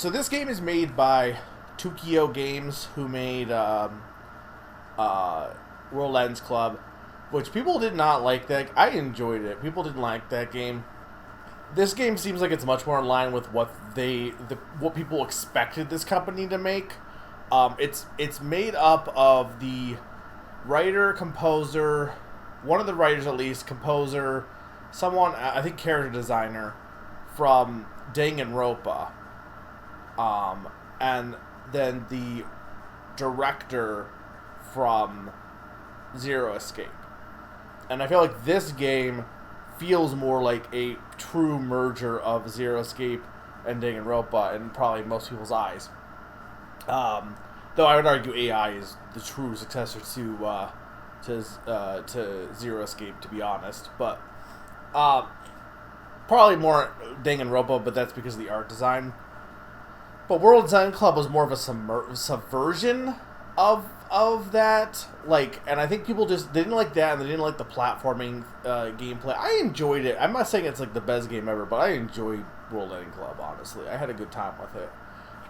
So this game is made by Tokyo Games, who made World Ends Club, which people did not like. That I enjoyed it. People didn't like that game. This game seems like it's much more in line with what what people expected this company to make. It's made up of the writer, composer, one of the writers at least, composer, someone, I think character designer from Danganronpa, and then the director from Zero Escape. And I feel like this game feels more like a true merger of Zero Escape and Danganronpa in probably most people's eyes. Though I would argue AI is the true successor to Zero Escape, to be honest. But probably more Danganronpa, but that's because of the art design. But World Ends Club was more of a subversion of that, and I think people just didn't like that, and they didn't like the platforming gameplay. I enjoyed it. I'm not saying it's like the best game ever, but I enjoyed World Ends Club. Honestly, I had a good time with it.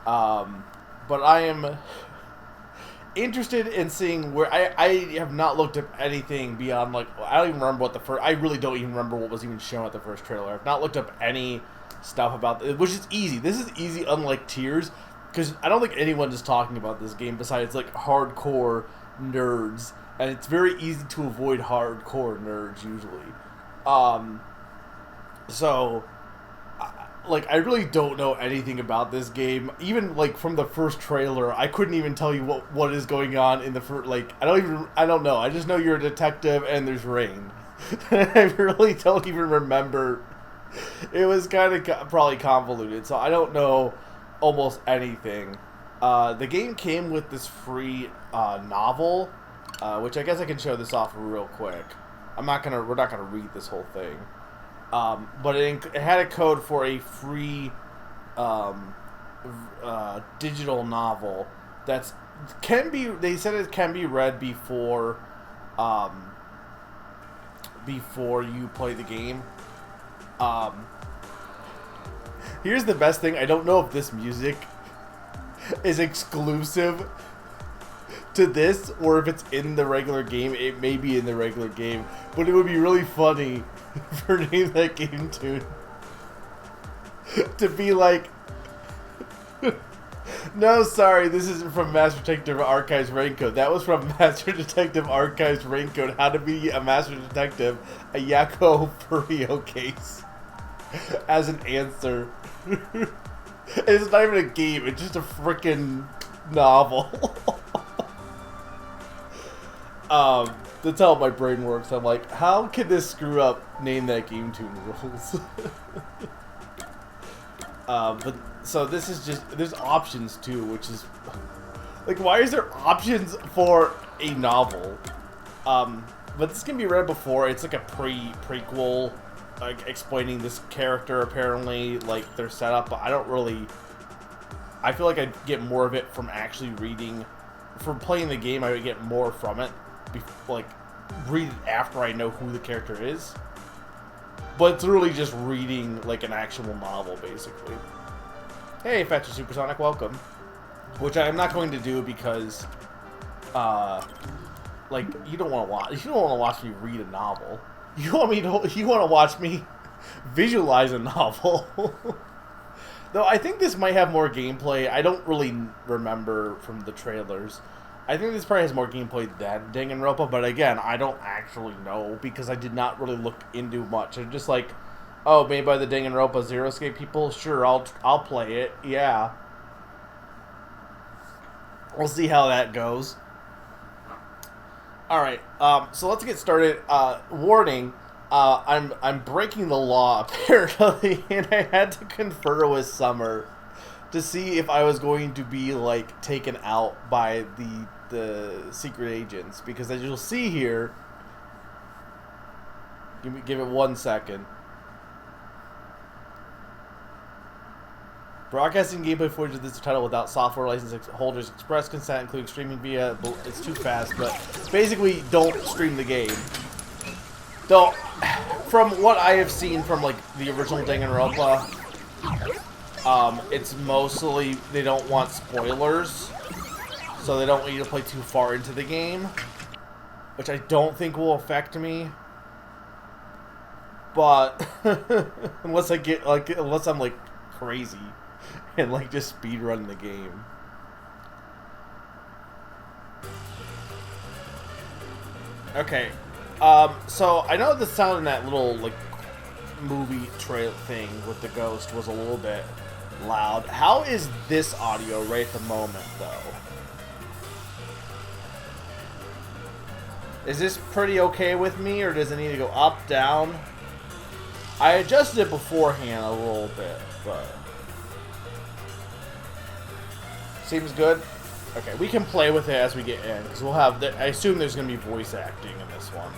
But I am interested in seeing where I have not looked up anything beyond I don't even remember what the first. I really don't even remember what was even shown at the first trailer. I've not looked up any stuff about it, which is easy. This is easy, unlike Tears. Because I don't think anyone is talking about this game besides, hardcore nerds. And it's very easy to avoid hardcore nerds, usually. I really don't know anything about this game. Even, from the first trailer, I couldn't even tell you what is going on in the first, I don't know. I just know you're a detective and there's rain. I really don't even remember. It was kind of probably convoluted, so I don't know almost anything. The game came with this free novel, which I guess I can show this off real quick. We're not gonna read this whole thing, but it had a code for a free digital novel they said it can be read before you play the game. Here's the best thing. I don't know if this music is exclusive to this or if it's in the regular game. It may be in the regular game, but it would be really funny for Name That Game Tune to be like, no, sorry, this isn't from Master Detective Archives Raincode. That was from Master Detective Archives Raincode, How to Be a Master Detective, a Yakko Furio case, as an answer. It's not even a game, it's just a freaking novel. That's how my brain works. I'm like, how can this screw up Name That Game Tune rules? But so this is just, there's options too, which is why is there options for a novel? But this can be read before. It's like a prequel, explaining this character, apparently, their setup, but I feel like I'd get more of it from actually reading. From playing the game, I would get more from it, read it after I know who the character is. But it's really just reading, an actual novel, basically. Hey, Fetcher Supersonic, welcome. Which I'm not going to do because, you don't want to watch me read a novel. You want to watch me visualize a novel. Though I think this might have more gameplay. I don't really remember from the trailers. I think this probably has more gameplay than Danganronpa, but again, I don't actually know because I did not really look into much. I'm just oh, made by the Danganronpa Zero Escape people? Sure, I'll play it. Yeah. We'll see how that goes. Alright, so let's get started. Warning, I'm breaking the law, apparently, and I had to confer with Summer to see if I was going to be, taken out by the secret agents, because as you'll see here, give it 1 second. Broadcasting gameplay footage of this title without software license holders' express consent, including streaming via... It's too fast, but basically don't stream the game. Though, from what I have seen from, the original Danganronpa, It's mostly they don't want spoilers, so they don't want you to play too far into the game, which I don't think will affect me. But unless I'm like crazy and like just speed run the game. Okay, so I know the sound in that little like movie trail thing with the ghost was a little bit loud. How is this audio right at the moment, though? Is this pretty okay with me, or does it need to go up, down? I adjusted it beforehand a little bit, but seems good. Okay, we can play with it as we get in, because we'll have I assume there's going to be voice acting in this one,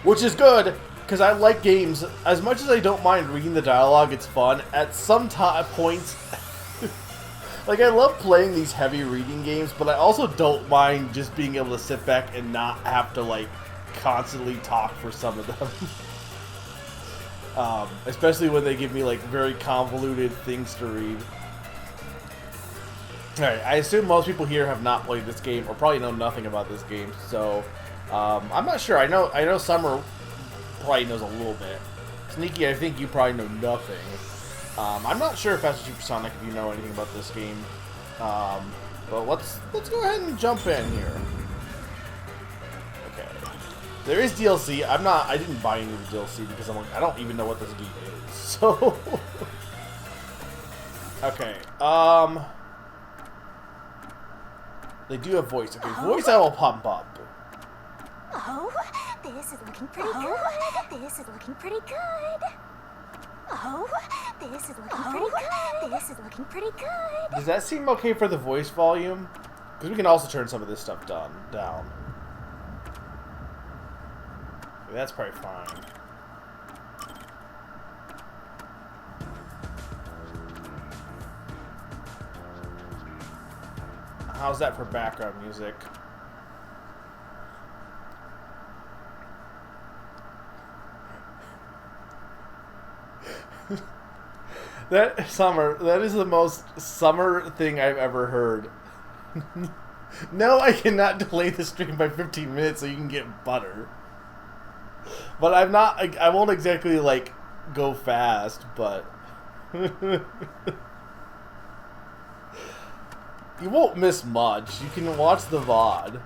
which is good. Because I like games, as much as I don't mind reading the dialogue, it's fun. At some points, like I love playing these heavy reading games, but I also don't mind just being able to sit back and not have to like constantly talk for some of them. Especially when they give me like very convoluted things to read. Alright, I assume most people here have not played this game, or probably know nothing about this game, so I'm not sure. I know Summer probably knows a little bit. Sneaky, I think you probably know nothing. I'm not sure if that's Supersonic, if you know anything about this game. But let's go ahead and jump in here. Okay. There is DLC. I didn't buy any of the DLC because I'm like, I don't even know what this game is. So okay. They do have voice. Okay, voice I will pump up. Oh, this is looking pretty good. This is looking pretty good. Oh, this is looking pretty good. This is looking pretty good. Does that seem okay for the voice volume? Because we can also turn some of this stuff down. Okay, that's probably fine. How's that for background music? That is the most summer thing I've ever heard. No, I cannot delay the stream by 15 minutes so you can get butter. But I won't exactly like go fast, but you won't miss much. You can watch the VOD.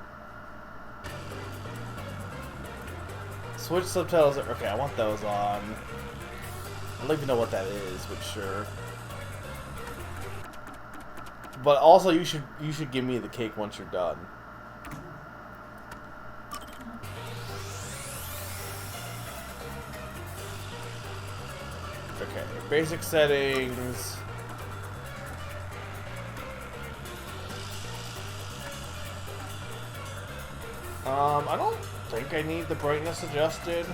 Switch subtitles. Okay, I want those on. I'd like to know what that is, but sure. But also, you should give me the cake once you're done. Okay, basic settings. I don't think I need the brightness adjusted.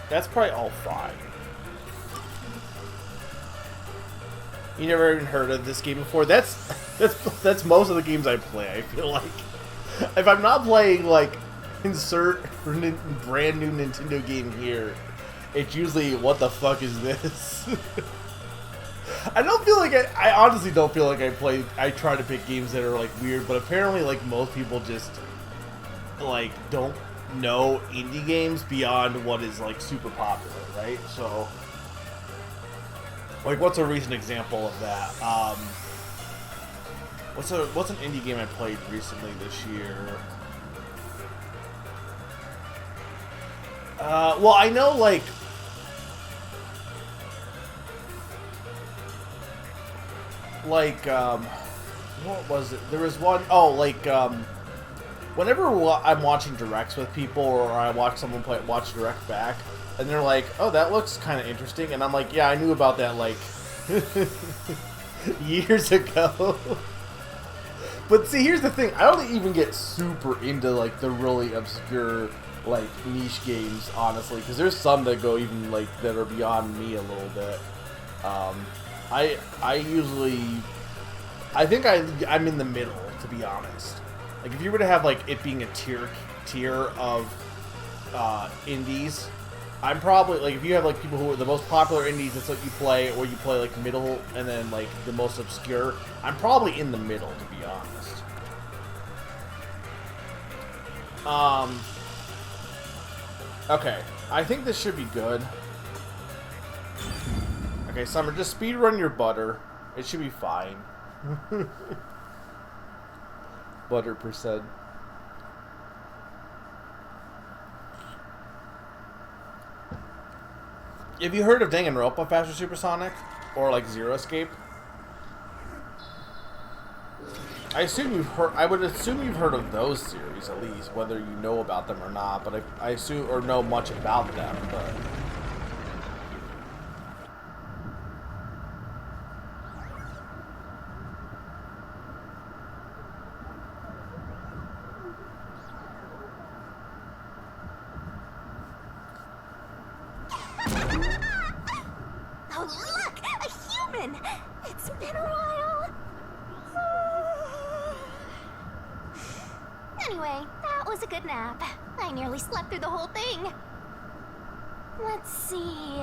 That's probably all fine. You never even heard of this game before? That's most of the games I play, I feel like. If I'm not playing, like, insert brand new Nintendo game here, it's usually, what the fuck is this? I don't feel like I honestly don't feel like I try to pick games that are, like, weird, but apparently, like, most people just, like, don't know indie games beyond what is, like, super popular, right? So, like, what's a recent example of that? What's an indie game I played recently this year? Well, I know, like, what was it? There was one, whenever I'm watching directs with people, or I watch someone watch direct back, and they're like, oh, that looks kind of interesting, and I'm like, yeah, I knew about that, like, years ago. But see, here's the thing, I don't even get super into, like, the really obscure, like, niche games, honestly, because there's some that go even, like, that are beyond me a little bit. I think I'm in the middle, to be honest. Like, if you were to have, like, it being a tier of indies, I'm probably, like, if you have, like, people who are the most popular indies, that's what you play, or you play, like, middle, and then, like, the most obscure, I'm probably in the middle, to be honest. Okay. I think this should be good. Okay, Summer, just speedrun your butter. It should be fine. Butter %. Have you heard of Danganronpa Faster Supersonic? Or like Zero Escape? I would assume you've heard of those series at least, whether you know about them or not, but I assume, or know much about them, but... Oh, look! A human! It's been a while. Anyway, that was a good nap. I nearly slept through the whole thing. Let's see.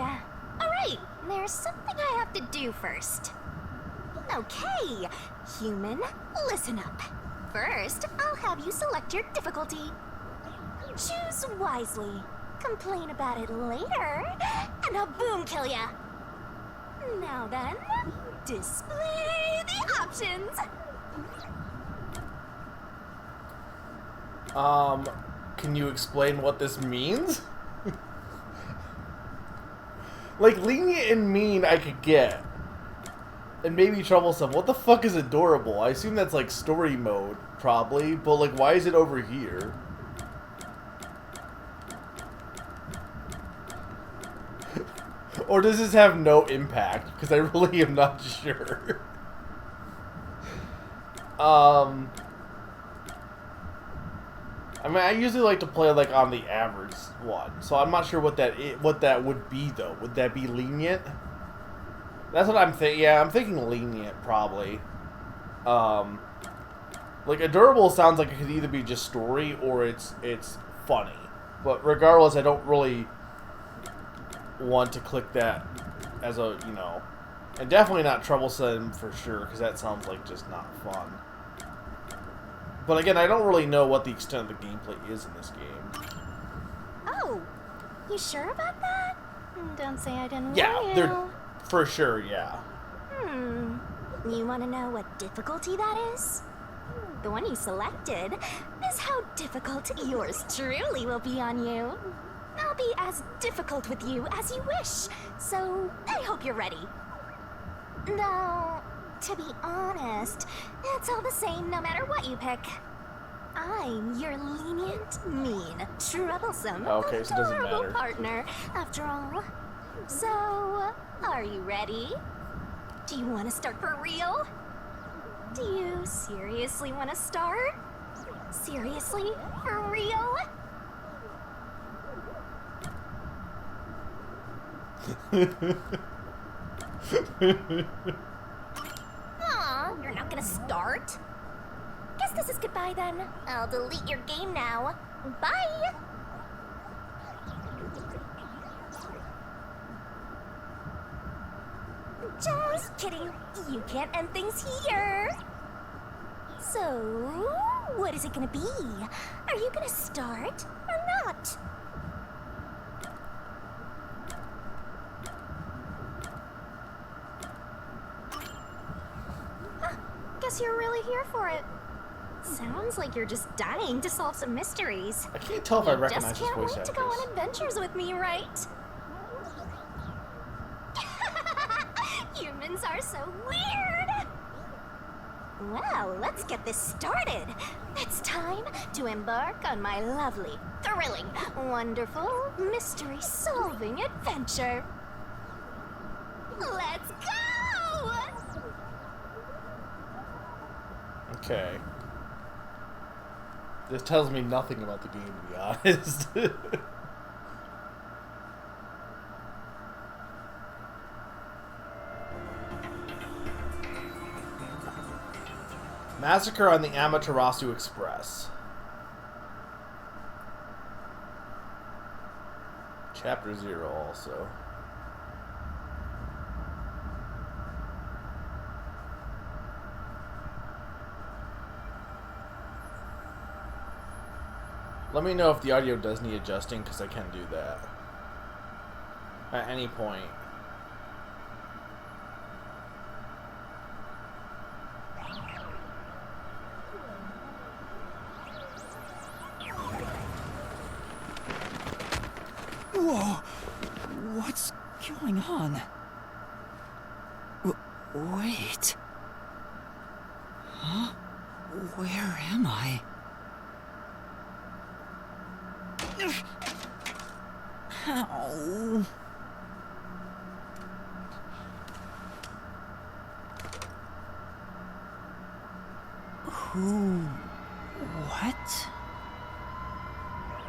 Alright, there's something I have to do first. Okay, human, listen up. First, I'll have you select your difficulty. Choose wisely. Complain about it later, and I'll boom kill ya. Now then, display the options. Can you explain what this means? Like, lenient and mean I could get. And maybe troublesome. What the fuck is adorable? I assume that's like story mode, probably. But like, why is it over here? Or does this have no impact? Because I really am not sure. I mean, I usually like to play like on the average one, so I'm not sure what that would be though. Would that be lenient? That's what I'm thinking. Yeah, I'm thinking lenient probably. Like adorable sounds like it could either be just story or it's funny. But regardless, I don't really want to click that as a, you know, and definitely not troublesome for sure, because that sounds like just not fun. But again, I don't really know what the extent of the gameplay is in this game. Oh, you sure about that? Don't say I didn't warn Yeah, they're for sure, yeah. You want to know what difficulty that is? The one you selected is how difficult yours truly will be on you. I'll be as difficult with you as you wish, so I hope you're ready. Though, to be honest, it's all the same no matter what you pick. I'm your lenient, mean, troublesome, okay, so it doesn't adorable matter. partner, after all. So, are you ready? Do you want to start for real? Do you seriously want to start? Seriously? For real? Aw, you're not gonna start? Guess this is goodbye then. I'll delete your game now. Bye! Just kidding. You can't end things here. So, what is it gonna be? Are you gonna start or not? Guess you're really here for it. Sounds like you're just dying to solve some mysteries. I can't tell if I You recognize just this can't voice wait to actress. go on adventures with me, right? Humans are so weird! Well, let's get this started. It's time to embark on my lovely, thrilling, wonderful, mystery-solving adventure. Let's go! Okay. This tells me nothing about the game, to be honest. Massacre on the Amaterasu Express. Chapter 0 also. Let me know if the audio does need adjusting, because I can do that at any point. Whoa! What's going on? Wait. Huh? Where am I? Ow. Who? What?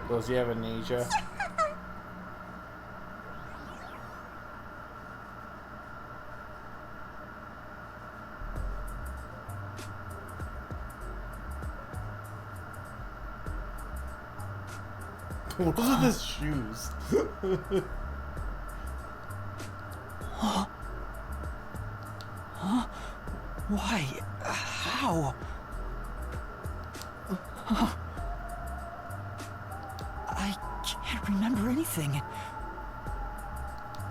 Does he have amnesia? What are his shoes? Huh? Huh? Why? How? I can't remember anything.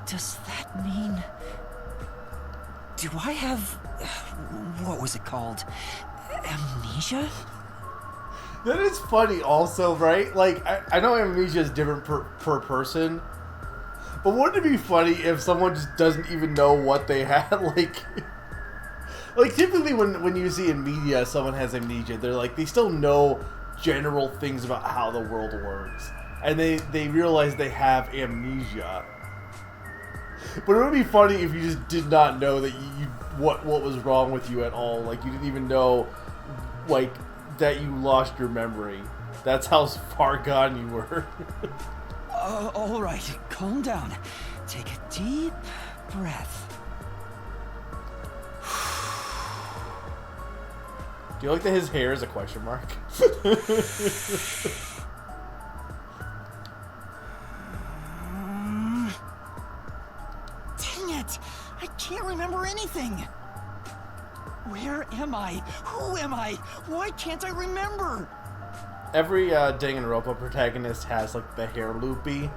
Does that mean... Do I have... what was it called? Amnesia? That is funny also, right? Like, I know amnesia is different per person, but wouldn't it be funny if someone just doesn't even know what they had? Like typically when you see in media someone has amnesia, they're like, they still know general things about how the world works, and they realize they have amnesia. But it would be funny if you just did not know that what was wrong with you at all. Like, you didn't even know, like, that you lost your memory. That's how far gone you were. All right, calm down. Take a deep breath. Do you like that his hair is a question mark? Dang it! I can't remember anything. Where am I? Who am I? Why can't I remember? Every Danganronpa protagonist has like the hair loopy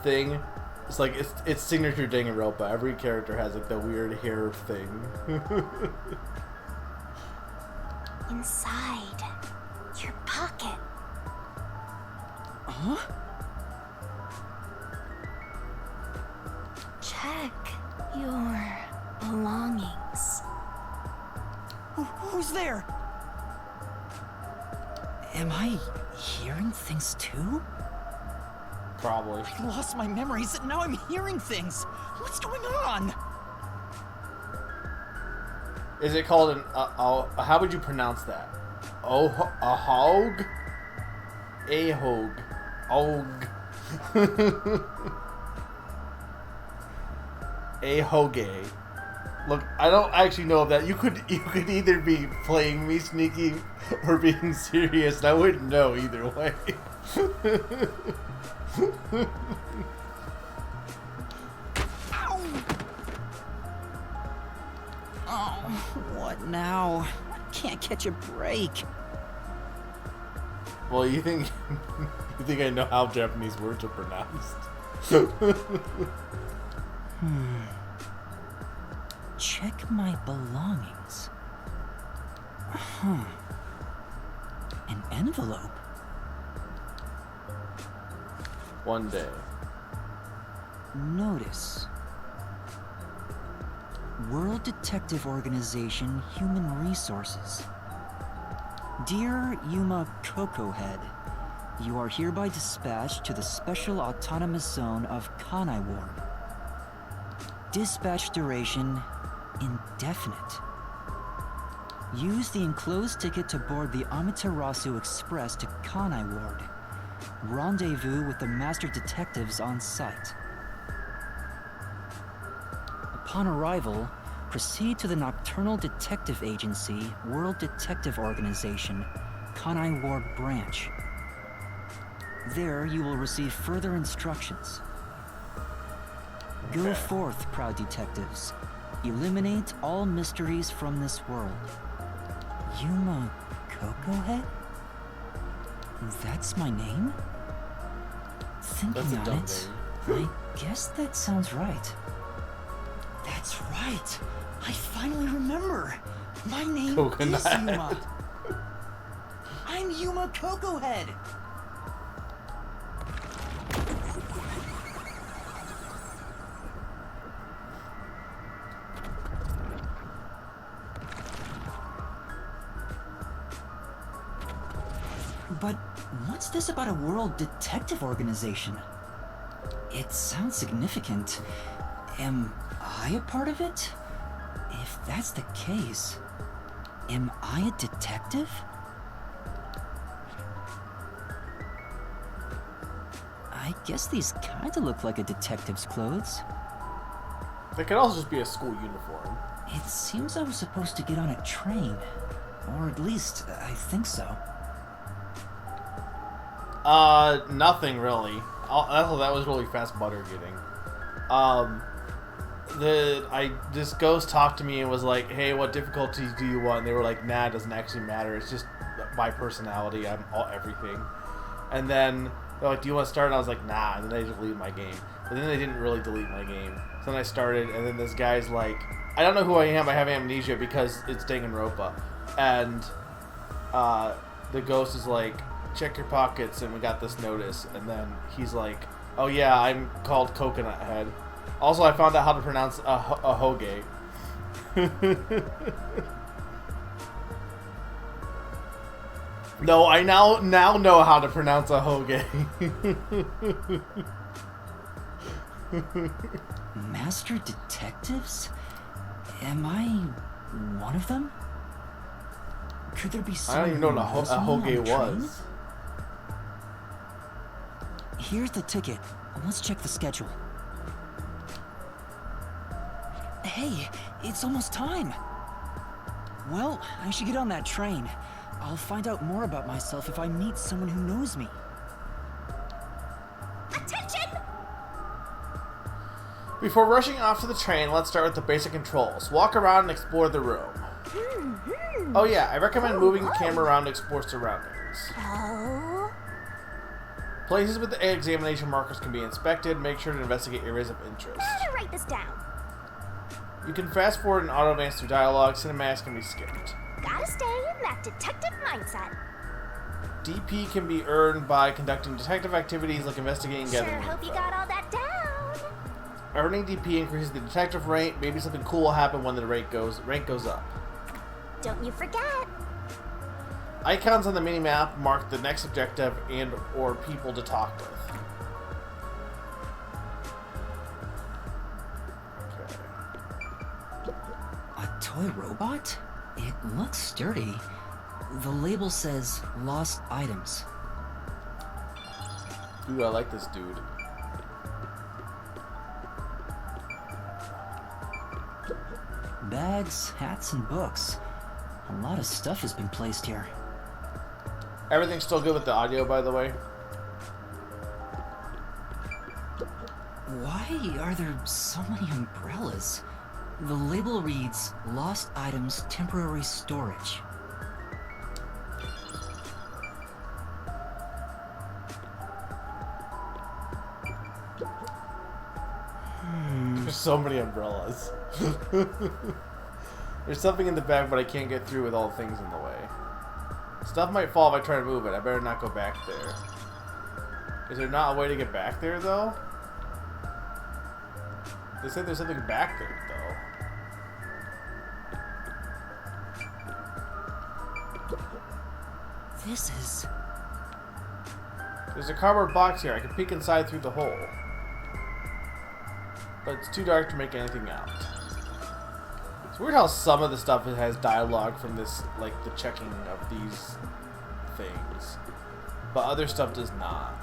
thing. It's like it's signature Danganronpa. Every character has like the weird hair thing. Inside your pocket. Huh? Check your belongings. Who's there? Am I hearing things too? Probably. I lost my memories and now I'm hearing things. What's going on? Is it called an how would you pronounce that? A hog? A hog. Og. A hoge. Look, I don't actually know if that you could either be playing me sneaky or being serious, and I wouldn't know either way. Ow! Oh, what now? Can't catch a break. Well, you think I know how Japanese words are pronounced? Check my belongings. Huh. An envelope? One day. Notice. World Detective Organization Human Resources. Dear Yuma Cocohead, you are hereby dispatched to the Special Autonomous Zone of Kanai Ward. Dispatch duration indefinite. Use the enclosed ticket to board the Amaterasu Express to Kanai Ward. Rendezvous with the master detectives on site. Upon arrival, proceed to the Nocturnal Detective Agency, World Detective Organization, Kanai Ward Branch. There you will receive further instructions. Go Okay. forth, proud detectives. Eliminate all mysteries from this world. Yuma Coco Head? That's my name? That's Thinking a on dumb it, name. I guess that sounds right. That's right. I finally remember. My name Coconut is Head. Yuma. I'm Yuma Coco Head. But what's this about a world detective organization? It sounds significant. Am I a part of it? If that's the case, am I a detective? I guess these kinda look like a detective's clothes. They could also just be a school uniform. It seems I was supposed to get on a train. Or at least, I think so. Nothing really. That was really fast butter getting. This ghost talked to me and was like, "Hey, what difficulties do you want?" And they were like, "Nah, it doesn't actually matter. It's just my personality. I'm everything." And then they're like, "Do you want to start?" And I was like, "Nah." And then they deleted my game. But then they didn't really delete my game. So then I started, and then this guy's like, "I don't know who I am. I have amnesia because it's Danganronpa." And the ghost is like, "Check your pockets," and we got this notice. And then he's like, "Oh yeah, I'm called Coconut Head. Also, I found out how to pronounce a hoge." No, I now know how to pronounce a hoge. Master detectives? Am I one of them? Could there be I someone don't even know who what a knows me on hoge the train? was. Here's the ticket. Let's check the schedule. Hey, it's almost time. Well, I should get on that train. I'll find out more about myself if I meet someone who knows me. Attention! Before rushing off to the train, let's start with the basic controls. Walk around and explore the room. Oh yeah, I recommend moving the camera around to explore surroundings. Oh. Places with the examination markers can be inspected. Make sure to investigate areas of interest. Gotta write this down. You can fast forward and auto advance through dialogue. Cinematics can be skipped. Gotta stay in that detective mindset. DP can be earned by conducting detective activities like investigating and Sure gathering hope you info. got all that down. Earning DP increases the detective rank. Maybe something cool will happen when the rank goes up. Don't you forget. Icons on the minimap mark the next objective and or people to talk with. Okay. A toy robot? It looks sturdy. The label says lost items. Ooh, I like this dude. Bags, hats, and books. A lot of stuff has been placed here. Everything's still good with the audio, by the way. Why are there so many umbrellas? The label reads, Lost Items Temporary Storage. There's so many umbrellas. There's something in the bag, but I can't get through with all the things in the way. Stuff might fall if I try to move it. I better not go back there. Is there not a way to get back there, though? They said there's something back there, though. This is... There's a cardboard box here. I can peek inside through the hole. But it's too dark to make anything out. It's weird how some of the stuff has dialogue from this, like the checking of these things. But other stuff does not.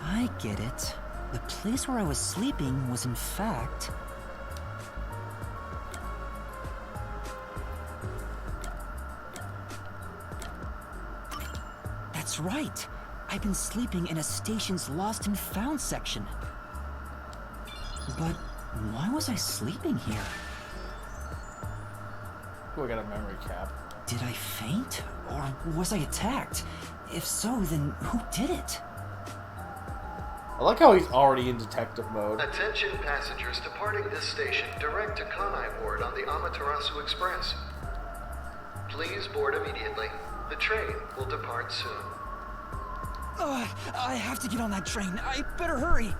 I get it. The place where I was sleeping was in fact... That's right. I've been sleeping in a station's lost and found section. But why was I sleeping here? Oh, I got a memory cap. Did I faint? Or was I attacked? If so, then who did it? I like how he's already in detective mode. Attention passengers departing this station direct to Kanai Ward on the Amaterasu Express. Please board immediately. The train will depart soon. I have to get on that train. I better hurry.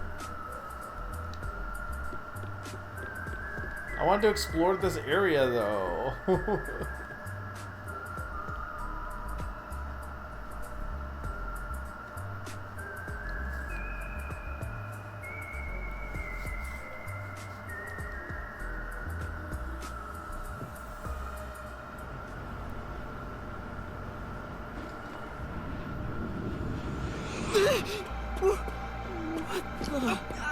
I wanted to explore this area, though.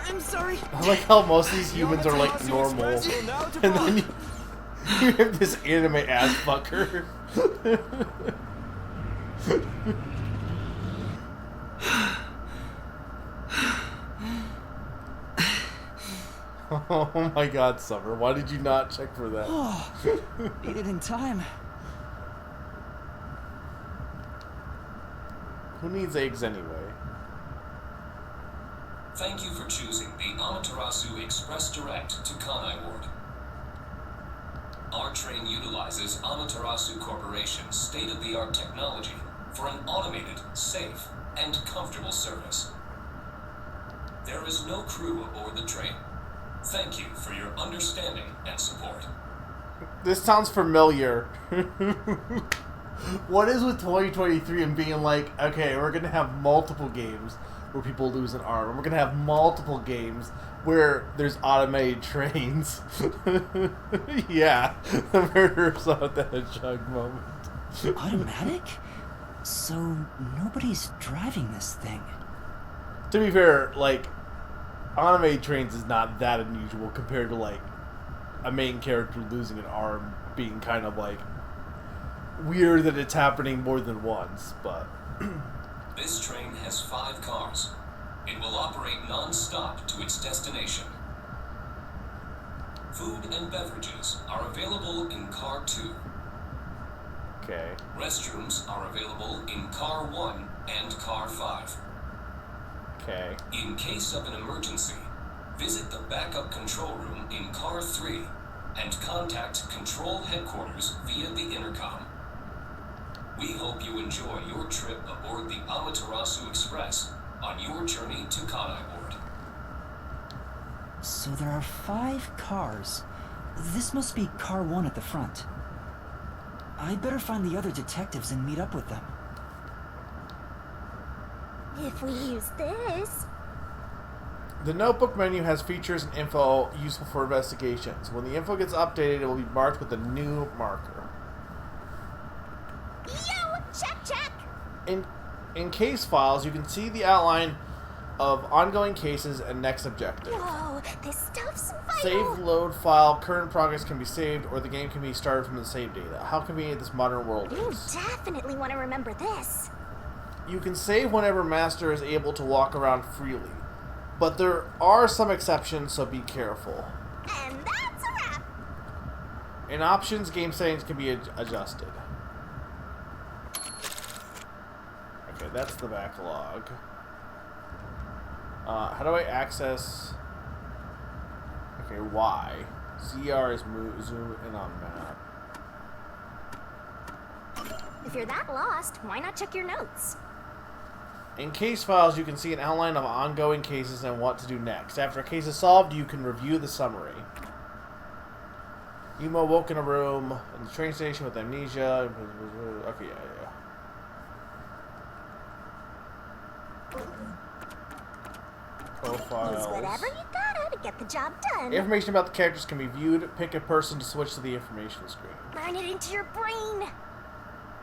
I'm sorry. I like how most of these humans are like normal, and then you have this anime ass fucker. Oh my god, Summer, why did you not check for that? Oh, made it in time. Who needs eggs anyway? Thank you for choosing the Amaterasu Express Direct to Kanai Ward. Our train utilizes Amaterasu Corporation's state-of-the-art technology for an automated, safe, and comfortable service. There is no crew aboard the train. Thank you for your understanding and support. This sounds familiar. What is with 2023 and being like, okay, we're going to have multiple games where people lose an arm, and we're going to have multiple games where there's automated trains. Yeah, the Murderers of the Hedgehog moment. Automatic? So nobody's driving this thing. To be fair, like, automated trains is not that unusual compared to, like, a main character losing an arm being kind of, like, weird that it's happening more than once, but... This train has 5 cars. It will operate non-stop to its destination. Food and beverages are available in Car 2. Okay. Restrooms are available in Car 1 and Car 5. Okay. In case of an emergency, visit the backup control room in Car 3 and contact Control Headquarters via the intercom. We hope you enjoy your trip aboard the Amaterasu Express on your journey to Kanai Ward. So there are 5 cars. This must be car 1 at the front. I'd better find the other detectives and meet up with them. If we use this... The notebook menu has features and info useful for investigations. When the info gets updated, it will be marked with a new marker. Yo! Check, check! In case files, you can see the outline of ongoing cases and next objective. Whoa, this stuff's vital! Save, load, file, current progress can be saved, or the game can be started from the save data. How convenient this modern world You is. definitely want to remember this. You can save whenever Master is able to walk around freely, but there are some exceptions, so be careful. And that's a wrap! In options, game settings can be adjusted. Okay, that's the backlog. How do I access... Okay, Y. ZR is zoom in on map. If you're that lost, why not check your notes? In case files, you can see an outline of ongoing cases and what to do next. After a case is solved, you can review the summary. Yuma woke in a room in the train station with amnesia. Okay, yeah. Profiles. Use whatever you gotta to get the job done. Information about the characters can be viewed. Pick a person to switch to the information screen. Burn it into your brain.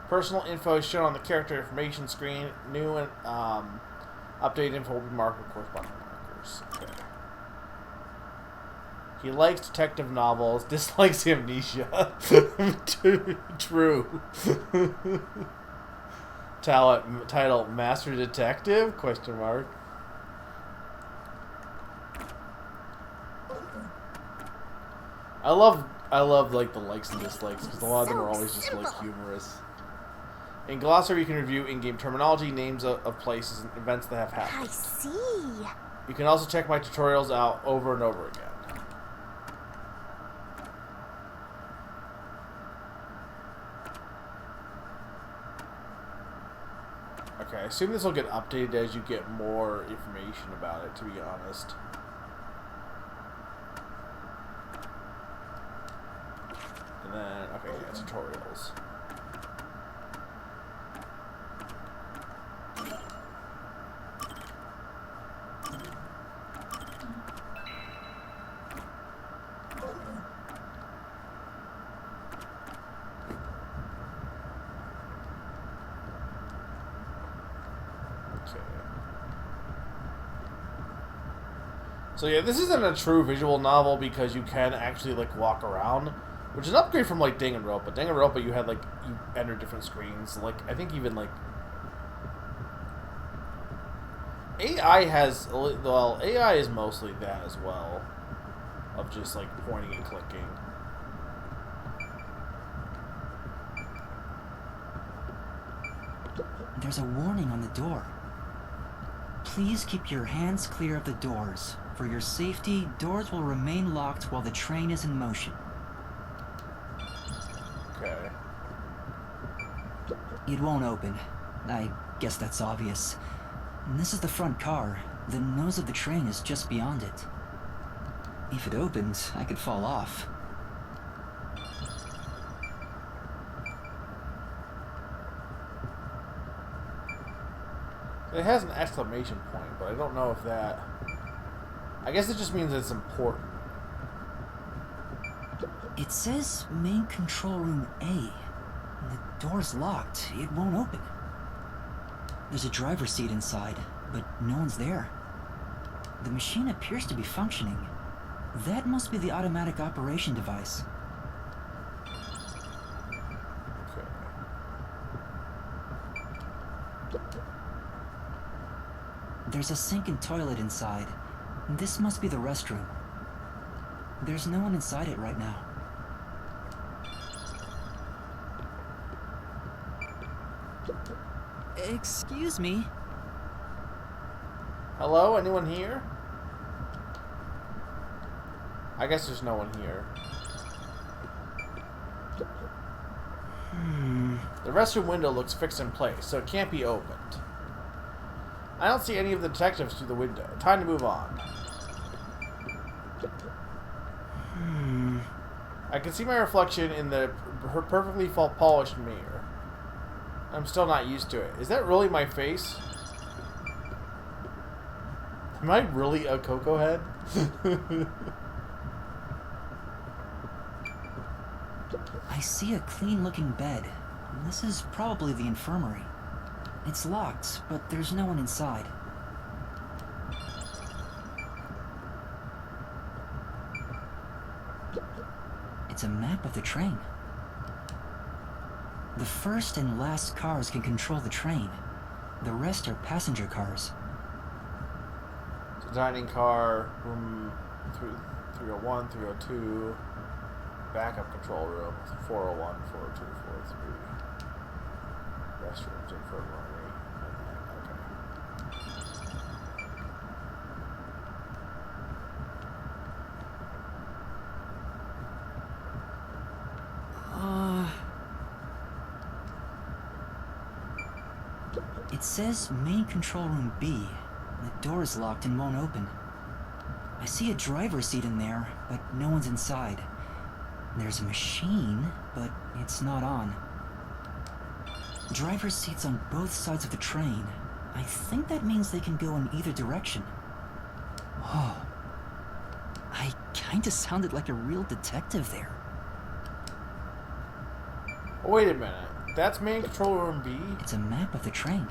Personal info is shown on the character information screen. New and updated info will be marked with corresponding markers. Okay. He likes detective novels, dislikes amnesia. True. Title Master Detective? Question mark. I love like the likes and dislikes because a lot of them are always just like humorous. In Glossary, you can review in-game terminology, names of places, and events that have happened. I see. You can also check my tutorials out over and over again. Okay, I assume this will get updated as you get more information about it, to be honest. And then, okay, yeah, tutorials. So yeah, this isn't a true visual novel because you can actually like walk around, which is an upgrade from like Danganronpa. Danganronpa, you had like you enter different screens. Like I think even like AI has AI is mostly that as well, of just like pointing and clicking. There's a warning on the door. Please keep your hands clear of the doors. For your safety, doors will remain locked while the train is in motion. Okay. It won't open. I guess that's obvious. And this is the front car. The nose of the train is just beyond it. If it opened, I could fall off. It has an exclamation point, but I don't know if that... I guess it just means it's important. It says main control room A. The door's locked. It won't open. There's a driver's seat inside, but no one's there. The machine appears to be functioning. That must be the automatic operation device. Okay. There's a sink and toilet inside. This must be the restroom. There's no one inside it right now. Excuse me. Hello? Anyone here? I guess there's no one here. The restroom window looks fixed in place, so it can't be opened. I don't see any of the detectives through the window. Time to move on. I can see my reflection in her perfectly polished mirror. I'm still not used to it. Is that really my face? Am I really a Coco head? I see a clean-looking bed. This is probably the infirmary. It's locked, but there's no one inside. It's a map of the train. The first and last cars can control the train. The rest are passenger cars. So dining car, room 301, 302, backup control room, 401, 402, 403, restrooms, infirmary, and then, It says main control room B. The door is locked and won't open. I see a driver's seat in there, but no one's inside. There's a machine, but it's not on. Driver's seats on both sides of the train. I think that means they can go in either direction. Whoa. I kinda sounded like a real detective there. Oh, wait a minute. That's main control room B? It's a map of the train.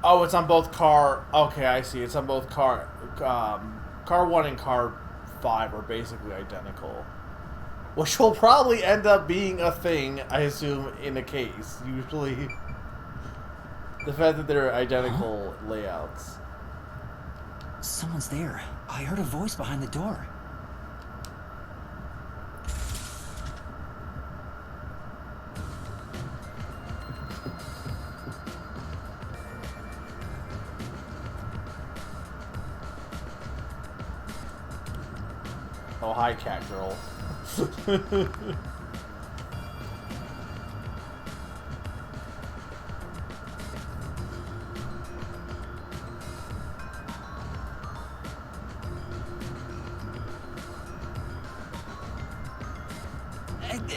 Oh, it's on both car... Okay, I see. It's on both car... car 1 and car 5 are basically identical. Which will probably end up being a thing, I assume, in a case. Usually, the fact that they're identical layouts. Someone's there. I heard a voice behind the door. Oh, hi, cat girl.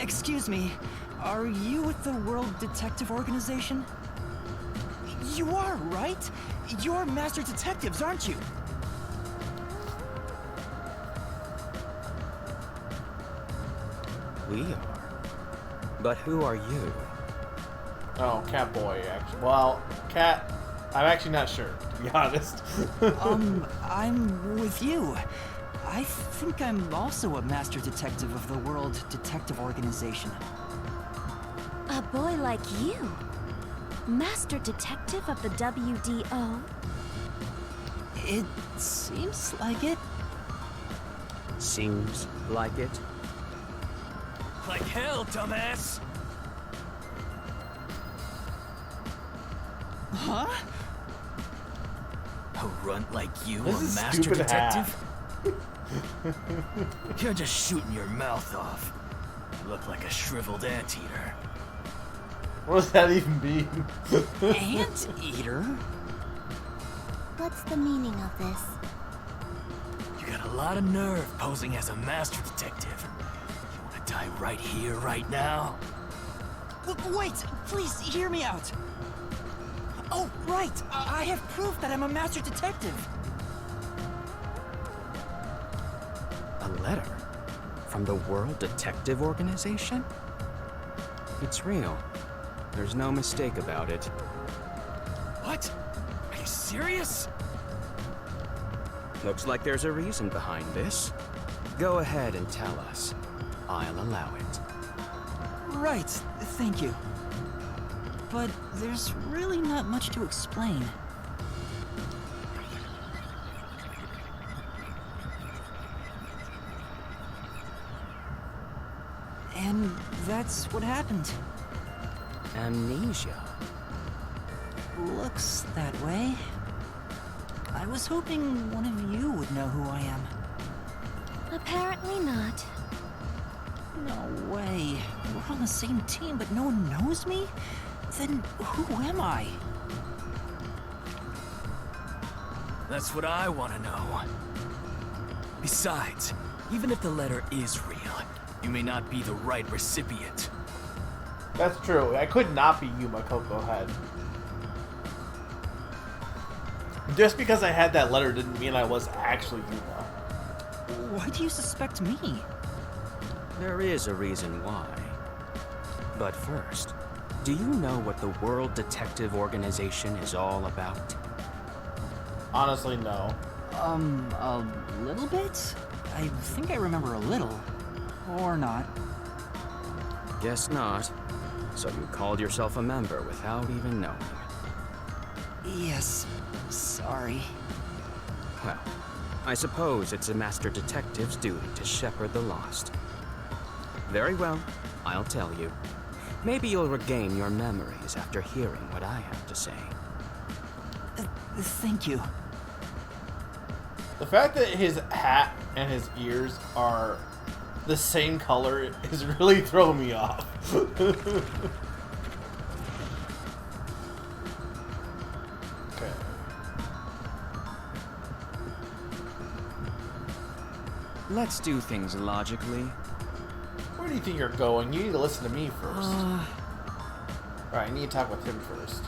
Excuse me, are you with the World Detective Organization? You are, right? You're master detectives, aren't you? We are. But who are you? Oh, cat boy, actually. Well, cat, I'm actually not sure, to be honest. I'm with you. I think I'm also a master detective of the World Detective Organization. A boy like you? Master detective of the WDO? It seems like it. Seems like it. Like hell, dumbass! Huh? A runt like you, This a is master stupid detective? You're just shooting your mouth off. You look like a shriveled anteater. What does that even mean? Anteater? What's the meaning of this? You got a lot of nerve posing as a master detective. You wanna die right here, right now? Wait, please hear me out. Oh, right. I have proof that I'm a master detective. A letter? From the World Detective Organization? It's real. There's no mistake about it. What? Are you serious? Looks like there's a reason behind this. Go ahead and tell us. I'll allow it. Right, thank you. But there's really not much to explain. And that's what happened. Amnesia. Looks that way. I was hoping one of you would know who I am. Apparently not. No way. We're on the same team, but no one knows me? Then who am I? That's what I wanna know. Besides, even if the letter is real, you may not be the right recipient. That's true. I could not be Yuma Coco Head. Just because I had that letter didn't mean I was actually Yuma. Why do you suspect me? There is a reason why. But first, do you know what the World Detective Organization is all about? Honestly, no. A little bit? I think I remember a little. Or not. Guess not. So you called yourself a member without even knowing. Yes, sorry. Well, I suppose it's a master detective's duty to shepherd the lost. Very well, I'll tell you. Maybe you'll regain your memories after hearing what I have to say. Thank you. The fact that his hat and his ears are the same color is really throwing me off. Okay. Let's do things logically. Where do you think you're going? You need to listen to me first. Alright, I need to talk with him first.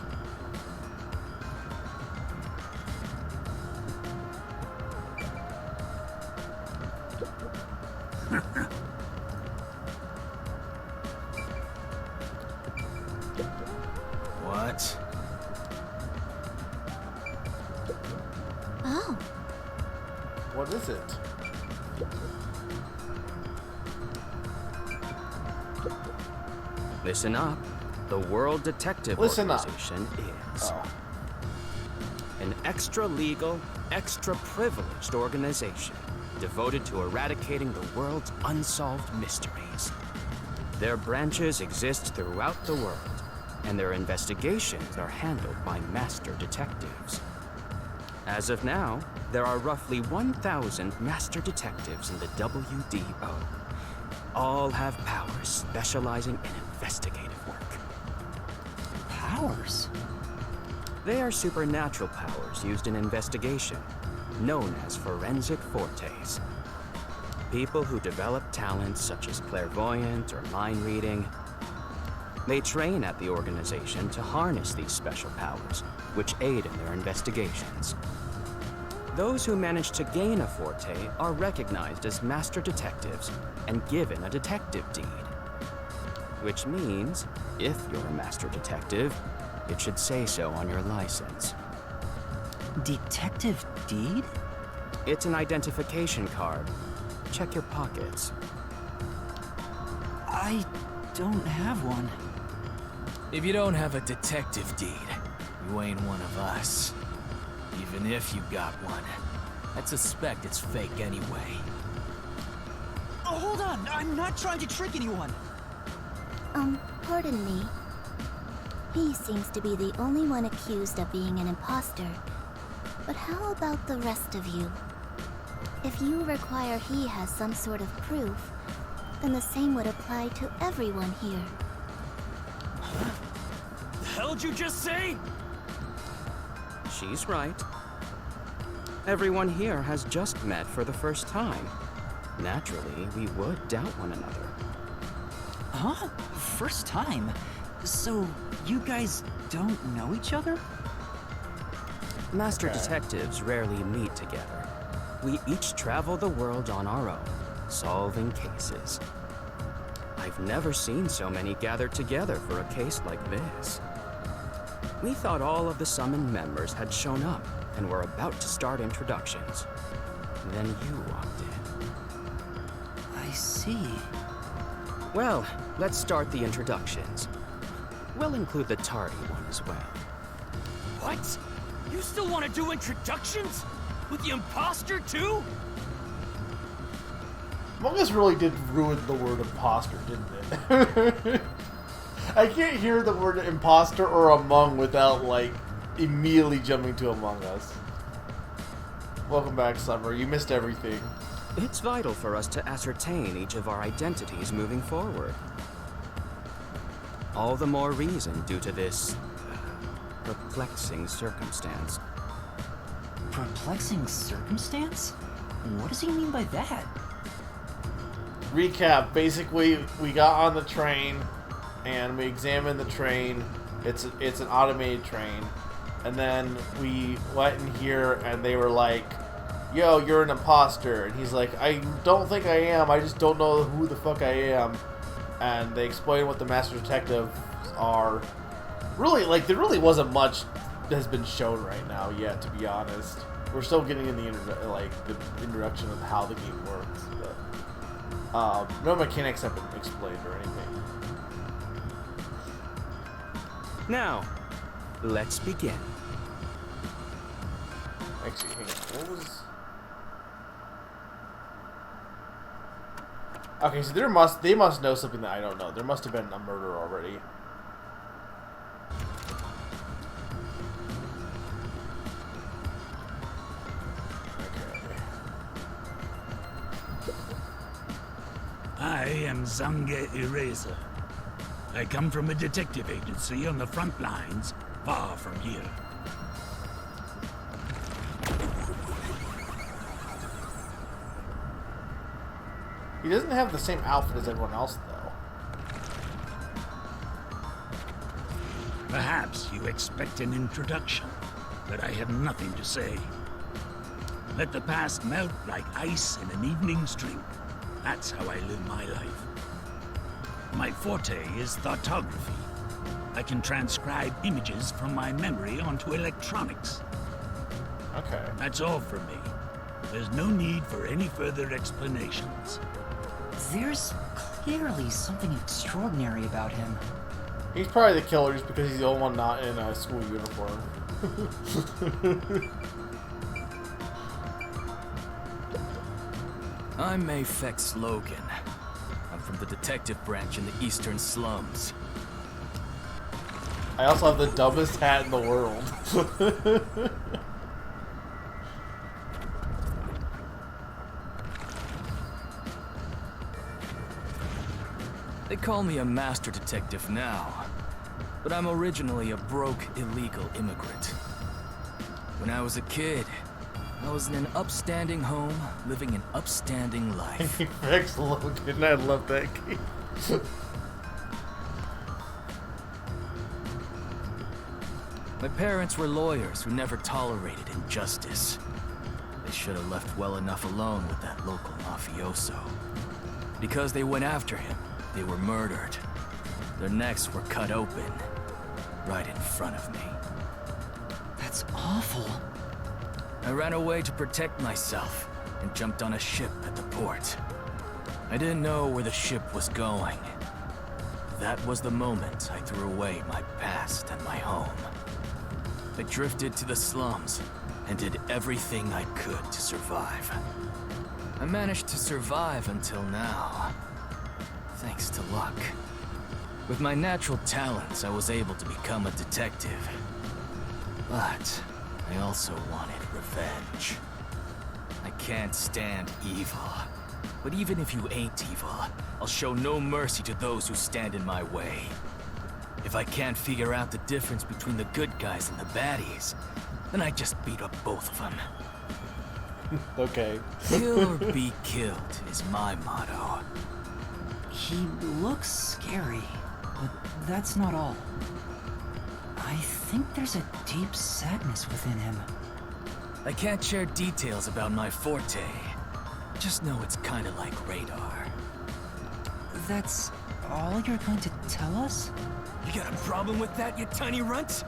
What? Oh, What is it? Listen up. The World Detective Listen up. Organization is Oh. an extra-legal, extra-privileged organization devoted to eradicating the world's unsolved mysteries. Their branches exist throughout the world, and their investigations are handled by master detectives. As of now, there are roughly 1,000 master detectives in the WDO. All have powers specializing in investigative work. Powers? They are supernatural powers used in investigation, known as forensic fortes. People who develop talents such as clairvoyant or mind reading. They train at the organization to harness these special powers, which aid in their investigations. Those who manage to gain a forte are recognized as master detectives and given a detective deed. Which means, if you're a master detective, it should say so on your license. Detective deed? It's an identification card. Check your pockets. I don't have one. If you don't have a detective deed, you ain't one of us. Even if you got one, I'd suspect it's fake anyway. Oh, hold on! I'm not trying to trick anyone! Pardon me. He seems to be the only one accused of being an imposter. But how about the rest of you? If you require he has some sort of proof, then the same would apply to everyone here. The hell'd you just say? She's right. Everyone here has just met for the first time. Naturally, we would doubt one another. Huh? First time? So, you guys don't know each other? Master detectives rarely meet together. We each travel the world on our own, solving cases. I've never seen so many gathered together for a case like this. We thought all of the summoned members had shown up and were about to start introductions. Then you walked in. I see. Well, let's start the introductions. We'll include the tardy one as well. What? You still want to do introductions? With the imposter too? Among Us really did ruin the word imposter, didn't it? I can't hear the word imposter or among without, like, immediately jumping to Among Us. Welcome back, Summer. You missed everything. It's vital for us to ascertain each of our identities moving forward. All the more reason due to this perplexing circumstance. Perplexing circumstance? What does he mean by that? Recap. Basically, we got on the train, and we examined the train. It's an automated train. And then we went in here, and they were like, yo, you're an imposter. And he's like, I don't think I am. I just don't know who the fuck I am. And they explain what the Master Detectives are. Really, like, there really wasn't much that has been shown right now yet, to be honest. We're still getting in the introduction of how the game works. But no mechanics have been explained or anything. Now, let's begin. Actually, hang on. What was... Okay, so they must know something that I don't know. There must have been a murder already. Okay. I am Zange Eraser. I come from a detective agency on the front lines, far from here. He doesn't have the same outfit as everyone else, though. Perhaps you expect an introduction, but I have nothing to say. Let the past melt like ice in an evening's drink. That's how I live my life. My forte is thoughtography. I can transcribe images from my memory onto electronics. Okay. That's all from me. There's no need for any further explanations. There's clearly something extraordinary about him. He's probably the killer just because he's the only one not in a school uniform. I'm Mayfex Logan. I'm from the detective branch in the eastern slums. I also have the dumbest hat in the world. They call me a master detective now, but I'm originally a broke, illegal immigrant. When I was a kid, I was in an upstanding home, living an upstanding life. Rex Logan, I love that game. My parents were lawyers who never tolerated injustice. They should have left well enough alone with that local mafioso. Because they went after him, they were murdered. Their necks were cut open, right in front of me. That's awful. I ran away to protect myself and jumped on a ship at the port. I didn't know where the ship was going. That was the moment I threw away my past and my home. I drifted to the slums and did everything I could to survive. I managed to survive until now, thanks to luck. With my natural talents, I was able to become a detective. But I also wanted revenge. I can't stand evil. But even if you ain't evil, I'll show no mercy to those who stand in my way. If I can't figure out the difference between the good guys and the baddies, then I just beat up both of them. Okay. Kill or be killed is my motto. He looks scary, but that's not all. I think there's a deep sadness within him. I can't share details about my forte. Just know it's kinda like radar. That's all you're going to tell us? You got a problem with that, you tiny runt?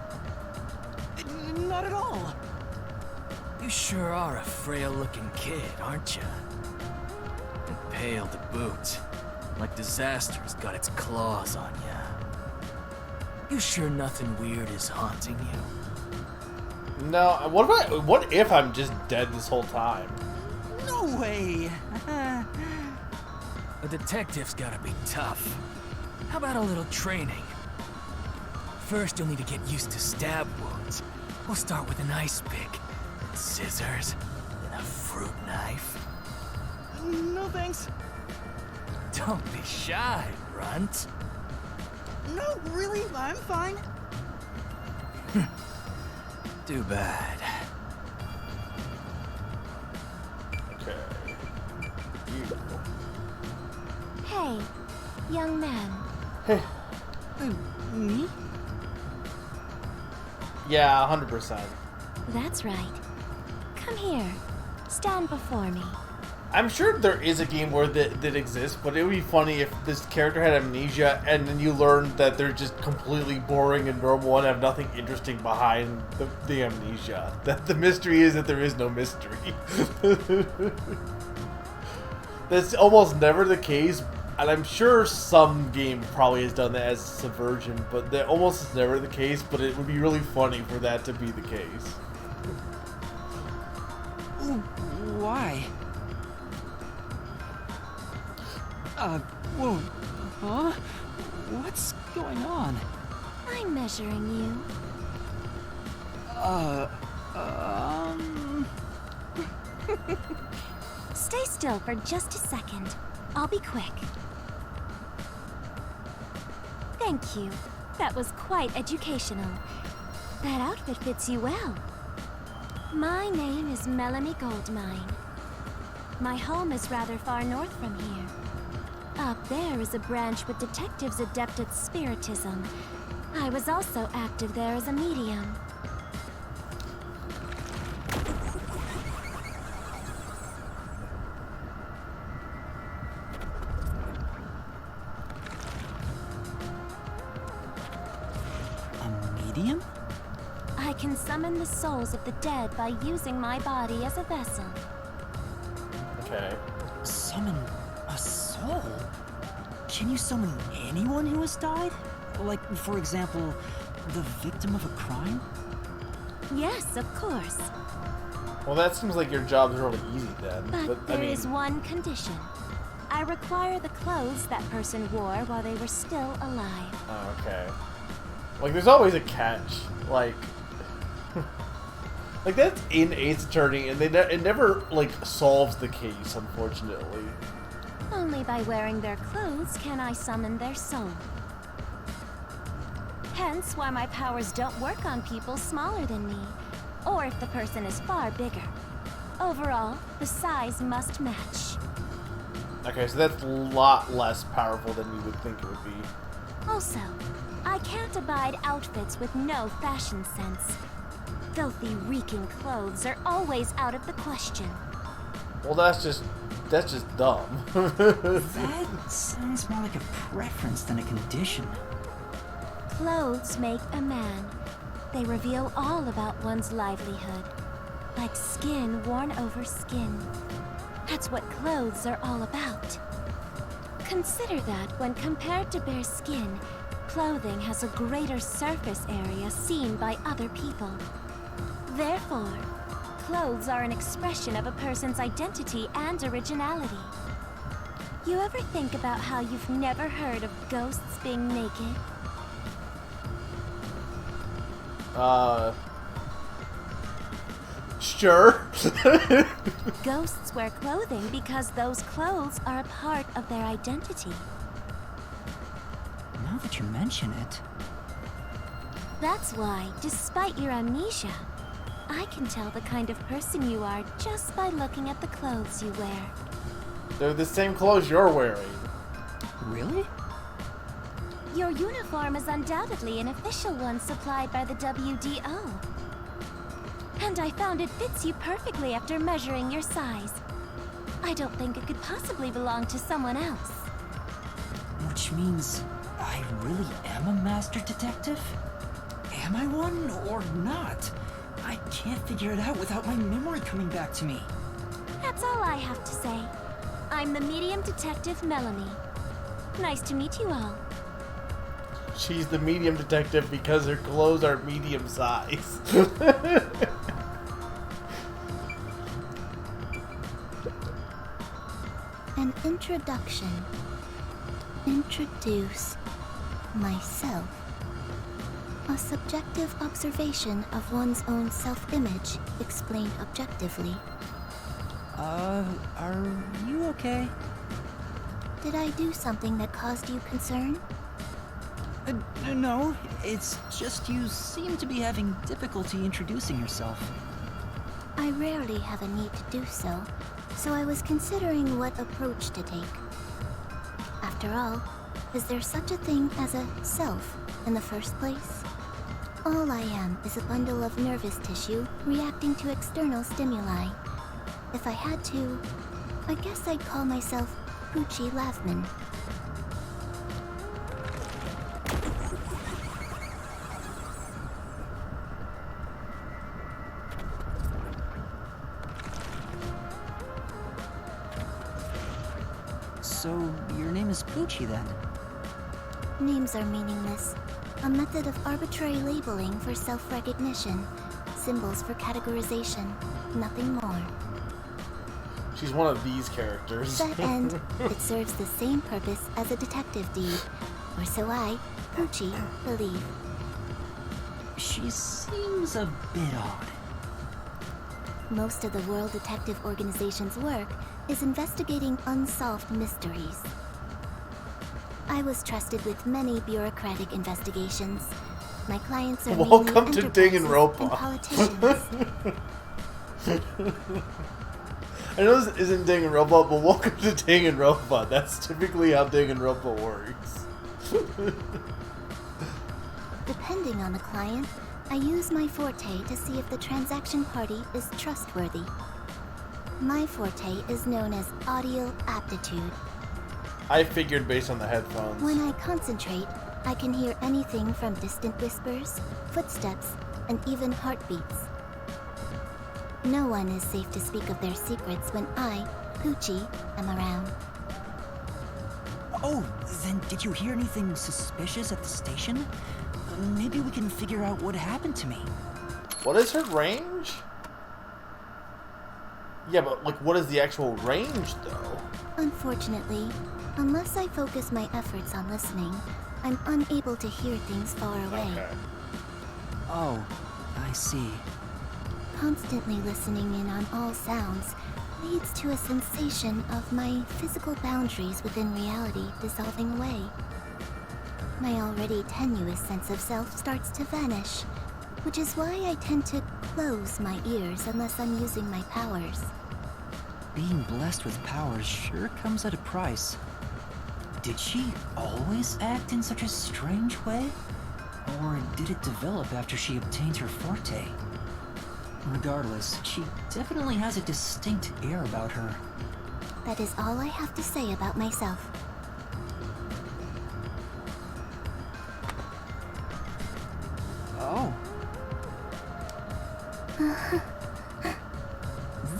Not at all. You sure are a frail-looking kid, aren't you? And pale to boot, like disaster's got its claws on you. You sure nothing weird is haunting you? No, what if I'm just dead this whole time? No way! A detective's gotta be tough. How about a little training? First, you'll need to get used to stab wounds. We'll start with an ice pick, then scissors, then a fruit knife. No thanks. Don't be shy, runt. No, really, I'm fine. Too bad. Okay. You. Hey, young man. Hey. Me? Yeah, 100%. That's right. Come here. Stand before me. I'm sure there is a game where that exists, but it would be funny if this character had amnesia and then you learned that they're just completely boring and normal and have nothing interesting behind the amnesia. That the mystery is that there is no mystery. That's almost never the case, and I'm sure some game probably has done that as a subversion, but that almost is never the case, but it would be really funny for that to be the case. Why? Whoa. Huh? What's going on? I'm measuring you. Stay still for just a second. I'll be quick. Thank you. That was quite educational. That outfit fits you well. My name is Melanie Goldmine. My home is rather far north from here. Up there is a branch with detectives adept at spiritism. I was also active there as a medium. A medium? I can summon the souls of the dead by using my body as a vessel. Okay. Summon a soul? Oh. Can you summon anyone who has died? Like, for example, the victim of a crime? Yes, of course. Well, that seems like your job's really easy then. But I there mean, is one condition. I require the clothes that person wore while they were still alive. oh, okay. Like, there's always a catch. Like, like that's in Ace Attorney, and it never like solves the case, unfortunately. Only by wearing their clothes can I summon their soul. Hence why my powers don't work on people smaller than me, or if the person is far bigger. Overall, the size must match. Okay, so that's a lot less powerful than you would think it would be. Also, I can't abide outfits with no fashion sense. Filthy, reeking clothes are always out of the question. Well, that's just dumb. That sounds more like a preference than a condition. Clothes make a man. They reveal all about one's livelihood. Like skin worn over skin. That's what clothes are all about. Consider that when compared to bare skin, clothing has a greater surface area seen by other people. Therefore, clothes are an expression of a person's identity and originality. You ever think about how you've never heard of ghosts being naked? Sure. Ghosts wear clothing because those clothes are a part of their identity. Now that you mention it... That's why, despite your amnesia, I can tell the kind of person you are just by looking at the clothes you wear. They're the same clothes you're wearing. Really? Your uniform is undoubtedly an official one supplied by the WDO. And I found it fits you perfectly after measuring your size. I don't think it could possibly belong to someone else. Which means I really am a master detective? Am I one or not? I can't figure it out without my memory coming back to me. That's all I have to say. I'm the medium detective Melanie. Nice to meet you all. She's the medium detective because her clothes are medium size. An introduction. Introduce myself. A subjective observation of one's own self-image, explained objectively. Are you okay? Did I do something that caused you concern? No, it's just you seem to be having difficulty introducing yourself. I rarely have a need to do so, so I was considering what approach to take. After all, is there such a thing as a self in the first place? All I am is a bundle of nervous tissue reacting to external stimuli. If I had to, I guess I'd call myself Poochie Lavman. So, your name is Poochie then? Names are meaningless. A method of arbitrary labeling for self-recognition. Symbols for categorization. Nothing more. She's one of these characters. To that end, it serves the same purpose as a detective deed. Or so I, Poochie, believe. She seems a bit odd. Most of the World Detective Organization's work is investigating unsolved mysteries. I was trusted with many bureaucratic investigations. My clients are Welcome mainly to Ding and enterprises Ropa. Politicians. I know this isn't Ding and Ropa, but welcome to Ding and Ropa. That's typically how Ding and Ropa works. Depending on the client, I use my forte to see if the transaction party is trustworthy. My forte is known as audio aptitude. I figured based on the headphones. When I concentrate, I can hear anything from distant whispers, footsteps, and even heartbeats. No one is safe to speak of their secrets when I, Poochie, am around. Oh, then did you hear anything suspicious at the station? Maybe we can figure out what happened to me. What is her range? Yeah, but like, what is the actual range, though? Unfortunately, unless I focus my efforts on listening, I'm unable to hear things far away. Okay. Oh, I see. Constantly listening in on all sounds leads to a sensation of my physical boundaries within reality dissolving away. My already tenuous sense of self starts to vanish, which is why I tend to close my ears unless I'm using my powers. Being blessed with powers sure comes at a price. Did she always act in such a strange way? Or did it develop after she obtained her forte? Regardless, she definitely has a distinct air about her. That is all I have to say about myself. Oh.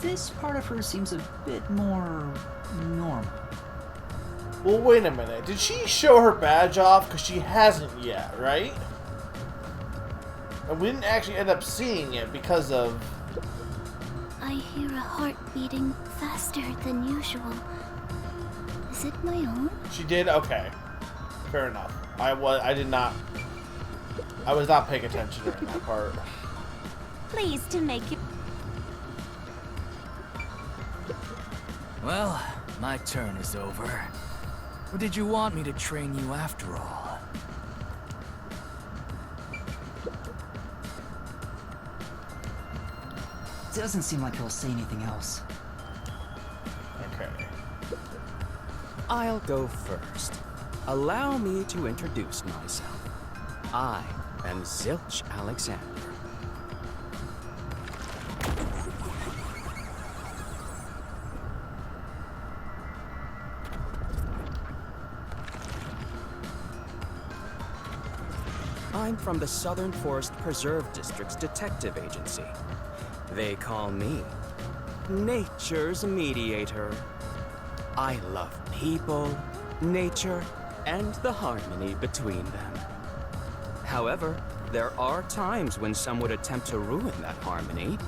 This part of her seems a bit more normal. Well, wait a minute. Did she show her badge off? Because she hasn't yet, right? And we didn't actually end up seeing it because of... I hear a heart beating faster than usual. Is it my own? She did? Okay. Fair enough. I was not paying attention during that part. Pleased to make you. Well, my turn is over. Or did you want me to train you after all? Doesn't seem like he'll say anything else. Okay. I'll go first. Allow me to introduce myself. I am Zilch Alexander. I'm from the Southern Forest Preserve District's detective agency. They call me Nature's Mediator. I love people, nature, and the harmony between them. However, there are times when some would attempt to ruin that harmony.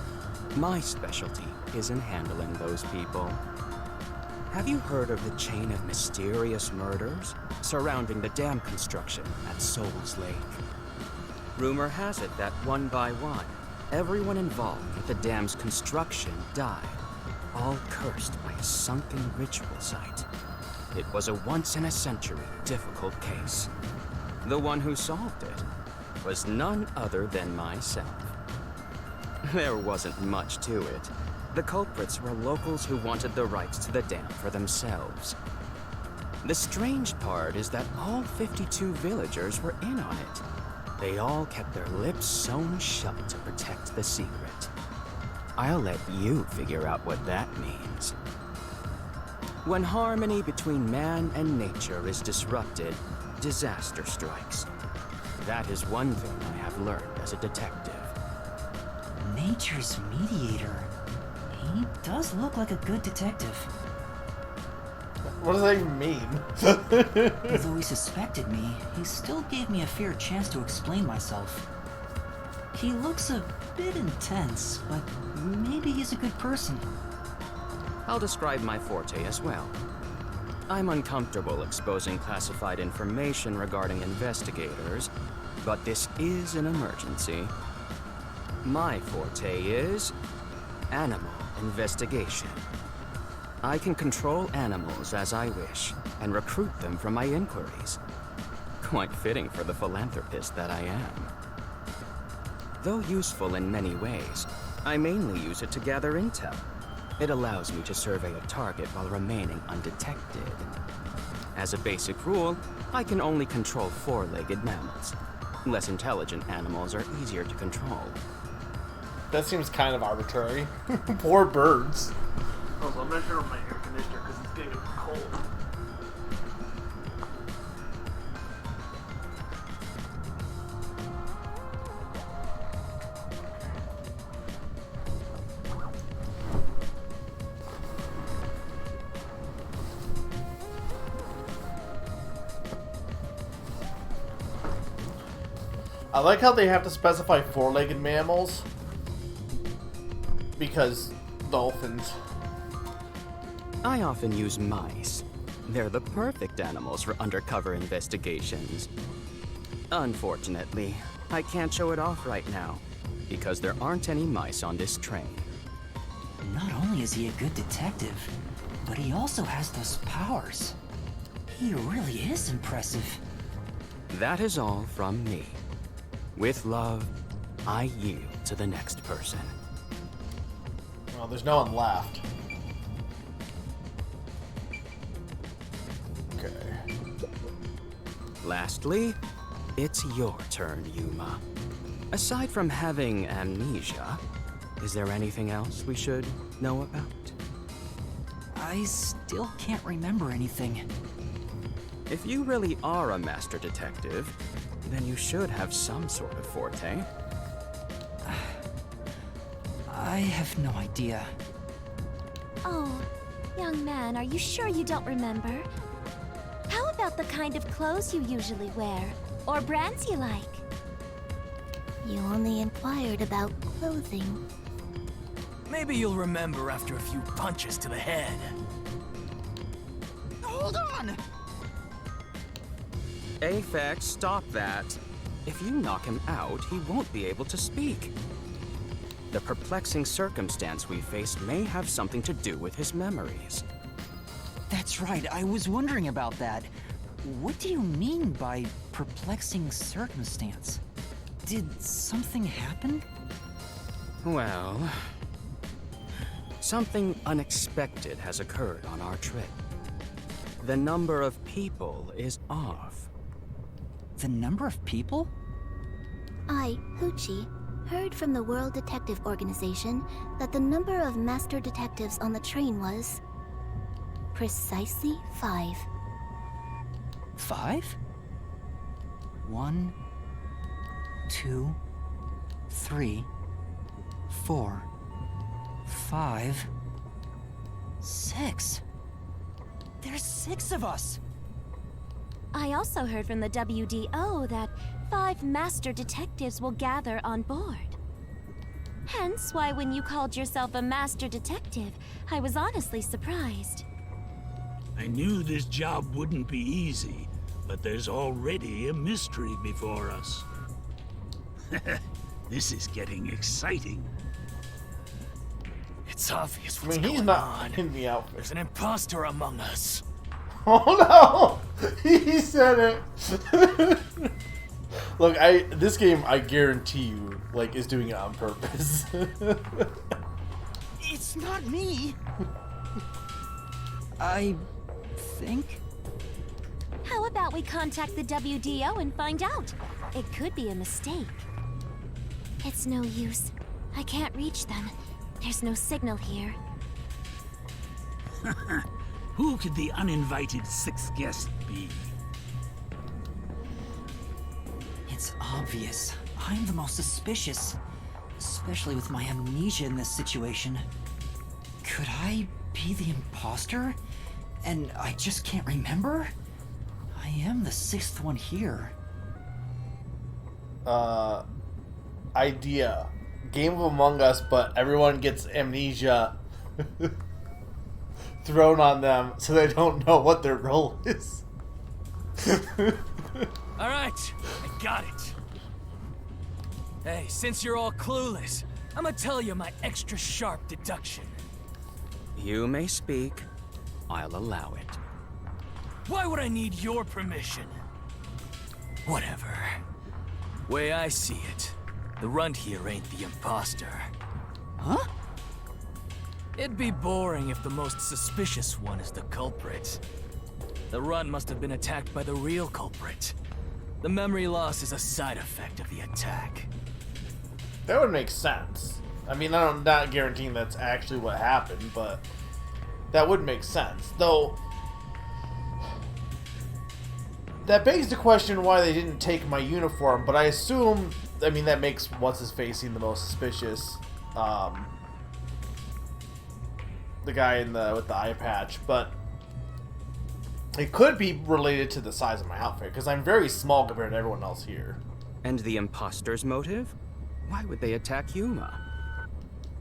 My specialty is in handling those people. Have you heard of the chain of mysterious murders surrounding the dam construction at Souls Lake? Rumor has it that one by one, everyone involved with the dam's construction died, all cursed by a sunken ritual site. It was a once-in-a-century difficult case. The one who solved it was none other than myself. There wasn't much to it. The culprits were locals who wanted the rights to the dam for themselves. The strange part is that all 52 villagers were in on it. They all kept their lips sewn shut to protect the secret. I'll let you figure out what that means. When harmony between man and nature is disrupted, disaster strikes. That is one thing I have learned as a detective. Nature's mediator. He does look like a good detective. What does that even mean? Although he suspected me, he still gave me a fair chance to explain myself. He looks a bit intense, but maybe he's a good person. I'll describe my forte as well. I'm uncomfortable exposing classified information regarding investigators, but this is an emergency. My forte is animal investigation. I can control animals as I wish and recruit them for my inquiries. Quite fitting for the philanthropist that I am. Though useful in many ways, I mainly use it to gather intel. It allows me to survey a target while remaining undetected. As a basic rule, I can only control four-legged mammals. Less intelligent animals are easier to control. That seems kind of arbitrary. Poor birds. Also, I'm gonna turn on my air conditioner because it's getting cold. I like how they have to specify four-legged mammals. Because dolphins. I often use mice. They're the perfect animals for undercover investigations. Unfortunately, I can't show it off right now, because there aren't any mice on this train. Not only is he a good detective, but he also has those powers. He really is impressive. That is all from me. With love, I yield to the next person. Well, there's no one left. Okay. Lastly, it's your turn, Yuma. Aside from having amnesia, is there anything else we should know about? I still can't remember anything. If you really are a master detective, then you should have some sort of forte. I have no idea. Oh, young man, are you sure you don't remember? How about the kind of clothes you usually wear? Or brands you like? You only inquired about clothing. Maybe you'll remember after a few punches to the head. Hold on! Aphex, stop that. If you knock him out, he won't be able to speak. The perplexing circumstance we face may have something to do with his memories. That's right, I was wondering about that. What do you mean by perplexing circumstance? Did something happen? Well, something unexpected has occurred on our trip. The number of people is off. The number of people? I, Hoochie, heard from the World Detective Organization that the number of master detectives on the train was precisely 5. 5? 1, 2, 3, 4, 5, 6. There's 6 of us! I also heard from the WDO that 5 master detectives will gather on board. Hence why when you called yourself a master detective, I was honestly surprised. I knew this job wouldn't be easy, but there's already a mystery before us. This is getting exciting. It's obvious I what's mean, he's going not on. in the outfit. There's an imposter among us. Oh no! He said it! Look, this game, I guarantee you, like, is doing it on purpose. It's not me! I think? How about we contact the WDO and find out? It could be a mistake. It's no use. I can't reach them. There's no signal here. Who could the uninvited 6th guest be? It's obvious. I'm the most suspicious. Especially with my amnesia in this situation. Could I be the imposter? And I just can't remember? I am the 6th one here. Idea. Game of Among Us, but everyone gets amnesia thrown on them so they don't know what their role is. Alright, I got it. Hey, since you're all clueless, I'm gonna tell you my extra sharp deduction. You may speak. I'll allow it. Why would I need your permission? Whatever. Way I see it, the runt here ain't the imposter. Huh? It'd be boring if the most suspicious one is the culprit. The runt must have been attacked by the real culprit. The memory loss is a side effect of the attack. That would make sense. I mean, I'm not guaranteeing that's actually what happened, but that would make sense. Though, that begs the question why they didn't take my uniform, but I assume, I mean, that makes what's-his-face seem the most suspicious. The guy with the eye patch, but it could be related to the size of my outfit, because I'm very small compared to everyone else here. And the imposter's motive? Why would they attack Yuma?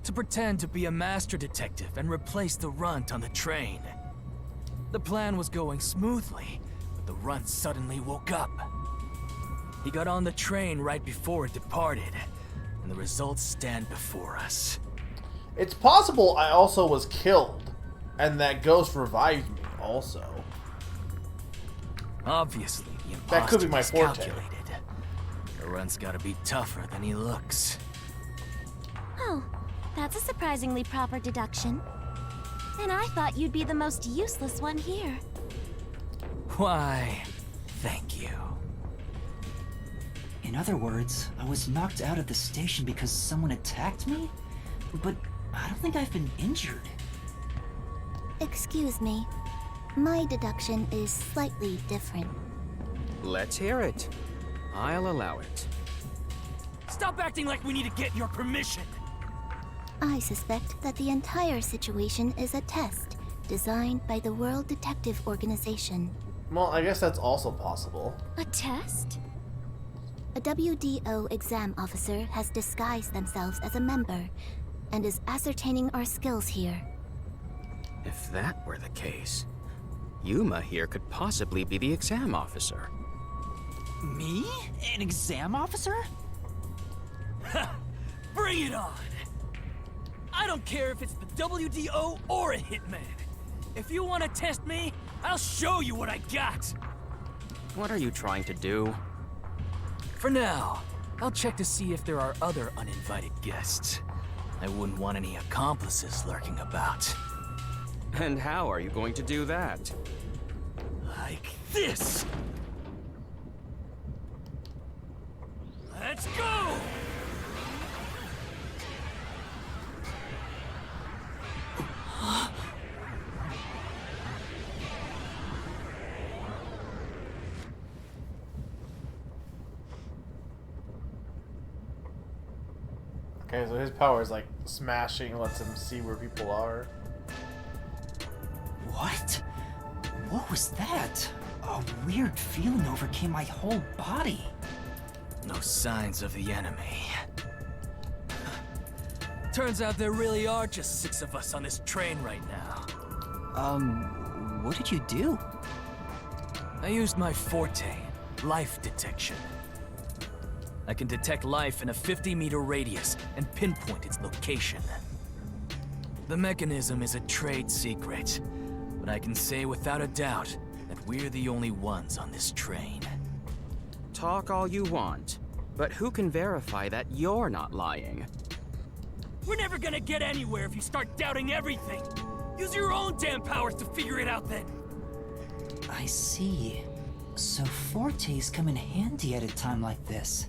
To pretend to be a master detective and replace the runt on the train. The plan was going smoothly, but the runt suddenly woke up. He got on the train right before it departed, and the results stand before us. It's possible I also was killed, and that ghost revived me also. Obviously, the That could be imposter my was forte. calculated. The runt's gotta be tougher than he looks. Oh, that's a surprisingly proper deduction. And I thought you'd be the most useless one here. Why, thank you. In other words, I was knocked out of the station because someone attacked me? But I don't think I've been injured. Excuse me. My deduction is slightly different. Let's hear it. I'll allow it. Stop acting like we need to get your permission! I suspect that the entire situation is a test designed by the World Detective Organization. Well, I guess that's also possible. A test? A WDO exam officer has disguised themselves as a member and is ascertaining our skills here. If that were the case, Yuma here could possibly be the exam officer. Me? An exam officer? Bring it on! I don't care if it's the WDO or a hitman. If you want to test me, I'll show you what I got! What are you trying to do? For now, I'll check to see if there are other uninvited guests. I wouldn't want any accomplices lurking about. And how are you going to do that? Like this! Let's go! Okay, so his power is like smashing, lets him see where people are. What? What was that? A weird feeling overcame my whole body. No signs of the enemy. Turns out there really are just 6 of us on this train right now. What did you do? I used my forte, life detection. I can detect life in a 50-meter radius and pinpoint its location. The mechanism is a trade secret, but I can say without a doubt that we're the only ones on this train. Talk all you want, but who can verify that you're not lying? We're never gonna get anywhere if you start doubting everything. Use your own damn powers to figure it out then. I see. So fortes come in handy at a time like this.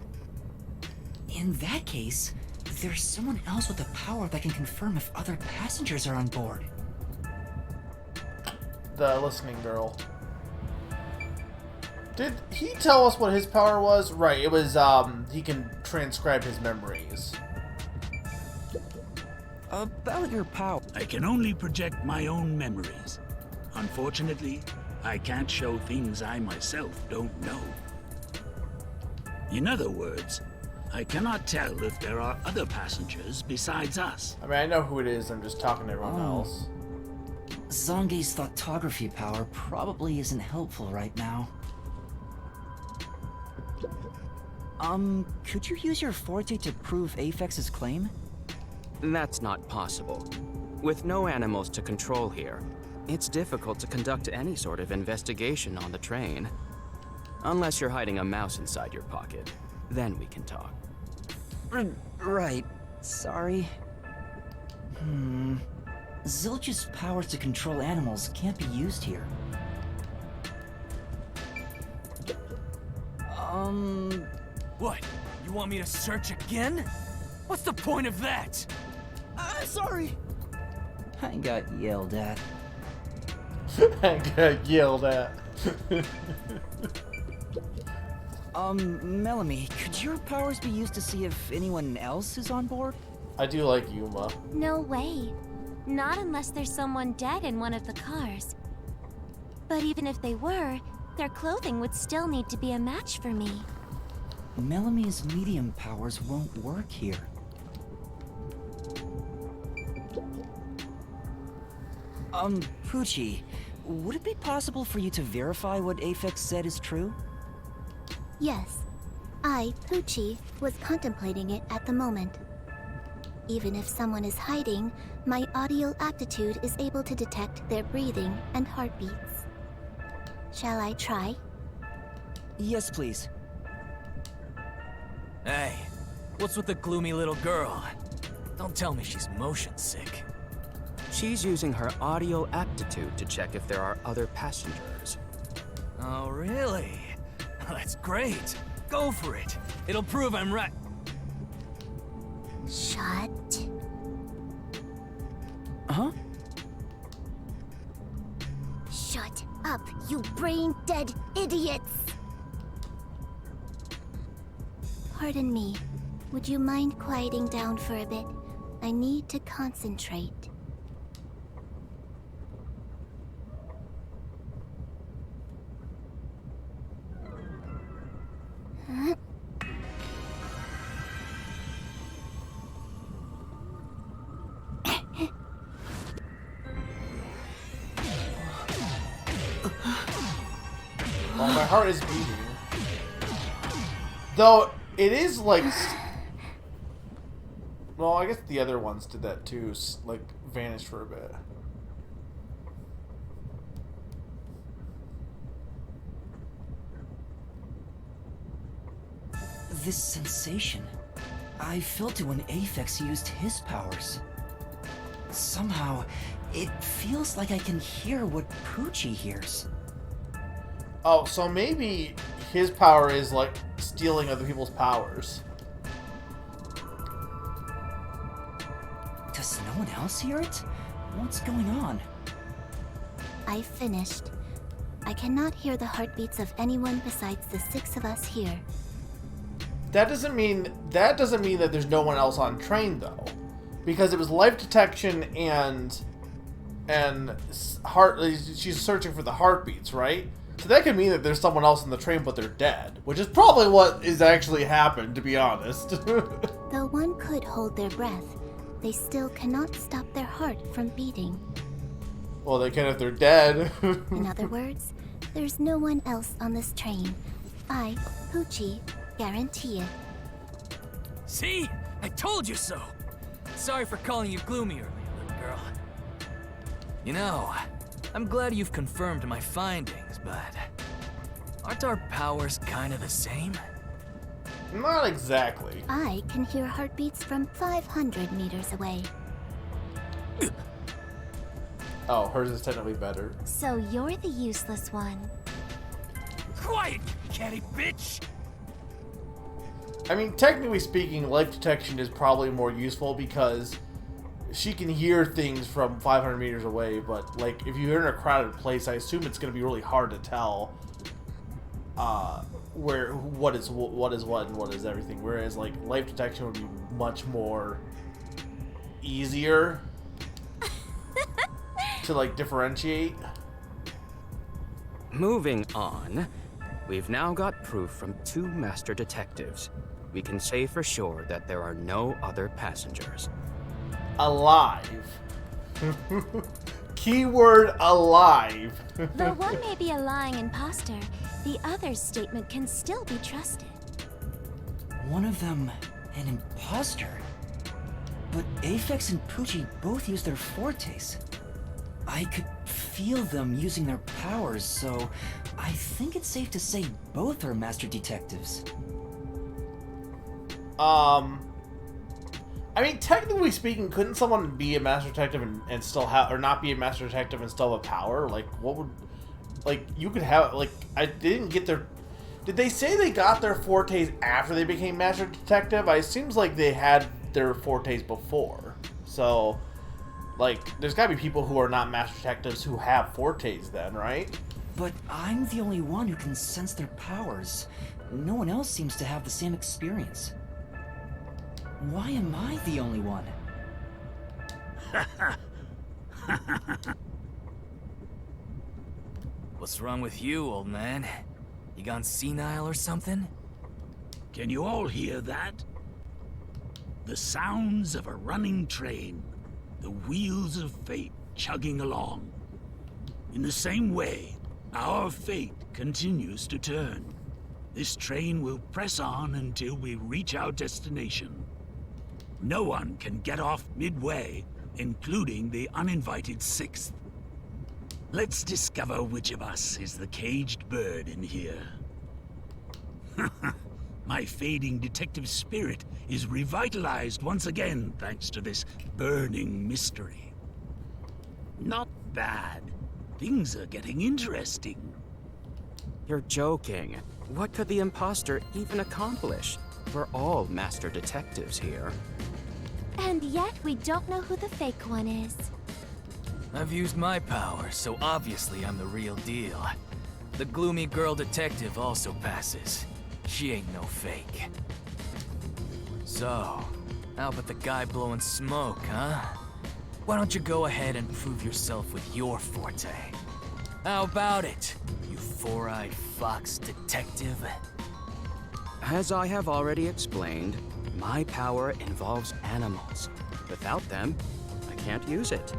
In that case, there's someone else with the power that can confirm if other passengers are on board. The listening girl. Did he tell us what his power was? Right, it was, he can transcribe his memories. About your power. I can only project my own memories. Unfortunately, I can't show things I myself don't know. In other words, I cannot tell if there are other passengers besides us. I mean, I know who it is, I'm just talking to everyone else. Zange's thoughtography power probably isn't helpful right now. Could you use your forte to prove Apex's claim? That's not possible. With no animals to control here, it's difficult to conduct any sort of investigation on the train. Unless you're hiding a mouse inside your pocket. Then we can talk. Right. Sorry. Zilch's powers to control animals can't be used here. What? You want me to search again? What's the point of that? Sorry. I got yelled at. I got yelled at. Melanie, could your powers be used to see if anyone else is on board? I do like Yuma. No way. Not unless there's someone dead in one of the cars. But even if they were, their clothing would still need to be a match for me. Melamie's medium powers won't work here. Poochie, would it be possible for you to verify what Aphex said is true? Yes. I, Poochie, was contemplating it at the moment. Even if someone is hiding, my audio aptitude is able to detect their breathing and heartbeats. Shall I try? Yes, please. Hey, what's with the gloomy little girl? Don't tell me she's motion sick. She's using her audio aptitude to check if there are other passengers. Oh, really? That's great. Go for it. It'll prove I'm right. Shut. Huh? Shut up, you brain-dead idiots! Pardon me. Would you mind quieting down for a bit? I need to concentrate. Huh? Well, my heart is beating. Though, it is like... Well, I guess the other ones did that too, like, vanished for a bit. This sensation. I felt it when Aphex used his powers. Somehow, it feels like I can hear what Poochie hears. Oh, so maybe his power is like stealing other people's powers. Does no one else hear it? What's going on? I finished. I cannot hear the heartbeats of anyone besides the 6 of us here. That doesn't mean that there's no one else on train though, because it was life detection and heart. She's searching for the heartbeats, right? So that could mean that there's someone else in the train, but they're dead, which is probably what is actually happened, to be honest. Though one could hold their breath, they still cannot stop their heart from beating. Well, they can if they're dead. In other words, there's no one else on this train. I, Poochie, guarantee it. See? I told you so! Sorry for calling you gloomy earlier, little girl. You know, I'm glad you've confirmed my findings, but... aren't our powers kind of the same? Not exactly. I can hear heartbeats from 500 meters away. Oh, hers is technically better. So you're the useless one. Quiet, catty bitch! I mean, technically speaking, life detection is probably more useful because she can hear things from 500 meters away, but like if you're in a crowded place, I assume it's going to be really hard to tell what is what and what is everything. Whereas like life detection would be much more easier to like differentiate. Moving on, we've now got proof from 2 master detectives. We can say for sure that there are no other passengers. Alive. Keyword alive. Though one may be a lying imposter, the other's statement can still be trusted. One of them, an imposter? But Aphex and Poochie both use their fortes. I could feel them using their powers, so I think it's safe to say both are master detectives. I mean, technically speaking, couldn't someone be a master detective and still have, or not be a master detective and still have a power? Like, what would, like, you could have, like, I didn't get their, did they say they got their fortes after they became master detective? It seems like they had their fortes before. So, like, there's gotta be people who are not master detectives who have fortes then, right? But I'm the only one who can sense their powers. No one else seems to have the same experience. Why am I the only one? What's wrong with you, old man? You gone senile or something? Can you all hear that? The sounds of a running train, the wheels of fate chugging along. In the same way, our fate continues to turn. This train will press on until we reach our destination. No one can get off midway, including the uninvited sixth. Let's discover which of us is the caged bird in here. My fading detective spirit is revitalized once again thanks to this burning mystery. Not bad. Things are getting interesting. You're joking. What could the imposter even accomplish? We're all master detectives here. And yet we don't know who the fake one is. I've used my power, so obviously I'm the real deal. The gloomy girl detective also passes. She ain't no fake. So, how about the guy blowing smoke, huh? Why don't you go ahead and prove yourself with your forte? How about it, you four-eyed fox detective? As I have already explained, my power involves animals. Without them, I can't use it.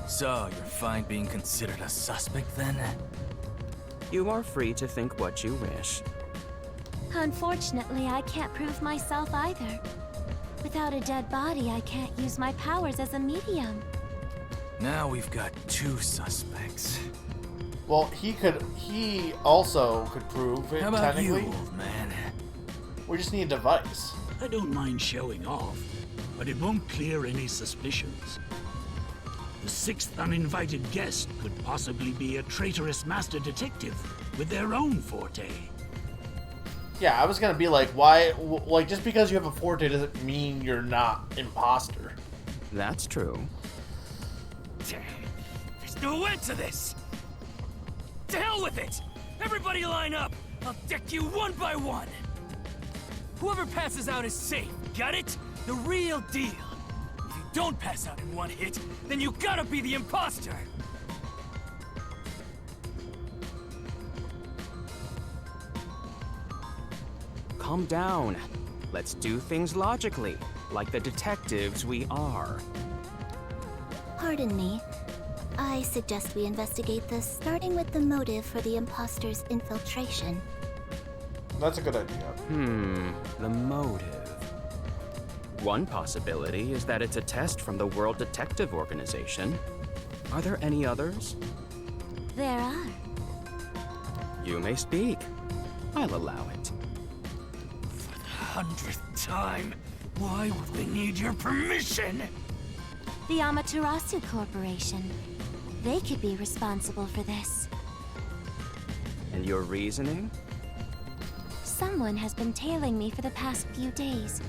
So, you're fine being considered a suspect then? You are free to think what you wish. Unfortunately, I can't prove myself either. Without a dead body, I can't use my powers as a medium. Now we've got two suspects. Well, he also could prove it, How about technically. you, old man? We just need a device. I don't mind showing off, but it won't clear any suspicions. The sixth uninvited guest could possibly be a traitorous master detective with their own forte. Yeah, I was gonna be like, why? Like, just because you have a forte doesn't mean you're not imposter. That's true. There's no end to this! To hell with it! Everybody line up! I'll deck you one by one! Whoever passes out is safe, got it? The real deal! If you don't pass out in one hit, then you gotta be the imposter! Calm down. Let's do things logically, like the detectives we are. Pardon me. I suggest we investigate this, starting with the motive for the imposter's infiltration. That's a good idea. The motive. One possibility is that it's a test from the World Detective Organization. Are there any others? There are. You may speak. I'll allow it. 100th time, why would they need your permission? The Amaterasu Corporation. They could be responsible for this. And your reasoning? Someone has been tailing me for the past few days.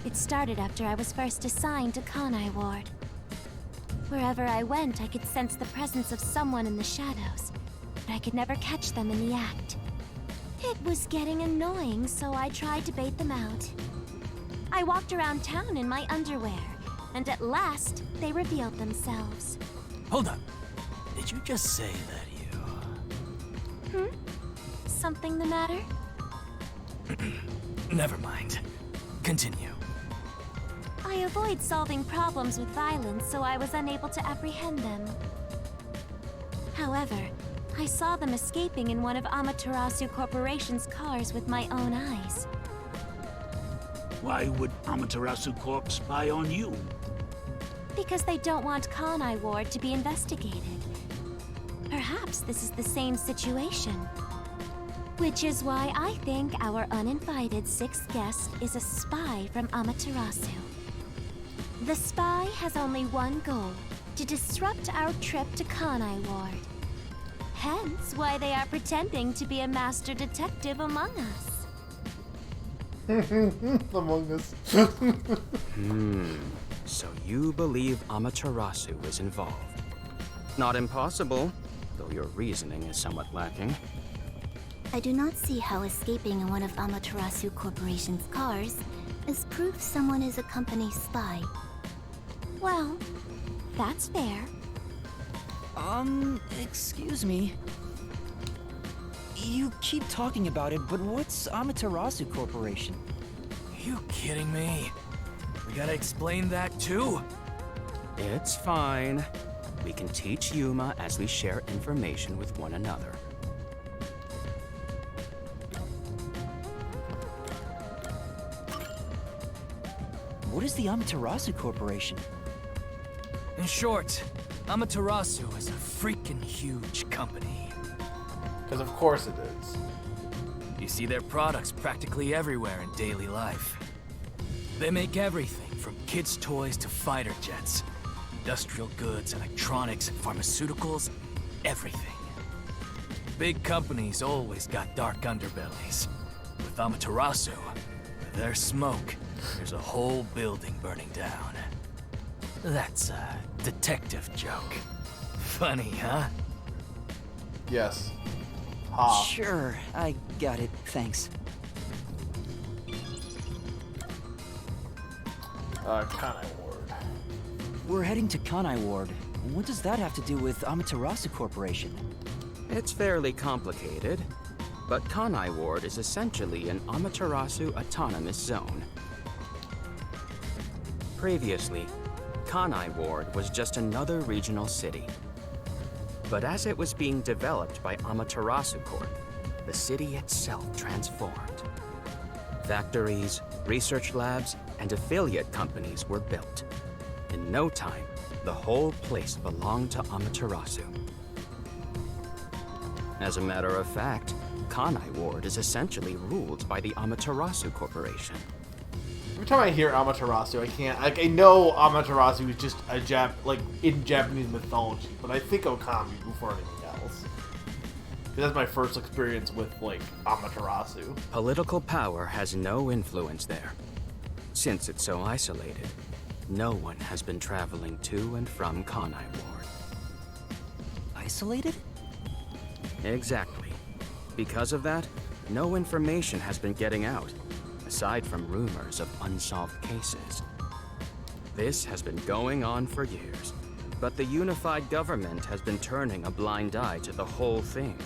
It started after I was first assigned to Kanai Ward. Wherever I went, I could sense the presence of someone in the shadows, but I could never catch them in the act. It was getting annoying, so I tried to bait them out. I walked around town in my underwear, and at last, they revealed themselves. Hold up. Did you just say that you... Something the matter? Never mind. Continue. I avoid solving problems with violence, so I was unable to apprehend them. However, I saw them escaping in one of Amaterasu Corporation's cars with my own eyes. Why would Amaterasu Corp spy on you? Because they don't want Kanai Ward to be investigated. Perhaps this is the same situation. Which is why I think our uninvited sixth guest is a spy from Amaterasu. The spy has only one goal, to disrupt our trip to Kanai Ward. Hence why they are pretending to be a master detective among us. Among Us. So you believe Amaterasu is involved. Not impossible, though your reasoning is somewhat lacking. I do not see how escaping in one of Amaterasu Corporation's cars is proof someone is a company spy. Well, that's fair. Excuse me. You keep talking about it, but what's Amaterasu Corporation? You kidding me? We gotta explain that too? It's fine. We can teach Yuma as we share information with one another. What is the Amaterasu Corporation? In short, Amaterasu is a freaking huge company. Because of course it is. You see their products practically everywhere in daily life. They make everything from kids' toys to fighter jets. Industrial goods, electronics, pharmaceuticals, everything. Big companies always got dark underbellies. With Amaterasu, with their smoke, there's a whole building burning down. That's a detective joke. Funny, huh? Yes. Ha. Sure, I got it. Thanks. Kanai Ward. We're heading to Kanai Ward. What does that have to do with Amaterasu Corporation? It's fairly complicated, but Kanai Ward is essentially an Amaterasu autonomous zone. Previously, Kanai Ward was just another regional city. But as it was being developed by Amaterasu Corp, the city itself transformed. Factories, research labs, and affiliate companies were built. In no time, the whole place belonged to Amaterasu. As a matter of fact, Kanai Ward is essentially ruled by the Amaterasu Corporation. Every time I hear Amaterasu, I can't. Like, I know Amaterasu is just a in Japanese mythology, but I think Okami before anything else. Because that's my first experience with, like, Amaterasu. Political power has no influence there. Since it's so isolated, no one has been traveling to and from Kanai Ward. Isolated? Exactly. Because of that, no information has been getting out, aside from rumors of unsolved cases. This has been going on for years, but the unified government has been turning a blind eye to the whole thing.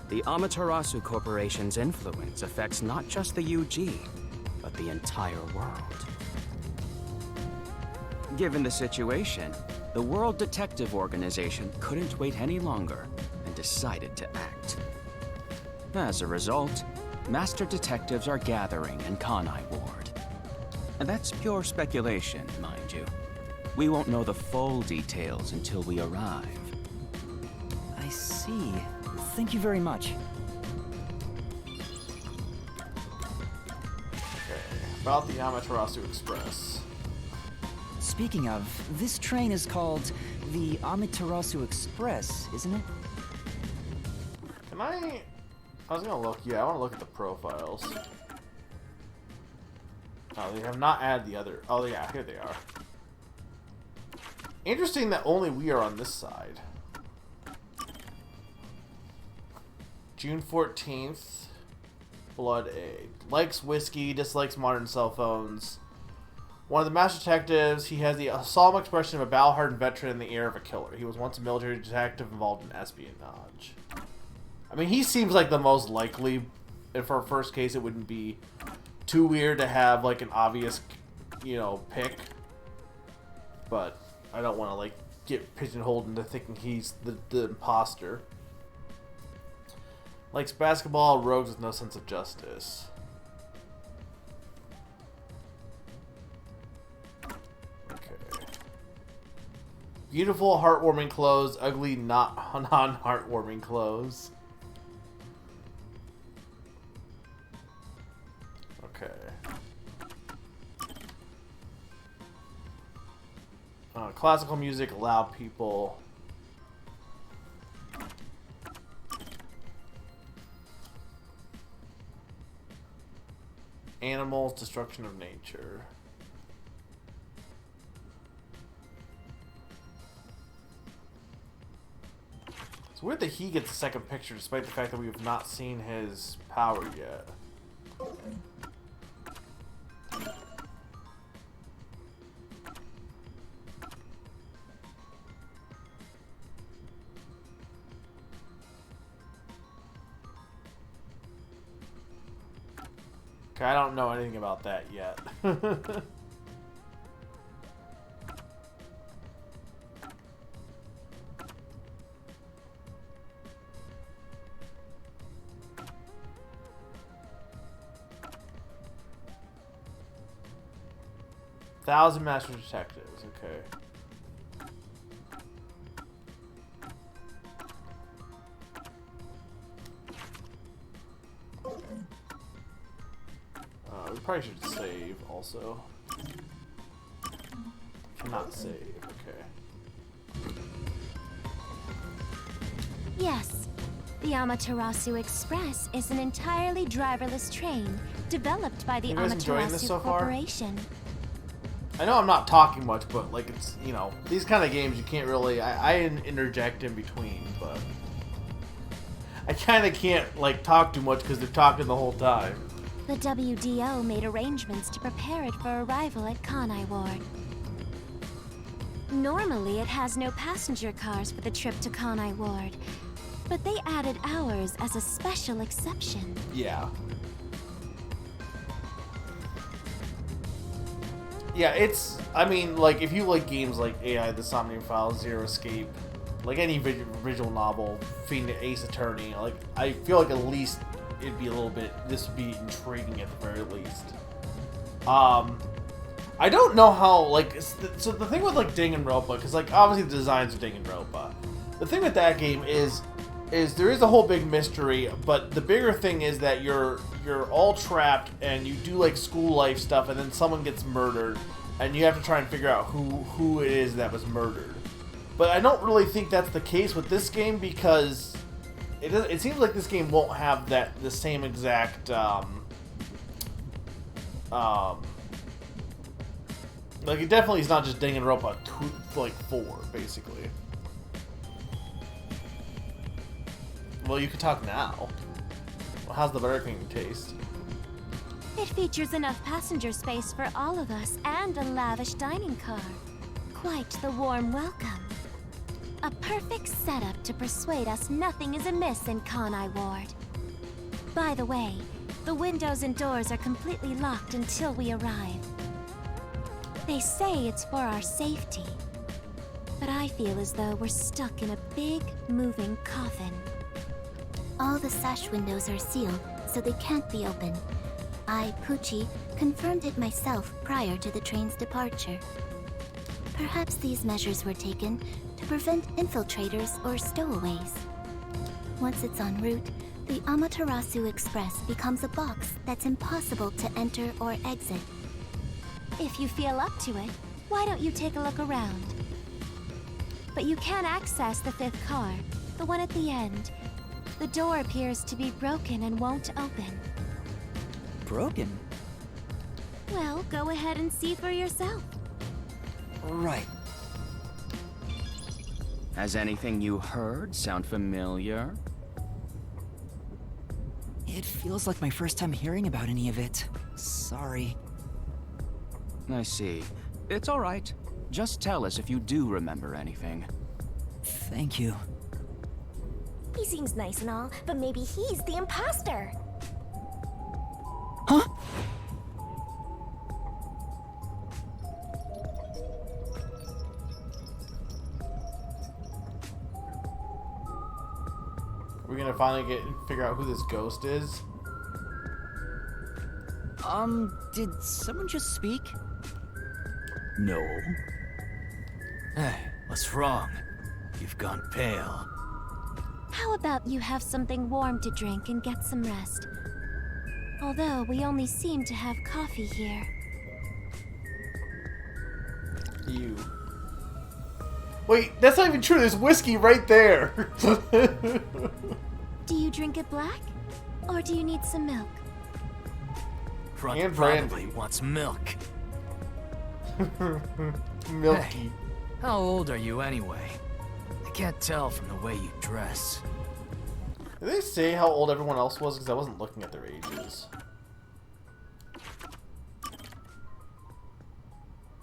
The Amaterasu Corporation's influence affects not just the UG, but the entire world. Given the situation, the World Detective Organization couldn't wait any longer and decided to act. As a result, Master Detectives are gathering in Kanai Ward. And that's pure speculation, mind you. We won't know the full details until we arrive. I see. Thank you very much. About the Amaterasu Express. Speaking of, this train is called the Amaterasu Express, isn't it? Can I was gonna look. Yeah, I want to look at the profiles. Oh, they have not added the other. Oh, yeah, here they are. Interesting that only we are on this side. June 14th. Blood Aid. Likes whiskey, dislikes modern cell phones. One of the master detectives, he has the solemn expression of a battle-hardened veteran and the air of a killer. He was once a military detective involved in espionage. I mean, he seems like the most likely. And for a first case, it wouldn't be too weird to have, like, an obvious, you know, pick. But I don't want to, like, get pigeonholed into thinking he's the imposter. Likes basketball, rogues with no sense of justice. Okay. Beautiful, heartwarming clothes. Ugly, non-heartwarming clothes. Okay. Classical music, loud people. Animals, destruction of nature. It's weird that he gets a second picture despite the fact that we have not seen his power yet. Okay, I don't know anything about that yet. Thousand Master Detectives, okay. We probably should save also. Cannot save, okay. Yes. The Amaterasu Express is an entirely driverless train developed by the You guys enjoying this Amaterasu so far? Corporation. I know I'm not talking much, but like it's, you know, these kind of games you can't really, I interject in between, but I kind of can't like talk too much because they're talking the whole time. The WDO made arrangements to prepare it for arrival at Kanai Ward. Normally, it has no passenger cars for the trip to Kanai Ward, but they added ours as a special exception. Yeah. Yeah, it's, I mean, like, if you like games like AI, The Somnium Files, Zero Escape, like any visual novel, Phoenix, Ace Attorney, like, I feel like at least it'd be a little bit, this would be intriguing at the very least. I don't know how, like, so the thing with, like, Danganronpa, because, like, obviously the designs of Danganronpa, the thing with that game is there is a whole big mystery, but the bigger thing is that you're all trapped and you do like school life stuff, and then someone gets murdered, and you have to try and figure out who it is that was murdered. But I don't really think that's the case with this game because it seems like this game won't have the same exact like it definitely is not just Danganronpa 2, like 4 basically. Well, you can talk now. Well, how's the Burger King taste? It features enough passenger space for all of us and a lavish dining car. Quite the warm welcome. A perfect setup to persuade us nothing is amiss in Kanai Ward. By the way, the windows and doors are completely locked until we arrive. They say it's for our safety, but I feel as though we're stuck in a big, moving coffin. All the sash windows are sealed, so they can't be opened. I, Pucci, confirmed it myself prior to the train's departure. Perhaps these measures were taken to prevent infiltrators or stowaways. Once it's en route, the Amaterasu Express becomes a box that's impossible to enter or exit. If you feel up to it, why don't you take a look around? But you can access the 5th car, the one at the end. The door appears to be broken and won't open. Broken? Well, go ahead and see for yourself. Right. Has anything you heard sound familiar? It feels like my first time hearing about any of it. Sorry. I see. It's all right. Just tell us if you do remember anything. Thank you. He seems nice and all, but maybe he's the imposter. Huh? We're gonna finally figure out who this ghost is. Did someone just speak? No. Hey, what's wrong? You've gone pale. How about you have something warm to drink and get some rest? Although we only seem to have coffee here. You. Wait, that's not even true. There's whiskey right there. Do you drink it black? Or do you need some milk? Front And probably brandy. wants milk. Milky. Hey, how old are you anyway? I can't tell from the way you dress. Did they say how old everyone else was? Because I wasn't looking at their ages.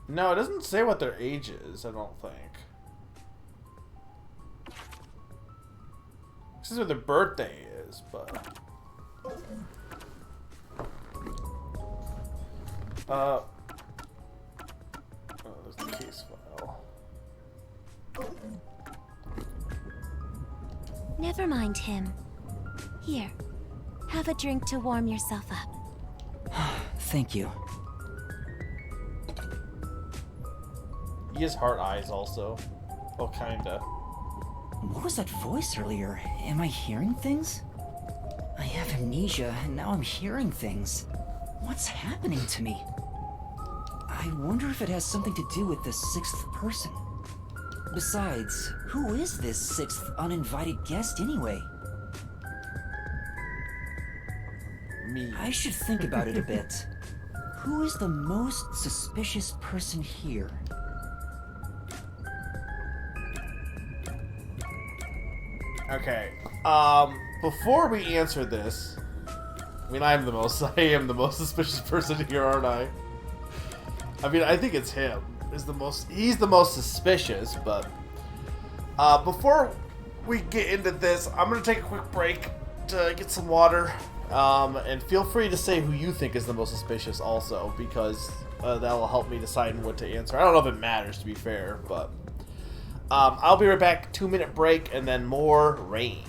No, it doesn't say what their age is, I don't think. This is what their birthday is, but... Oh, there's the case file. Never mind him. Here, have a drink to warm yourself up. Thank you. He has heart eyes also. Well, kinda. What was that voice earlier? Am I hearing things? I have amnesia, and now I'm hearing things. What's happening to me? I wonder if it has something to do with the sixth person. Besides, who is this sixth uninvited guest anyway? Me. I should think about it a bit. Who is the most suspicious person here? Okay. Before we answer this, I mean, I am the most suspicious person here, aren't I? I mean, I think it's him. He's the most suspicious, but before we get into this, I'm gonna take a quick break to get some water. And feel free to say who you think is the most suspicious also, because that will help me decide what to answer. I don't know if it matters, to be fair, but I'll be right back. 2-minute break, and then more rain.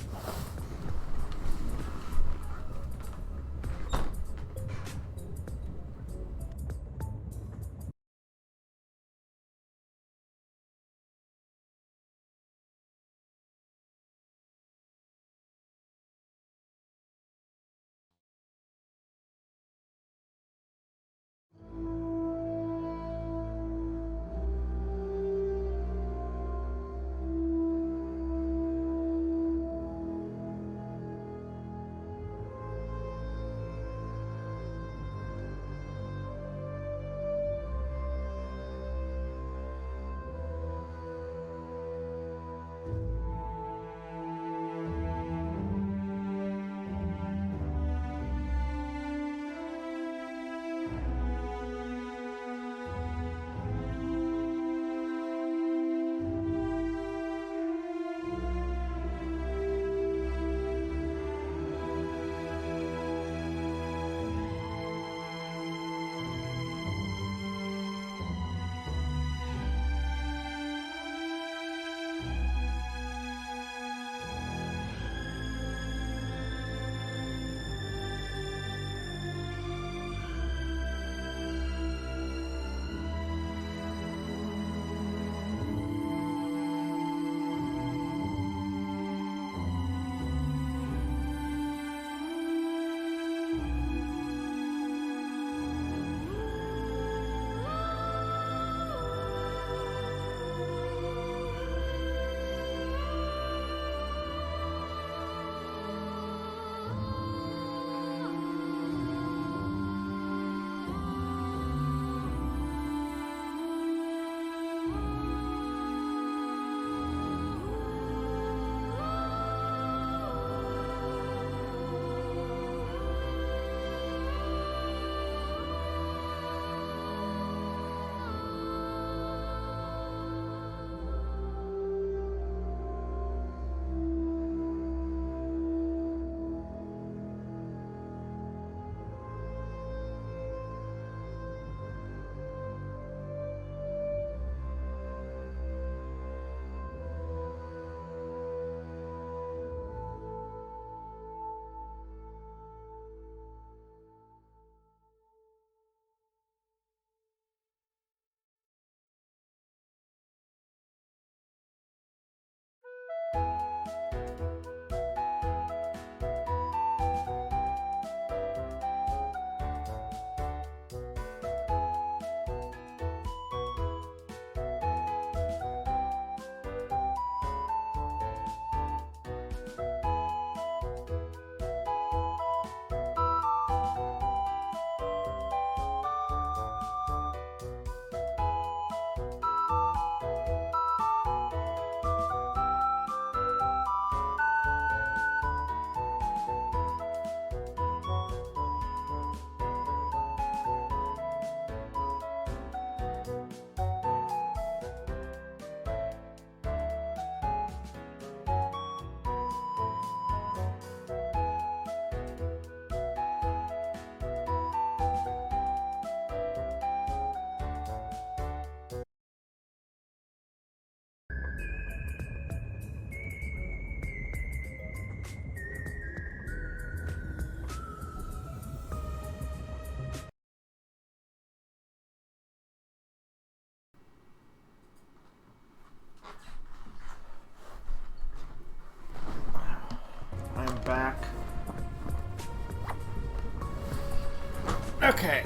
Okay.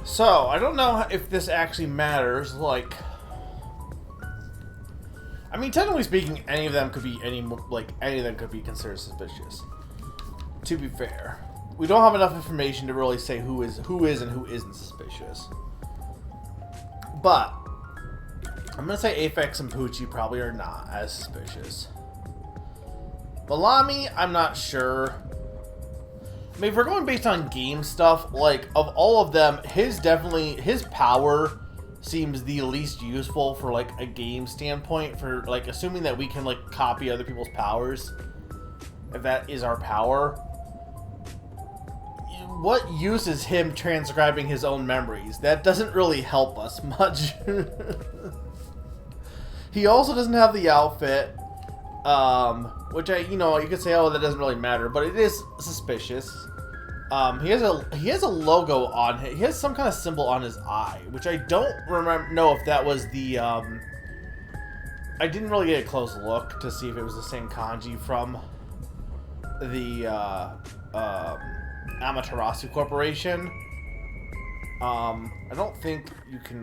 So, I don't know if this actually matters, like... I mean, technically speaking, any of them could be considered suspicious. To be fair. We don't have enough information to really say who is and who isn't suspicious. But, I'm gonna say Aphex and Poochie probably are not as suspicious. Malami, I'm not sure. I mean, if we're going based on game stuff, like, of all of them, his power seems the least useful for, like, a game standpoint, for, like, assuming that we can, like, copy other people's powers, if that is our power. What use is him transcribing his own memories? That doesn't really help us much. He also doesn't have the outfit, which you could say, oh, that doesn't really matter, but it is suspicious. He has a logo on him. He has some kind of symbol on his eye, which I don't know if that was the, I didn't really get a close look to see if it was the same kanji from the, Amaterasu Corporation. I don't think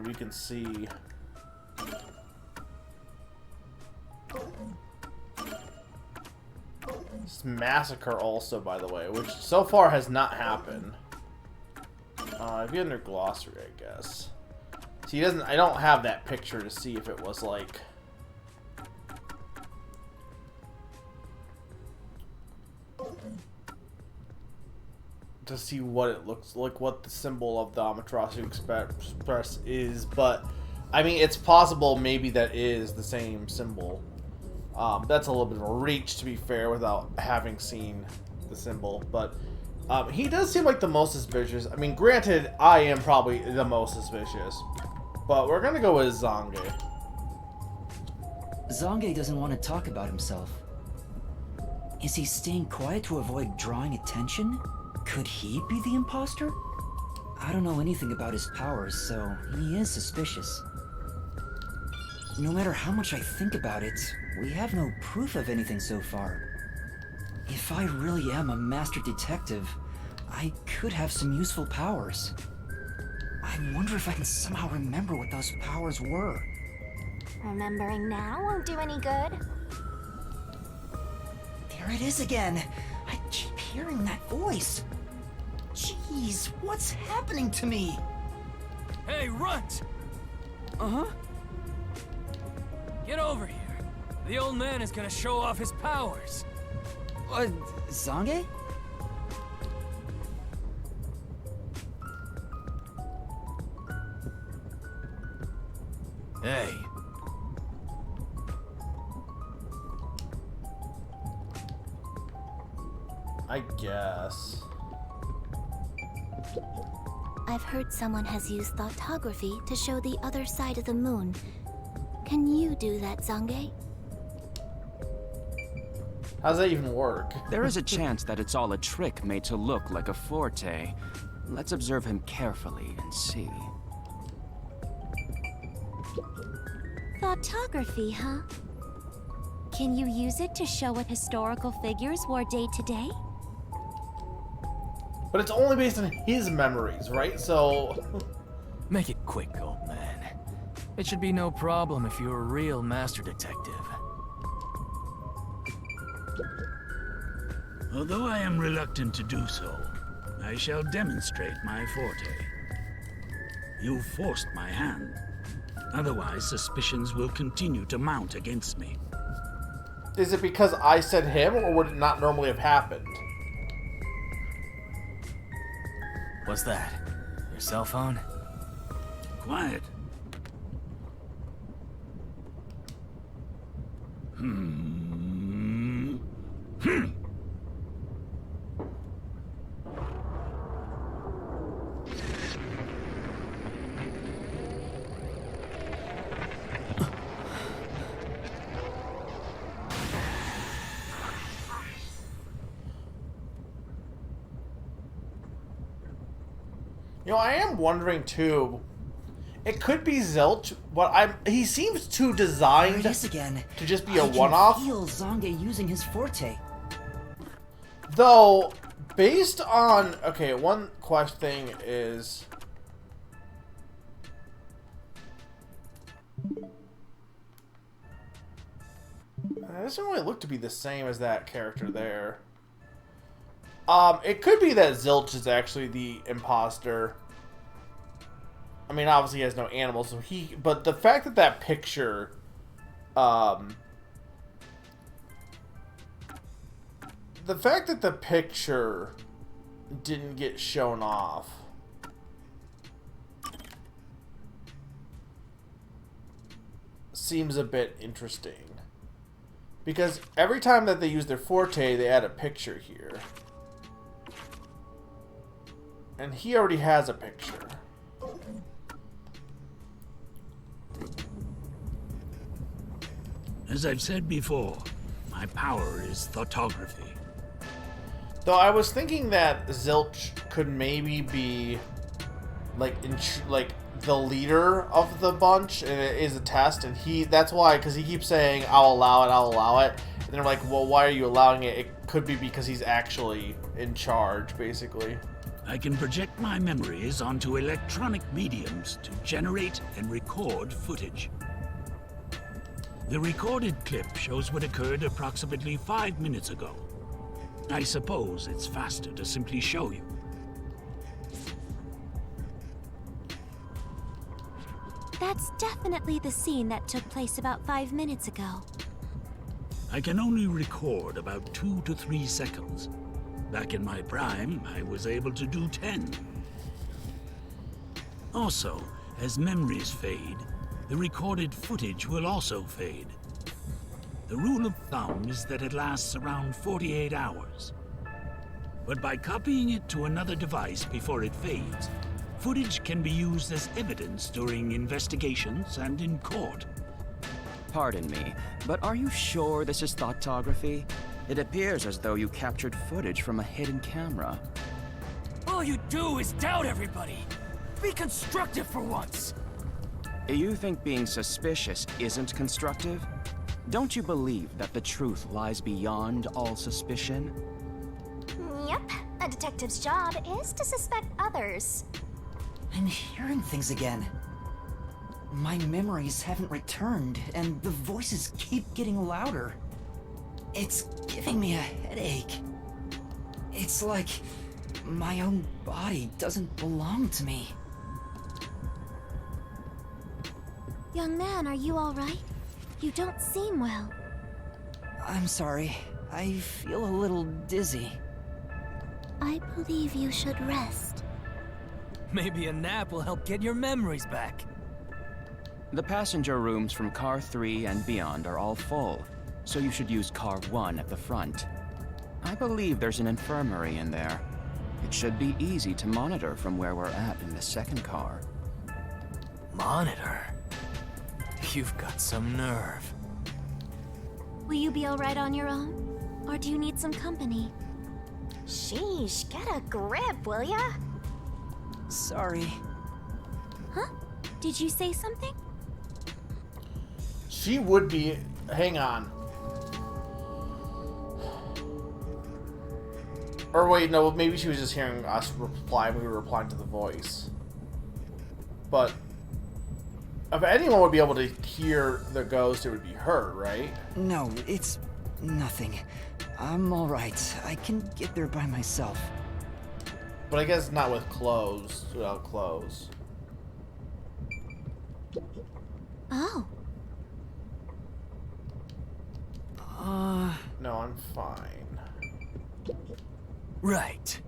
we can see. This massacre also, by the way, which so far has not happened. It'd be under glossary, I guess. See, I don't have that picture to see if it was like. To see what it looks like, what the symbol of the Amaterasu Express is, but I mean, it's possible maybe that is the same symbol. That's a little bit of a reach, to be fair, without having seen the symbol, but he does seem like the most suspicious. I mean, granted, I am probably the most suspicious, but we're gonna go with Zange. Zange doesn't want to talk about himself. Is he staying quiet to avoid drawing attention? Could he be the imposter? I don't know anything about his powers, so he is suspicious. No matter how much I think about it, we have no proof of anything so far. If I really am a master detective, I could have some useful powers. I wonder if I can somehow remember what those powers were. Remembering now won't do any good. There it is again. I keep hearing that voice. Jeez, what's happening to me? Hey, Runt! Uh-huh? Get over here. The old man is gonna show off his powers. Zange? Hey. I guess. I've heard someone has used thoughtography to show the other side of the moon. Can you do that, Zange? How does that even work? There is a chance that it's all a trick made to look like a forte. Let's observe him carefully and see. Thoughtography, huh? Can you use it to show what historical figures wore day to day? But it's only based on his memories, right? So... Make it quick, old man. It should be no problem if you're a real master detective. Although I am reluctant to do so, I shall demonstrate my forte. You forced my hand. Otherwise, suspicions will continue to mount against me. Is it because I said him, or would it not normally have happened? What's that? Your cell phone? Quiet. You know, I am wondering too. It could be Zilch, but he seems too designed There it is again. to just be a I can one-off. feel Zange using his forte. Though, Based on... Okay, one question thing is... It doesn't really look to be the same as that character there. It could be that Zilch is actually the imposter. I mean, obviously he has no animals, so he... But the fact that that picture... the fact that the picture didn't get shown off... seems a bit interesting. Because every time that they use their forte, they add a picture here. And he already has a picture. As I've said before, my power is thoughtography. Though I was thinking that Zilch could maybe be like the leader of the bunch, and it is a test, and that's why, because he keeps saying I'll allow it, and they're like, well, why are you allowing it? It could be because he's actually in charge, basically. I can project my memories onto electronic mediums to generate and record footage. The recorded clip shows what occurred approximately 5 minutes ago. I suppose it's faster to simply show you. That's definitely the scene that took place about 5 minutes ago. I can only record about 2 to 3 seconds. Back in my prime, I was able to do 10. Also, as memories fade, the recorded footage will also fade. The rule of thumb is that it lasts around 48 hours. But by copying it to another device before it fades, footage can be used as evidence during investigations and in court. Pardon me, but are you sure this is thoughtography? It appears as though you captured footage from a hidden camera. All you do is doubt everybody. Be constructive for once. You think being suspicious isn't constructive? Don't you believe that the truth lies beyond all suspicion? Yep, a detective's job is to suspect others. I'm hearing things again. My memories haven't returned, and the voices keep getting louder. It's giving me a headache. It's like my own body doesn't belong to me. Young man, are you all right? You don't seem well. I'm sorry. I feel a little dizzy. I believe you should rest. Maybe a nap will help get your memories back. The passenger rooms from Car 3 and beyond are all full, so you should use Car 1 at the front. I believe there's an infirmary in there. It should be easy to monitor from where we're at in the second car. Monitor? You've got some nerve. Will you be all right on your own? Or do you need some company? Sheesh, get a grip, will ya? Sorry. Huh? Did you say something? She would be... Hang on. Or wait, no, maybe she was just hearing us reply when we were replying to the voice. But... if anyone would be able to hear the ghost, it would be her, right? No, it's nothing. I'm alright. I can get there by myself. But I guess not with clothes. Without clothes. Oh. No, I'm fine. Right.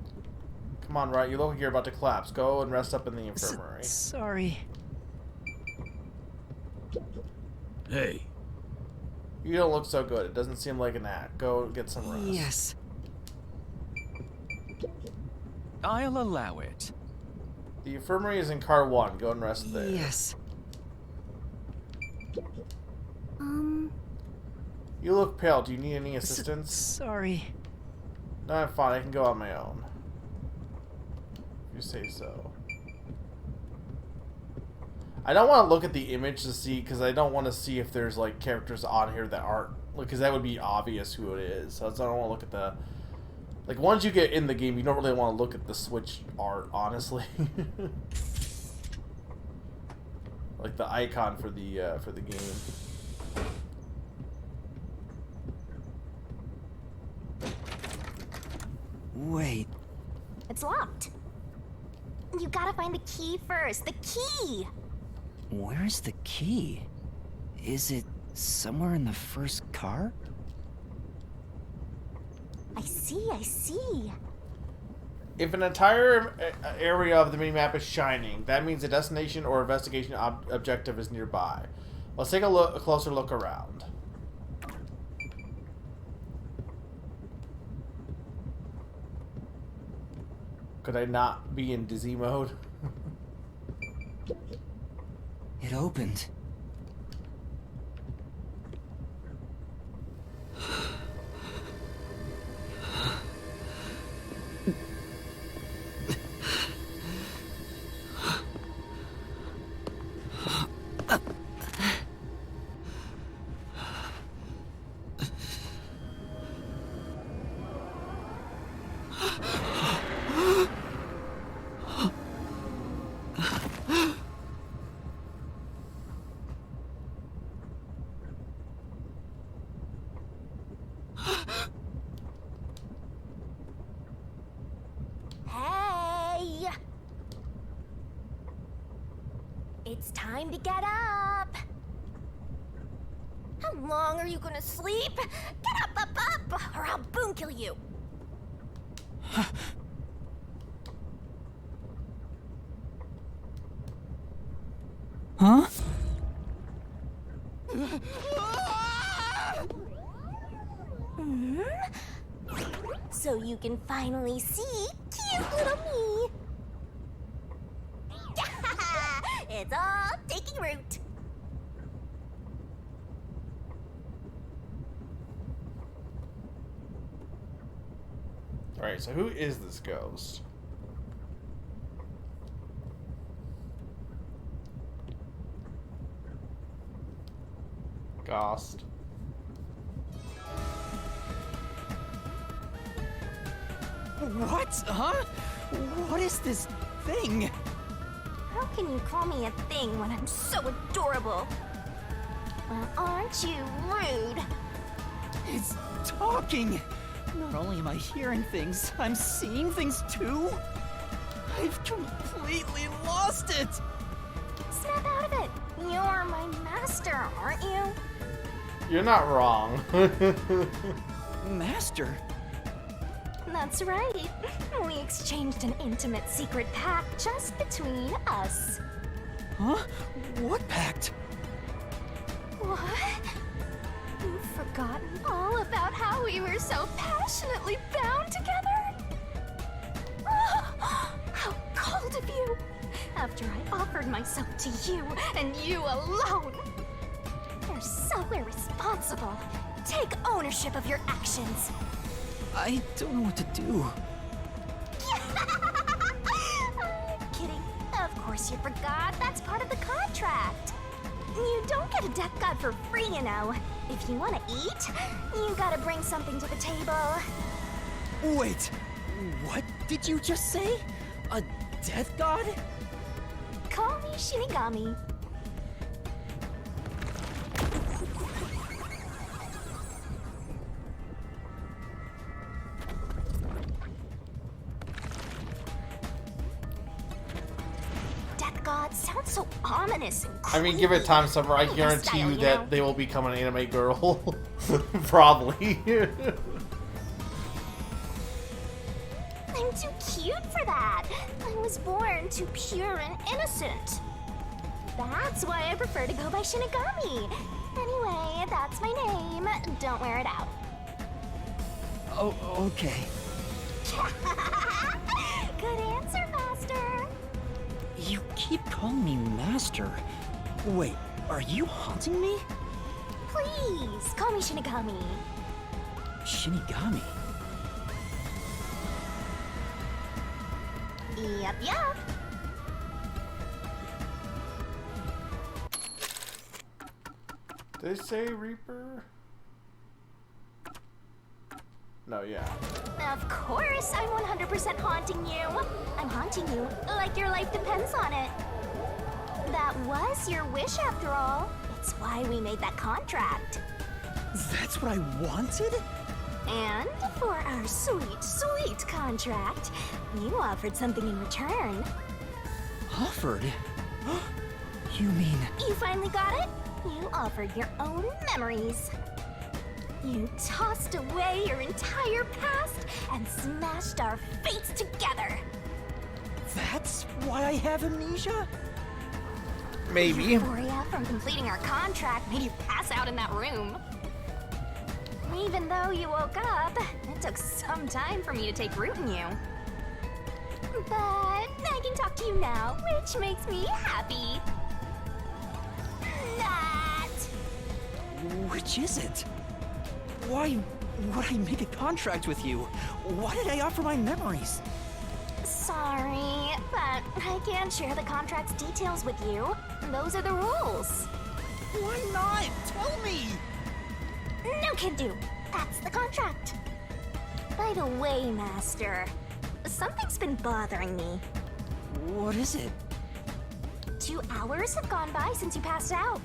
Come on, right? You look like you're about to collapse. Go and rest up in the infirmary. Sorry. Hey, You don't look so good. It doesn't seem like an act. Go get some rest. Yes. I'll allow it. The infirmary is in car 1. Go and rest there. Yes. You look pale. Do you need any assistance? Sorry. No, I'm fine. I can go on my own. If you say so. I don't want to look at the image to see, because I don't want to see if there's like characters on here that aren't, because that would be obvious who it is. So I don't want to look at the Like, once you get in the game, you don't really want to look at the Switch art, honestly. Like the icon for the game. Wait. It's locked. You gotta find the key first. The key! Where's the key? Is it somewhere in the first car? I see. If an entire area of the minimap is shining, that means a destination or investigation objective is nearby. Let's take a closer look around. Could I not be in dizzy mode? It opened. Hey! It's time to get up! How long are you gonna sleep? Get up, or I'll boom kill you! Huh? So you can finally see cute little me! It's all taking root! Alright, so who is this ghost? Ghost. What? Huh? What is this thing? How can you call me a thing when I'm so adorable? Well, aren't you rude? It's talking. Not only am I hearing things, I'm seeing things too. I've completely lost it. Snap out of it! You're my master, aren't you? You're not wrong. Master? That's right. We exchanged an intimate secret pact just between us. Huh? What pact? What? You've forgotten all about how we were so passionately bound together? How cold of you! After I offered myself to you, and you alone! You're so irresponsible. Take ownership of your actions. I don't know what to do. I'm kidding. Of course you forgot. That's part of the contract. You don't get a death god for free, you know. If you want to eat, you gotta bring something to the table. Wait, what did you just say? A death god? Call me Shinigami. Death god sounds so ominous and I mean, give it time, Summer. I guarantee you that they will become an anime girl. Probably. I'm too cute for that. I was born too pure and innocent. That's why I prefer to go by Shinigami. Anyway, that's my name. Don't wear it out. Oh, okay. Good answer, Master. You keep calling me Master. Wait, are you haunting me? Please, call me Shinigami. Shinigami? Yep. Did they say Reaper? No, yeah. Of course, I'm 100% haunting you. I'm haunting you like your life depends on it. That was your wish after all. It's why we made that contract. That's what I wanted? And for our sweet, sweet contract, you offered something in return. Offered? You mean... You finally got it? You offered your own memories. You tossed away your entire past and smashed our fates together. That's why I have amnesia? Maybe. Euphoria from completing our contract made you pass out in that room. Even though you woke up, it took some time for me to take root in you. But I can talk to you now, which makes me happy. That. Which is it? Why would I make a contract with you? Why did I offer my memories? Sorry, but I can't share the contract's details with you. Those are the rules. Why not? Tell me! No can do. That's the contract. By the way, Master, something's been bothering me. What is it? 2 hours have gone by since you passed out.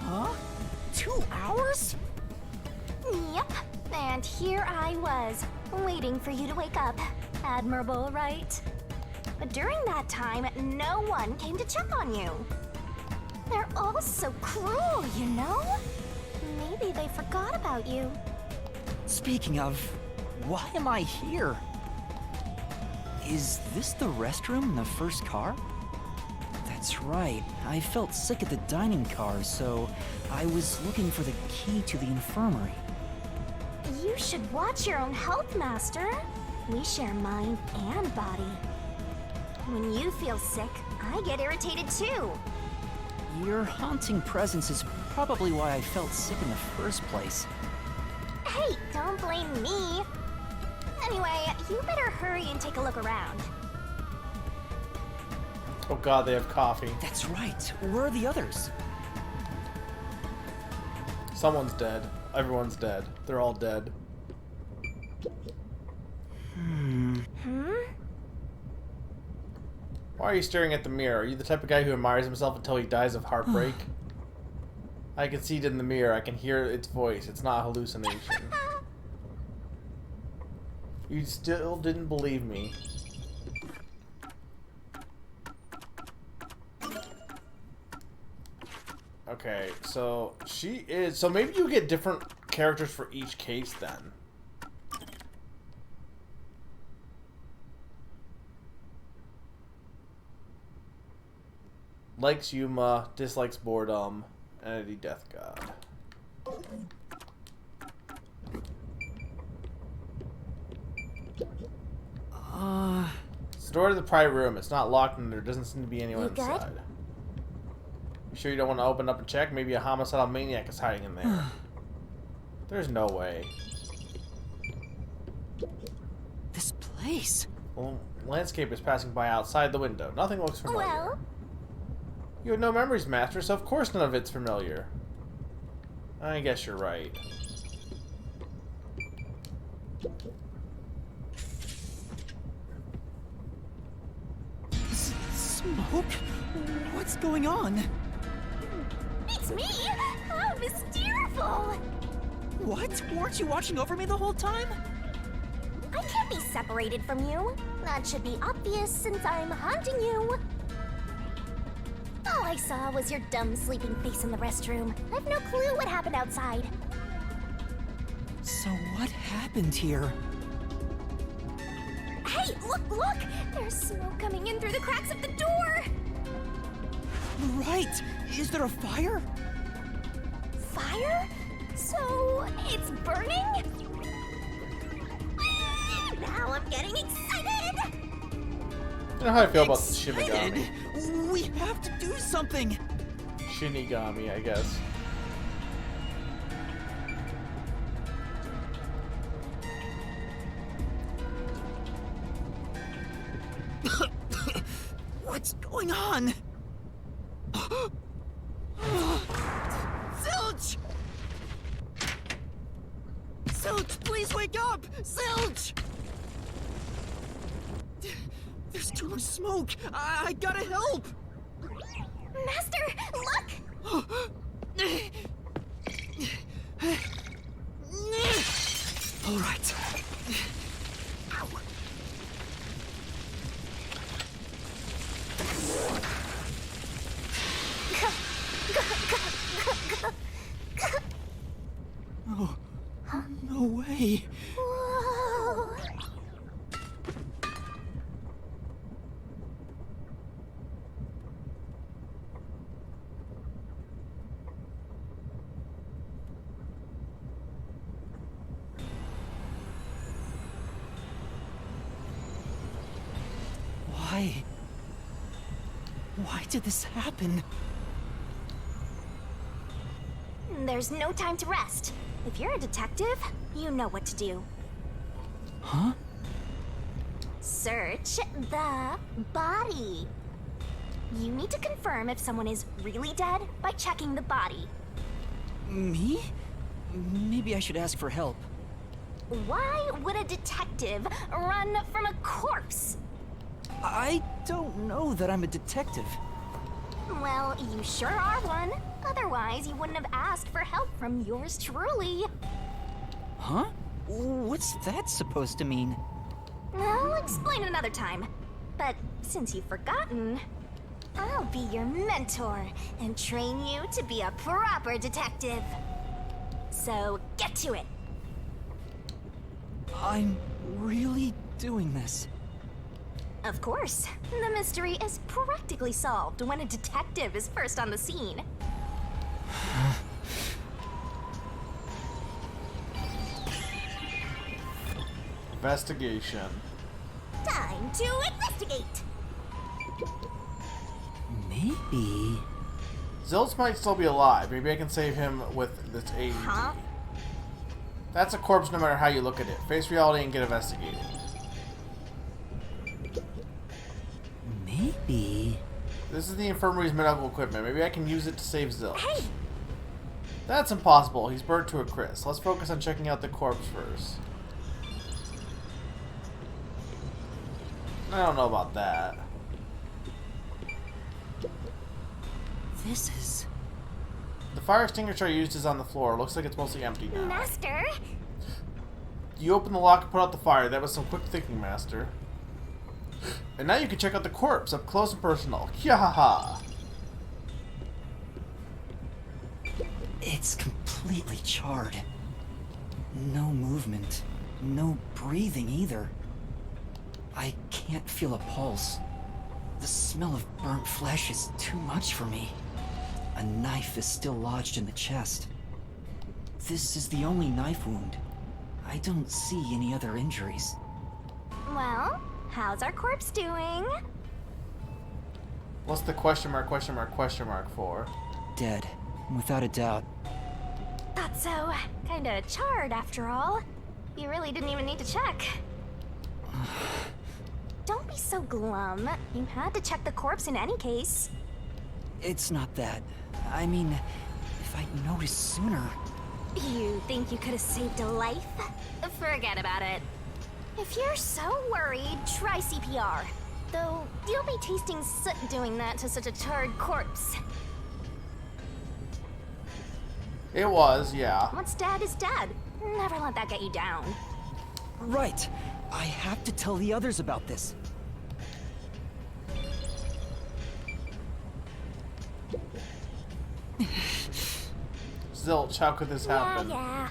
Huh? 2 hours? Yep, and here I was, waiting for you to wake up. Admirable, right? But during that time, no one came to check on you. They're all so cruel, you know? Maybe they forgot about you. Speaking of, why am I here? Is this the restroom in the first car? That's right. I felt sick at the dining car, so I was looking for the key to the infirmary. You should watch your own health, Master. We share mind and body. When you feel sick, I get irritated too. Your haunting presence is probably why I felt sick in the first place. Hey, don't blame me. Anyway, you better hurry and take a look around. Oh god, they have coffee. That's right. Where are the others? Someone's dead. Everyone's dead. They're all dead. Why are you staring at the mirror? Are you the type of guy who admires himself until he dies of heartbreak? I can see it in the mirror. I can hear its voice. It's not a hallucination. You still didn't believe me. Okay, so she is... So maybe you get different characters for each case then. Likes Yuma, dislikes boredom, entity death god. It's the door to the private room. It's not locked and there doesn't seem to be anyone inside. You sure you don't want to open up and check? Maybe a homicidal maniac is hiding in there. There's no way. This place. Well, landscape is passing by outside the window. Nothing looks familiar. Well, You have no memories, Master, so of course none of it's familiar. I guess you're right. Smoke? What's going on? it's me! How mysterious! What? Weren't you watching over me the whole time? I can't be separated from you. That should be obvious since I'm haunting you. All I saw was your dumb sleeping face in the restroom. I've no clue what happened outside. So what happened here? Hey, look! There's smoke coming in through the cracks of the door! Right! Is there a fire? Fire? So, it's burning? Now I'm getting excited! You know how I feel about the Shinigami. Excited? We have to do something! Shinigami, I guess. What's going on? Zilch! Zilch, please wake up! Zilch! There's too much smoke. I gotta help. Master, look! All right. Oh, no way. Whoa. Why? Why did this happen? There's no time to rest. If you're a detective, you know what to do. Huh? Search the body. You need to confirm if someone is really dead by checking the body. Me? Maybe I should ask for help. Why would a detective run from a corpse? I don't know that I'm a detective. Well, you sure are one. Otherwise, you wouldn't have asked for help from yours truly. Huh? What's that supposed to mean? I'll explain another time. But since you've forgotten, I'll be your mentor and train you to be a proper detective. So get to it. I'm really doing this. Of course. The mystery is practically solved when a detective is first on the scene. Investigation. Time to investigate. Maybe. Zilch might still be alive. Maybe I can save him with this AED. Huh? That's a corpse no matter how you look at it. Face reality and get investigated. Maybe. This is the infirmary's medical equipment. Maybe I can use it to save Zilch. Hey! That's impossible. He's burnt to a crisp. Let's focus on checking out the corpse first. I don't know about that. This is... The fire extinguisher I used is on the floor. Looks like it's mostly empty now. Master? You open the lock and put out the fire. That was some quick thinking, Master. And now you can check out the corpse up close and personal. Yahaha! It's completely charred. No movement. No breathing either. I can't feel a pulse. The smell of burnt flesh is too much for me. A knife is still lodged in the chest. This is the only knife wound. I don't see any other injuries. Well, how's our corpse doing? What's the question mark for? Dead, without a doubt. Thought so. Kinda charred after all. You really didn't even need to check. Don't be so glum. You had to check the corpse in any case. It's not that. I mean, if I'd noticed sooner... You think you could have saved a life? Forget about it. If you're so worried, try CPR. Though, you'll be tasting soot doing that to such a charred corpse. It was, yeah. What's dead is dead. Never let that get you down. Right. I have to tell the others about this. Zilch, how could this happen? Yeah.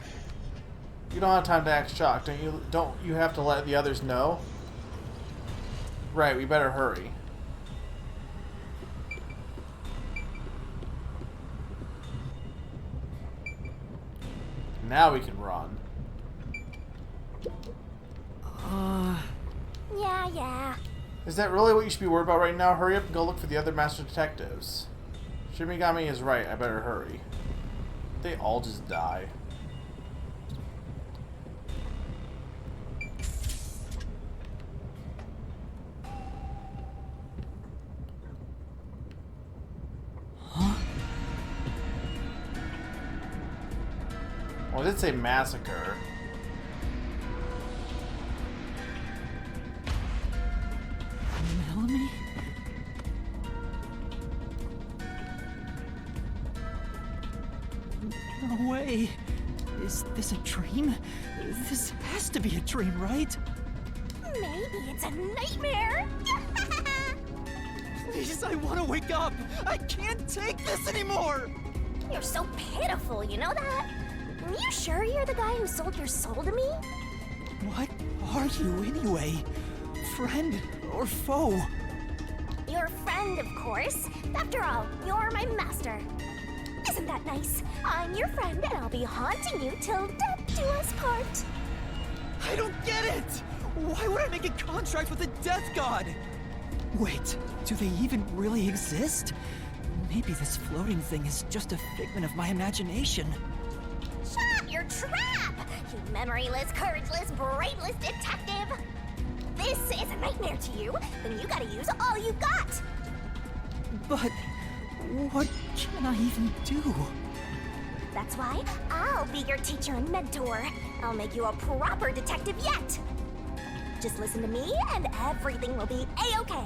You don't have time to act shocked. Don't you have to let the others know? Right, we better hurry. Now we can run. Yeah. Is that really what you should be worried about right now? Hurry up and go look for the other master detectives. Shimigami is right. I better hurry. They all just die. Well, it did say massacre. No way. Is this a dream? This has to be a dream, right? Maybe it's a nightmare. Please, I want to wake up. I can't take this anymore. You're so pitiful, you know that? You sure you're the guy who sold your soul to me? What are you anyway? Friend or foe? Your friend, of course. After all, you're my master. Isn't that nice? I'm your friend and I'll be haunting you till death do us part. I don't get it! Why would I make a contract with a death god? Wait, do they even really exist? Maybe this floating thing is just a figment of my imagination. Shut your trap! You memoryless, courageless, brainless detective! This is a nightmare to you, then you gotta use all you got! But what can I even do? That's why I'll be your teacher and mentor. I'll make you a proper detective yet! Just listen to me and everything will be a-okay.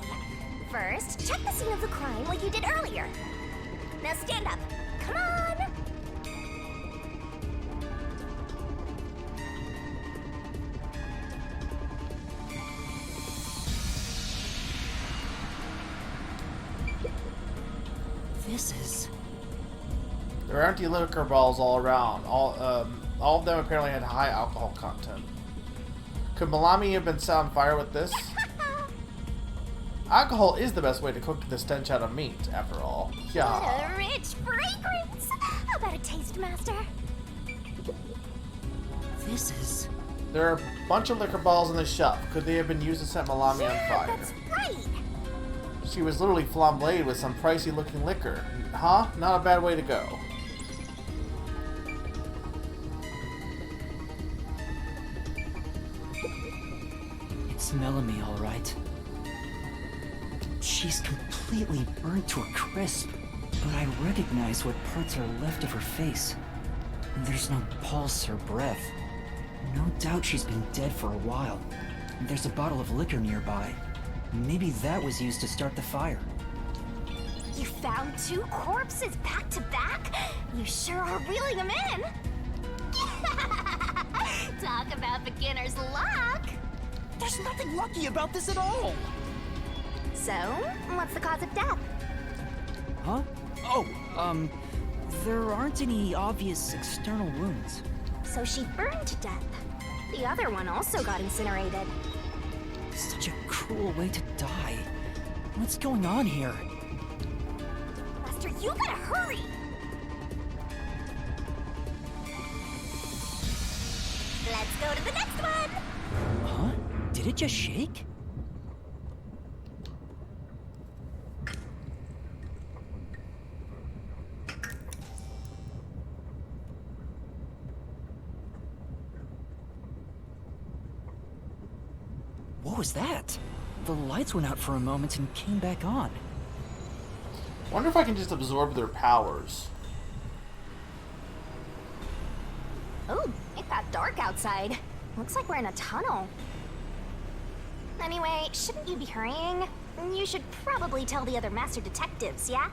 First, check the scene of the crime like you did earlier. Now stand up. Come on! This is... There are empty liquor bottles all around. All of them apparently had high alcohol content. Could Malami have been set on fire with this? Alcohol is the best way to cook the stench out of meat, after all. Yeah. What a rich fragrance! How about a taste, Master? This is... There are a bunch of liquor bottles on the shelf. Could they have been used to set Malami on fire? That's right! She was literally flambéed with some pricey looking liquor. Huh? Not a bad way to go. It's Melanie, all right. She's completely burnt to a crisp, but I recognize what parts are left of her face. There's no pulse or breath. No doubt she's been dead for a while. There's a bottle of liquor nearby. Maybe that was used to start the fire. You found 2 corpses back to back? You sure are reeling them in! Talk about beginner's luck! There's nothing lucky about this at all! So, what's the cause of death? Huh? Oh, there aren't any obvious external wounds. So she burned to death. The other one also got incinerated. Such a cruel way to die. What's going on here? Master, you gotta hurry! Let's go to the next one! Huh? Did it just shake? What was that? The lights went out for a moment and came back on. Wonder if I can just absorb their powers. Oh, it got dark outside. Looks like we're in a tunnel. Anyway, shouldn't you be hurrying? You should probably tell the other master detectives, yeah?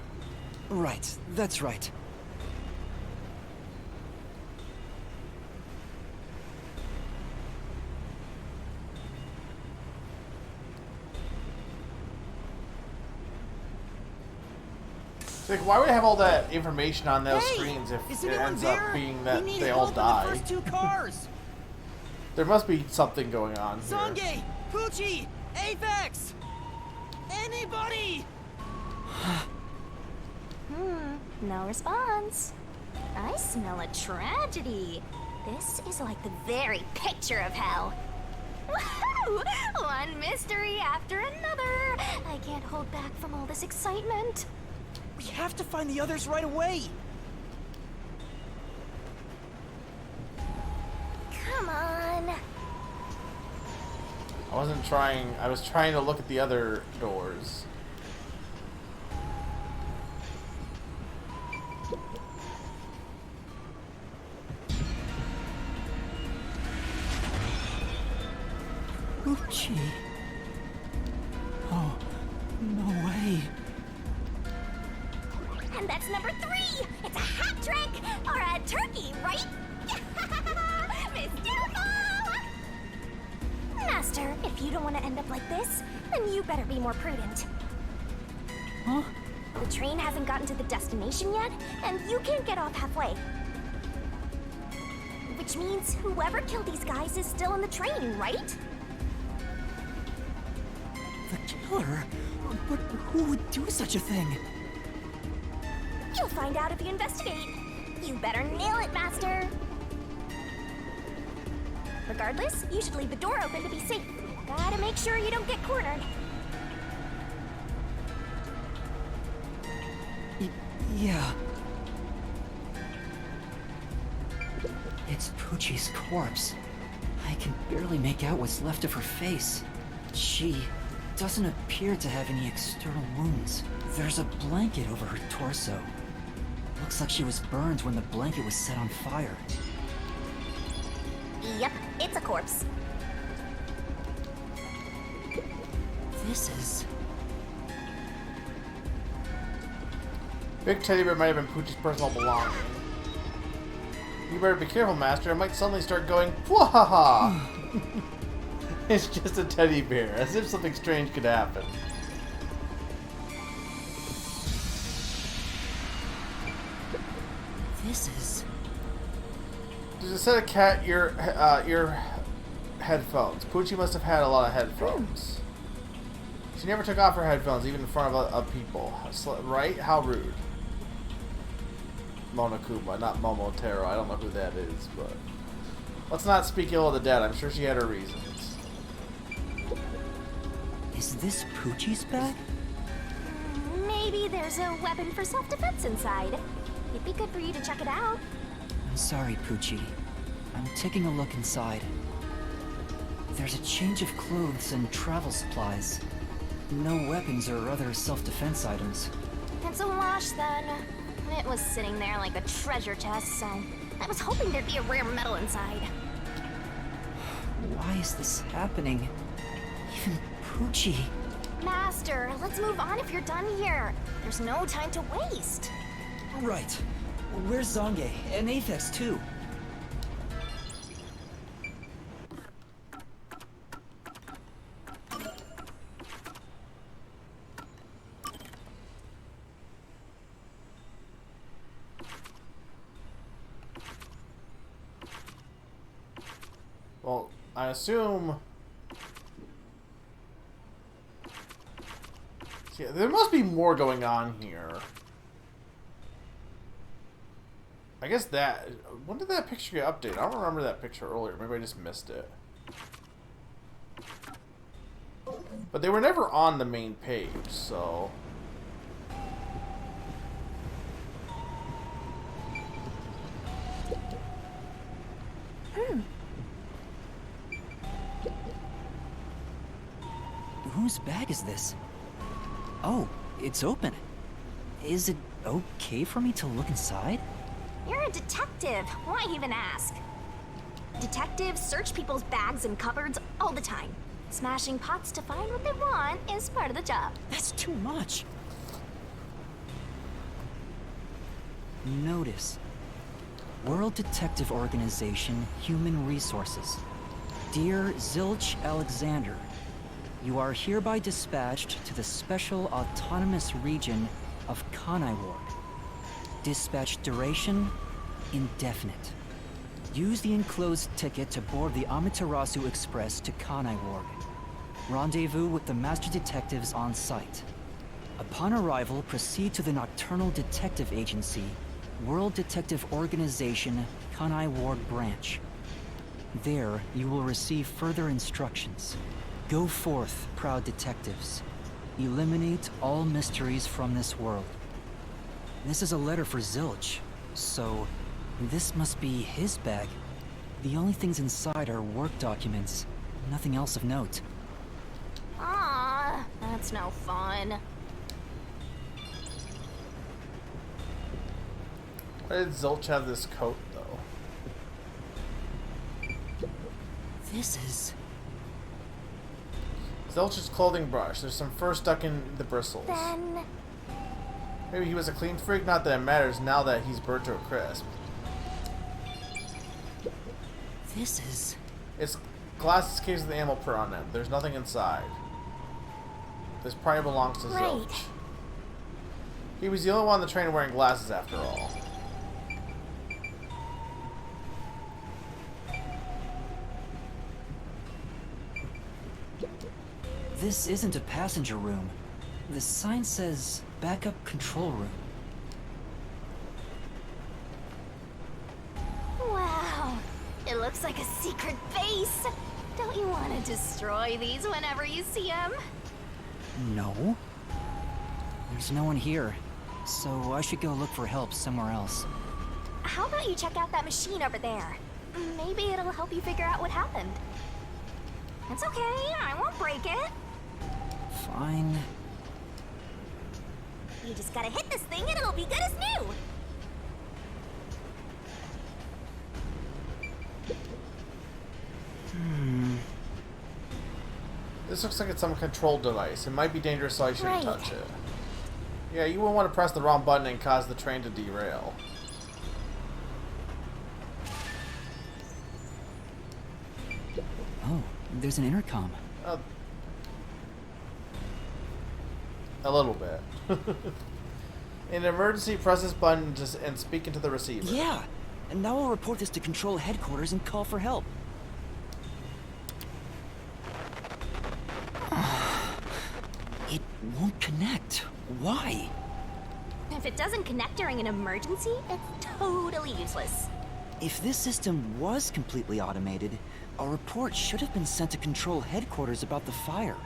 Right, that's right. Like, why would I have all that information on those Hey, screens if is it anyone ends there? up being We that need they all help in the die? first 2 cars. There must be something going on here. Sange, Poochie, Apex, anybody? No response. I smell a tragedy. This is like the very picture of hell. Woohoo! One mystery after another. I can't hold back from all this excitement. We have to find the others right away. Come on. I wasn't trying. I was trying to look at the other doors. Poochie. Oh, no way. And that's number 3. It's a hat trick or a turkey If you don't want to end up like this, then you better be more prudent. Huh? The train hasn't gotten to the destination yet, and you can't get off halfway. Which means whoever killed these guys is still in the train, right? The killer? But who would do such a thing? You'll find out if you investigate. You better nail it, Master. Regardless, you should leave the door open to be safe. Gotta make sure you don't get cornered. Yeah. It's Poochie's corpse. I can barely make out what's left of her face. She doesn't appear to have any external wounds. There's a blanket over her torso. Looks like she was burned when the blanket was set on fire. Yep, it's a corpse. This is... Big teddy bear might have been Poochie's personal belonging. You better be careful, Master. It might suddenly start going, "Fwahaha!" It's just a teddy bear, as if something strange could happen. This is... There's a set of cat ear headphones. Poochie must have had a lot of headphones. She never took off her headphones, even in front of people. Right? How rude. Monokuma, not Momotaro. I don't know who that is, but... Let's not speak ill of the dead. I'm sure she had her reasons. Is this Poochie's bag? Maybe there's a weapon for self-defense inside. It'd be good for you to check it out. I'm sorry, Poochie. I'm taking a look inside. There's a change of clothes and travel supplies. No weapons or other self-defense items. It's a wash, then. It was sitting there like a treasure chest, so I was hoping there'd be a rare metal inside. Why is this happening? Even Poochie... Master, let's move on if you're done here. There's no time to waste. Right. Where's Zange? And Aphex, too. Well, I assume... Yeah, there must be more going on here. I guess that... When did that picture get updated? I don't remember that picture earlier. Maybe I just missed it. But they were never on the main page, so... Whose bag is this? Oh, it's open. Is it okay for me to look inside? You're a detective. Why even ask? Detectives search people's bags and cupboards all the time. Smashing pots to find what they want is part of the job. That's too much. Notice. World Detective Organization, Human Resources. Dear Zilch Alexander, you are hereby dispatched to the Special Autonomous Region of Kanai Ward. Dispatch duration, indefinite. Use the enclosed ticket to board the Amaterasu Express to Kanai Ward. Rendezvous with the Master Detectives on site. Upon arrival, proceed to the Nocturnal Detective Agency, World Detective Organization, Kanai Ward Branch. There, you will receive further instructions. Go forth, proud detectives. Eliminate all mysteries from this world. This is a letter for Zilch, so this must be his bag. The only things inside are work documents, nothing else of note. Ah, that's no fun. Why did Zilch have this coat, though? This is... Zilch's clothing brush. There's some fur stuck in the bristles. Then... Maybe he was a clean freak, not that it matters now that he's burnt to a crisp. This is... It's Glass escapes with the animal print on them. There's nothing inside. This probably belongs to Zilch. Right. He was the only one on the train wearing glasses after all. This isn't a passenger room. The sign says backup control room. Wow. It looks like a secret base. Don't you want to destroy these whenever you see them? No. There's no one here, so I should go look for help somewhere else. How about you check out that machine over there? Maybe it'll help you figure out what happened. It's okay, I won't break it. Fine. You just gotta hit this thing and it'll be good as new. This looks like it's some control device. It might be dangerous, so I shouldn't Right. touch it. Yeah, you wouldn't want to press the wrong button and cause the train to derail. Oh, there's an intercom. A little bit. In an emergency, press this button and speak into the receiver. Yeah, and now I'll report this to control headquarters and call for help. It won't connect. Why? If it doesn't connect during an emergency, it's totally useless. If this system was completely automated, a report should have been sent to control headquarters about the fire.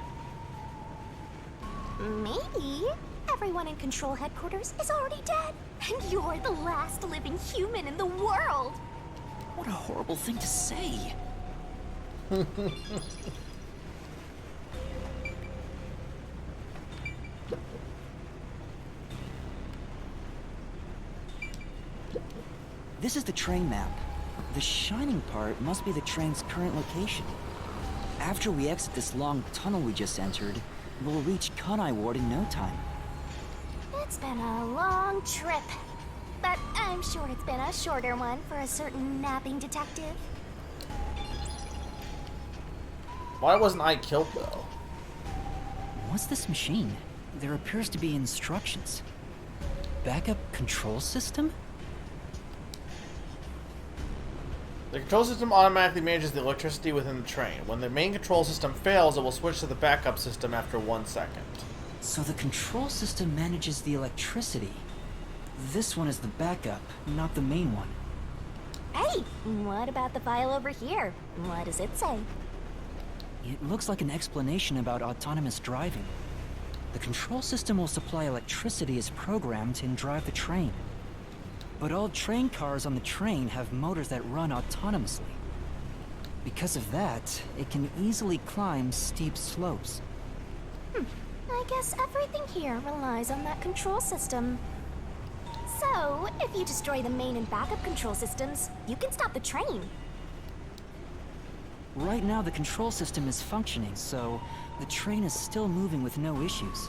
Maybe everyone in control headquarters is already dead, and you're the last living human in the world. What a horrible thing to say. This is the train map. The shining part must be the train's current location. After we exit this long tunnel we just entered, we'll reach Kanai Ward in no time. It's been a long trip, but I'm sure it's been a shorter one for a certain napping detective. Why wasn't I killed, though? What's this machine? There appears to be instructions. Backup control system? The control system automatically manages the electricity within the train. When the main control system fails, it will switch to the backup system after 1 second. So the control system manages the electricity. This one is the backup, not the main one. Hey, what about the file over here? What does it say? It looks like an explanation about autonomous driving. The control system will supply electricity as programmed and drive the train. But all train cars on the train have motors that run autonomously. Because of that, it can easily climb steep slopes. I guess everything here relies on that control system. So, if you destroy the main and backup control systems, you can stop the train. Right now, the control system is functioning, so the train is still moving with no issues.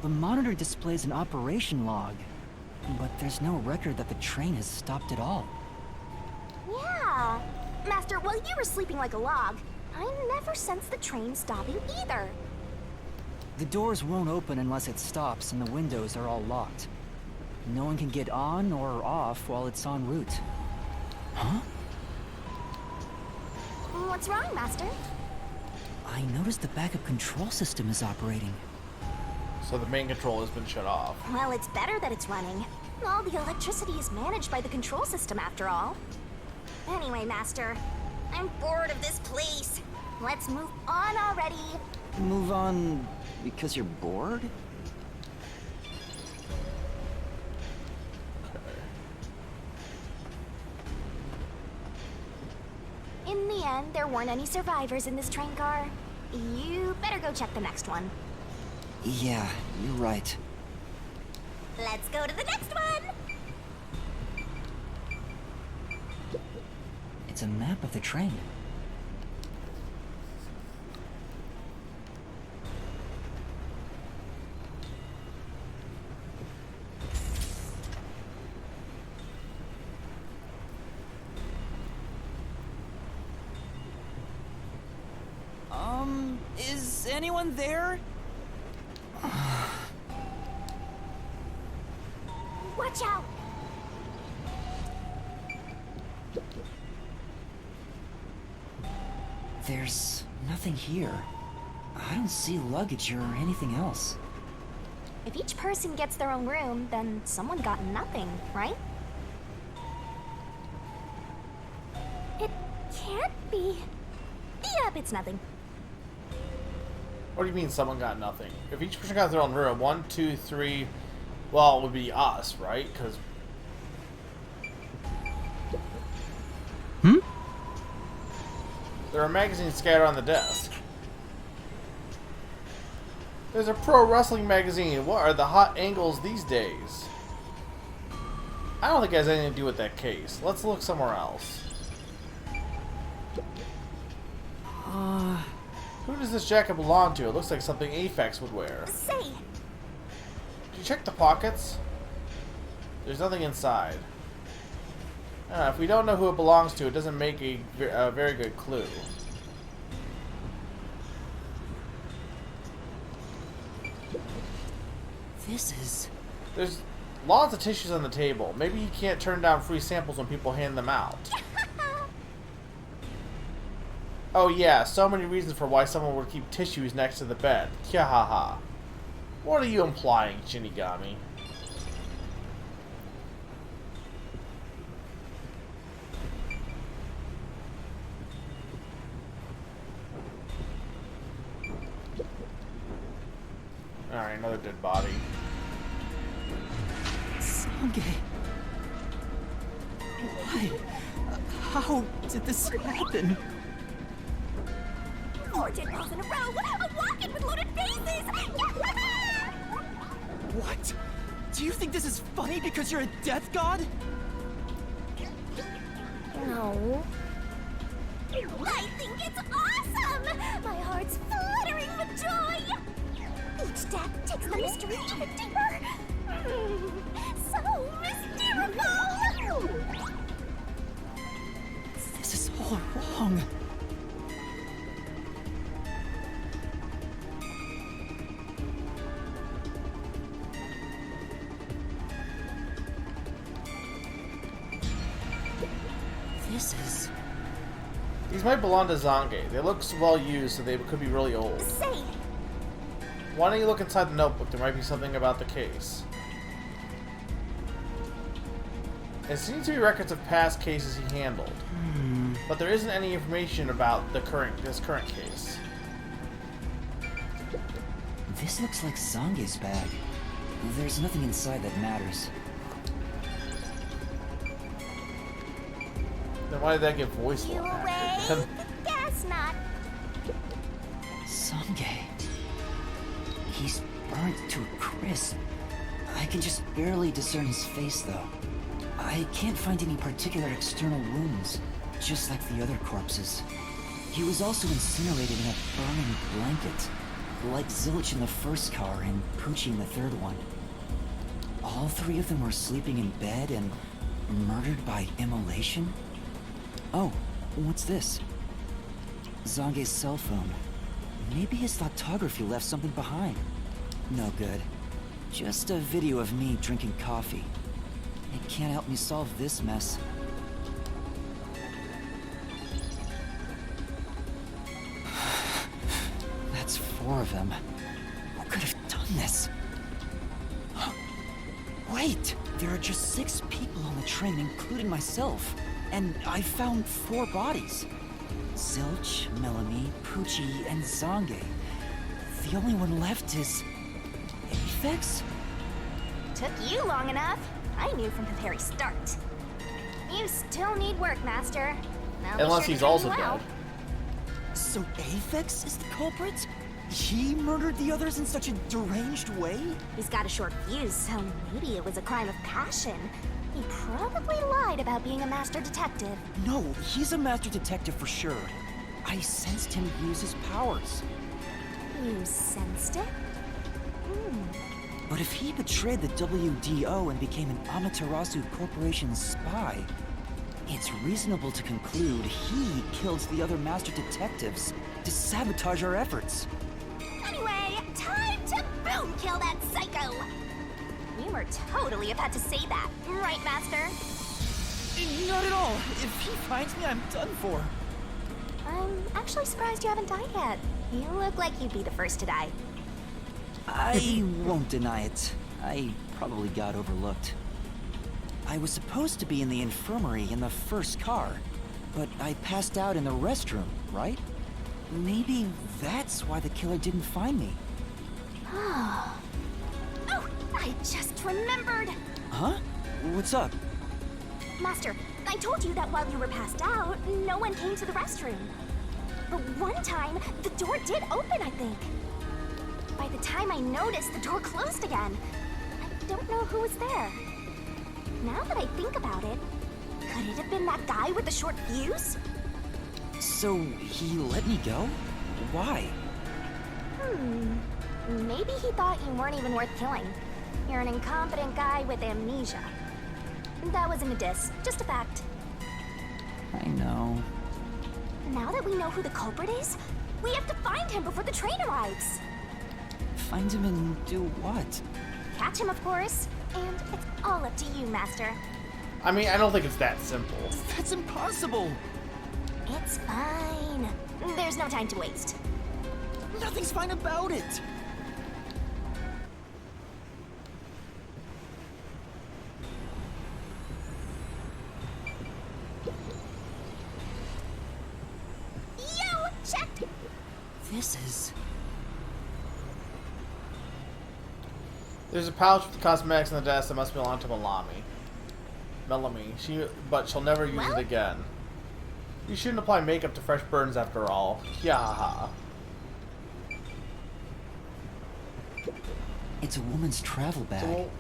The monitor displays an operation log, but there's no record that the train has stopped at all. Yeah. Master, while you were sleeping like a log, I never sensed the train stopping either. The doors won't open unless it stops, and the windows are all locked. No one can get on or off while it's en route. Huh? What's wrong, Master? I noticed the backup control system is operating. So the main control has been shut off. Well, it's better that it's running. All the electricity is managed by the control system, after all. Anyway, Master, I'm bored of this place. Let's move on already. Move on because you're bored? In the end, there weren't any survivors in this train car. You better go check the next one. Yeah, you're right. Let's go to the next one! It's a map of the train. Is anyone there? Watch out! There's nothing here. I don't see luggage or anything else. If each person gets their own room, then someone got nothing, right? It can't be. Yep, it's nothing. What do you mean someone got nothing? If each person got their own room, 1, 2, 3, well, it would be us, right? Because... there are magazines scattered on the desk. There's a pro wrestling magazine. What are the hot angles these days? I don't think it has anything to do with that case. Let's look somewhere else. Who does this jacket belong to? It looks like something Aphex would wear. Say! Did you check the pockets? There's nothing inside. If we don't know who it belongs to, it doesn't make a very good clue. There's lots of tissues on the table. Maybe you can't turn down free samples when people hand them out. Oh yeah, so many reasons for why someone would keep tissues next to the bed. Kyahaha. What are you implying, Shinigami? Alright, another dead body. Sange. Why? How did this happen? 4 dead balls in a row! A walk-in with loaded faces! What? Do you think this is funny because you're a death god? No. I think it's awesome! My heart's fluttering with joy! Each death takes the mystery even deeper. So mystical! This is all wrong. These might belong to Zange. They look well used, so they could be really old. Say! Why don't you look inside the notebook? There might be something about the case. It seems to be records of past cases he handled. But there isn't any information about this current case. This looks like Zange's bag. There's nothing inside that matters. Then why did that give voice You line away? after? Guess not. Zange. He's burnt to a crisp. I can just barely discern his face, though. I can't find any particular external wounds, just like the other corpses. He was also incinerated in a burning blanket, like Zilch in the first car and Poochie in the third one. All 3 of them were sleeping in bed and murdered by immolation? Oh, what's this? Zange's cell phone. Maybe his photography left something behind. No good. Just a video of me drinking coffee. It can't help me solve this mess. That's 4 of them. Who could have done this? Wait! There are just 6 people on the train, including myself. And I found 4 bodies. Zilch, Melanie, Poochie, and Zange. The only one left is... Aphex? Took you long enough. I knew from the very start. You still need work, Master. Now Unless he's also dead. So Aphex is the culprit? He murdered the others in such a deranged way? He's got a short fuse, so maybe it was a crime of passion. He probably lied about being a master detective. No, he's a master detective for sure. I sensed him use his powers. You sensed it? But if he betrayed the WDO and became an Amaterasu Corporation spy, it's reasonable to conclude he killed the other master detectives to sabotage our efforts. were totally about to say that, right, Master? Not at all. If he finds me, I'm done for. I'm actually surprised you haven't died yet. You look like you'd be the first to die. I won't deny it. I probably got overlooked. I was supposed to be in the infirmary in the first car, but I passed out in the restroom, right? Maybe that's why the killer didn't find me. Oh, I just remembered! Huh? What's up? Master, I told you that while you were passed out, no one came to the restroom. But one time, the door did open, I think. By the time I noticed, the door closed again. I don't know who was there. Now that I think about it, could it have been that guy with the short fuse? So, he let me go? Why? Maybe he thought you weren't even worth killing. You're an incompetent guy with amnesia. That wasn't a diss, just a fact. I know. Now that we know who the culprit is, we have to find him before the train arrives. Find him and do what? Catch him, of course. And it's all up to you, Master. I mean, I don't think it's that simple. That's impossible! It's fine. There's no time to waste. Nothing's fine about it! Yo, check! This is... There's a pouch with cosmetics in the desk that must belong to Melami. But she'll never use it again. You shouldn't apply makeup to fresh burns after all. Yeah. It's a woman's travel bag. So,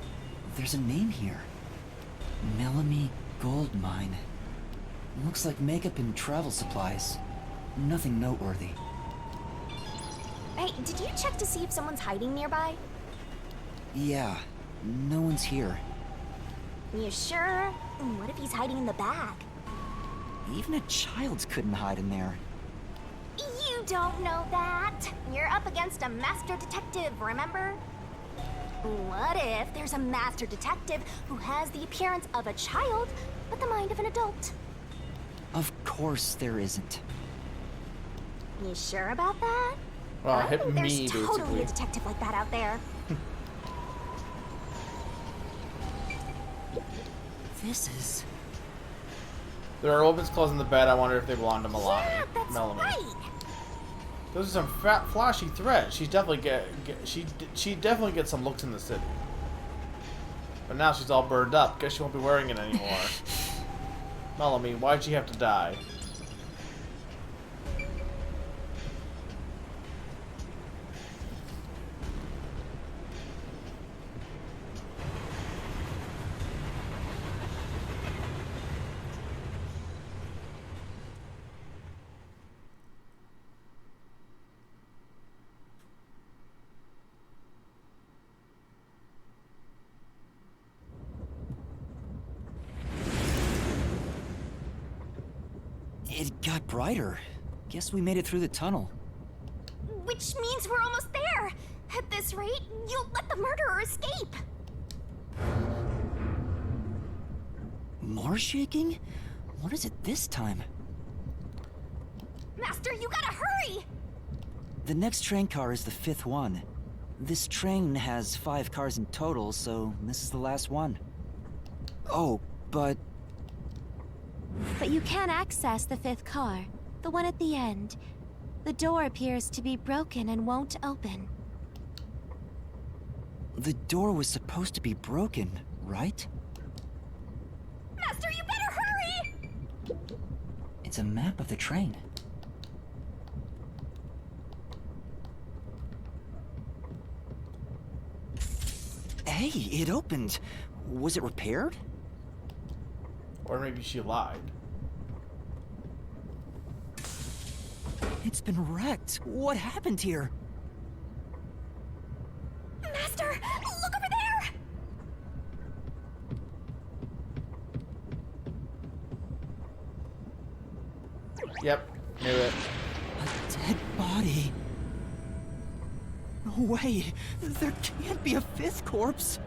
There's a name here. Melami Gold Mine. Looks like makeup and travel supplies. Nothing noteworthy. Hey, did you check to see if someone's hiding nearby? Yeah, no one's here. You sure? What if he's hiding in the bag? Even a child couldn't hide in there. You don't know that. You're up against a master detective, remember? What if there's a master detective who has the appearance of a child, but the mind of an adult? Of course there isn't. You sure about that? well, I hit think me, there's totally basically. a detective like that out there. This is... There are opens clothes in the bed. I wonder if they belong to Melami. Yeah, that's Melanie. right. Those are some fat, flashy threads. She's definitely she definitely gets some looks in the city. But now she's all burned up. Guess she won't be wearing it anymore. Melanie, why'd she have to die? It got brighter. Guess we made it through the tunnel. Which means we're almost there. At this rate, you'll let the murderer escape. More shaking? What is it this time? Master, you gotta hurry! The next train car is the 5th one. This train has 5 cars in total, so this is the last one. Oh, but... But you can access the 5th car, the one at the end. The door appears to be broken and won't open. the door was supposed to be broken, right? Master, you better hurry! It's a map of the train. Hey, it opened. Was it repaired? Or maybe she lied. It's been wrecked. What happened here? Master, look over there! Yep, knew it. A dead body. No way. There can't be a fifth corpse.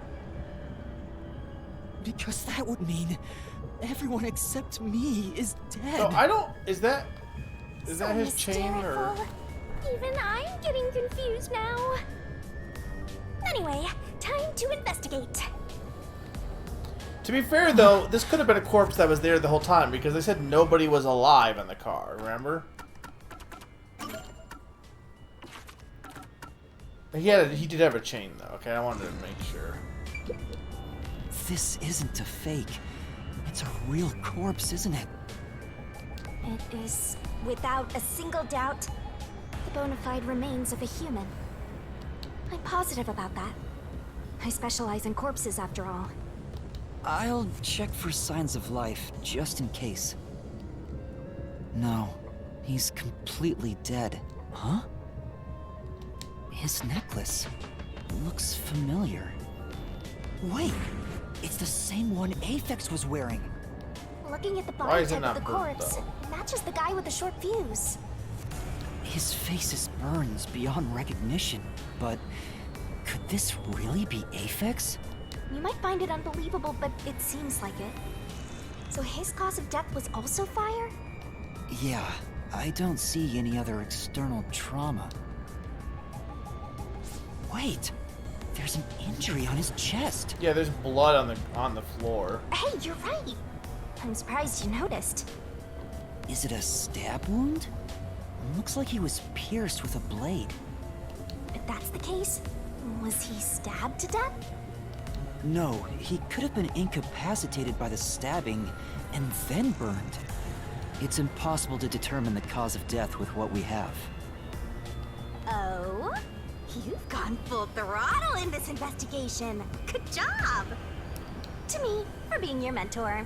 Because that would mean everyone except me is dead. So I don't. Is that So his chain or? hysterical. Even I'm getting confused now. Anyway, time to investigate. To be fair, though, this could have been a corpse that was there the whole time because they said nobody was alive in the car. Remember? He did have a chain though. Okay, I wanted to make sure. This isn't a fake. It's a real corpse, isn't it? It is, without a single doubt, the bona fide remains of a human. I'm positive about that. I specialize in corpses, after all. I'll check for signs of life, just in case. No, he's completely dead. Huh? His necklace looks familiar. Wait, it's the same one Aphex was wearing. Looking at the Why body is it type of not the burnt, corpse, though? it matches the guy with the short fuse. His face is burns beyond recognition, but could this really be Aphex? You might find it unbelievable, but it seems like it. So his cause of death was also fire? Yeah, I don't see any other external trauma. Wait, there's an injury on his chest. Yeah, there's blood on the floor. Hey, you're right. I'm surprised you noticed. Is it a stab wound? Looks like he was pierced with a blade. If that's the case, was he stabbed to death? No, he could have been incapacitated by the stabbing and then burned. It's impossible to determine the cause of death with what we have. Oh? You've gone full throttle in this investigation. Good job! To me, for being your mentor.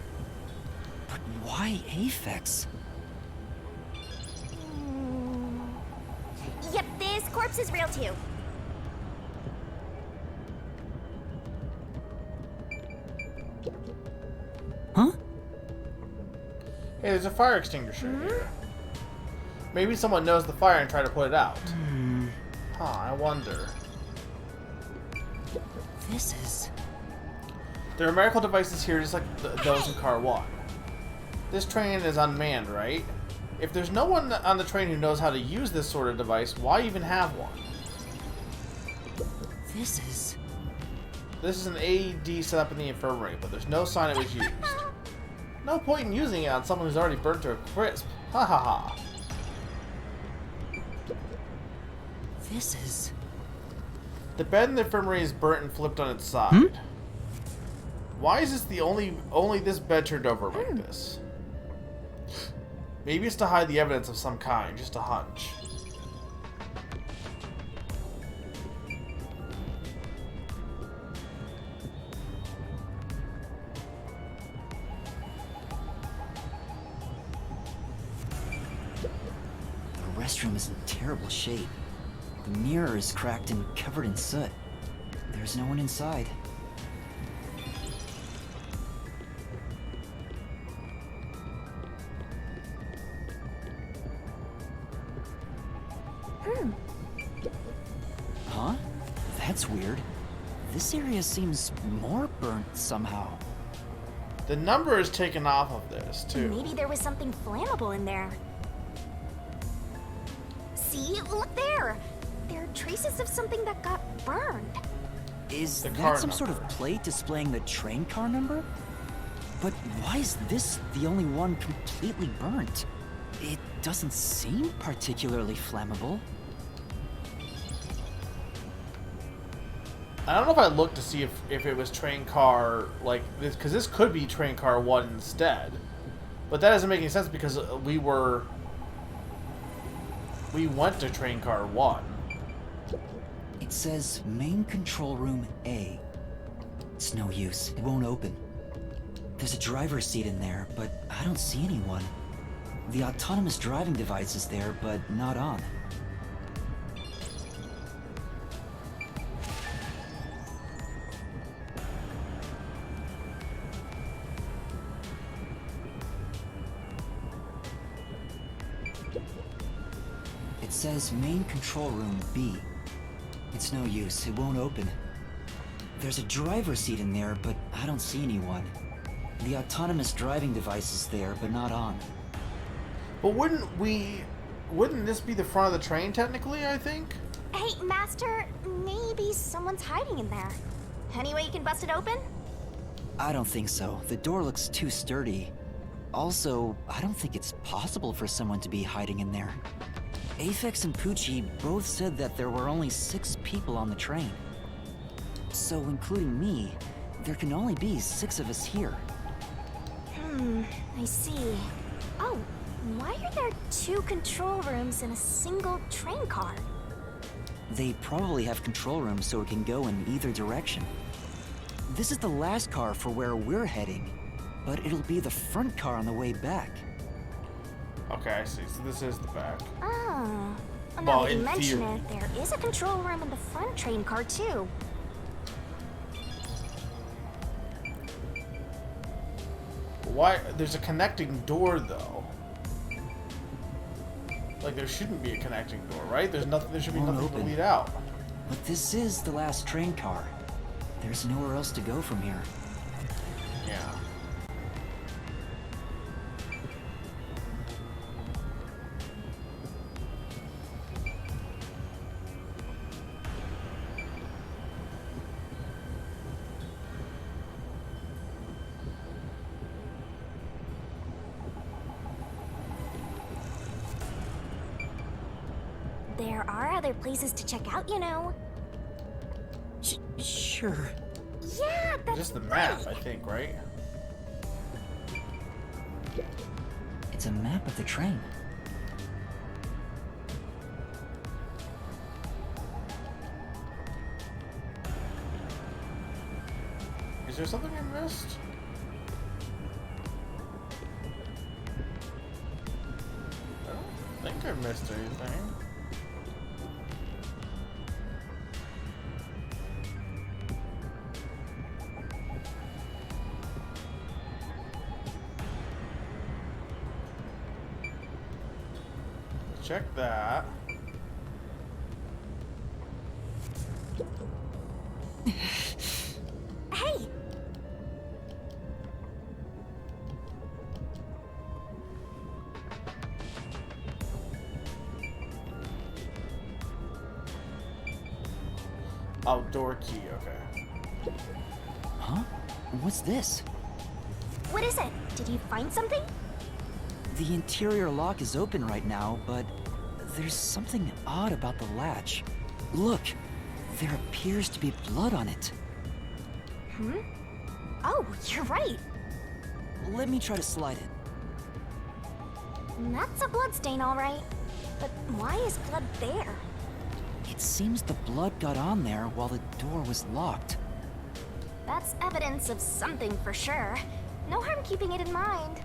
But why Aphex? Yep, this corpse is real too. Huh? Hey, there's a fire extinguisher here. Maybe someone knows the fire and tried to put it out. Huh, I wonder. This is... There are medical devices here just like those in Car 1. This train is unmanned, right? If there's no one on the train who knows how to use this sort of device, why even have one? This is... This is an AED set up in the infirmary, but there's no sign it was used. No point in using it on someone who's already burnt to a crisp. Ha ha ha. This is... The bed in the infirmary is burnt and flipped on its side. Why is this the only this bed turned over like this? Maybe it's to hide the evidence of some kind, just a hunch. The restroom is in terrible shape. The mirror is cracked and covered in soot. There's no one inside. Huh? That's weird. This area seems more burnt somehow. The number is taken off of this, too. Maybe there was something flammable in there. See? Look there! There are traces of something that got burned. Is The that car some sort of number. plate displaying the train car number? But why is this the only one completely burnt? It doesn't seem particularly flammable. I don't know if I looked to see if it was train car, like, this, because this could be train car 1 instead. But that doesn't make any sense because we went to train car 1. It says main control room A. It's no use. It won't open. There's a driver's seat in there, but I don't see anyone. The autonomous driving device is there, but not on. It says main control room B. It's no use. It won't open. There's a driver's seat in there, but I I don't see anyone. The autonomous driving device is there, but not on. But wouldn't this be the front of the train technically, I think? Hey, Master, maybe someone's hiding in there. Any way you can bust it open? I don't think so. The door looks too sturdy. Also, I don't think it's possible for someone to be hiding in there. Aphex and Poochie both said that there were only 6 people on the train. So, including me, there can only be 6 of us here. I see. Oh, why are there 2 control rooms in a single train car? They probably have control rooms so it can go in either direction. This is the last car for where we're heading, but it'll be the front car on the way back. Okay, I see. So this is the back. Oh. Now Well, that you in mention theory. it, there is a control room in the front train car, too. Why? There's a connecting door, though. Like, there shouldn't be a connecting door, right? There's nothing. There should be Won't nothing to open. lead out. But this is the last train car. There's nowhere else to go from here. Yeah. There are other places to check out, you know. Sure. Yeah, that's Just the map, I think, right? It's a map of the train. Is there something I missed? I don't think I missed anything. Check that. Hey! Outdoor key, okay. Huh? What's this? What is it? Did you find something? The interior lock is open right now, but there's something odd about the latch. Look, there appears to be blood on it. Oh, you're right. Let me try to slide it. That's a bloodstain, all right. But why is blood there? It seems the blood got on there while the door was locked. That's evidence of something for sure. No harm keeping it in mind.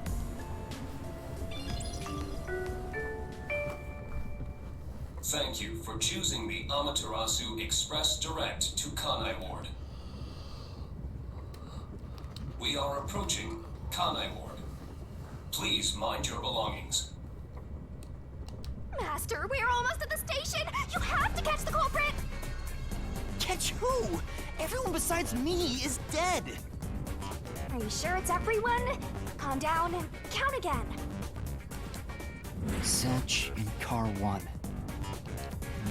Thank you for choosing the Amaterasu Express Direct to Kanai Ward. We are approaching Kanai Ward. Please mind your belongings. Master, we're almost at the station! You have to catch the culprit! Catch who? Everyone besides me is dead. Are you sure it's everyone? Calm down and count again. Selch in car 1.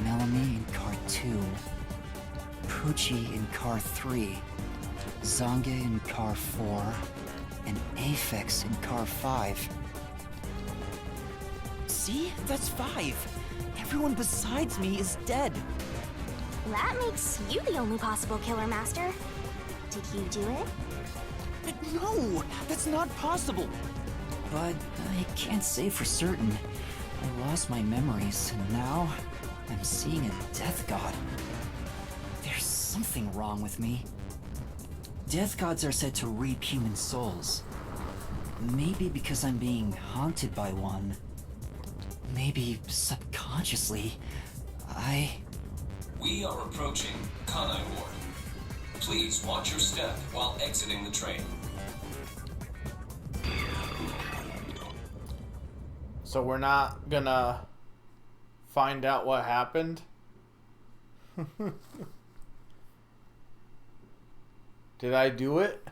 Melanie in car 2. Poochie in car 3. Zange in car 4. And Aphex in car 5. See? That's 5. Everyone besides me is dead. That makes you the only possible killer, Master. Did you do it? No! That's not possible! But I can't say for certain. I lost my memories, and now I'm seeing a death god. There's something wrong with me. Death gods are said to reap human souls. Maybe because I'm being haunted by one. Maybe subconsciously, We are approaching Kanai Ward. Please watch your step while exiting the train. So we're not gonna find out what happened? Did I do it?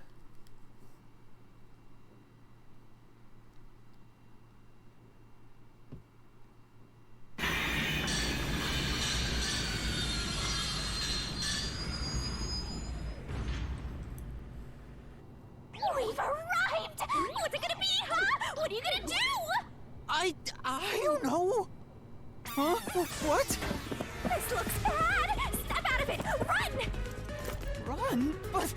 you gonna do? I don't know. Huh? What? This looks bad! Step out of it! Run! Run? But...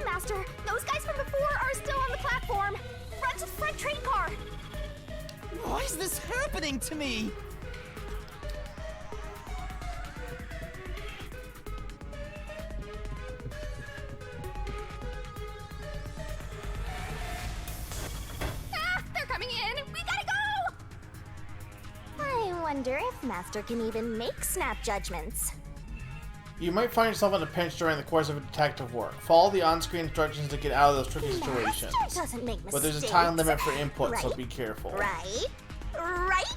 Master, those guys from before are still on the platform. Run to the front train car. Why is this happening to me? Ah, they're coming in. We gotta go! I wonder if Master can even make snap judgments. You might find yourself in a pinch during the course of detective work. Follow the on-screen instructions to get out of those tricky situations. Master doesn't make mistakes. But there's a time limit for input, right? so be careful. Right? Right?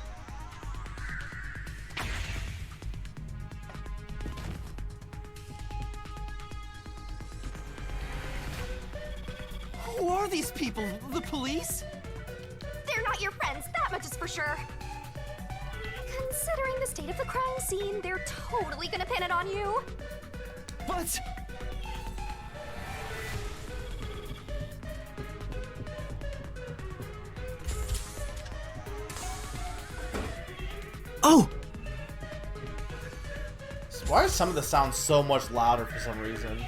Who are these people? The police? They're not your friends, that much is for sure. Considering the state of the crime scene, they're totally gonna pin it on you. But... Oh! Why is some of the sound so much louder for some reason?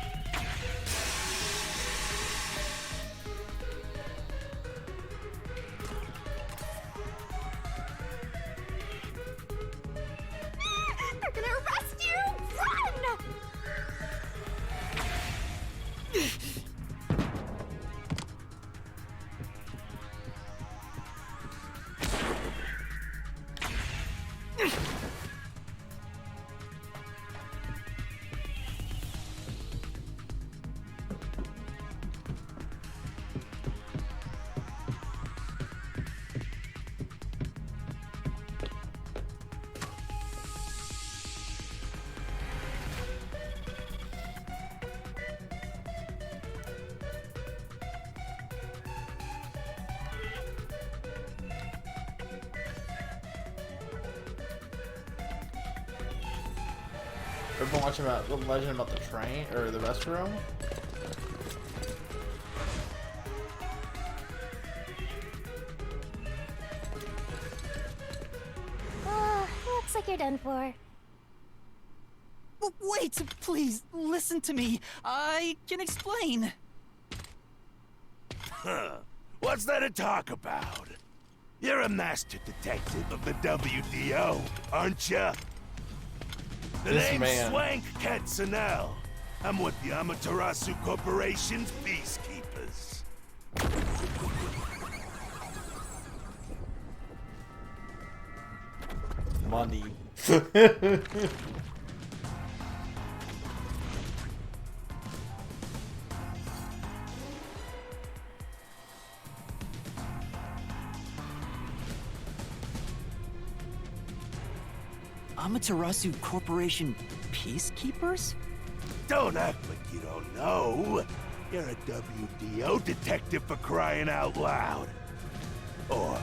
They're gonna arrest you! Run! Everyone watching about the legend about the train or the restroom? Looks like you're done for. Wait, please, listen to me. I can explain. Huh. What's there to talk about? You're a master detective of the WDO, aren't you? The This name's man. Swank Katzenell. I'm with the Amaterasu Corporation's peacekeepers. Money. Amaterasu Corporation peacekeepers? Don't act like you don't know. You're a WDO detective for crying out loud. Or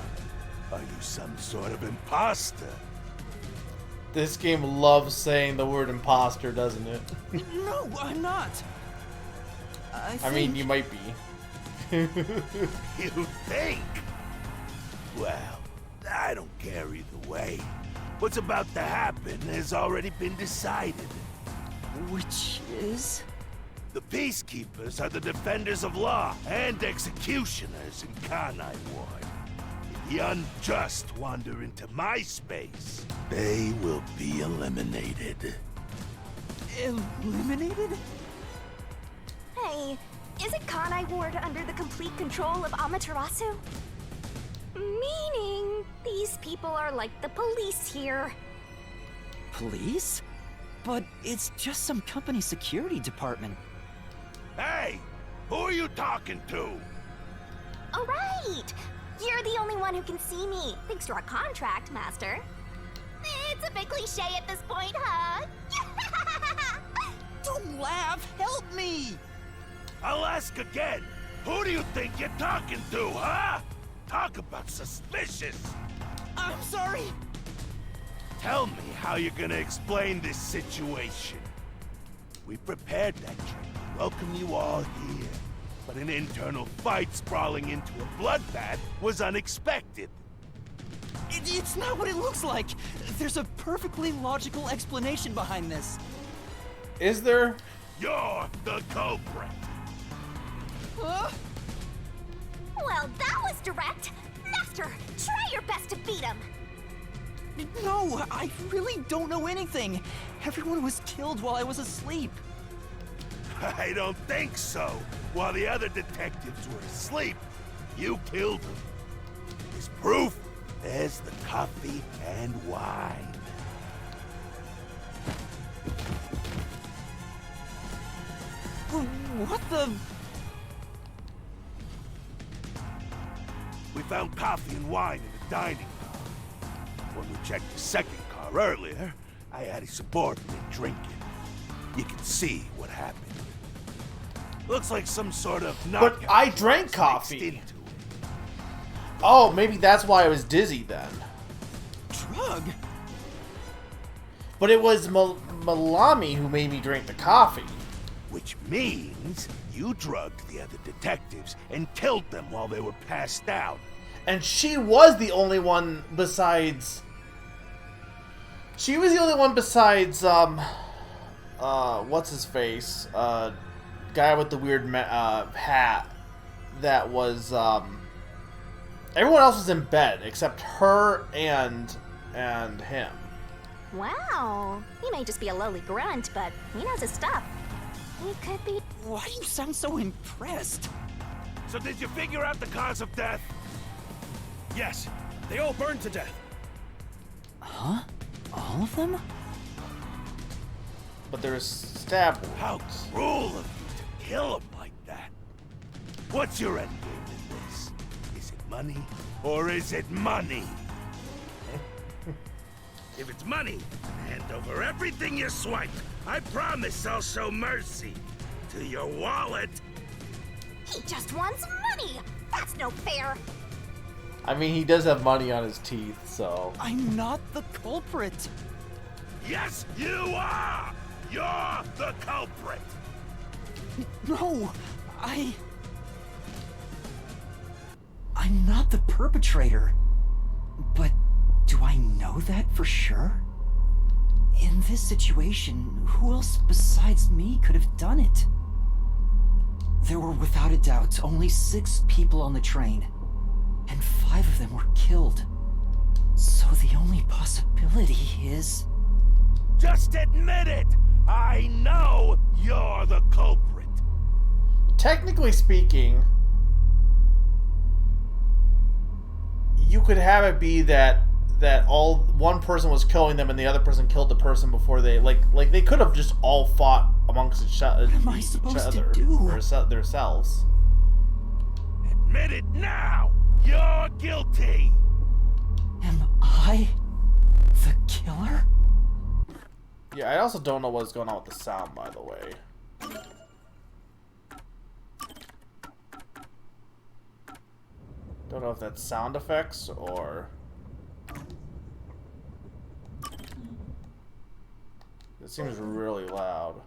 are you some sort of imposter? This game loves saying the word imposter, doesn't it? No, I'm not. I mean, you might be. You think? Well, I don't care either way. What's about to happen has already been decided. Which is? The Peacekeepers are the defenders of law and executioners in Kanai Ward. If the unjust wander into my space, they will be eliminated. Eliminated? Hey, isn't Kanai Ward under the complete control of Amaterasu? Meaning, these people are like the police here. Police? But it's just some company security department. Hey! Who are you talking to? Oh, right! You're the only one who can see me, thanks to our contract, Master. It's a bit cliche at this point, huh? Don't laugh! Help me! I'll ask again. Who do you think you're talking to, huh? Talk about suspicious. I'm sorry! Tell me how you're gonna explain this situation. We prepared that drink to welcome you all here. But an internal fight sprawling into a bloodbath was unexpected. It's not what it looks like. There's a perfectly logical explanation behind this. Is there? You're the culprit. Huh? Well, that was direct. Master, try your best to beat him. No, I really don't know anything. Everyone was killed while I was asleep. I don't think so. While the other detectives were asleep, you killed them. As proof, there's the coffee and wine. What the... We found coffee and wine in the dining car. When we checked the second car earlier, I had a subordinate drink it. You can see what happened. Looks like some sort of knockout. But I drank was coffee. mixed into it. Oh, maybe that's why I was dizzy then. drug? But it was Malami who made me drink the coffee. Which means you drugged the other detectives and killed them while they were passed out. And she was the only one besides... She was the only one besides, what's his face? Guy with the weird hat that was, everyone else was in bed except her and him. Wow. He may just be a lowly grunt, but he knows his stuff. He could be... Why do you sound so impressed? So did you figure out the cause of death? Yes, they all burned to death. Huh? All of them? But there was stab wounds. How cruel of you to kill them like that. What's your end game in this? Is it money or is it money? If it's money, hand over everything you swipe. I promise I'll show mercy to your wallet. He just wants money! That's no fair! I mean, he does have money on his teeth, so... I'm not the culprit. Yes, you are! You're the culprit! No, I'm not the perpetrator. But do I know that for sure? In this situation, who else besides me could have done it? There were without a doubt only 6 people on the train, and 5 of them were killed. So the only possibility is... Just admit it! I know you're the culprit! Technically speaking, you could have it be that all one person was killing them and the other person killed the person before they like they could have just all fought amongst each other. What am I supposed to do? Or themselves. Admit it now! You're guilty! Am I the killer? Yeah, I also don't know what's going on with the sound, by the way. Don't know if that's sound effects or... It seems really loud.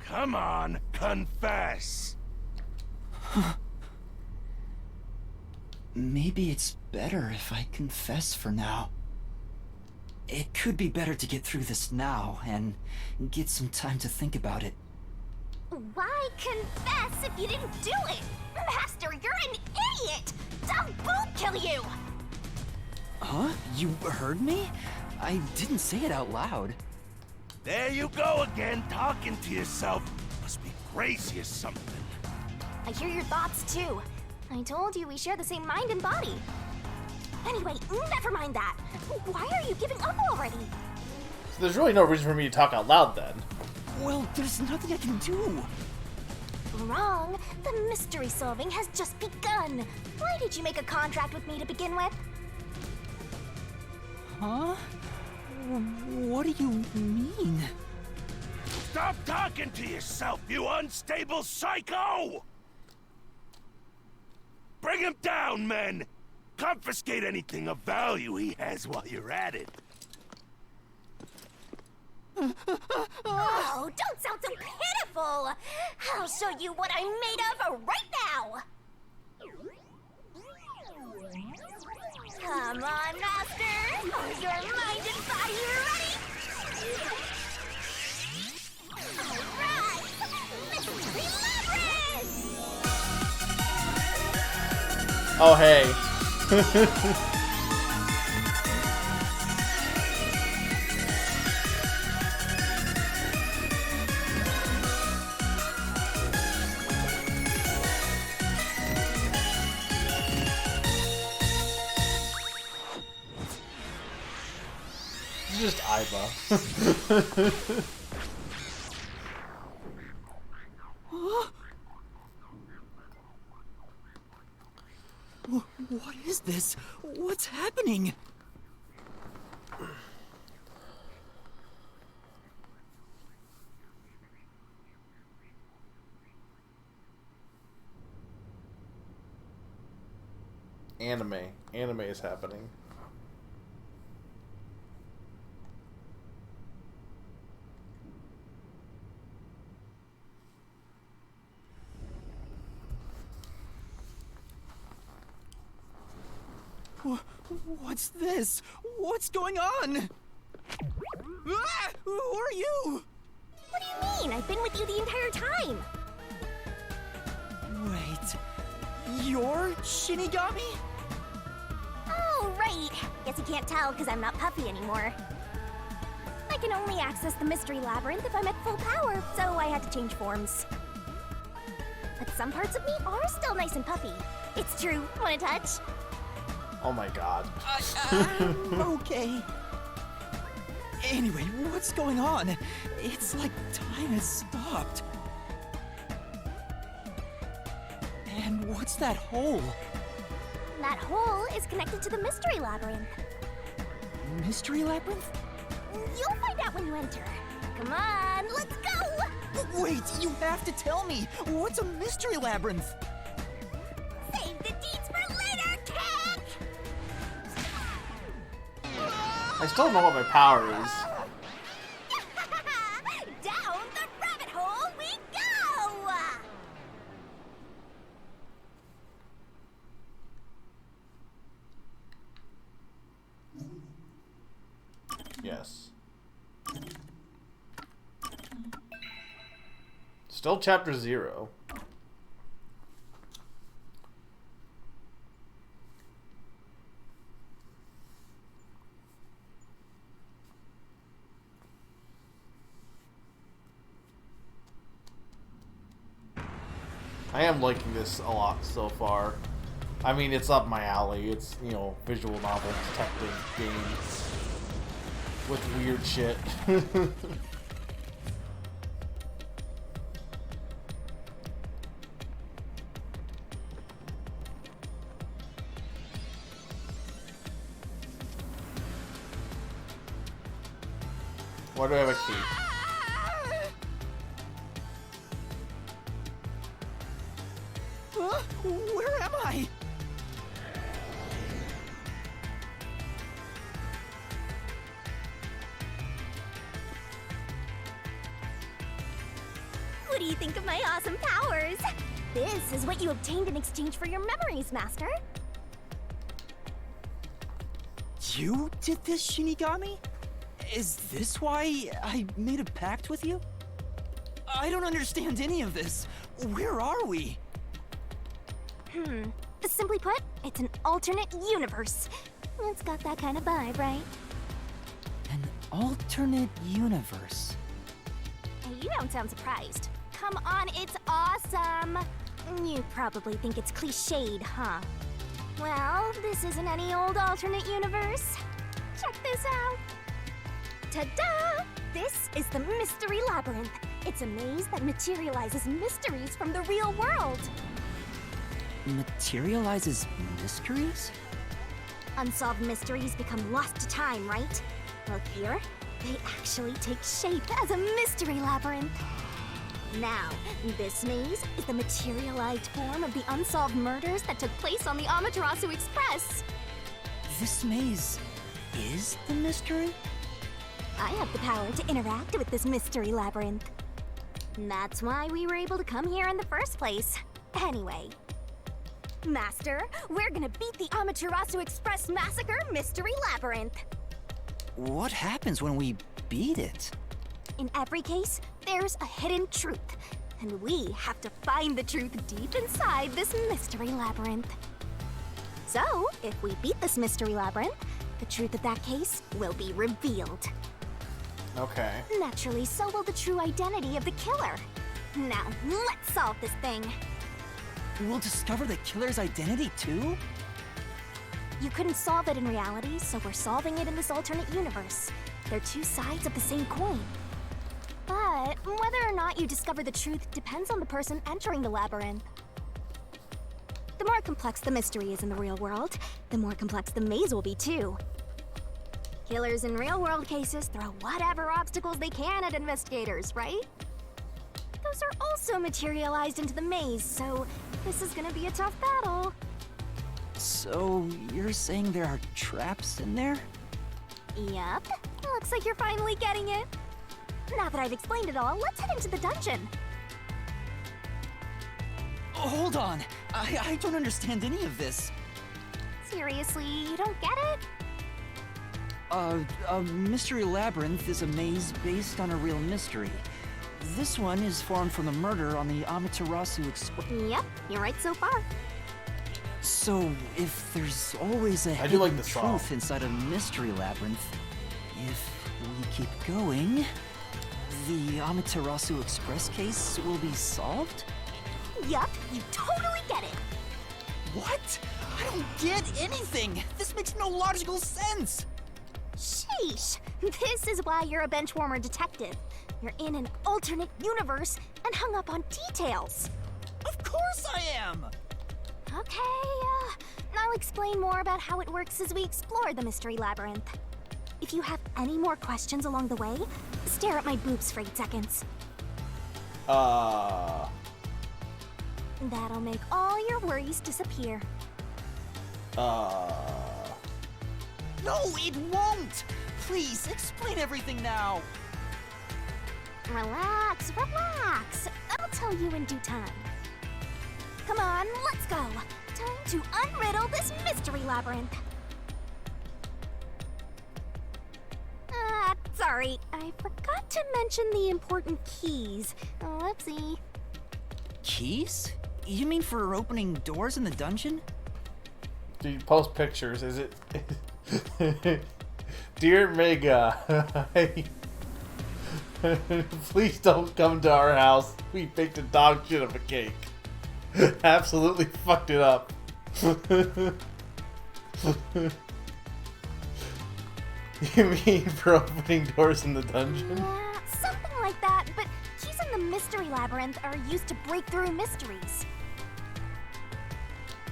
Come on, confess! Maybe it's better if I confess for now. It could be better to get through this now and get some time to think about it. Why confess if you didn't do it? Master, you're an idiot! Dumb boot kill you! Huh? You heard me? I didn't say it out loud. There you go again, talking to yourself. Must be crazy or something. I hear your thoughts too. I told you we share the same mind and body. Anyway, never mind that. Why are you giving up already? So there's really no reason for me to talk out loud then. Well, there's nothing I can do. Wrong. The mystery solving has just begun. Why did you make a contract with me to begin with? Huh? What do you mean? Stop talking to yourself, you unstable psycho! Bring him down, men! Confiscate anything of value he has while you're at it. Oh, don't sound so pitiful! I'll show you what I'm made of right now! Come on, Master! Are your mind and body ready? Alright! Mystery Labyrinth! Oh, hey. Just Iva. What is this? What's happening? Anime. Anime is happening. What's this? What's going on? Ah! Who are you? What do you mean? I've been with you the entire time! Wait, you're Shinigami? Oh, right! Guess you can't tell because I'm not puffy anymore. I can only access the Mystery Labyrinth if I'm at full power, so I had to change forms. But some parts of me are still nice and puffy. It's true. Want a touch? Oh my god. Okay. Anyway, what's going on? It's like time has stopped. And what's that hole? That hole is connected to the Mystery Labyrinth. Mystery Labyrinth? You'll find out when you enter. Come on, let's go! Wait, you have to tell me. What's a Mystery Labyrinth? Save the deeds for later, kid! I still don't know what my power is. Down the rabbit hole we go! Yes. Still chapter 0. I am liking this a lot so far. I mean, it's up my alley. It's, you know, visual novel detective game with weird shit. Why do I have a key? Huh? Where am I? What do you think of my awesome powers? This is what you obtained in exchange for your memories, Master. You did this, Shinigami? Is this why I made a pact with you? I don't understand any of this. Where are we? Simply put, it's an alternate universe. It's got that kind of vibe, right? An alternate universe. You don't sound surprised. Come on, it's awesome! You probably think it's cliched, huh? Well, this isn't any old alternate universe. Check this out! Ta-da! This is the Mystery Labyrinth. It's a maze that materializes mysteries from the real world. Materializes mysteries? Unsolved mysteries become lost to time, right? Well, here, they actually take shape as a mystery labyrinth. Now, this maze is the materialized form of the unsolved murders that took place on the Amaterasu Express. This maze is the mystery? I have the power to interact with this mystery labyrinth. That's why we were able to come here in the first place. Anyway, Master, we're gonna beat the Amaterasu Express Massacre Mystery Labyrinth. What happens when we beat it? In every case, there's a hidden truth, and we have to find the truth deep inside this mystery labyrinth. So, if we beat this mystery labyrinth, the truth of that case will be revealed. Okay. Naturally, so will the true identity of the killer. Now, let's solve this thing. We'll discover the killer's identity too? You couldn't solve it in reality, so we're solving it in this alternate universe. They're two sides of the same coin. But whether or not you discover the truth depends on the person entering the labyrinth. The more complex the mystery is in the real world, the more complex the maze will be too. Killers in real-world cases throw whatever obstacles they can at investigators, right? Those are also materialized into the maze, so this is gonna be a tough battle. So, you're saying there are traps in there? Yep. Looks like you're finally getting it. Now that I've explained it all, let's head into the dungeon. Oh, hold on. I don't understand any of this. Seriously, you don't get it? A mystery labyrinth is a maze based on a real mystery. This one is formed from the murder on the Amaterasu Express. Yep, you're right so far. So, if there's always a I do hidden like the song. truth inside a mystery labyrinth, if we keep going, the Amaterasu Express case will be solved? Yup, you totally get it. What? I don't get anything! This makes no logical sense! Sheesh. This is why you're a benchwarmer detective. You're in an alternate universe and hung up on details. Of course I am! Okay, I'll explain more about how it works as we explore the mystery labyrinth. If you have any more questions along the way, stare at my boobs for 8 seconds. That'll make all your worries disappear. No, it won't! Please, explain everything now! Relax, relax. I'll tell you in due time. Come on, let's go. Time to unriddle this mystery labyrinth. Sorry, I forgot to mention the important keys. Whoopsie. Keys? You mean for opening doors in the dungeon? Dude, post pictures. Is it? Dear Mega, please don't come to our house. We baked a dog shit of a cake. Absolutely fucked it up. You mean for opening doors in the dungeon? Yeah, something like that, but keys in the mystery labyrinth are used to break through mysteries.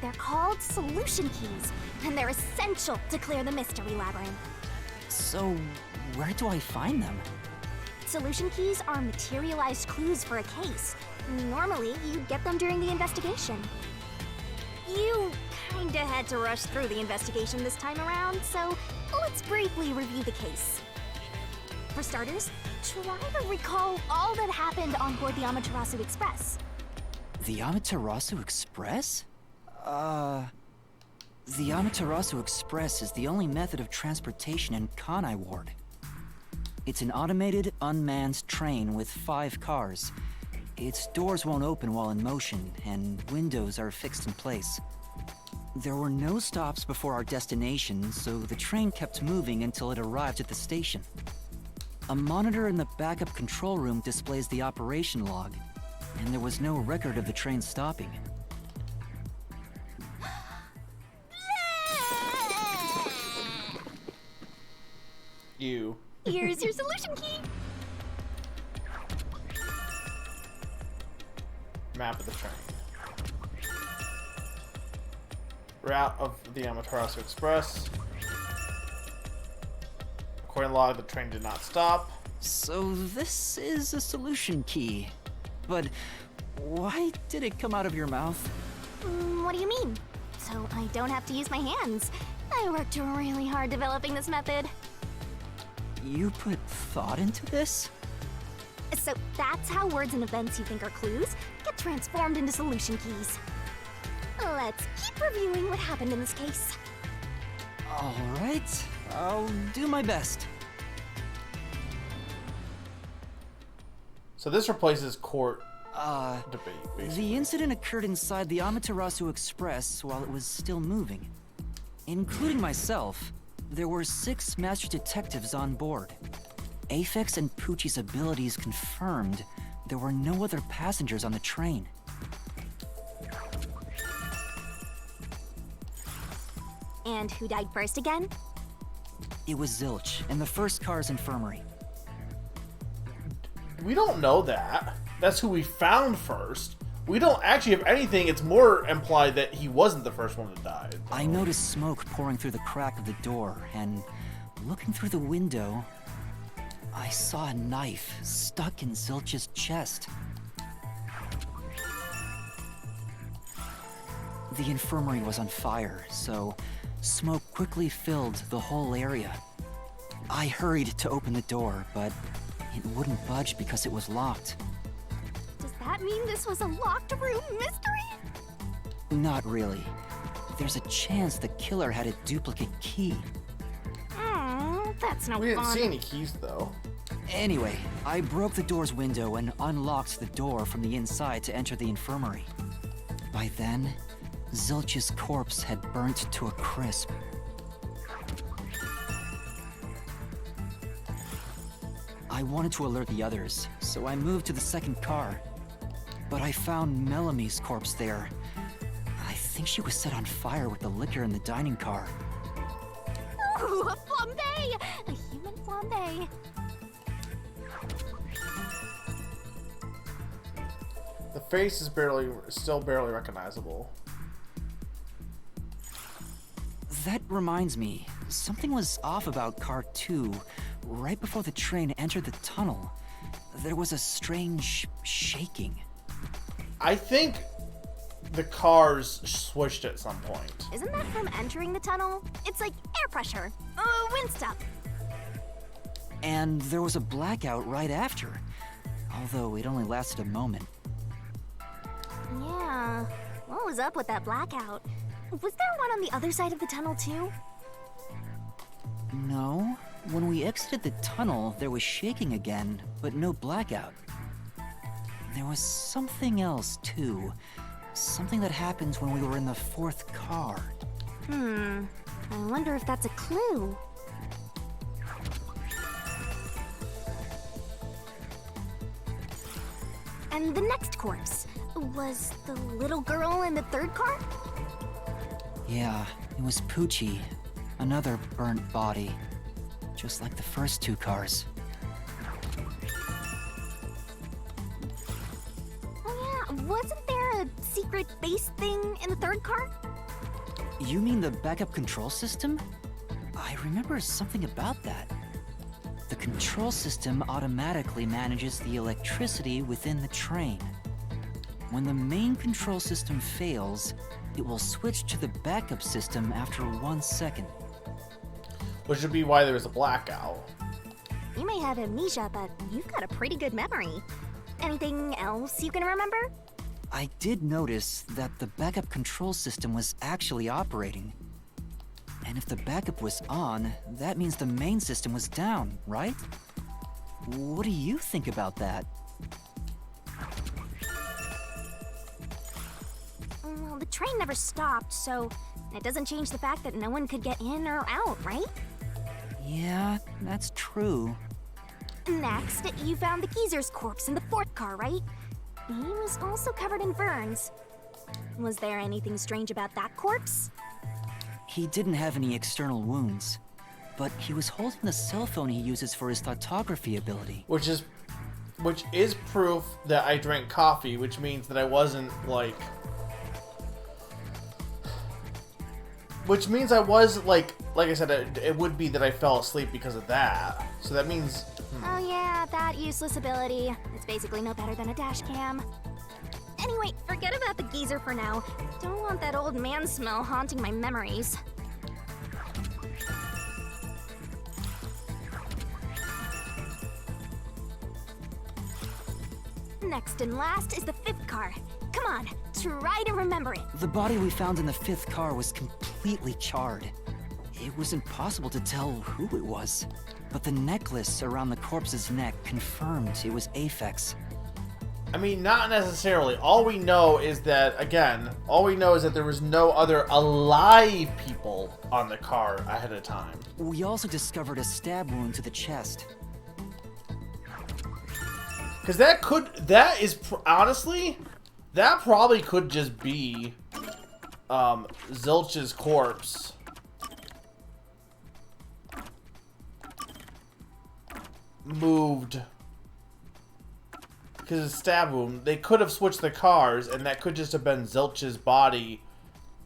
They're called solution keys, and they're essential to clear the mystery labyrinth. So, where do I find them? Solution keys are materialized clues for a case. Normally, you'd get them during the investigation. You kinda had to rush through the investigation this time around, so let's briefly review the case. For starters, try to recall all that happened on board the Amaterasu Express. The Amaterasu Express? The Amaterasu Express is the only method of transportation in Kanai Ward. It's an automated, unmanned train with 5 cars. Its doors won't open while in motion, and windows are fixed in place. There were no stops before our destination, so the train kept moving until it arrived at the station. A monitor in the backup control room displays the operation log, and there was no record of the train stopping. You. Here's your solution key. Map of the train. Route of the Amaterasu Express. According to log, the train did not stop. So this is a solution key. But why did it come out of your mouth? What do you mean? So I don't have to use my hands. I worked really hard developing this method. You put thought into this? So that's how words and events you think are clues get transformed into solution keys. Let's keep reviewing what happened in this case. Alright, I'll do my best. So this replaces court debate, basically. The incident occurred inside the Amaterasu Express while it was still moving. Including myself, there were 6 master detectives on board. Aphex and Poochie's abilities confirmed there were no other passengers on the train. And who died first again? It was Zilch in the first car's infirmary. We don't know that. That's who we found first. We don't actually have anything. It's more implied that he wasn't the first one to die. I noticed smoke pouring through the crack of the door, and looking through the window, I saw a knife stuck in Zilch's chest. The infirmary was on fire, so smoke quickly filled the whole area. I hurried to open the door, but it wouldn't budge because it was locked. Does that mean this was a locked room mystery? Not really. There's a chance the killer had a duplicate key. That's no We didn't fun. see any keys, though. Anyway, I broke the door's window and unlocked the door from the inside to enter the infirmary. By then, Zilch's corpse had burnt to a crisp. I wanted to alert the others, so I moved to the second car. But I found Melamie's corpse there. I think she was set on fire with the liquor in the dining car. Ooh, a flambe! A human flambe. The face is still barely recognizable. That reminds me, something was off about Car 2. Right before the train entered the tunnel, there was a strange shaking. I think the cars switched at some point. Isn't that from entering the tunnel? It's like air pressure. Wind stuff. And there was a blackout right after, although it only lasted a moment. Yeah. What was up with that blackout? Was there one on the other side of the tunnel too? No. When we exited the tunnel, there was shaking again, but no blackout. There was something else, too. Something that happens when we were in the fourth car. I wonder if that's a clue. And the next corpse was the little girl in the third car? Yeah, it was Poochie. Another burnt body. Just like the first 2 cars. Oh yeah, wasn't there a secret base thing in the third car? You mean the backup control system? I remember something about that. The control system automatically manages the electricity within the train. When the main control system fails, it will switch to the backup system after 1 second. Which would be why there was a blackout. You may have amnesia, but you've got a pretty good memory. Anything else you can remember? I did notice that the backup control system was actually operating. And if the backup was on, that means the main system was down, right? What do you think about that? Well, the train never stopped, so it doesn't change the fact that no one could get in or out, right? Yeah, that's true. Next, you found the geezer's corpse in the fourth car, right? He was also covered in burns. Was there anything strange about that corpse? He didn't have any external wounds, but he was holding the cell phone he uses for his photography ability. Which is which is proof that I drank coffee, which means that I wasn't, like... Which means I was, like I said, it would be that I fell asleep because of that. So that means... Oh yeah, that useless ability. It's basically no better than a dash cam. Anyway, forget about the geezer for now. Don't want that old man smell haunting my memories. Next and last is the 5th car. Come on, try to remember it. The body we found in the 5th car was completely charred. It was impossible to tell who it was. But the necklace around the corpse's neck confirmed it was Aphex. I mean, not necessarily. All we know is that, again, there was no other alive people on the car ahead of time. We also discovered a stab wound to the chest. Because honestly, that probably could just be Zilch's corpse. Moved. Because of stab wound. They could have switched the cars, and that could just have been Zilch's body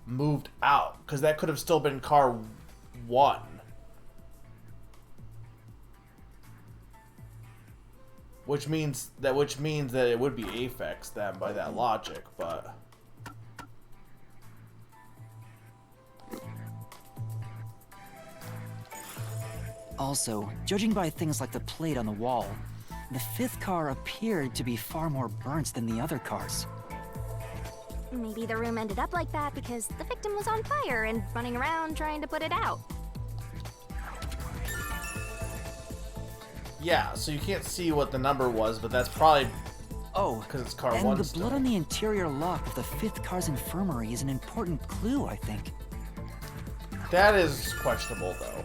moved out. Because that could have still been car 1. Which means that it would be Aphex then by that logic, but... Also, judging by things like the plate on the wall, the 5th car appeared to be far more burnt than the other cars. Maybe the room ended up like that because the victim was on fire and running around trying to put it out. Yeah, so you can't see what the number was, but that's probably... Oh, because it's car 1 and the still. blood on the interior lock of the 5th car's infirmary is an important clue, I think. That is questionable, though.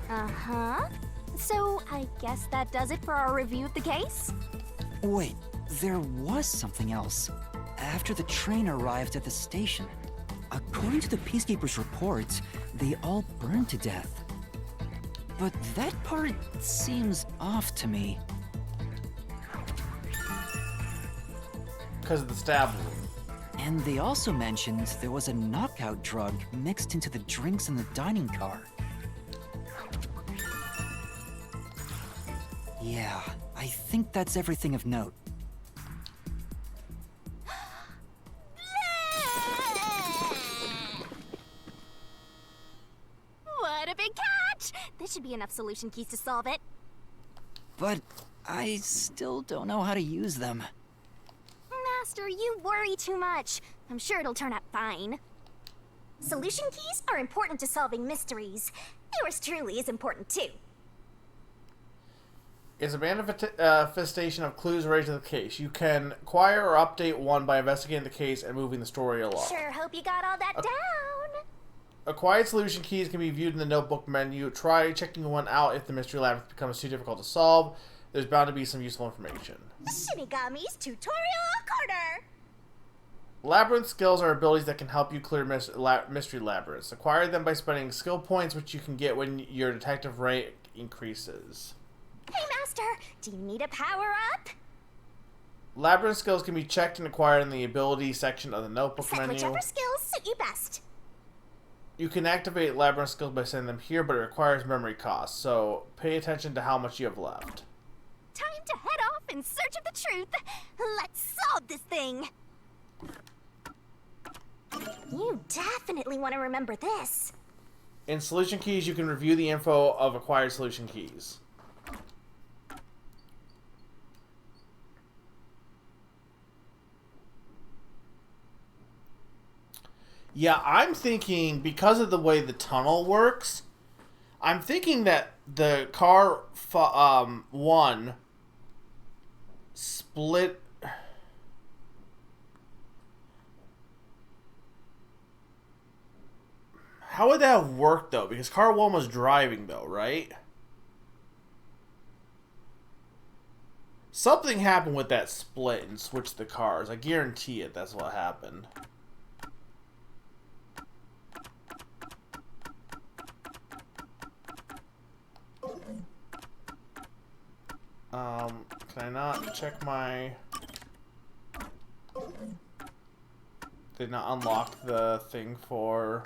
Uh-huh. So, I guess that does it for our review of the case? Wait, there was something else. After the train arrived at the station, according to the Peacekeepers' reports, they all burned to death. But that part seems off to me. Because of the stab wound. And they also mentioned there was a knockout drug mixed into the drinks in the dining car. Yeah, I think that's everything of note. What a big catch! This should be enough solution keys to solve it. But I still don't know how to use them. Master, you worry too much. I'm sure it'll turn out fine. Solution keys are important to solving mysteries. Yours truly is important too. Is a manifestation of clues related to the case. You can acquire or update one by investigating the case and moving the story along. Sure hope you got all that down. Acquired solution keys can be viewed in the notebook menu. Try checking one out if the mystery labyrinth becomes too difficult to solve. There's bound to be some useful information. Shinigami's Tutorial Corner! Labyrinth skills are abilities that can help you clear mystery labyrinths. Acquire them by spending skill points, which you can get when your detective rank increases. Hey, Master, do you need a power-up? Labyrinth skills can be checked and acquired in the ability section of the notebook Set menu. whichever skills suit you best. You can activate labyrinth skills by sending them here, but it requires memory costs, so pay attention to how much you have left. Time to head off in search of the truth. Let's solve this thing. You definitely want to remember this. In solution keys, you can review the info of acquired solution keys. Yeah, I'm thinking, because of the way the tunnel works, I'm thinking that the car 1 split... How would that have worked, though? Because car 1 was driving, though, right? Something happened with that split and switched the cars. I guarantee it, that's what happened. Can I not check my... Did not unlock the thing for...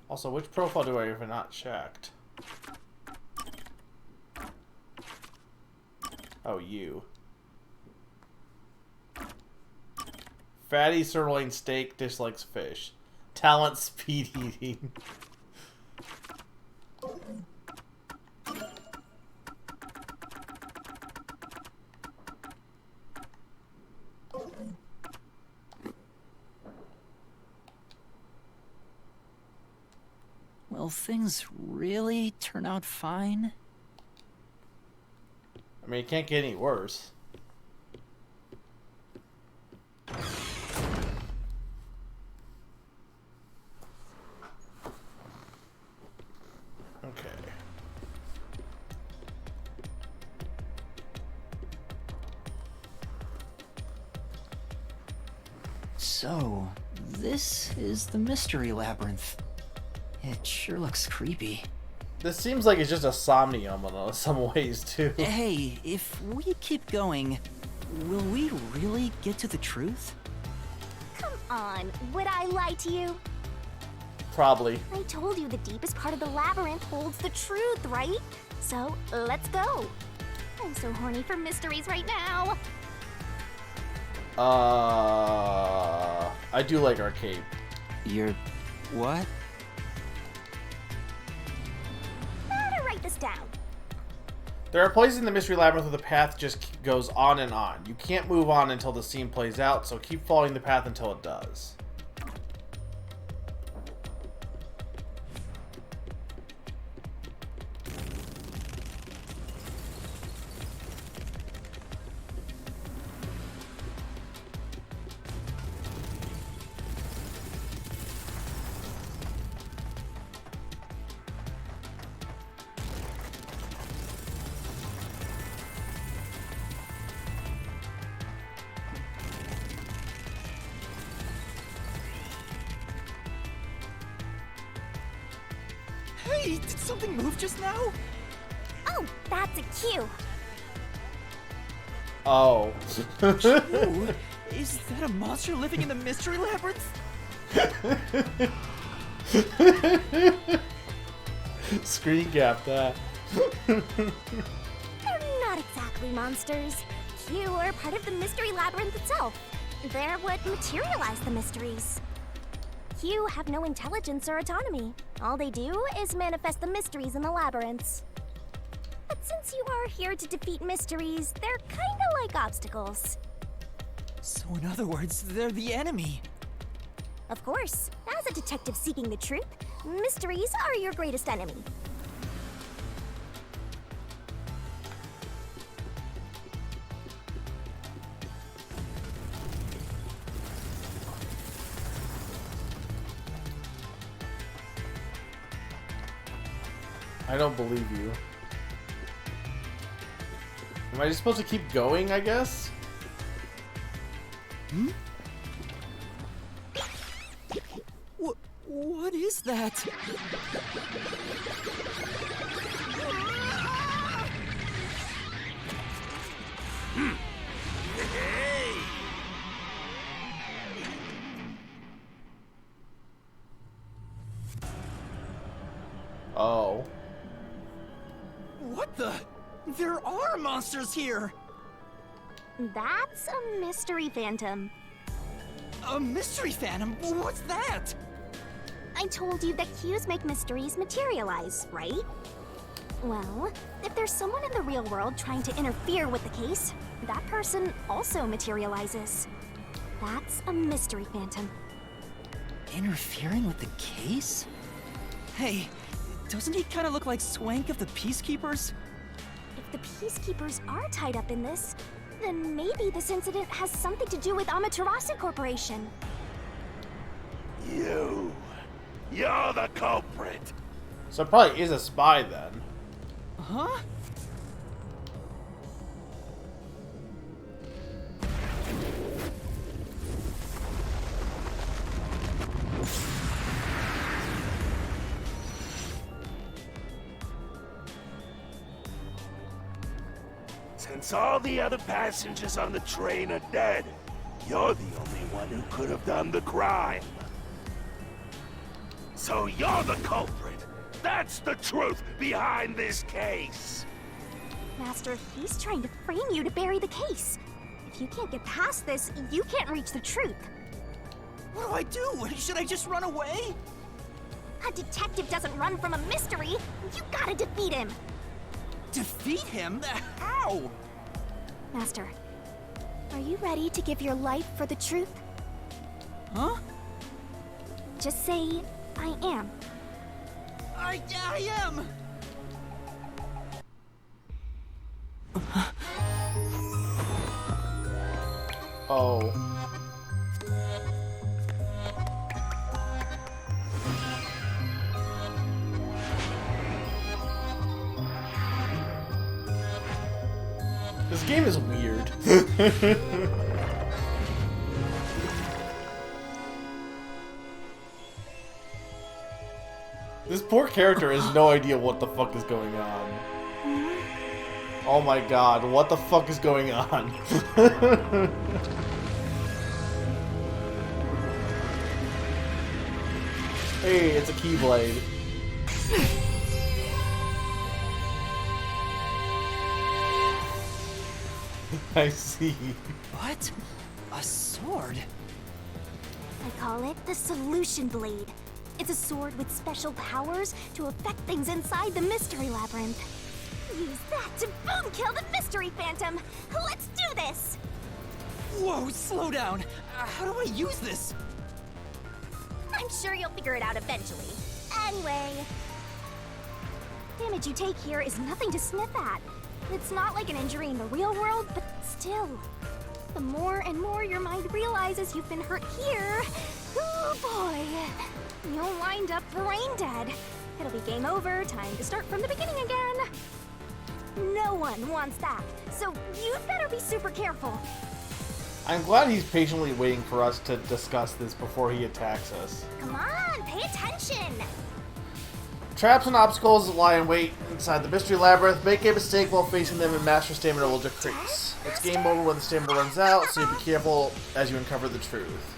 Also, which profile do I have not checked? Oh, you. Fatty sirloin steak, dislikes fish. Talent, speed eating. Will things really turn out fine? I mean, it can't get any worse. Okay. So, this is the mystery labyrinth. It sure looks creepy. This seems like it's just a somnium in some ways, too. Hey, if we keep going, will we really get to the truth? Come on, would I lie to you? Probably. I told you the deepest part of the labyrinth holds the truth, right? So, let's go. I'm so horny for mysteries right now. I do like arcade. You're... what? How to write this down? There are places in the Mystery Labyrinth where the path just goes on and on. You can't move on until the scene plays out, so keep following the path until it does. Hey, did something move just now? Oh, that's a cue. Oh. Ooh, is that a monster living in the mystery labyrinth? Screen cap that. They're not exactly monsters. Q are part of the mystery labyrinth itself. They're what materialize the mysteries. Q have no intelligence or autonomy. All they do is manifest the mysteries in the labyrinths. But since you are here to defeat mysteries, they're kinda like obstacles. So in other words, they're the enemy. Of course, as a detective seeking the truth, mysteries are your greatest enemy. I don't believe you. Am I just supposed to keep going, I guess? Hmm? What is that? Oh. What the? There are monsters here! That's a mystery phantom. A mystery phantom? What's that? I told you that cues make mysteries materialize, right? Well, if there's someone in the real world trying to interfere with the case, that person also materializes. That's a mystery phantom. Interfering with the case? Hey, doesn't he kind of look like Swank of the Peacekeepers? If the Peacekeepers are tied up in this, then maybe this incident has something to do with Amaterasu Corporation. You're the culprit. So it probably is a spy then. Huh? Since all the other passengers on the train are dead, you're the only one who could have done the crime. So you're the culprit. That's the truth behind this case. Master, he's trying to frame you to bury the case. If you can't get past this, you can't reach the truth. What do I do? Should I just run away? A detective doesn't run from a mystery. You gotta defeat him. Defeat him? How? Master, are you ready to give your life for the truth? Huh? Just say, I am. I am! Oh. This game is weird. This poor character has no idea what the fuck is going on. Oh my god, what the fuck is going on? Hey, it's a Keyblade. I see. What? A sword? I call it the Solution Blade. It's a sword with special powers to affect things inside the Mystery Labyrinth. Use that to boom kill the Mystery Phantom! Let's do this! Whoa, slow down! How do I use this? I'm sure you'll figure it out eventually. Anyway... damage you take here is nothing to sniff at. It's not like an injury in the real world, but still. The more and more your mind realizes you've been hurt here... oh boy! You'll wind up brain dead. It'll be game over, time to start from the beginning again. No one wants that, so you'd better be super careful. I'm glad he's patiently waiting for us to discuss this before he attacks us. Come on, pay attention! Traps and obstacles lie in wait inside the Mystery Labyrinth. Make a mistake while facing them and Master Stamina will decrease. It's game over when the stamina runs out, so be careful as you uncover the truth.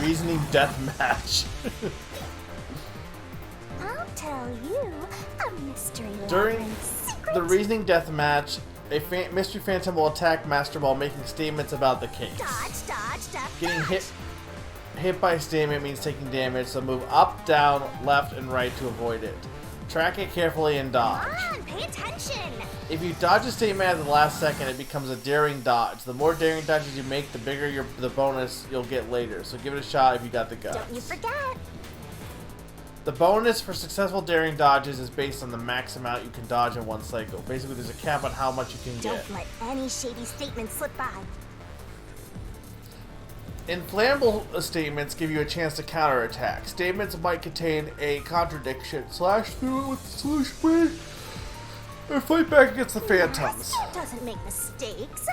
Reasoning deathmatch. I'll tell you a mystery. During the reasoning deathmatch, a mystery phantom will attack Master while making statements about the case. Dodge, dodge, dodge. Getting hit by a statement means taking damage, so move up, down, left, and right to avoid it. Track it carefully and dodge. Come on, pay attention. If you dodge a statement at the last second, it becomes a daring dodge. The more daring dodges you make, the bigger the bonus you'll get later. So give it a shot if you got the guts. Don't you forget. The bonus for successful daring dodges is based on the max amount you can dodge in one cycle. Basically, there's a cap on how much you can get. Don't let any shady statement slip by. Inflammable statements give you a chance to counterattack. Statements might contain a contradiction. Slash through it with the solution blade or fight back against the phantoms. Master doesn't make mistakes,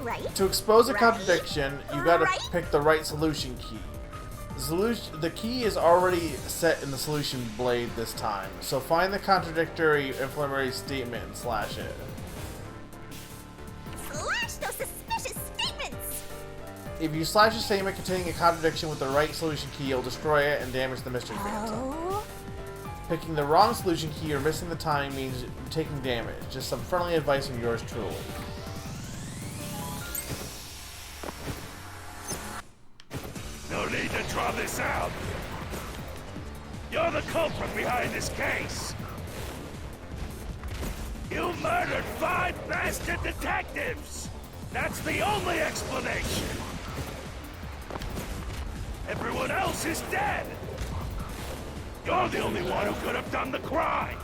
right? To expose a contradiction, you gotta Right? pick the right solution key. The key is already set in the solution blade this time, so find the contradictory inflammatory statement and slash it. Slash those suspicious statements! If you slash a statement containing a contradiction with the right solution key, you'll destroy it and damage the mystery phantom. Oh. Picking the wrong solution key or missing the timing means taking damage. Just some friendly advice from yours truly. No need to draw this out. You're the culprit behind this case. You murdered 5 bastard detectives. That's the only explanation. Everyone else is dead. You're the only one who could have done the crime.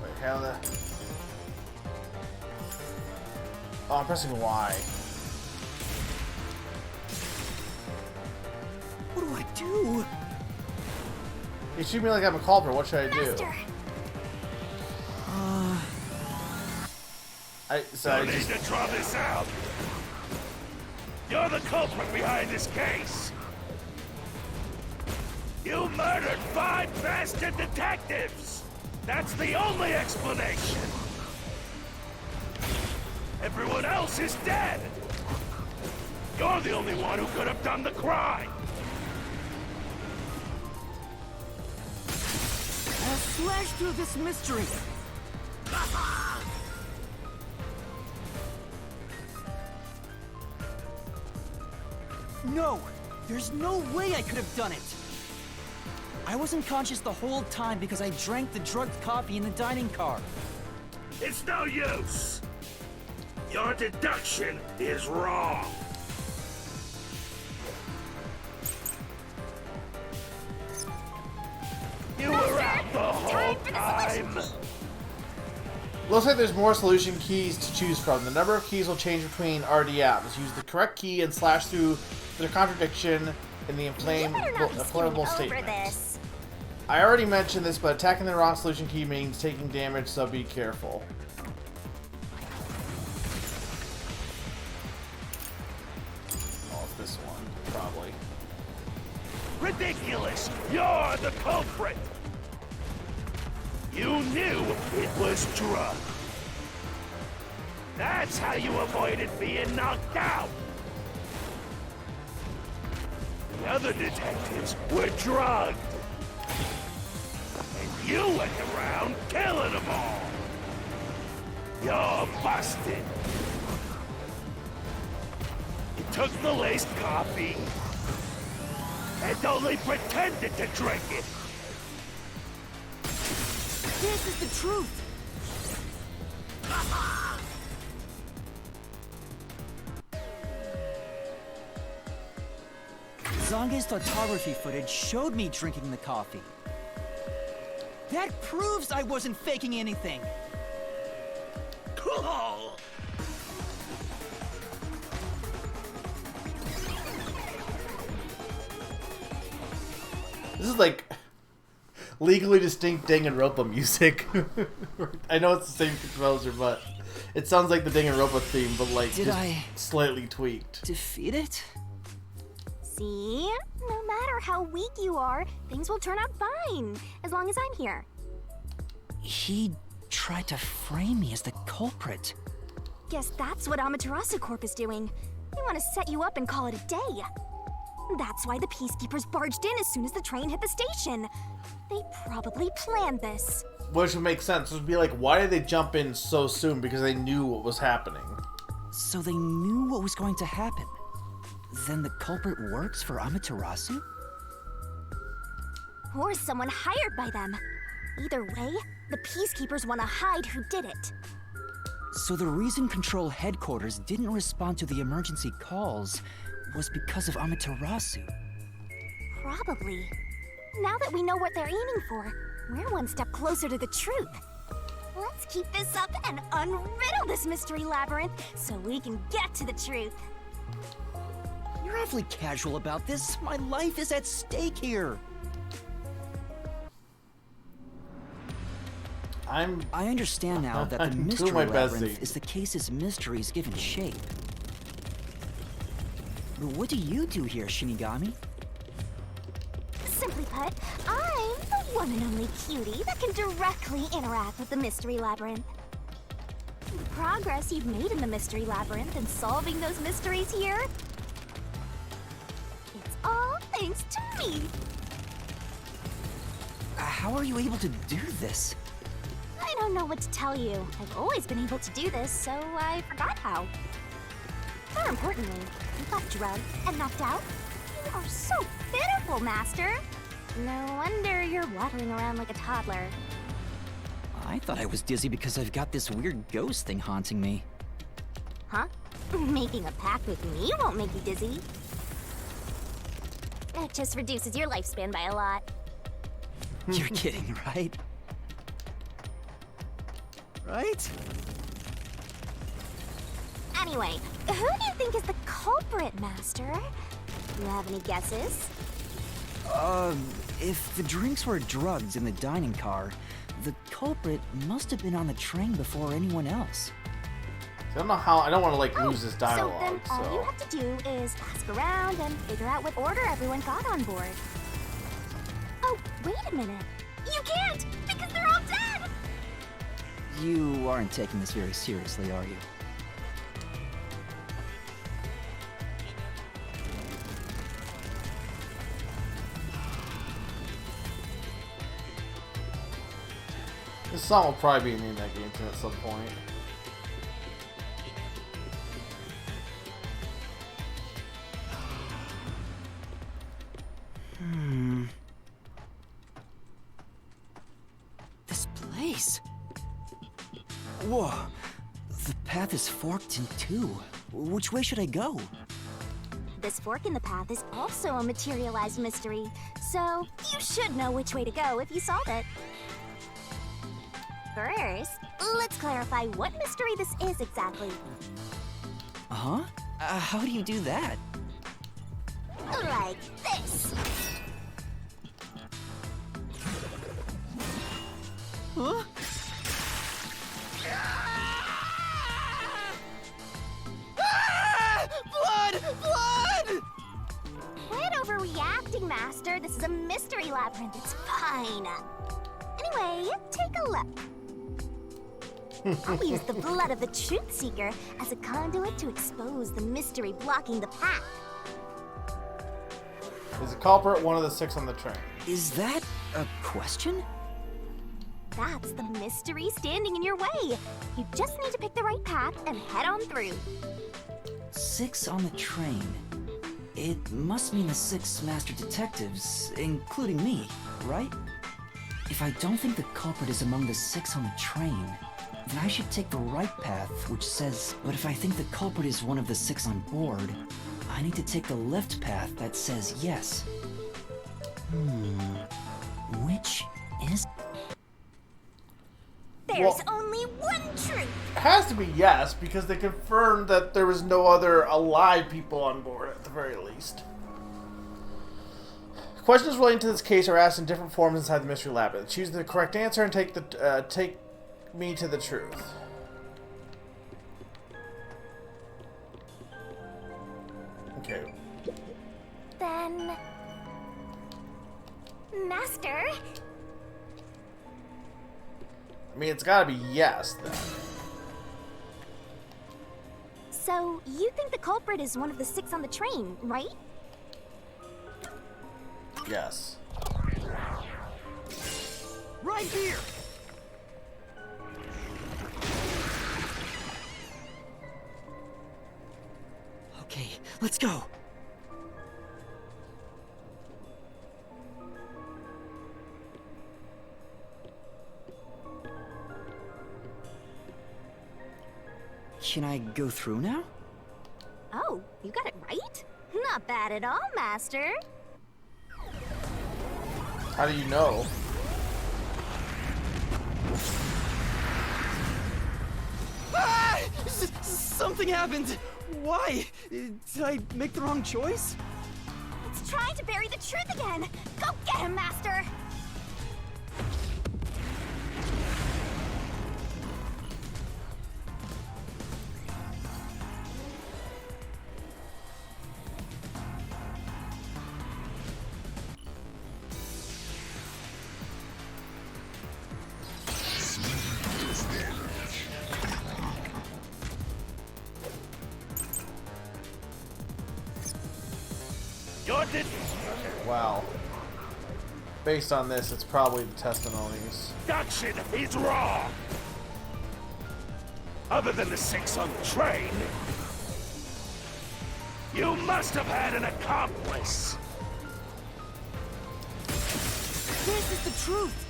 Wait, how the... Oh, I'm pressing Y. What do I do? You treat me like I'm a culprit. What should I do? Master! I need to draw this out. You're the culprit behind this case. You murdered 5 bastard detectives. That's the only explanation. Everyone else is dead. You're the only one who could have done the crime. I'll slash through this mystery. No! There's no way I could have done it! I wasn't conscious the whole time because I drank the drugged coffee in the dining car. It's no use. Your deduction is wrong. You were out the whole time. Looks like there's more solution keys to choose from. The number of keys will change between RDMs. Use the correct key and slash through the contradiction in the inflammable statement. This. I already mentioned this, but attacking the wrong solution key means taking damage, so be careful. Oh, it's this one, probably. Ridiculous! You're the culprit! You knew it was drugged. That's how you avoided being knocked out. The other detectives were drugged. And you went around killing them all. You're busted. You took the laced coffee and only pretended to drink it. This is the truth! Zange's photography footage showed me drinking the coffee. That proves I wasn't faking anything! Cool! This is like legally distinct Danganronpa music. I know it's the same composer, but it sounds like the Danganronpa theme, but like Did just I slightly tweaked. defeat it? See? No matter how weak you are, things will turn out fine, as long as I'm here. He tried to frame me as the culprit. Guess that's what Amaterasu Corp is doing. They want to set you up and call it a day. That's why the Peacekeepers barged in as soon as the train hit the station. They probably planned this. Which would make sense. It would be like, why did they jump in so soon? Because they knew what was happening. So they knew what was going to happen. Then the culprit works for Amaterasu? Or someone hired by them. Either way, the Peacekeepers want to hide who did it. So the reason Control Headquarters didn't respond to the emergency calls was because of Amaterasu. Probably. Now that we know what they're aiming for, we're one step closer to the truth. Let's keep this up and unriddle this mystery labyrinth so we can get to the truth. You're awfully casual about this. My life is at stake here. I understand now that the I'm mystery doing my best, labyrinth Z. is the case's mysteries given shape. But what do you do here, Shinigami? Simply put, I'm the one and only cutie that can directly interact with the mystery labyrinth. The progress you've made in the mystery labyrinth and solving those mysteries here, it's all thanks to me. How are you able to do this? I don't know what to tell you. I've always been able to do this, so I forgot how. More importantly, you got drugged and knocked out. You are so pitiful, Master. No wonder you're wandering around like a toddler. I thought I was dizzy because I've got this weird ghost thing haunting me. Huh? Making a pact with me won't make you dizzy. It just reduces your lifespan by a lot. You're kidding, right? Right? Anyway, who do you think is the culprit, Master? You have any guesses? If the drinks were drugged in the dining car, the culprit must have been on the train before anyone else. I don't know how. I don't want to like lose this So dialogue. then all you have to do is ask around and figure out what order everyone got on board. Oh, wait a minute. You can't, because they're all dead! You aren't taking this very seriously, are you? This song will probably be in that game at some point. This place. Whoa. The path is forked in two. Which way should I go? This fork in the path is also a materialized mystery, so you should know which way to go if you solve it. First, let's clarify what mystery this is exactly. Uh-huh? How do you do that? Like this. Huh? Blood! Blood! Quit overreacting, Master. This is a mystery labyrinth. It's fine. Anyway, take a look. I'll use the blood of the Truth Seeker as a conduit to expose the mystery blocking the path. Is the culprit one of the 6 on the train? Is that a question? That's the mystery standing in your way. You just need to pick the right path and head on through. 6 on the train. It must mean the 6 master detectives, including me, right? If I don't think the culprit is among the 6 on the train, then I should take the right path, which says, but if I think the culprit is one of the 6 on board, I need to take the left path that says yes. Which is... There's only one truth. It has to be yes, because they confirmed that there was no other alive people on board, at the very least. Questions relating to this case are asked in different forms inside the mystery labyrinth. Choose the correct answer and take me to the truth. Okay. Then... Master? I mean, it's gotta be yes, then. So, you think the culprit is one of the 6 on the train, right? Yes. Right here! Okay, let's go. Can I go through now? Oh, you got it right? Not bad at all, Master. How do you know? Ah! Something happened! Why? Did I make the wrong choice? It's trying to bury the truth again! Go get him, Master! Wow. Based on this, it's probably the testimonies. Deduction is wrong. Other than the 6 on the train, you must have had an accomplice. This is the truth!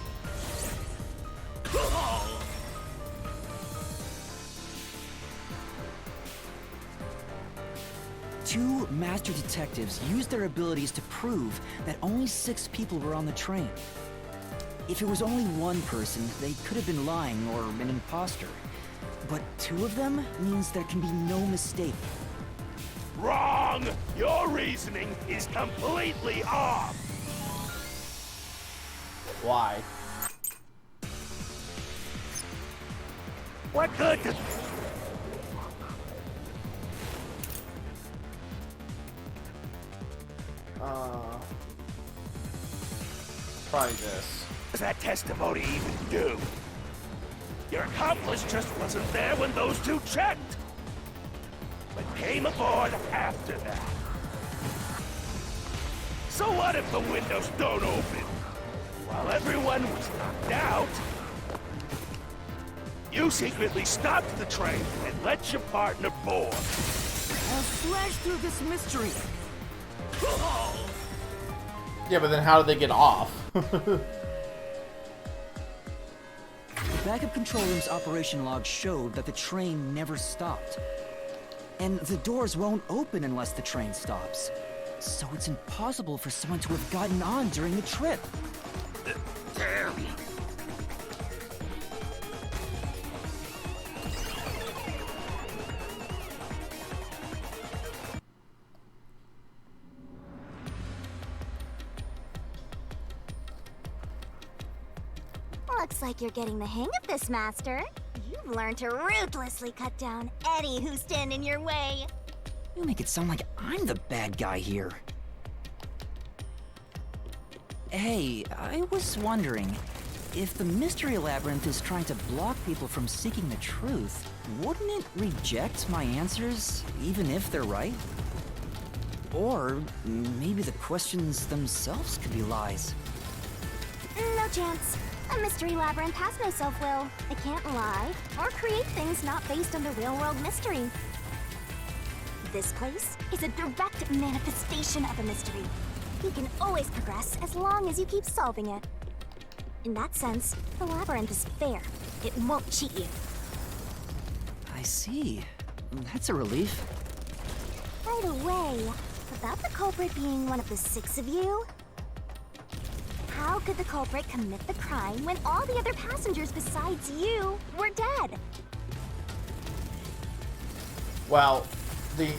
Two master detectives used their abilities to prove that only 6 people were on the train. If it was only one person, they could have been lying or an imposter. But 2 of them means there can be no mistake. Wrong! Your reasoning is completely off! Why? What good does... Try this. What does that testimony even do? Your accomplice just wasn't there when those 2 checked, but came aboard after that. So what if the windows don't open? While everyone was knocked out, you secretly stopped the train and let your partner board. I'll slash through this mystery. Yeah, but then how did they get off? The backup control room's operation log showed that the train never stopped. And the doors won't open unless the train stops. So it's impossible for someone to have gotten on during the trip. Damn. Looks like you're getting the hang of this, Master. You've learned to ruthlessly cut down any who stand in your way. You make it sound like I'm the bad guy here. Hey, I was wondering, if the Mystery Labyrinth is trying to block people from seeking the truth, wouldn't it reject my answers, even if they're right? Or maybe the questions themselves could be lies. No chance. A Mystery Labyrinth has no self-will. It can't lie, or create things not based on the real-world mystery. This place is a direct manifestation of a mystery. You can always progress as long as you keep solving it. In that sense, the labyrinth is fair. It won't cheat you. I see. That's a relief. By the way, about the culprit being one of the 6 of you, how could the culprit commit the crime when all the other passengers besides you were dead? Well, the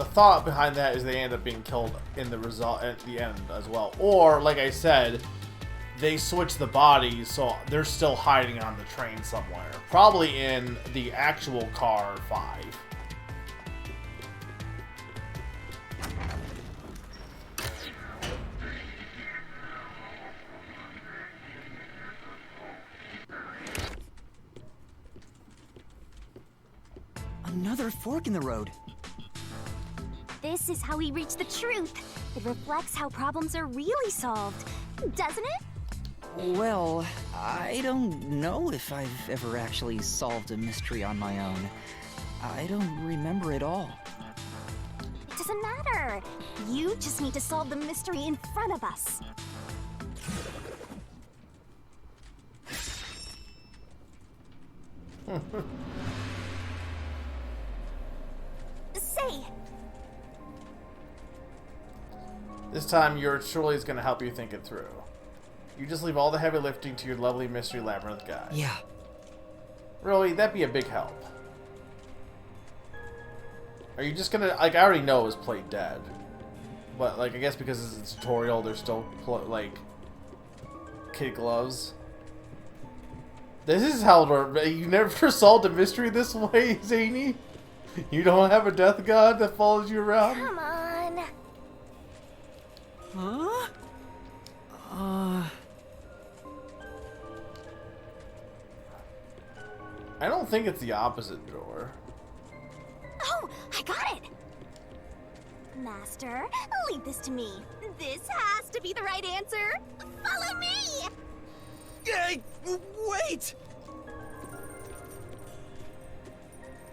thought behind that is they end up being killed in the result at the end as well. Or, like I said, they switch the bodies, so they're still hiding on the train somewhere. Probably in the actual car 5. Another fork in the road. This is how we reach the truth. It reflects how problems are really solved, doesn't it? Well, I don't know if I've ever actually solved a mystery on my own. I don't remember it all. It doesn't matter. You just need to solve the mystery in front of us. Say, This time, yours surely is going to help you think it through. You just leave all the heavy lifting to your lovely Mystery Labyrinth guy. Yeah. Really, that'd be a big help. Are you just gonna... Like, I already know it was played dead. But, like, I guess because it's a tutorial, there's still, like, kid gloves. This is how... You never solved a mystery this way, Zany? You don't have a death god that follows you around? come on. Huh? I don't think it's the opposite door. Oh, I got it. Master, leave this to me. This has to be the right answer. Follow me. Hey, wait!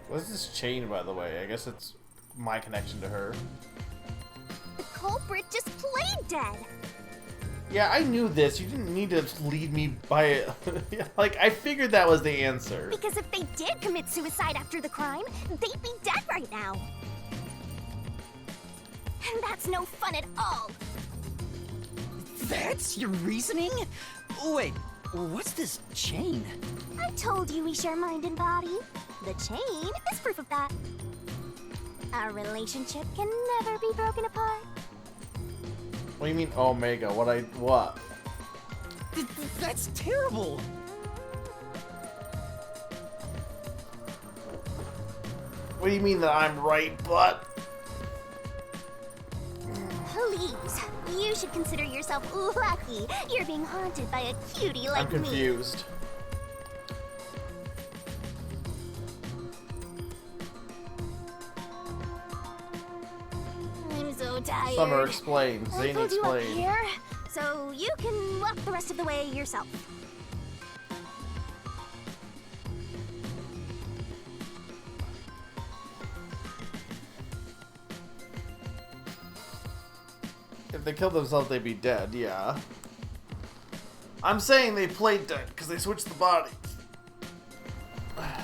What's this chain, by the way? I guess it's my connection to her. The culprit just played dead. Yeah, I knew this. You didn't need to lead me by it. Like, I figured that was the answer. Because if they did commit suicide after the crime, they'd be dead right now. And that's no fun at all. That's your reasoning? Wait, what's this chain? I told you we share mind and body. The chain is proof of that. A relationship can never be broken apart. What do you mean, Omega? What? That's terrible! What do you mean that I'm right, but? Please, you should consider yourself lucky you're being haunted by a cutie like me. I'm confused. I'm so tired. Summer, explain. I Zane, pulled you up explain. here, so you can walk the rest of the way yourself. If they killed themselves, they'd be dead, yeah. I'm saying they played dead, because they switched the bodies. I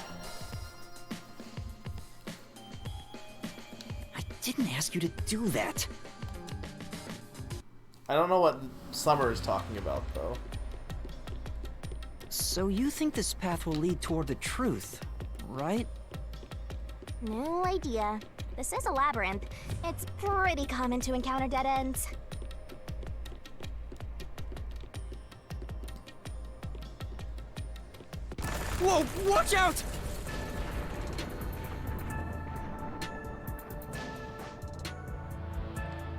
didn't ask you to do that. I don't know what Summer is talking about, though. So you think this path will lead toward the truth, right? No idea. This is a labyrinth. It's pretty common to encounter dead ends. Whoa, watch out!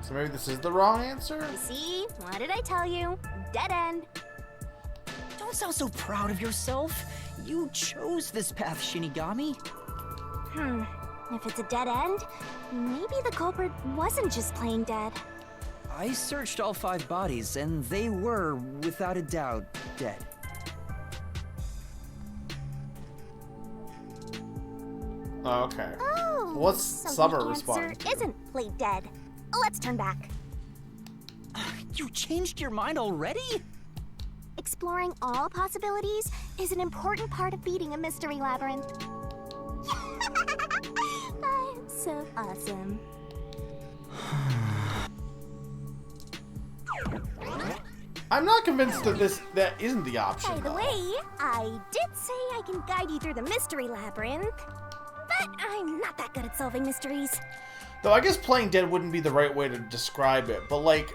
So maybe this is the wrong answer? See? What did I tell you? Dead end. Don't sound so proud of yourself. You chose this path, Shinigami. If it's a dead end, maybe the culprit wasn't just plain dead. I searched all 5 bodies, and they were, without a doubt, dead. Oh, okay. Oh, What's so Summer the responding answer to? isn't played dead. Let's turn back. You changed your mind already? Exploring all possibilities is an important part of beating a mystery labyrinth. I'm so awesome. I'm not convinced that that isn't the option. By the way, I did say I can guide you through the mystery labyrinth, but I'm not that good at solving mysteries. Though I guess playing dead wouldn't be the right way to describe it, but like,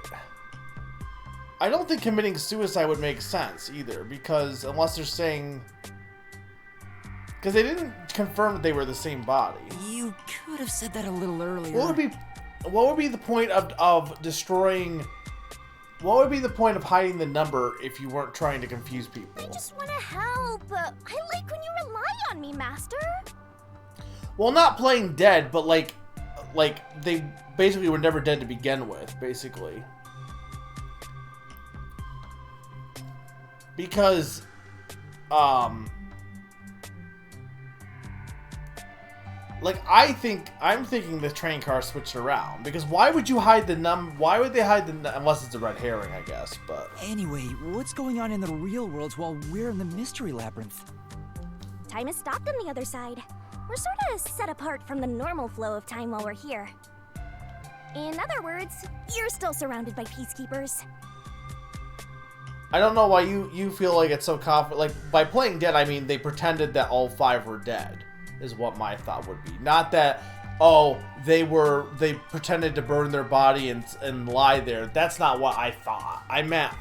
I don't think committing suicide would make sense either, because unless they're saying, because they didn't confirm that they were the same body. You could have said that a little earlier. What would be the point of destroying? What would be the point of hiding the number if you weren't trying to confuse people? I just want to help. I like when you rely on me, Master. Well, not playing dead, but like they basically were never dead to begin with, basically. Because, like, I'm thinking the train car switched around. Because why would you hide the why would they hide unless it's a red herring, I guess, but. Anyway, what's going on in the real world while we're in the mystery labyrinth? Time is stopped on the other side. We're sort of set apart from the normal flow of time while we're here. In other words, you're still surrounded by peacekeepers. I don't know why you feel like it's so confident. Like, by playing dead, I mean they pretended that all 5 were dead, is what my thought would be. Not that, oh, they pretended to burn their body and lie there. That's not what I thought. I meant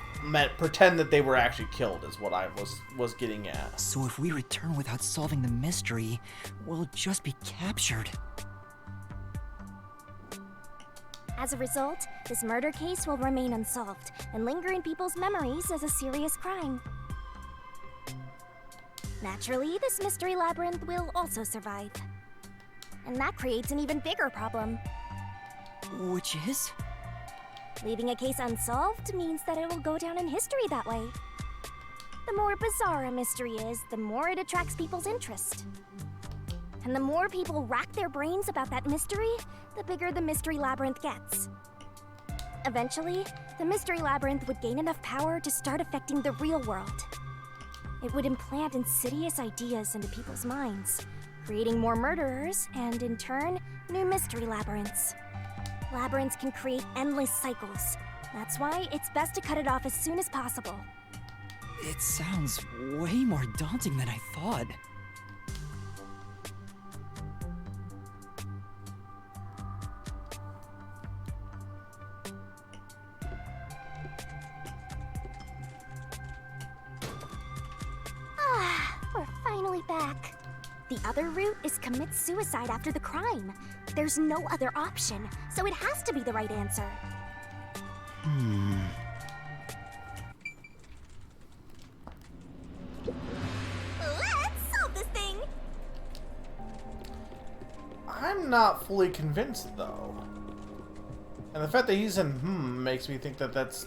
pretend that they were actually killed is what I was getting at. So if we return without solving the mystery, we'll just be captured. As a result, this murder case will remain unsolved and linger in people's memories as a serious crime. Naturally, this mystery labyrinth will also survive. And that creates an even bigger problem. Which is? Leaving a case unsolved means that it will go down in history that way. The more bizarre a mystery is, the more it attracts people's interest. And the more people rack their brains about that mystery, the bigger the mystery labyrinth gets. Eventually, the mystery labyrinth would gain enough power to start affecting the real world. It would implant insidious ideas into people's minds, creating more murderers and, in turn, new mystery labyrinths. Labyrinths can create endless cycles. That's why it's best to cut it off as soon as possible. It sounds way more daunting than I thought. right back. The other route is commit suicide after the crime. There's no other option, so it has to be the right answer. Let's solve this thing! I'm not fully convinced, though. And the fact that he's in makes me think that that's...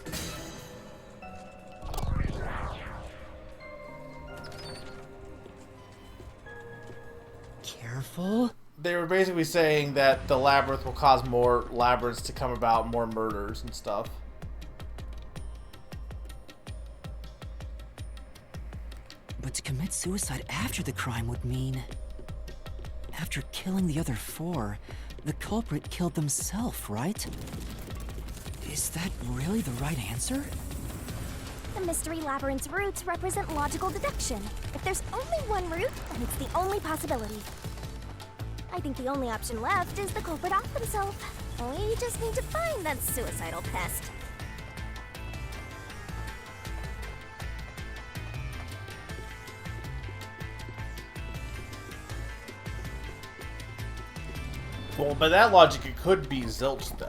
Careful. They were basically saying that the labyrinth will cause more labyrinths to come about, more murders and stuff. But to commit suicide after the crime would mean... After killing the other 4, the culprit killed themselves, right? Is that really the right answer? The Mystery Labyrinth's routes represent logical deduction. If there's only one route, then it's the only possibility. I think the only option left is the culprit off themselves. We just need to find that suicidal pest. Well, by that logic, it could be Zilch then.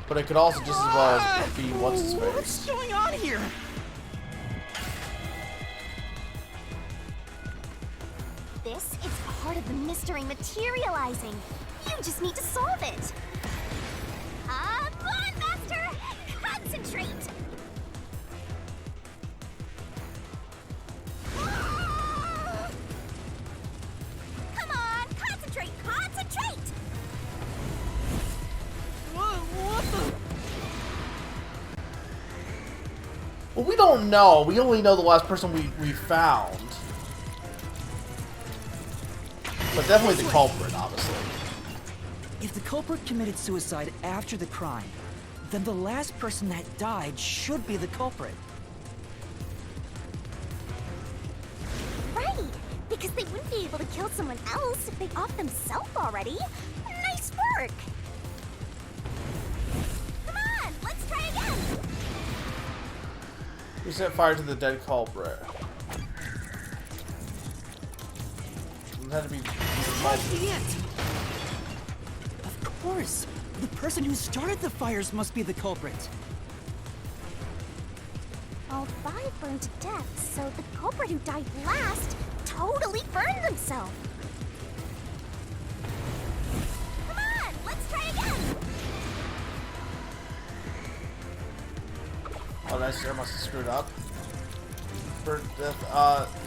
But it could also just as well be what's-his-face. What's going on here? This is part of the mystery materializing. You just need to solve it. Come on, Master! Concentrate! Come on, concentrate! Concentrate! What the... Well, we don't know. We only know the last person we found. But definitely the culprit, obviously. If the culprit committed suicide after the crime, then the last person that died should be the culprit. Right! Because they wouldn't be able to kill someone else if they off themselves already. Nice work! Come on, let's try again! We set fire to the dead culprit. It had to be... Must be it! Of course! The person who started the fires must be the culprit. All 5 burned to death, so the culprit who died last totally burned themselves. Come on, let's try again! Oh, nice. I must have screwed up. Burnt death,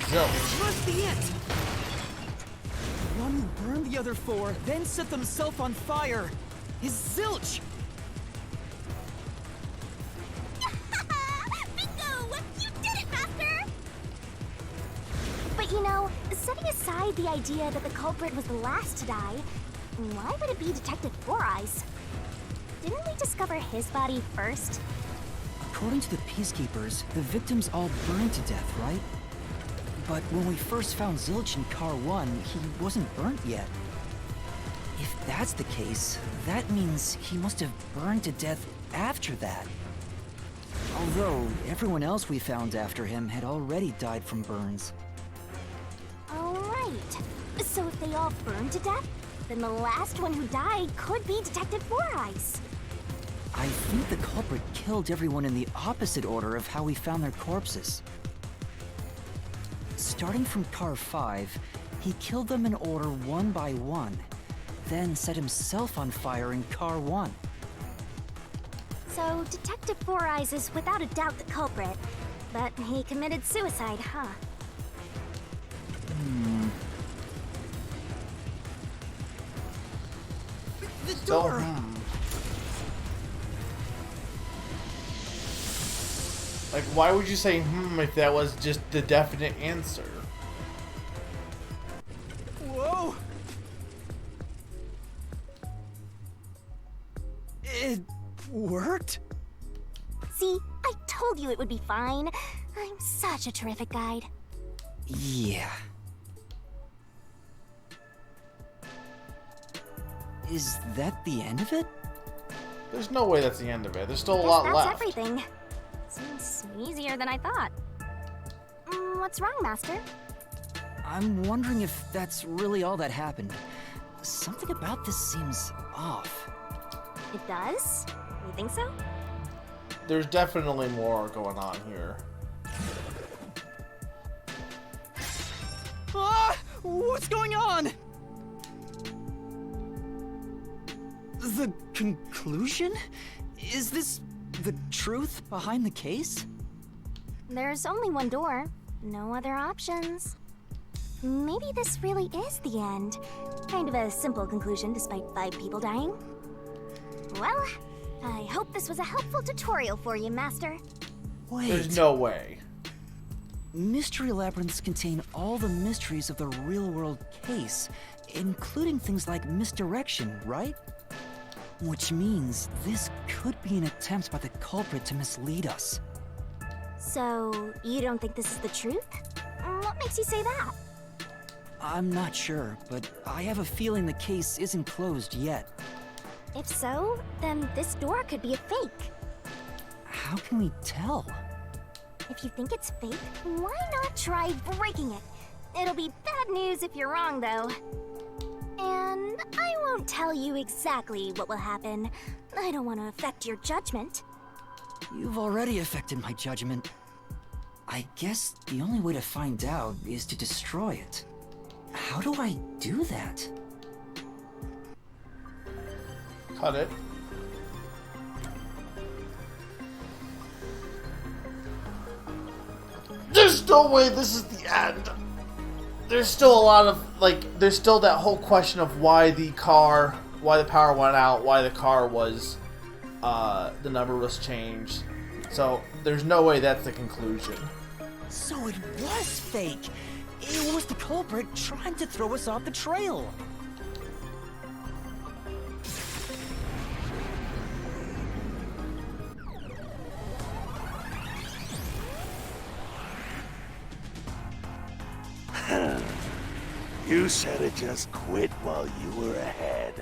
Zilch. Must be it! One who burned the other 4, then set themselves on fire, is Zilch! Bingo! You did it, Master! But you know, setting aside the idea that the culprit was the last to die, why would it be Detective Four Eyes? Didn't we discover his body first? According to the Peacekeepers, the victims all burned to death, right? But when we first found Zilch in Car 1, he wasn't burnt yet. If that's the case, that means he must have burned to death after that. Although, everyone else we found after him had already died from burns. Alright. So if they all burned to death, then the last one who died could be Detective Four Eyes. I think the culprit killed everyone in the opposite order of how we found their corpses. Starting from Car 5, he killed them in order one by one, then set himself on fire in Car 1. So Detective Four Eyes is without a doubt the culprit, but he committed suicide, huh? The door! Like, why would you say if that was just the definite answer? Whoa! It worked? See, I told you it would be fine. I'm such a terrific guide. Yeah. Is that the end of it? There's no way that's the end of it. There's still a lot That's left. everything. Seems easier than I thought. What's wrong, Master? I'm wondering if that's really all that happened. Something about this seems off. It does? You think so? There's definitely more going on here. Ah! What's going on? The conclusion? Is this the truth behind the case? There's only one door. No other options. Maybe this really is the end. Kind of a simple conclusion despite 5 people dying. Well, I hope this was a helpful tutorial for you, Master. Wait. There's no way. Mystery labyrinths contain all the mysteries of the real-world case, including things like misdirection, right? Which means this could be an attempt by the culprit to mislead us. So, you don't think this is the truth? What makes you say that? I'm not sure, but I have a feeling the case isn't closed yet. If so, then this door could be a fake. How can we tell? If you think it's fake, why not try breaking it? It'll be bad news if you're wrong, though. And I won't tell you exactly what will happen. I don't want to affect your judgment. You've already affected my judgment. I guess the only way to find out is to destroy it. How do I do that? Cut it. There's no way this is the end. There's still a lot of, like, there's still that whole question of why the power went out, why the car was, the number was changed. So, there's no way that's the conclusion. So it was fake! It was the culprit trying to throw us off the trail! You said it just quit while you were ahead.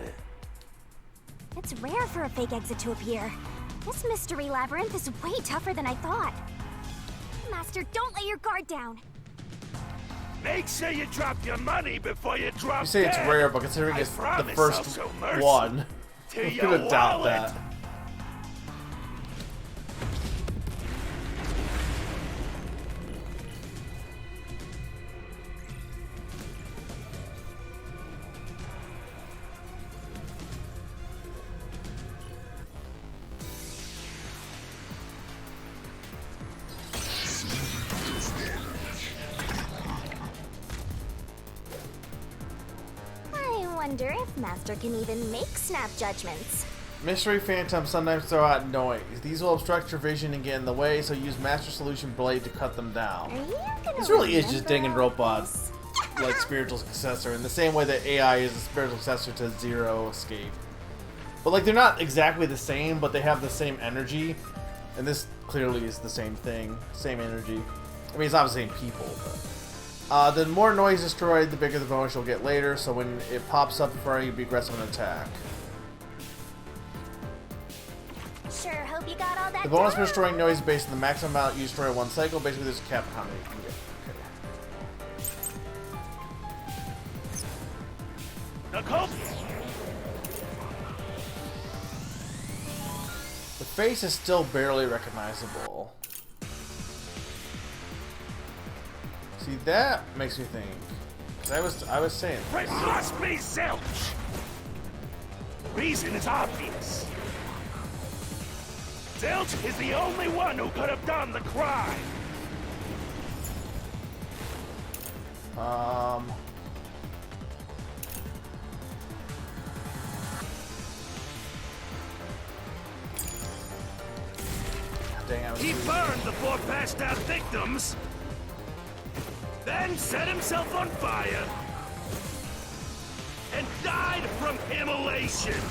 It's rare for a fake exit to appear. This mystery labyrinth is way tougher than I thought. Master, don't let your guard down. Make sure you drop your money before you drop You say it's dead. rare, but considering it's the promise first I'll show mercy one, to I'm your gonna doubt wallet. that. I wonder if Master can even make snap judgments. Mystery phantoms sometimes throw out noise. These will obstruct your vision and get in the way, so use Master Solution Blade to cut them down. Are you gonna This really is just remember all Danganronpa, this? like spiritual successor, in the same way that AI is a spiritual successor to Zero Escape. But like they're not exactly the same, but they have the same energy, and this clearly is the same thing, same energy. I mean, it's not the same people, but the more noise destroyed, the bigger the bonus you'll get later. So when it pops up in front of you, be aggressive and attack. Sure hope you got all that The bonus for down. destroying noise is based on the maximum amount you destroy in one cycle. Basically, there's a cap on how many you can get. Okay. The cult. The face is still barely recognizable. See, that makes me think. 'Cause I was saying. It must be Zilch. Reason is obvious. Zilch is the only one who could have done the crime. Dang, I was He burned the 4 passed out victims, then set himself on fire, and died from immolation.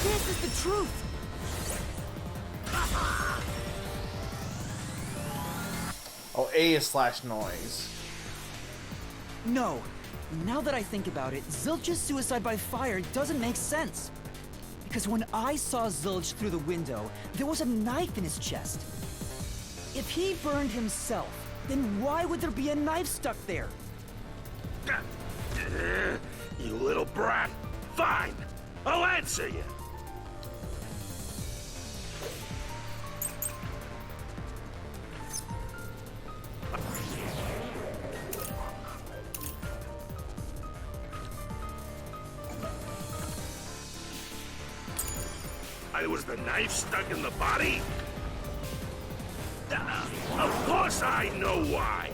This is the truth! Oh, A is slash noise. No. Now that I think about it, Zilch's suicide by fire doesn't make sense. Because when I saw Zilch through the window, there was a knife in his chest. If he burned himself, then why would there be a knife stuck there? You little brat. Fine. I'll answer you. Was the knife stuck in the body? Of course I know why.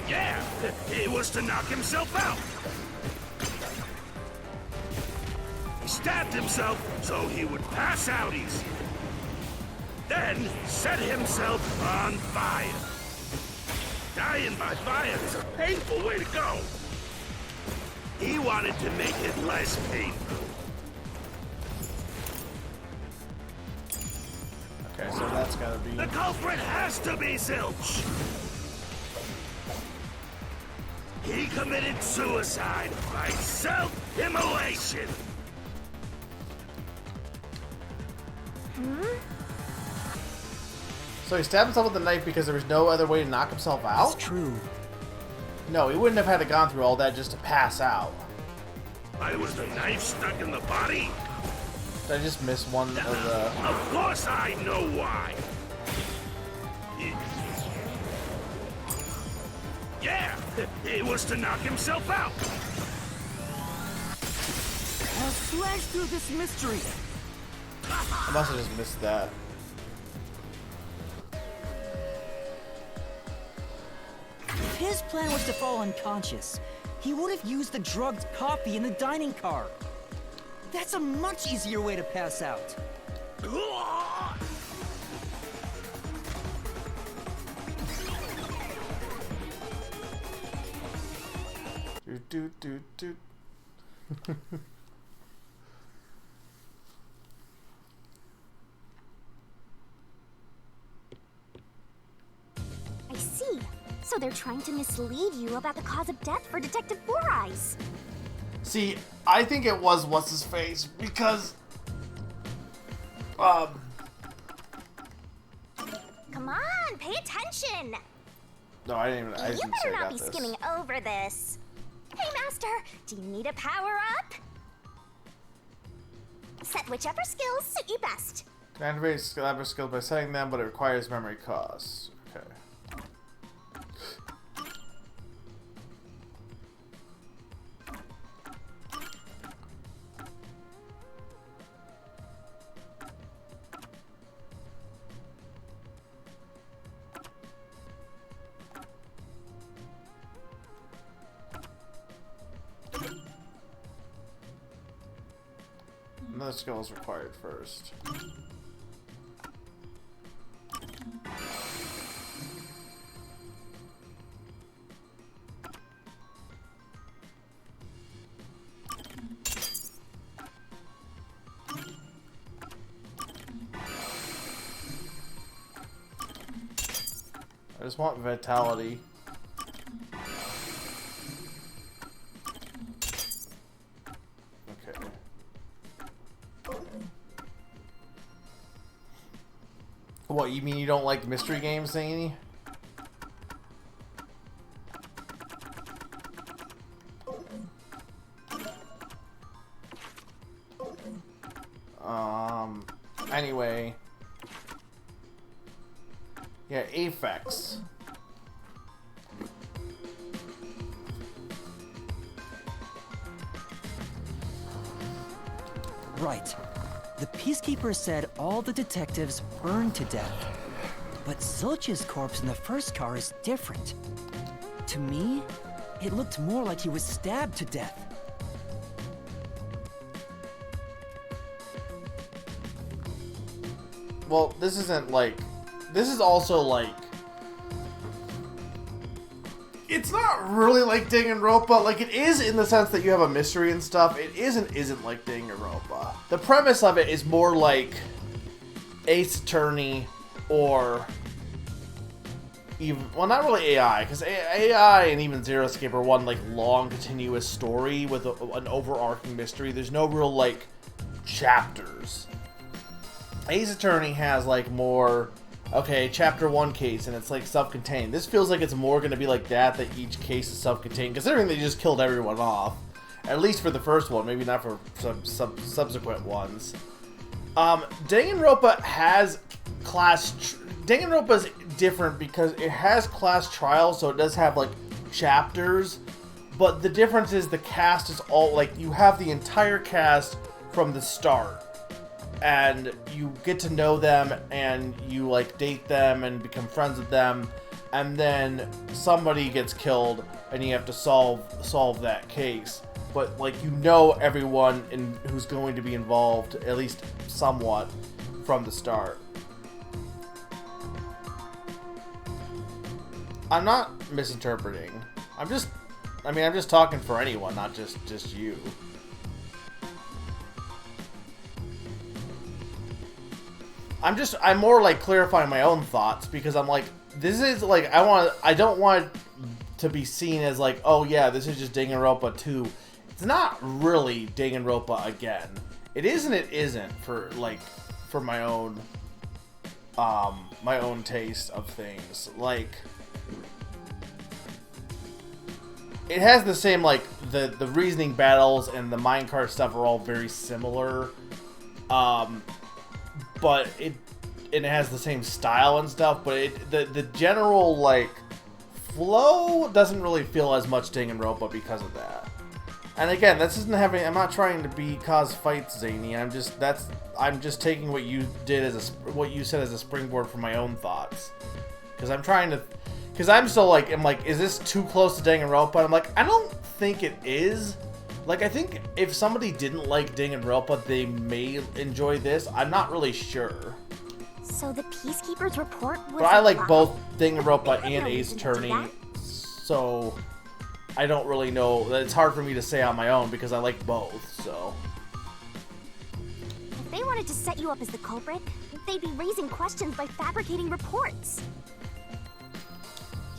Yeah, it was to knock himself out. He stabbed himself so he would pass out easier. Then set himself on fire. Dying by fire is a painful way to go. He wanted to make it less painful. Okay, so that's gotta be... The culprit has to be Zilch! He committed suicide by self-immolation! So he stabbed himself with a knife because there was no other way to knock himself out? That's true. No, he wouldn't have had to gone through all that just to pass out. Why was the knife stuck in the body? Did I just miss one of the... Of course I know why! Yeah, it was to knock himself out! I'll slash through this mystery! I must have just missed that. If his plan was to fall unconscious, he would have used the drugged coffee in the dining car. That's a much easier way to pass out. Do, do, do, do. I see. So they're trying to mislead you about the cause of death for Detective Four Eyes. See, I think it was What's-His-Face because... Come on, pay attention! No, I didn't You say better I not got be this. skimming over this. Hey, Master, do you need a power-up? Set whichever skills suit you best. Can activate elaborate skills by setting them, but it requires memory costs. Okay. Another skill is required first. I just want vitality. Okay. What, you mean you don't like mystery games, Zany? Anyway. Yeah, Aphex. Right. The Peacekeeper said all the detectives burned to death. But Zilch's corpse in the first car is different. To me, it looked more like he was stabbed to death. Well, this isn't like... This is also like... It's not really like Danganronpa. Like, it is in the sense that you have a mystery and stuff. It isn't like Danganronpa. The premise of it is more like Ace Attorney or... even, well, not really AI, because AI and even Zero Escape are one like long continuous story with an overarching mystery. There's no real like chapters. Ace Attorney has like more okay, chapter 1 case, and it's like self-contained. This feels like it's more going to be like that each case is self-contained, considering they just killed everyone off. At least for the first one, maybe not for some subsequent ones. Danganronpa has Danganronpa is different because it has class trials, so it does have like chapters. But the difference is the cast is all like you have the entire cast from the start, and you get to know them, and you like date them and become friends with them, and then somebody gets killed, and you have to solve that case. But like you know everyone who's going to be involved, at least somewhat, from the start. I'm not misinterpreting. I'm just talking for anyone, not just you. I'm more like clarifying my own thoughts, because I'm like, this is like, I don't want to be seen as like, oh yeah, this is just Danganronpa 2. It's not really Danganronpa again. It is and it isn't for my own taste of things. Like, it has the same, like, the reasoning battles and the minecart stuff are all very similar. But it has the same style and stuff, but the general, like, flow doesn't really feel as much Danganronpa because of that. And again, this isn't having. I'm not trying to cause fights, Zany. I'm just taking what you did what you said as a springboard for my own thoughts. Because I'm still like, is this too close to Danganronpa? I'm like, I don't think it is. Like, I think if somebody didn't like Danganronpa, they may enjoy this. I'm not really sure. So the Peacekeeper's report was. But I like both Danganronpa and Ace Attorney, so I don't really know. It's hard for me to say on my own because I like both, so. If they wanted to set you up as the culprit, they'd be raising questions by fabricating reports.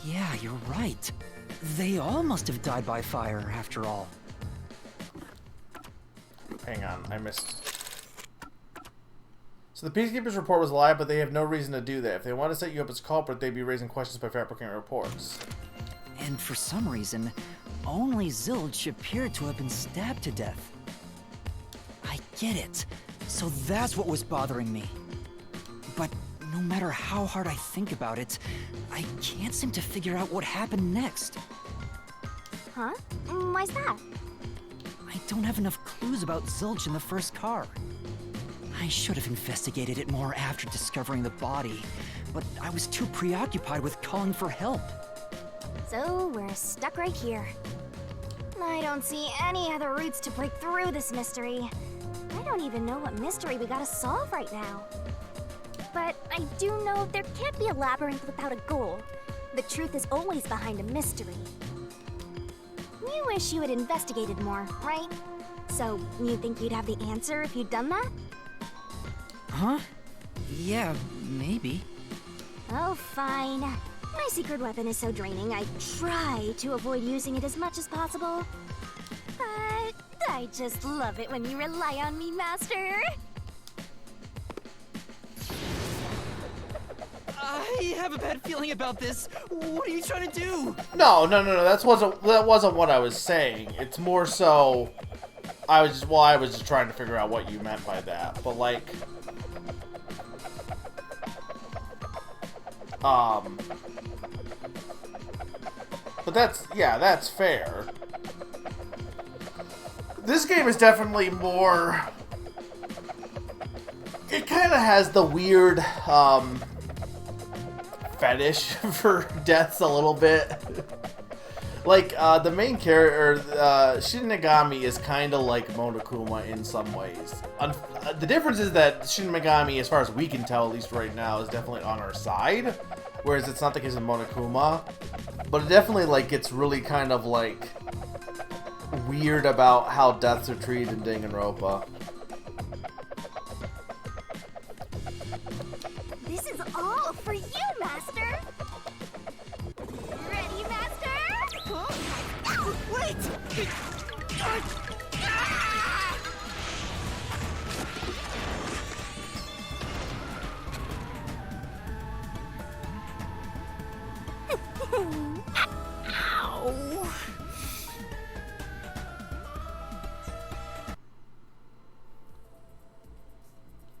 Yeah, you're right. They all must have died by fire, after all. Hang on, I missed. So the Peacekeeper's report was a lie, but they have no reason to do that. If they want to set you up as a culprit, they'd be raising questions by fabricating reports. And for some reason, only Zilch appeared to have been stabbed to death. I get it. So that's what was bothering me. But no matter how hard I think about it, I can't seem to figure out what happened next. Huh? Why's that? I don't have enough clues about Zilch in the first car. I should have investigated it more after discovering the body, but I was too preoccupied with calling for help. So we're stuck right here. I don't see any other routes to break through this mystery. I don't even know what mystery we gotta solve right now. But I do know there can't be a labyrinth without a goal. The truth is always behind a mystery. You wish you had investigated more, right? So you think you'd have the answer if you'd done that? Huh? Yeah, maybe. Oh, fine. My secret weapon is so draining, I try to avoid using it as much as possible. But I just love it when you rely on me, Master. I have a bad feeling about this. What are you trying to do? No. That wasn't what I was saying. It's more so I was just trying to figure out what you meant by that. But like but that's fair. This game is definitely more, it kind of has the weird fetish for deaths a little bit. Like, the main character, Shinigami, is kind of like Monokuma in some ways. The difference is that Shinigami, as far as we can tell, at least right now, is definitely on our side, whereas it's not the case with Monokuma. But it definitely, like, gets really kind of, like, weird about how deaths are treated in Danganronpa. This is all for you, Master! Ready, Master? Huh? Wait!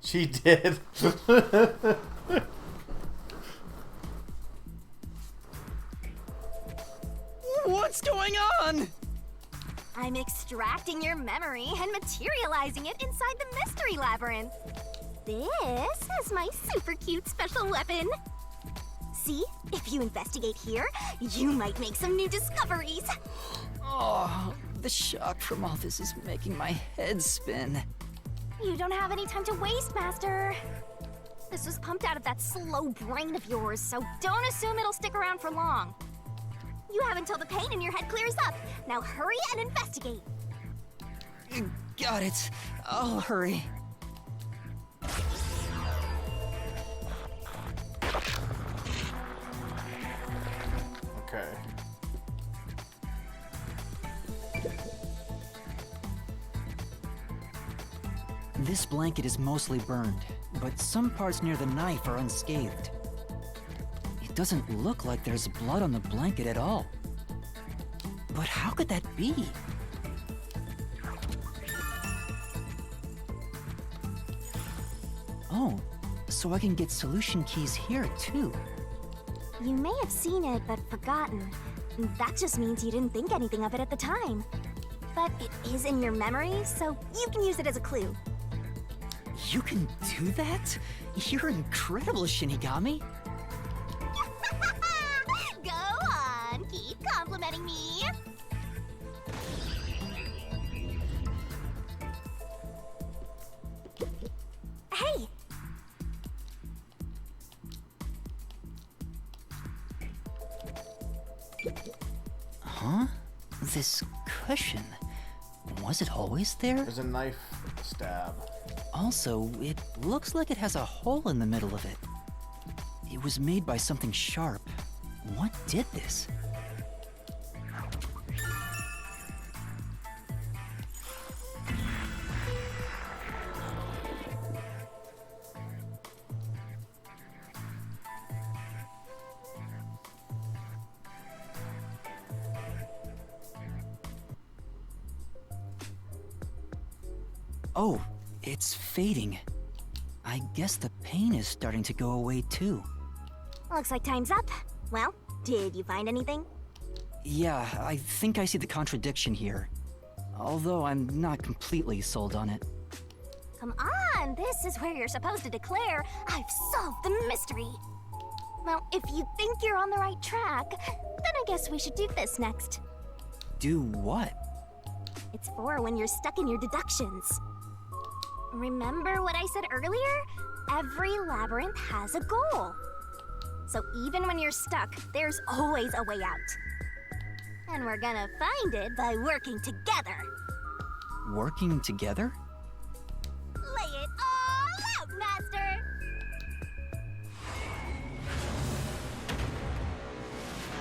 She did. What's going on? I'm extracting your memory and materializing it inside the mystery labyrinth. This is my super cute special weapon. See, if you investigate here, you might make some new discoveries. Oh, the shock from all this is making my head spin. You don't have any time to waste, Master. This was pumped out of that slow brain of yours, so don't assume it'll stick around for long. You have until the pain in your head clears up. Now hurry and investigate. Got it. I'll hurry. Okay. This blanket is mostly burned, but some parts near the knife are unscathed. It doesn't look like there's blood on the blanket at all. But how could that be? Oh, so I can get solution keys here too. You may have seen it, but forgotten. That just means you didn't think anything of it at the time. But it is in your memory, so you can use it as a clue. You can do that? You're incredible, Shinigami. Go on, keep complimenting me. Hey! Huh? This cushion. Was it always there? There's a knife stab. Also, it looks like it has a hole in the middle of it. It was made by something sharp. What did this? Oh, it's fading. I guess the pain is starting to go away too. Looks like time's up. Well, did you find anything? Yeah, I think I see the contradiction here. Although I'm not completely sold on it. Come on, this is where you're supposed to declare, I've solved the mystery. Well, if you think you're on the right track, then I guess we should do this next. Do what? It's for when you're stuck in your deductions. Remember what I said earlier? Every labyrinth has a goal. So even when you're stuck, there's always a way out. And we're gonna find it by working together. Working together? Lay it all out, Master!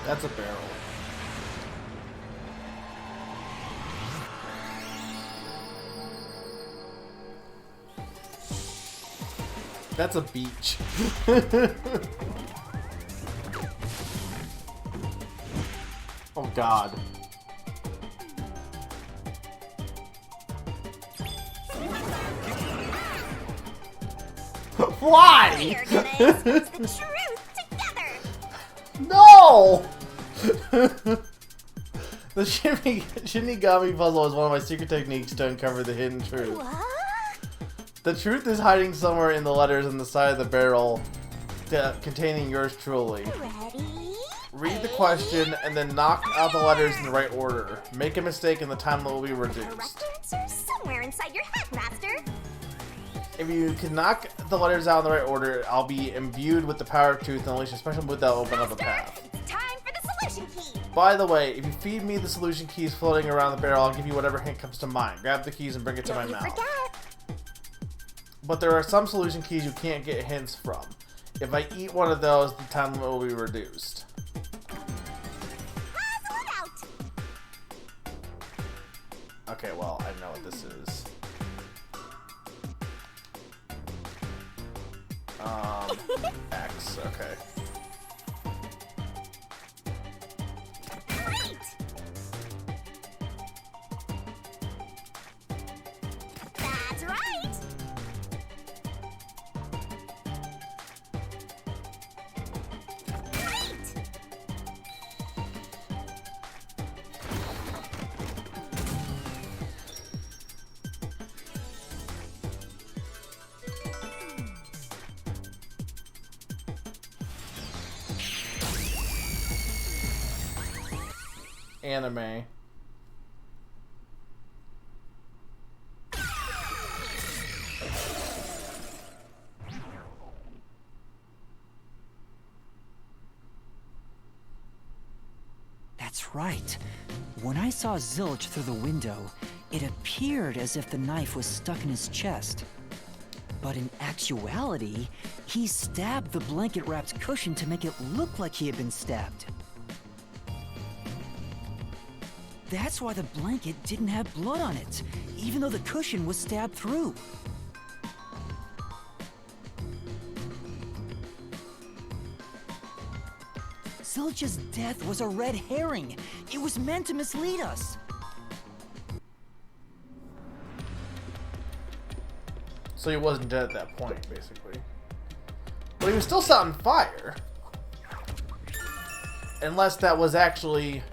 That's a barrel. That's a beach. Oh God. Why? We're gonna express the truth together! No! The Shinigami puzzle is one of my secret techniques to uncover the hidden truth. What? The truth is hiding somewhere in the letters on the side of the barrel containing yours truly. Ready? Read the question and then knock out the letters in the right order. Make a mistake and the time limit will be The reduced. correct answer's somewhere inside your head, Master. If you can knock the letters out in the right order, I'll be imbued with the power of truth and unleash a special move that will open up a path. It's time for the solution key. By the way, if you feed me the solution keys floating around the barrel, I'll give you whatever hint comes to mind. Grab the keys and bring it to my Don't you mouth. forget. But there are some solution keys you can't get hints from. If I eat one of those, the time limit will be reduced. Puzzle it out. Okay, well, I know what this is. X, okay. Great. That's right. anime. That's right. When I saw Zilch through the window, it appeared as if the knife was stuck in his chest. But in actuality, he stabbed the blanket-wrapped cushion to make it look like he had been stabbed. That's why the blanket didn't have blood on it, even though the cushion was stabbed through. Zilch's death was a red herring. It was meant to mislead us. So he wasn't dead at that point, basically. But he was still set on fire. Unless that was actually...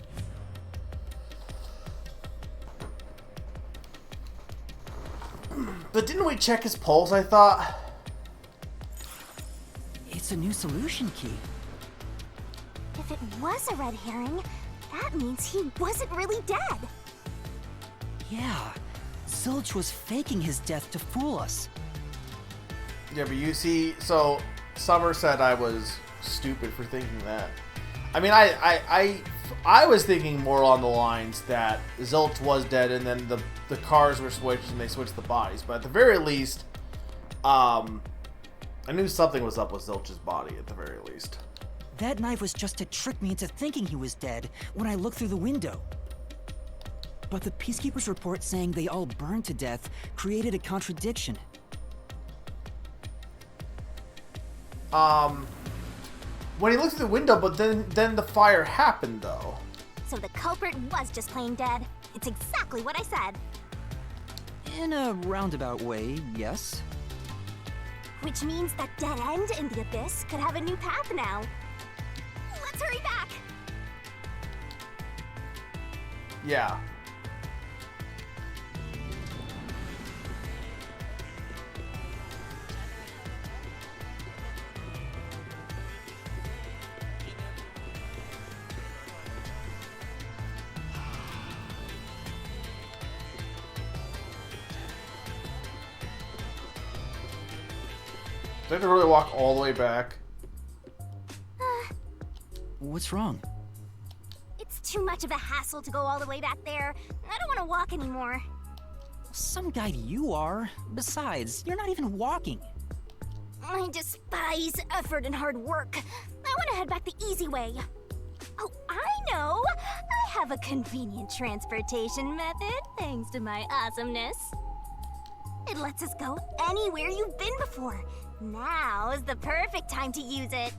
But didn't we check his pulse, I thought? It's a new solution key. If it was a red herring, that means he wasn't really dead. Yeah, Zilch was faking his death to fool us. Yeah, but you see, so Summer said I was stupid for thinking that. I mean, I was thinking more along the lines that Zilch was dead and then the cars were switched and they switched the bodies. But at the very least, I knew something was up with Zilch's body at the very least. That knife was just to trick me into thinking he was dead when I looked through the window. But the Peacekeeper's report saying they all burned to death created a contradiction. When he looked through the window, but then the fire happened, though. So the culprit was just plain dead. It's exactly what I said. In a roundabout way, yes. Which means that dead end in the abyss could have a new path now. Let's hurry back! Yeah. Do I have to really walk all the way back? What's wrong? It's too much of a hassle to go all the way back there. I don't want to walk anymore. Some guide you are. Besides, you're not even walking. I despise effort and hard work. I want to head back the easy way. Oh, I know! I have a convenient transportation method, thanks to my awesomeness. It lets us go anywhere you've been before. Now is the perfect time to use it.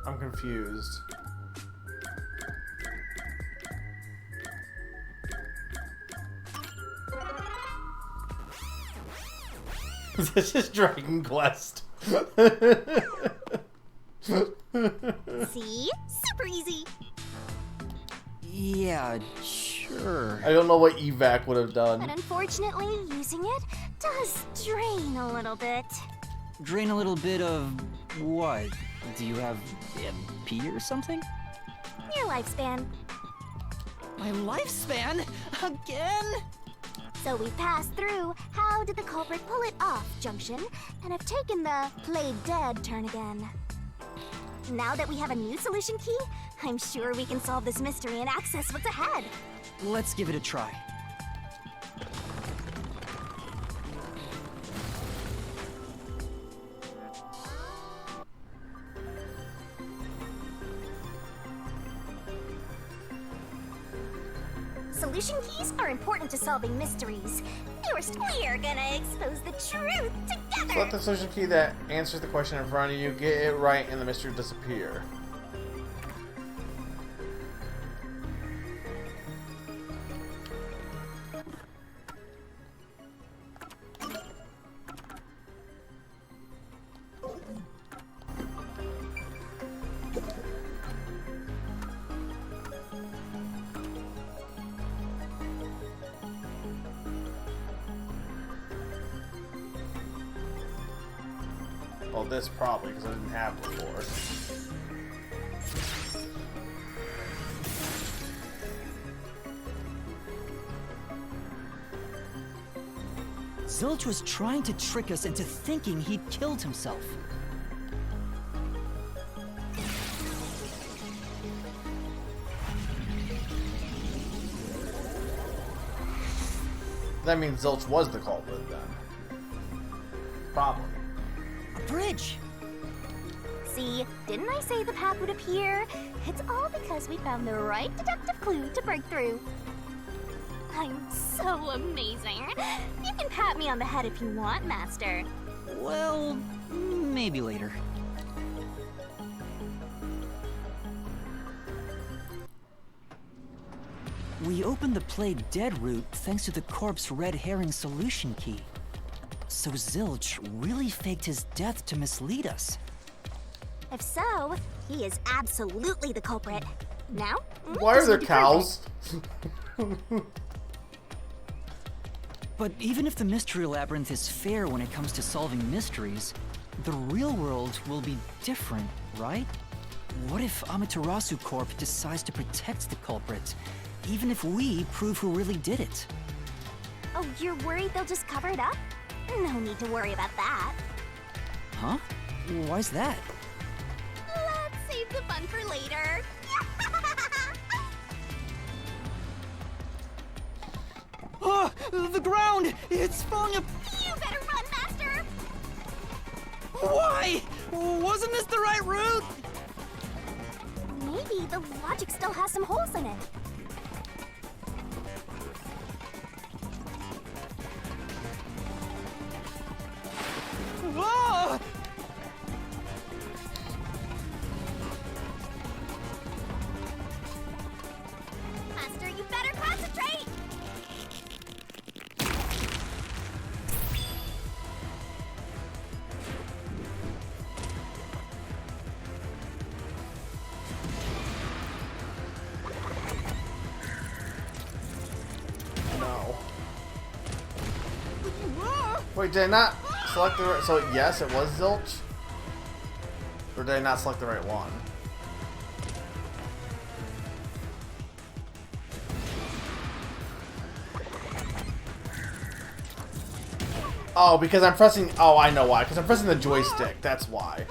I'm confused. This is Dragon Quest. See? Super easy. Yeah, sure. I don't know what evac would have done. But unfortunately, using it does drain a little bit. Drain a little bit of what? Do you have MP or something? Your lifespan. My lifespan? Again? So we passed through how did the culprit pull it off junction and have taken the played dead turn again. Now that we have a new solution key, I'm sure we can solve this mystery and access what's ahead. Let's give it a try. Solution keys are important to solving mysteries. First, we're gonna expose the truth together! Select the solution key that answers the question in front of you, get it right, and the mystery will disappear. Well, this probably, because I didn't have it before. Zilch was trying to trick us into thinking he'd killed himself. That means Zilch was the culprit then. Probably. A bridge! See, didn't I say the path would appear? It's all because we found the right deductive clue to break through. I'm so amazing. You can pat me on the head if you want, Master. Well, maybe later. We opened the Play Dead route thanks to the corpse red herring solution key. So Zilch really faked his death to mislead us. If so, he is absolutely the culprit. Now, why are there cows? But even if the Mystery Labyrinth is fair when it comes to solving mysteries, the real world will be different, right? What if Amaterasu Corp decides to protect the culprit, even if we prove who really did it? Oh, you're worried they'll just cover it up? No need to worry about that. Huh? Why's that? Let's save the fun for later. Oh, the ground! It's falling up! You better run, Master! Why? Wasn't this the right route? Maybe the logic still has some holes in it. Whoa! Master, you better concentrate! No. Wait, did I not select the right... So, yes, it was Zilch? Or did I not select the right one? Oh, because I'm pressing... Oh, I know why. Because I'm pressing the joystick. That's why.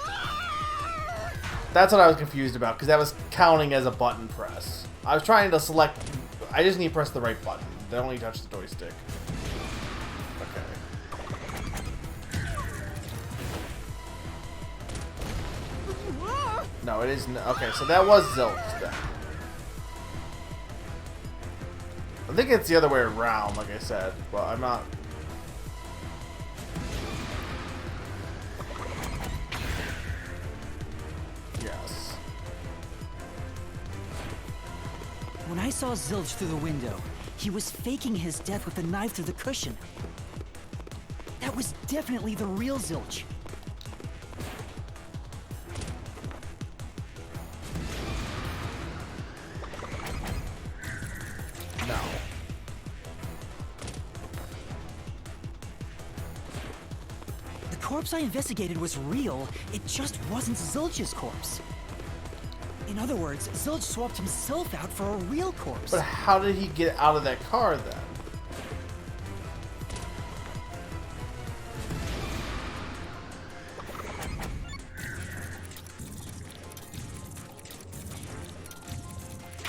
That's what I was confused about. Because that was counting as a button press. I was trying to select... I just need to press the right button. Don't only touch the joystick. No, it isn't. Okay, so that was Zilch then. I think it's the other way around, like I said, but I'm not... Yes. When I saw Zilch through the window, he was faking his death with a knife through the cushion. That was definitely the real Zilch. No. The corpse I investigated was real, it just wasn't Zilch's corpse. In other words, Zilch swapped himself out for a real corpse. But how did he get out of that car then?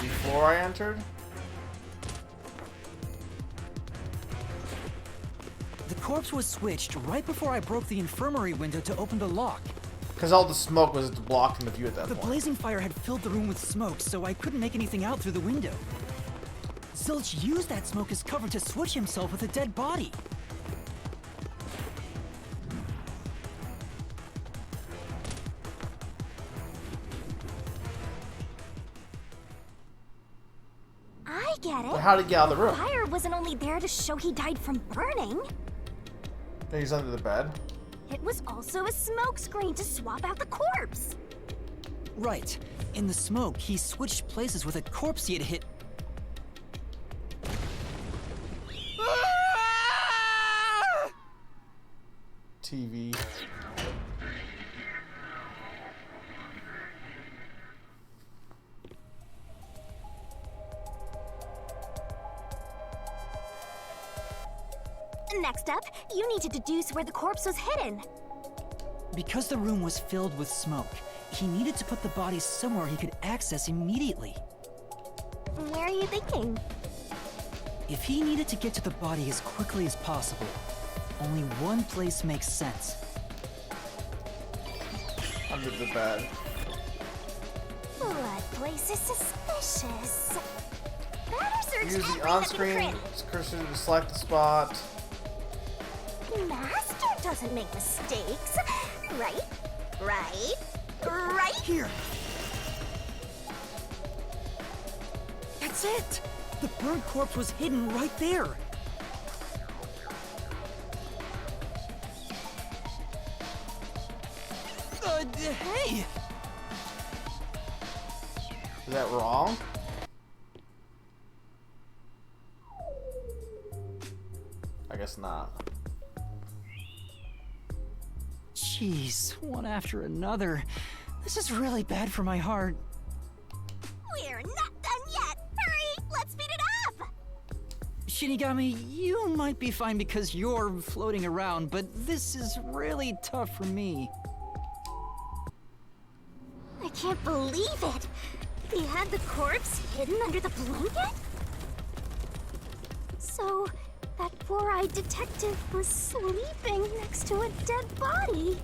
Before I entered? The corpse was switched right before I broke the infirmary window to open the lock. Because all the smoke was blocking the view at that The point. blazing fire had filled the room with smoke, so I couldn't make anything out through the window. Zilch used that smoke as cover to switch himself with a dead body. I get it. But how did he get out of the room? Fire wasn't only there to show he died from burning. He's under the bed. It was also a smoke screen to swap out the corpse. Right. In the smoke, he switched places with a corpse he had hit. TV. Next up, you need to deduce where the corpse was hidden. Because the room was filled with smoke, he needed to put the body somewhere he could access immediately. Where are you thinking? If he needed to get to the body as quickly as possible, only one place makes sense. Under the bed. That place is suspicious. Better search Use every the on-screen cursor to select the spot. Master doesn't make mistakes. Right? Right? Right? Here. That's it! The burned corpse was hidden right there. Hey! Is that wrong? I guess not. Jeez, one after another. This is really bad for my heart. We're not done yet. Hurry, let's speed it up. Shinigami, you might be fine because you're floating around, but this is really tough for me. I can't believe it. They had the corpse hidden under the blanket? So, that four-eyed detective was sleeping next to a dead body.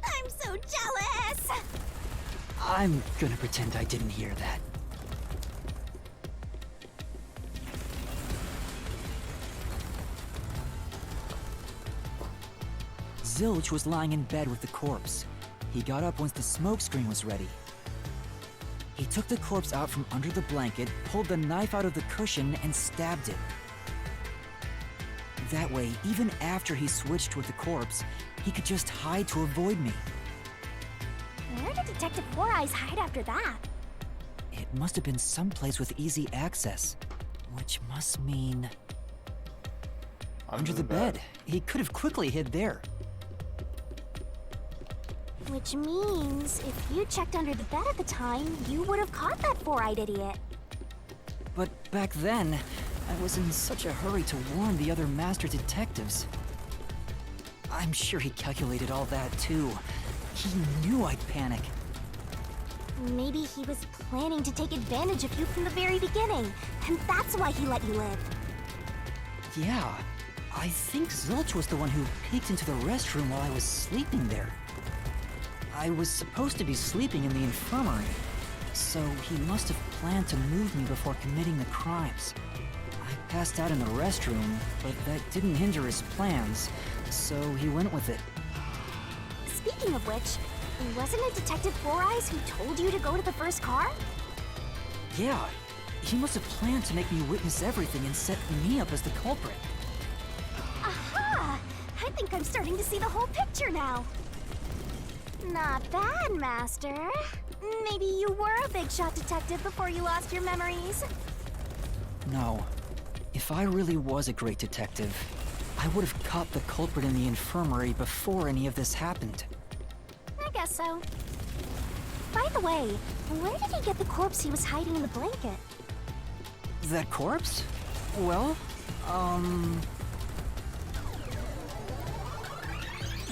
I'm so jealous! I'm gonna pretend I didn't hear that. Zilch was lying in bed with the corpse. He got up once the smoke screen was ready. He took the corpse out from under the blanket, pulled the knife out of the cushion, and stabbed it. That way, even after he switched with the corpse, he could just hide to avoid me. Where did Detective Four Eyes hide after that? It must have been someplace with easy access, which must mean... Under the bed. He could have quickly hid there. Which means, if you checked under the bed at the time, you would have caught that four-eyed idiot. But back then, I was in such a hurry to warn the other master detectives. I'm sure he calculated all that too. He knew I'd panic. Maybe he was planning to take advantage of you from the very beginning, and that's why he let you live. Yeah, I think Zilch was the one who peeked into the restroom while I was sleeping there. I was supposed to be sleeping in the infirmary, so he must have planned to move me before committing the crimes. I passed out in the restroom, but that didn't hinder his plans, so he went with it. Speaking of which, wasn't it Detective Four Eyes who told you to go to the first car? Yeah, he must have planned to make me witness everything and set me up as the culprit. Aha! I think I'm starting to see the whole picture now. Not bad, Master. Maybe you were a big shot detective before you lost your memories. No. If I really was a great detective, I would have caught the culprit in the infirmary before any of this happened. I guess so. By the way, where did he get the corpse he was hiding in the blanket? That corpse? Well,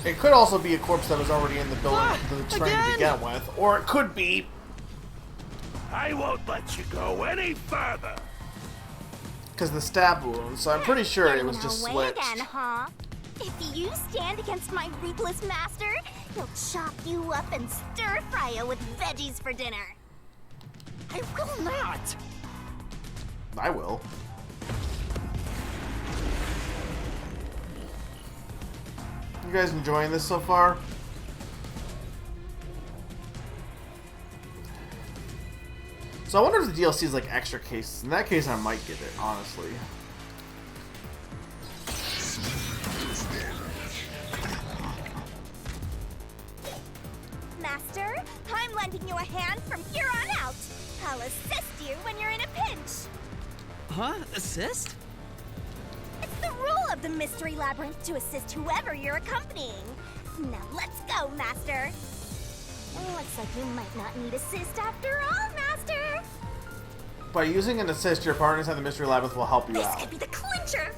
It could also be a corpse that was already in the building, the train to begin with, or it could be... I won't let you go any further! Because the stab wound, so I'm pretty sure it was just switched. Again, huh? If you stand against my ruthless master, he'll chop you up and stir-fry you with veggies for dinner. I will not! I will. You guys enjoying this so far? So I wonder if the DLC is like extra cases. In that case, I might get it, honestly. Master, I'm lending you a hand from here on out. I'll assist you when you're in a pinch. Huh? Assist? It's the rule of the Mystery Labyrinth to assist whoever you're accompanying. Now let's go, Master. Looks like you might not need assist after all, Master. By using an assist, your partners at the Mystery Labyrinth will help you This out. could be the clincher.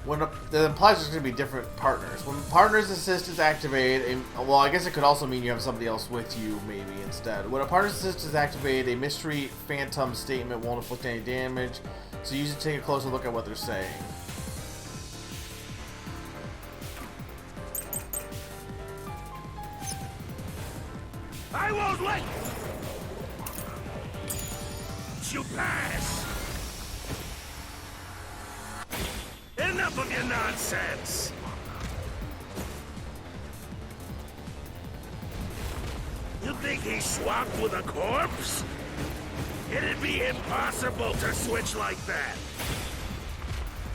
That implies there's going to be different partners. When partner's assist is activated, well, I guess it could also mean you have somebody else with you, maybe, instead. When a partner's assist is activated, a mystery phantom statement won't inflict any damage, so you should take a closer look at what they're saying. I won't let you pass! Enough of your nonsense! You think he's swapped with a corpse? It'd be impossible to switch like that.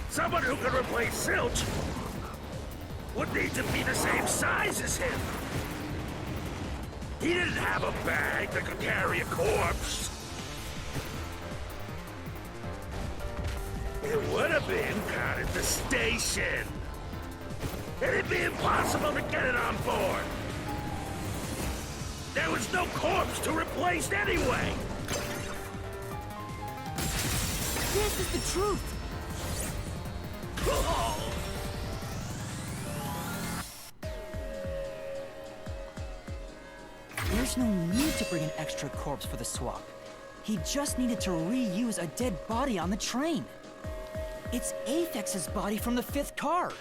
Someone who could replace Silch would need to be the same size as him. He didn't have a bag that could carry a corpse. It would have been caught at the station. It'd be impossible to get it on board. There was no corpse to replace anyway. This is the truth. There's no need to bring an extra corpse for the swap. He just needed to reuse a dead body on the train. It's Aphex's body from the 5th car.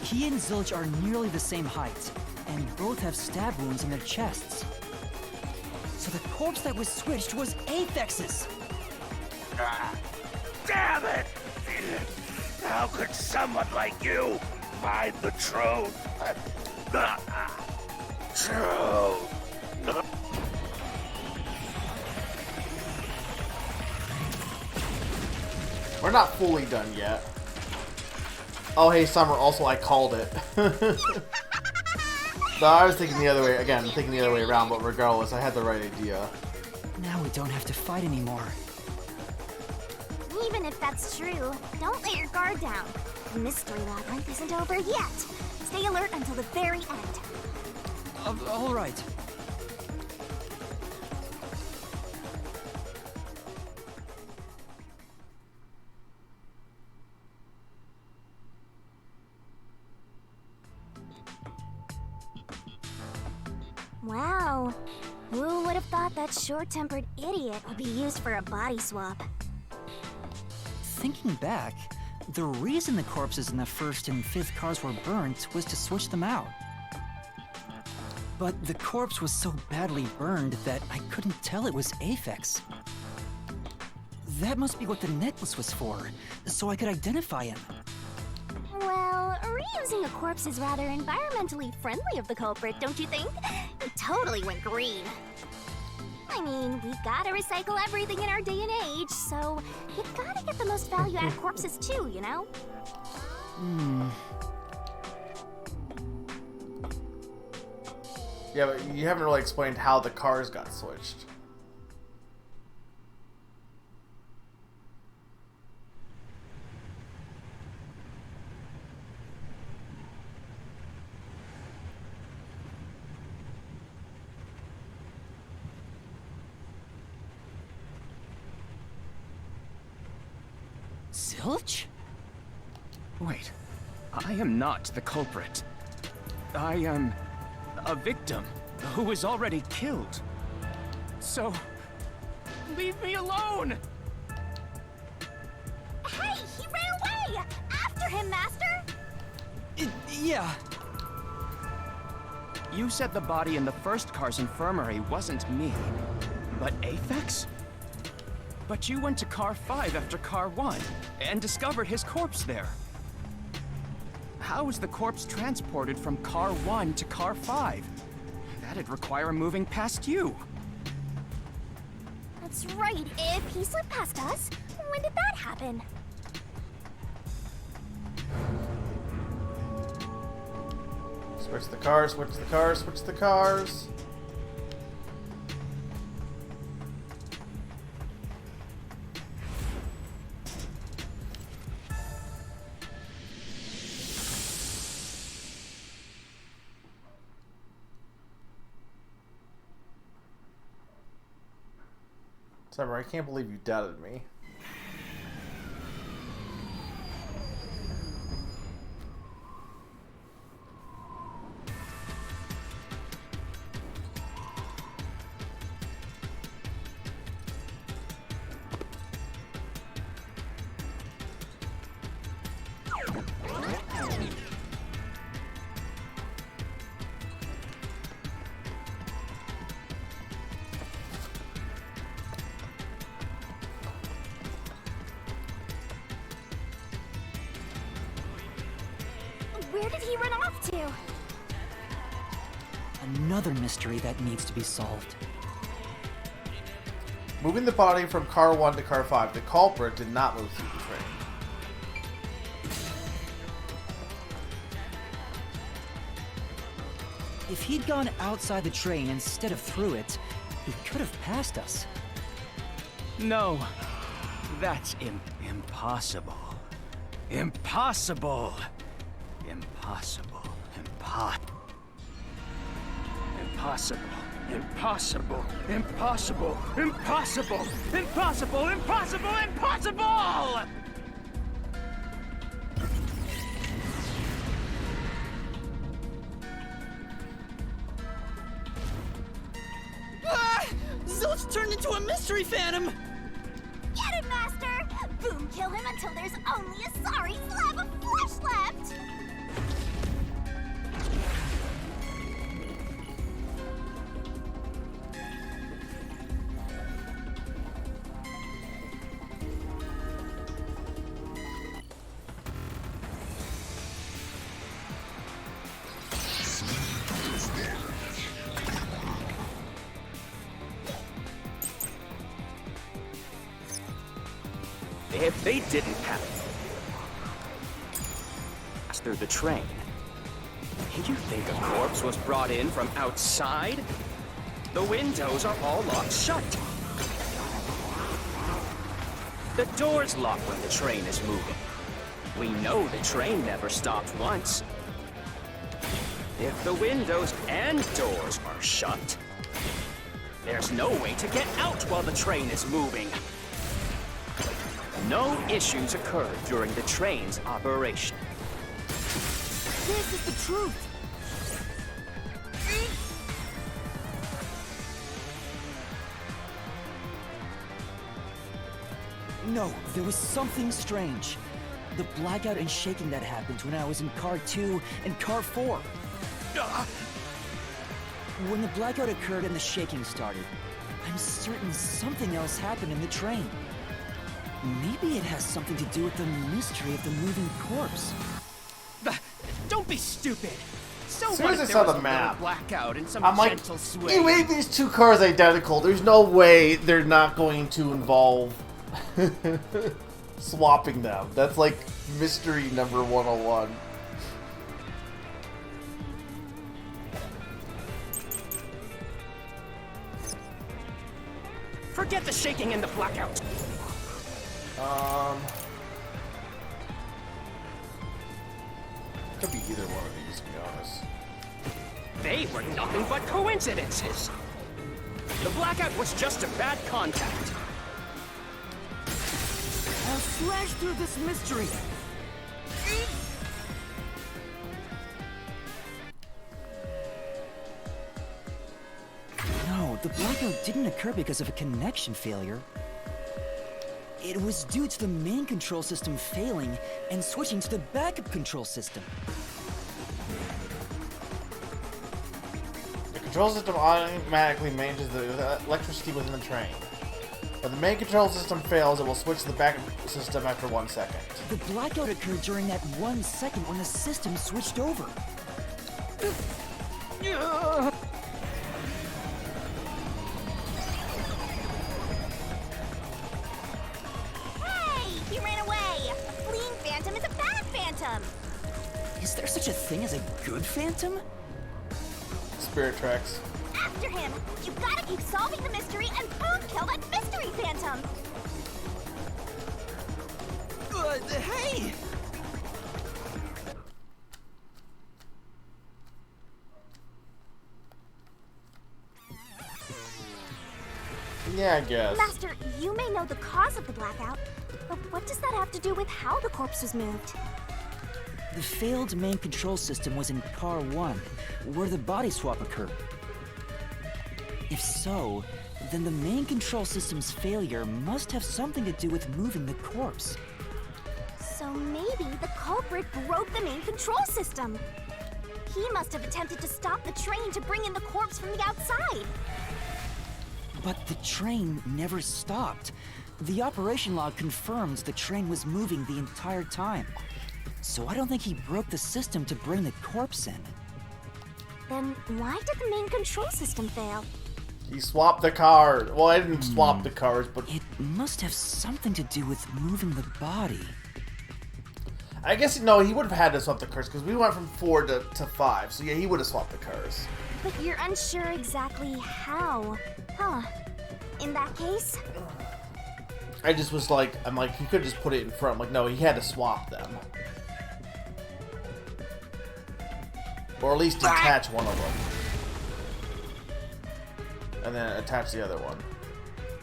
He and Zilch are nearly the same height, and both have stab wounds in their chests. So the corpse that was switched was Aphex's. Damn it! How could someone like you find the truth? Truth! We're not fully done yet. Oh, hey, Summer, also I called it. No, I was thinking the other way, again, thinking the other way around, but regardless, I had the right idea. Now we don't have to fight anymore. Even if that's true, don't let your guard down. The mystery labyrinth isn't over yet. Stay alert until the very end. All right. Wow. Who would have thought that short-tempered idiot would be used for a body swap? Thinking back, the reason the corpses in the 1st and 5th cars were burnt was to switch them out. But the corpse was so badly burned that I couldn't tell it was Aphex. That must be what the necklace was for, so I could identify him. Well, reusing a corpse is rather environmentally friendly of the culprit, don't you think? It totally went green. I mean, we gotta recycle everything in our day and age, so you gotta get the most value out of corpses too, you know? Yeah, but you haven't really explained how the cars got switched. Zilch? Wait, I am not the culprit. I am a victim who was already killed. So, leave me alone! Hey, he ran away! After him, Master! Yeah. You said the body in the 1st car's infirmary wasn't me, but Aphex? But you went to car 5 after car 1 and discovered his corpse there. How was the corpse transported from car 1 to car 5? That'd require moving past you. That's right. If he slipped past us, when did that happen? Switch the cars, switch the cars, switch the cars. Summer, I can't believe you doubted me. Where did he run off to? Another mystery that needs to be solved. Moving the body from car 1 to car 5, the culprit did not move through the train. If he'd gone outside the train instead of through it, he could have passed us. No, that's impossible. Impossible. Impossible. Impossible. Impossible. Impossible. Impossible. Impossible. Impossible. Impossible. Zilch's turned into a mystery phantom! Get him, Master! Boom kill him until there's only a sorry slab of flesh left! If they didn't have passed through the train, you think a corpse was brought in from outside? The windows are all locked shut. The doors lock when the train is moving. We know the train never stopped once. If the windows and doors are shut, there's no way to get out while the train is moving. No issues occurred during the train's operation. This is the truth! No, there was something strange. The blackout and shaking that happened when I was in car 2 and car 4. When the blackout occurred and the shaking started, I'm certain something else happened in the train. Maybe it has something to do with the mystery of the moving corpse. Don't be stupid. So As soon what as I if saw there was the a map, little blackout and some I'm like, gentle sway? you made these two cars identical. There's no way they're not going to involve swapping them. That's like mystery number 101. Forget the shaking and the blackout. Could be either one of these, to be honest. They were nothing but coincidences. The blackout was just a bad contact. I'll slash through this mystery. No, the blackout didn't occur because of a connection failure. It was due to the main control system failing and switching to the backup control system. The control system automatically manages the electricity within the train. When the main control system fails, it will switch to the backup system after 1 second. The blackout occurred during that 1 second when the system switched over. Hey! He ran away! A fleeing phantom is a bad phantom! Is there such a thing as a good phantom? Spirit tracks. After him! You gotta keep solving the mystery and boom kill that mystery phantom! Hey! Yeah, I guess. Master, you may know the cause of the blackout, but what does that have to do with how the corpse was moved? The failed main control system was in car 1, where the body swap occurred. If so, then the main control system's failure must have something to do with moving the corpse. So maybe the culprit broke the main control system. He must have attempted to stop the train to bring in the corpse from the outside. But the train never stopped. The operation log confirms the train was moving the entire time. so I don't think he broke the system to bring the corpse in. Then why did the main control system fail? He swapped the cars. Well, I didn't swap the cars, but It must have something to do with moving the body. I guess no, he would have had to swap the cars because we went from 4 to 5. So yeah, he would have swapped the cars. But you're unsure exactly how. Huh. In that case? I just was like, I'm like, he could just put it in front. I'm like, no, he had to swap them. Or at least detach one of them. And then attach the other one.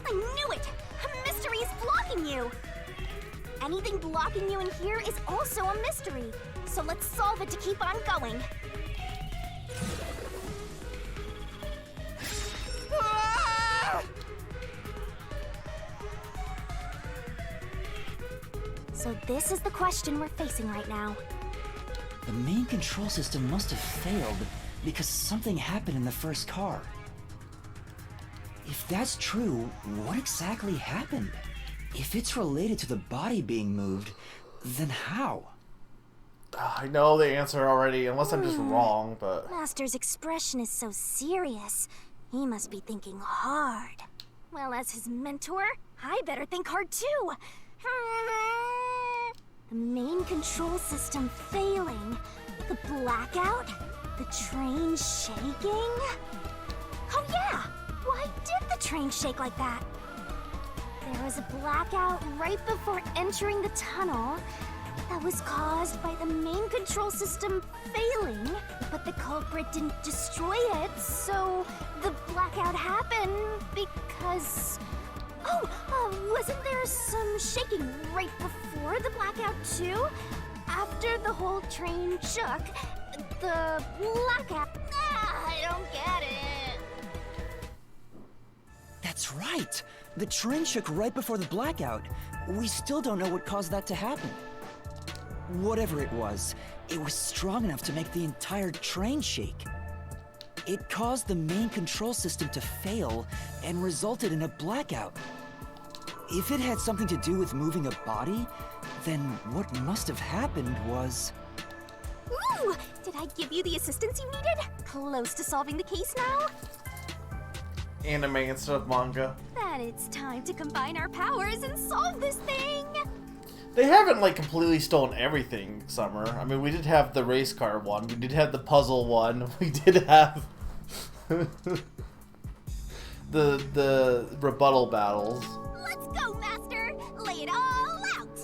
I knew it! A mystery is blocking you! Anything blocking you in here is also a mystery. So let's solve it to keep on going. So this is the question we're facing right now. The main control system must have failed because something happened in the first car. If that's true, what exactly happened? If it's related to the body being moved, then how? I know the answer already, unless I'm just wrong, but... Master's expression is so serious. He must be thinking hard. Well, as his mentor, I better think hard too. The main control system failing. The blackout. The train shaking. Oh yeah! Why did the train shake like that? There was a blackout right before entering the tunnel that was caused by the main control system failing, but the culprit didn't destroy it, so the blackout happened because... Oh, wasn't there some shaking right before the blackout too? After the whole train shook, the blackout... I don't get it. That's right! The train shook right before the blackout. We still don't know what caused that to happen. Whatever it was strong enough to make the entire train shake. It caused the main control system to fail and resulted in a blackout. If it had something to do with moving a body, then what must have happened was... Ooh! Did I give you the assistance you needed? Close to solving the case now? Anime instead of manga. Then it's time to combine our powers and solve this thing! They haven't, like, completely stolen everything, Summer. I mean, we did have the race car one. We did have the puzzle one. We did have... the rebuttal battles. Let's go, Master! Lay it all out!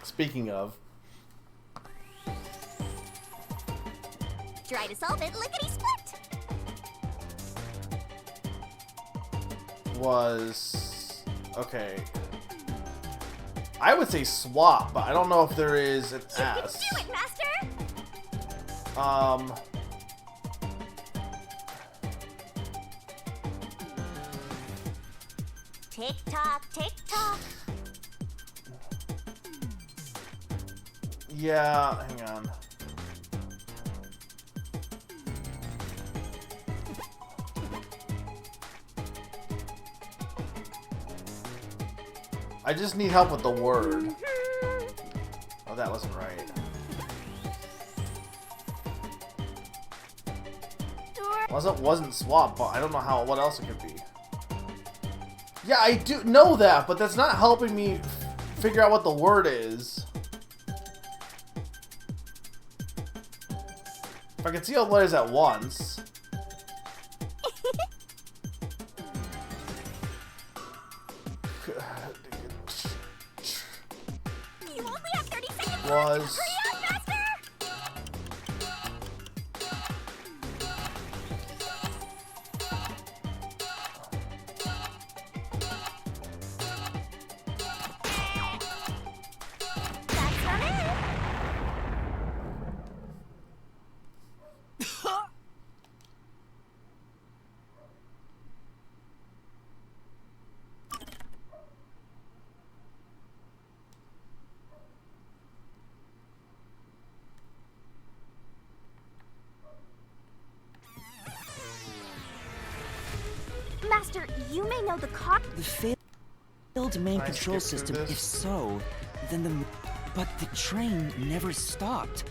Speaking of... Try to solve it lickety-split! Was... Okay. I would say swap, but I don't know if there is an S. You can do it, Master! Tick-tock, tick-tock. Yeah, hang on. I just need help with the word. Oh, that wasn't right. Wasn't swap, but I don't know what else it could be. Yeah, I do know that, but that's not helping me figure out what the word is. If I can see all the letters at once. You only have 30 seconds Was... Hurry up, Master! That's not it! Master, you may know the The fail... failed main Can I control skip through system? this? If so, then but the train never stopped.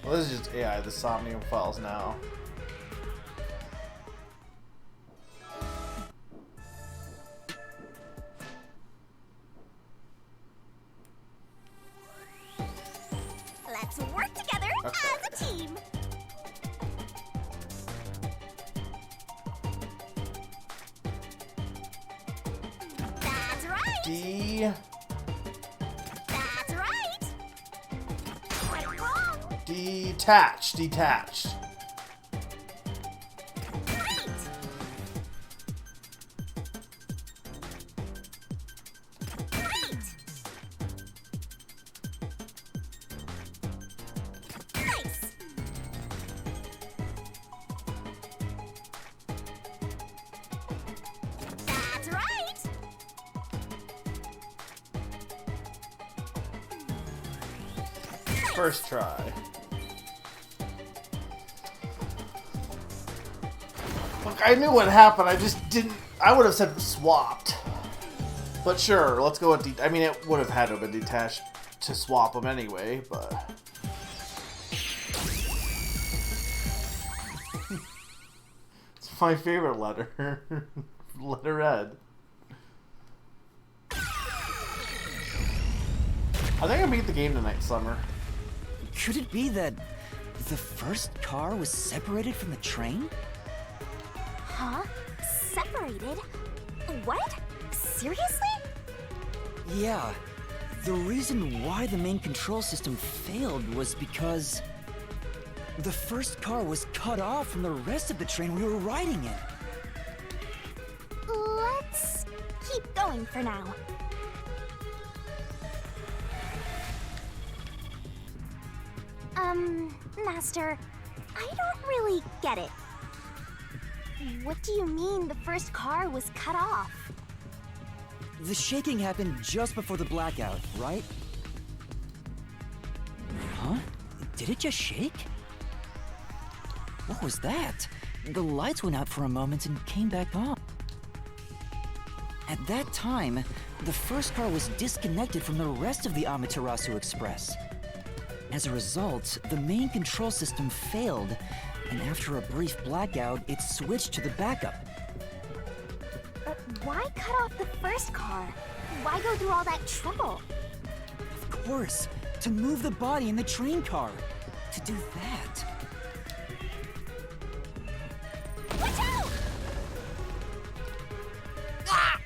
Well, this is just AI, the Somnium files now. Let's work together as a team. That's right. D. That's right. Quite wrong. Detached. Detached. Right. Right. Nice. That's right. First try. Look, I knew what happened. I just didn't. I would have said swapped. But sure, let's go with I mean, it would have had to have been detached to swap them anyway, but. It's my favorite letter. Letter Ed. I think I beat the game tonight, Summer. Could it be that the first car was separated from the train? Huh? Separated? What? Seriously? Yeah. The reason why the main control system failed was because the first car was cut off from the rest of the train we were riding in. Let's keep going for now. Master, I don't really get it. What do you mean the first car was cut off? The shaking happened just before the blackout, right? Huh? Did it just shake? What was that? The lights went out for a moment and came back on. At that time, the first car was disconnected from the rest of the Amaterasu Express. As a result, the main control system failed, and after a brief blackout, it switched to the backup. But why cut off the first car? Why go through all that trouble? Of course, to move the body in the train car. To do that. Watch out! Ah!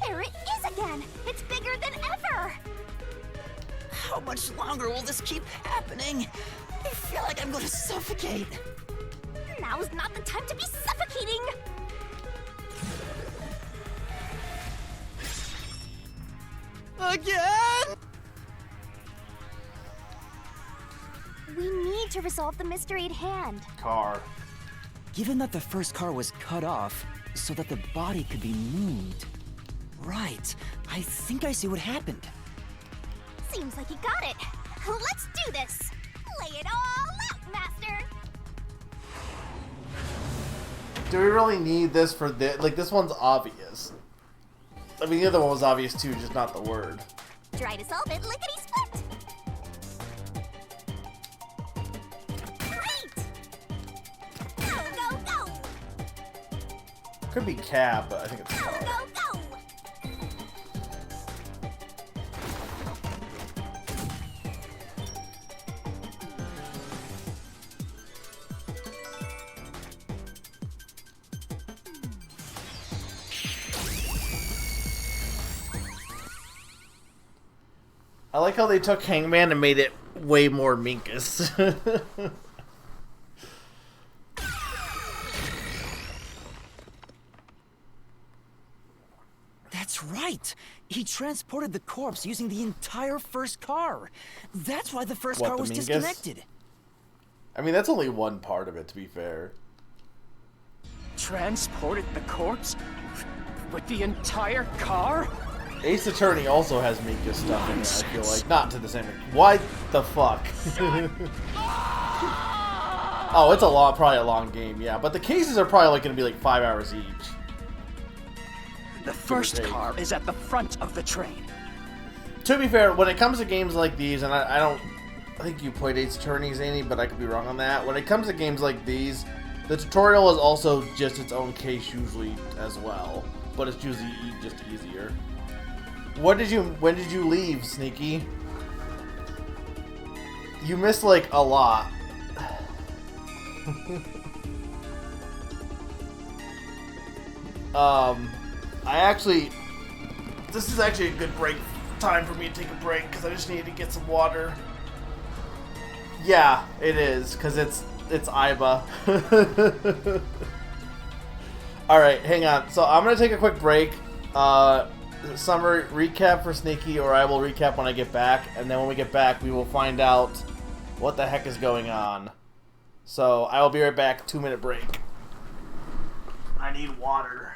There it is again! It's bigger than ever! How much longer will this keep happening? I feel like I'm going to suffocate. Now's not the time to be suffocating! Again? We need to resolve the mystery at hand. Car. Given that the first car was cut off so that the body could be moved. Right. I think I see what happened. Seems like you got it. Let's do this! Lay it all out, Master! Do we really need this for this? Like, this one's obvious. I mean, the other one was obvious too, just not the word. Try to solve it lickety-split! Great! Go, go, go! Could be cab, but I think it's Go, car. go, go! I like how they took Hangman and made it way more Minkus. That's right. He transported the corpse using the entire first car. That's why the first What, car the was Mingus? disconnected. I mean, that's only one part of it, to be fair. Transported the corpse? With the entire car? Ace Attorney also has Minkus stuff in it, I feel like. Not to the same... Why the fuck? Oh, it's probably a long game, yeah. But the cases are probably like going to be like 5 hours each. The first car is at the front of the train. To be fair, when it comes to games like these, and I think you played Ace Attorney, Zany, but I could be wrong on that. When it comes to games like these, the tutorial is also just its own case usually as well, but it's usually just easier. When did you leave, Sneaky? You missed like a lot. This is actually a good break time for me to take a break because I just need to get some water. Yeah, it is because it's Iba. All right, hang on. So I'm gonna take a quick break. Summer recap for Sneaky, or I will recap when I get back, and then when we get back, we will find out what the heck is going on. So I will be right back. 2-minute break. I need water.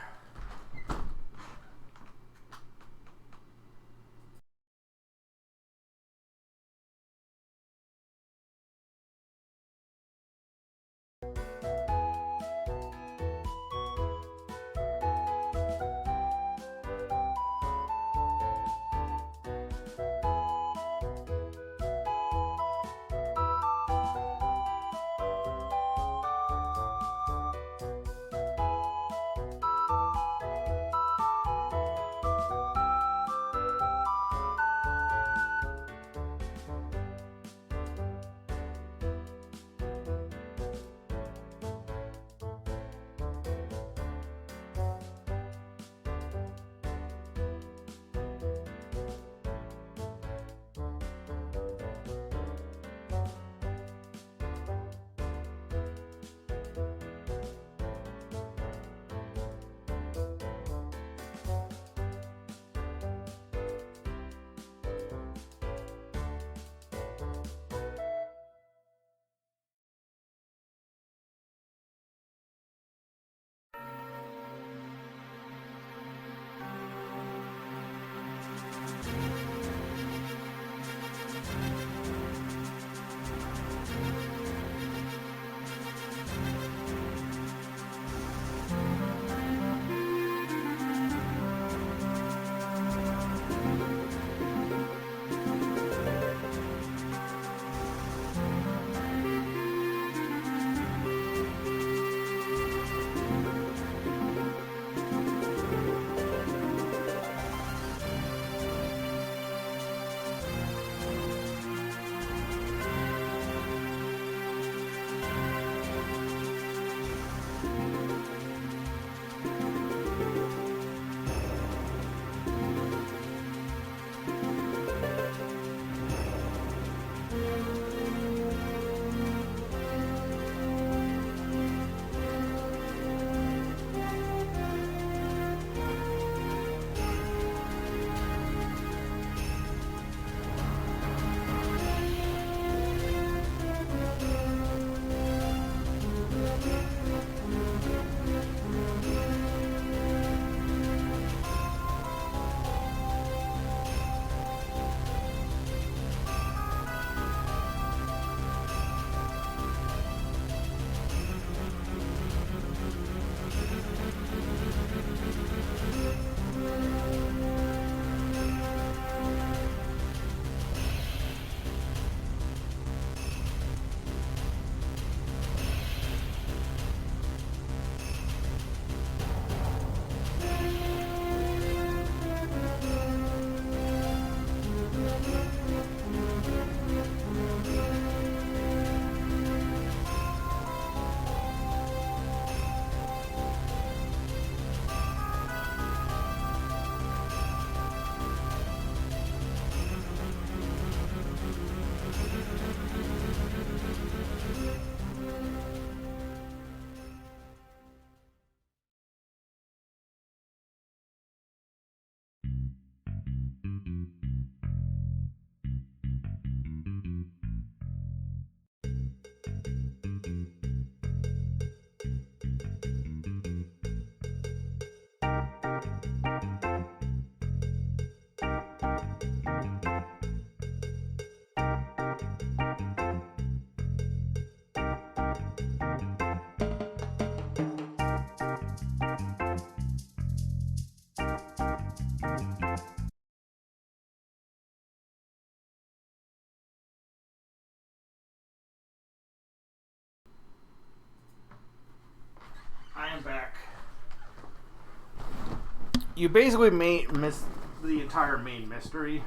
you basically miss the entire main mystery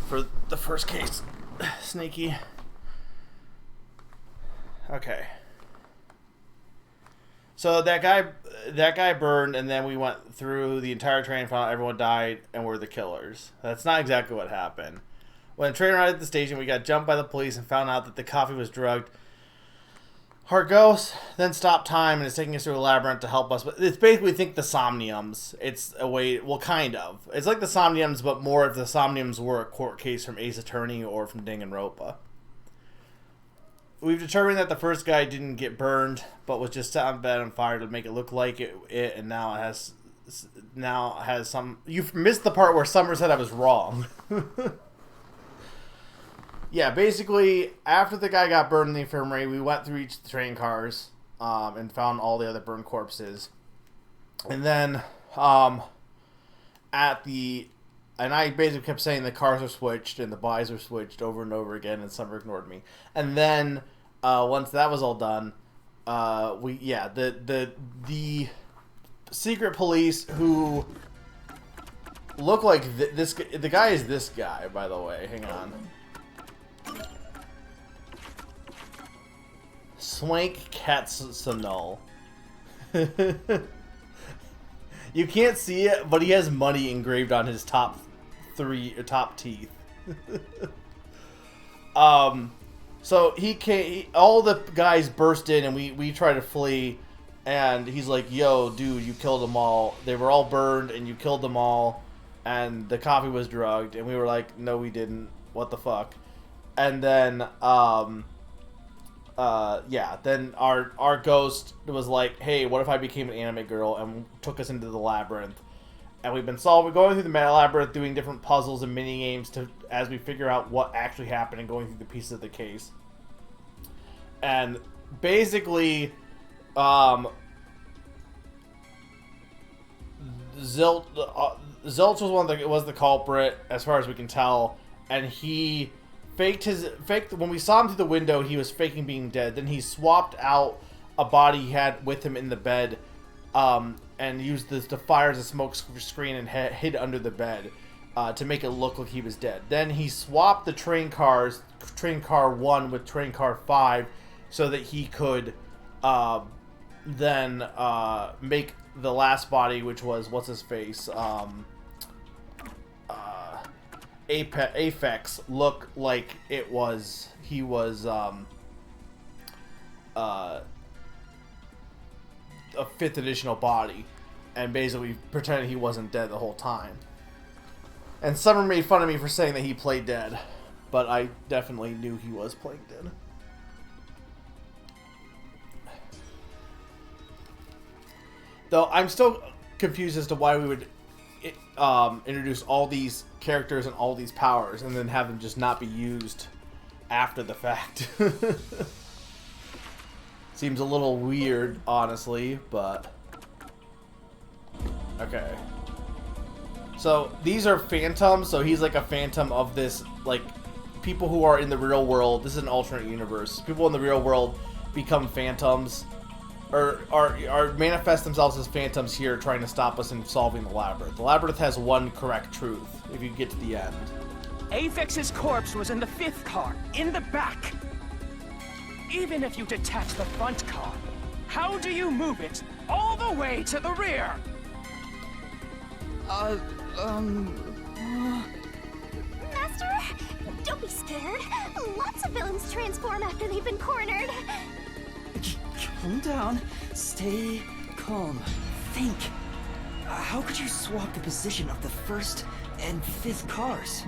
for the first case. Sneaky. Okay. So that guy burned, and then we went through the entire train, found out everyone died, and we're the killers. That's not exactly what happened. When the train arrived at the station, we got jumped by the police and found out that the coffee was drugged. Our ghost then stopped time and is taking us through a labyrinth to help us. But it's basically, think the Somniums. It's a way, well, kind of. It's like the Somniums, but more if the Somniums were a court case from Ace Attorney or from Danganronpa. We've determined that the first guy didn't get burned, but was just set on bed on fire to make it look like it, and now it has some. You've missed the part where Summer said I was wrong. Yeah, basically, after the guy got burned in the infirmary, we went through each of the train cars and found all the other burned corpses. And then and I basically kept saying the cars are switched and the bodies are switched over and over again, and Summer ignored me. And then once that was all done, the secret police who look like this. The guy is this guy, by the way. Hang on. Swank Katsunol. You can't see it, but he has money engraved on his top teeth. So all the guys burst in, and we try to flee, and he's like, "Yo, dude, you killed them all. They were all burned, and you killed them all, and the coffee was drugged." And we were like, "No, we didn't. What the fuck?" And then then our ghost was like, "Hey, what if I became an anime girl?" and took us into the labyrinth. And we've been going through the labyrinth, doing different puzzles and mini games as we figure out what actually happened and going through the pieces of the case. And basically, Zilch was the culprit as far as we can tell, and he faked when we saw him through the window. He was faking being dead. Then he swapped out a body he had with him in the bed, and used the fire as a smoke screen and hid under the bed to make it look like he was dead. Then he swapped the train car 1 with train car 5, so that he could then make the last body, which was what's his face, Apex, look like he was a 5th additional body, and basically pretended he wasn't dead the whole time. And Summer made fun of me for saying that he played dead, but I definitely knew he was playing dead. Though I'm still confused as to why we would introduce all these characters and all these powers and then have them just not be used after the fact. Seems a little weird, honestly, but okay. So these are phantoms, so he's like a phantom of this, like, people who are in the real world. This is an alternate universe. People in the real world become phantoms, or manifest themselves as phantoms here, trying to stop us in solving the labyrinth. The labyrinth has one correct truth, if you get to the end. Avex's corpse was in the 5th car, in the back. Even if you detach the front car, how do you move it all the way to the rear? Master, don't be scared. Lots of villains transform after they've been cornered. Calm down. Stay calm. Think. How could you swap the position of the 1st and 5th cars?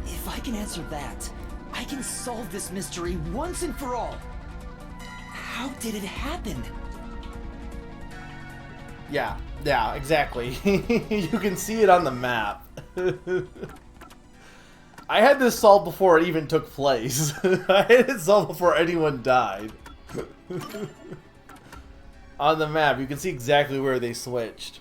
If I can answer that, I can solve this mystery once and for all. How did it happen? Yeah, exactly. You can see it on the map. I had this solved before it even took place. I had it solved before anyone died. On the map, you can see exactly where they switched.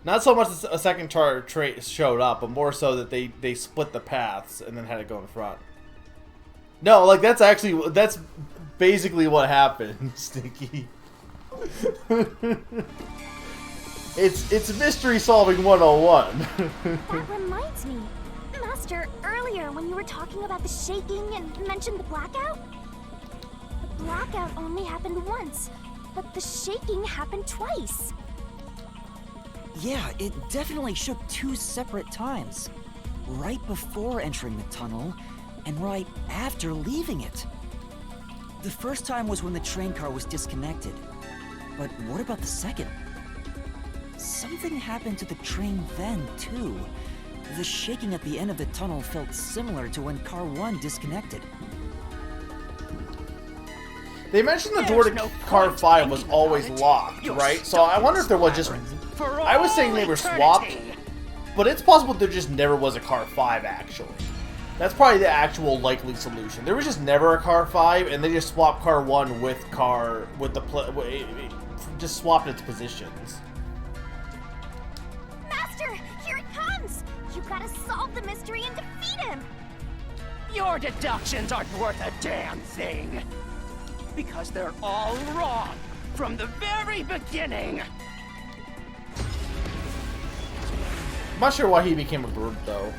Not so much a second trait showed up, but more so that they split the paths and then had to go in front. No, like that's basically what happened, Stinky. It's mystery solving 101. That reminds me. Master, earlier when you were talking about the shaking and mentioned the blackout? The blackout only happened once, but the shaking happened twice. Yeah, it definitely shook 2 separate times. Right before entering the tunnel, and right after leaving it. The first time was when the train car was disconnected. But what about the second? Something happened to the train then, too. The shaking at the end of the tunnel felt similar to when Car 1 disconnected. They mentioned the door to Car 5 was always locked, right? So I wonder if there was just... I was saying they were swapped, but it's possible there just never was a Car 5, actually. That's probably the actual likely solution. There was just never a Car 5, and they just swapped Car 1 with just swapped its positions. Master, here it comes! You gotta solve the mystery and defeat him! Your deductions aren't worth a damn thing. Because they're all wrong from the very beginning. I'm not sure why he became a bird, though.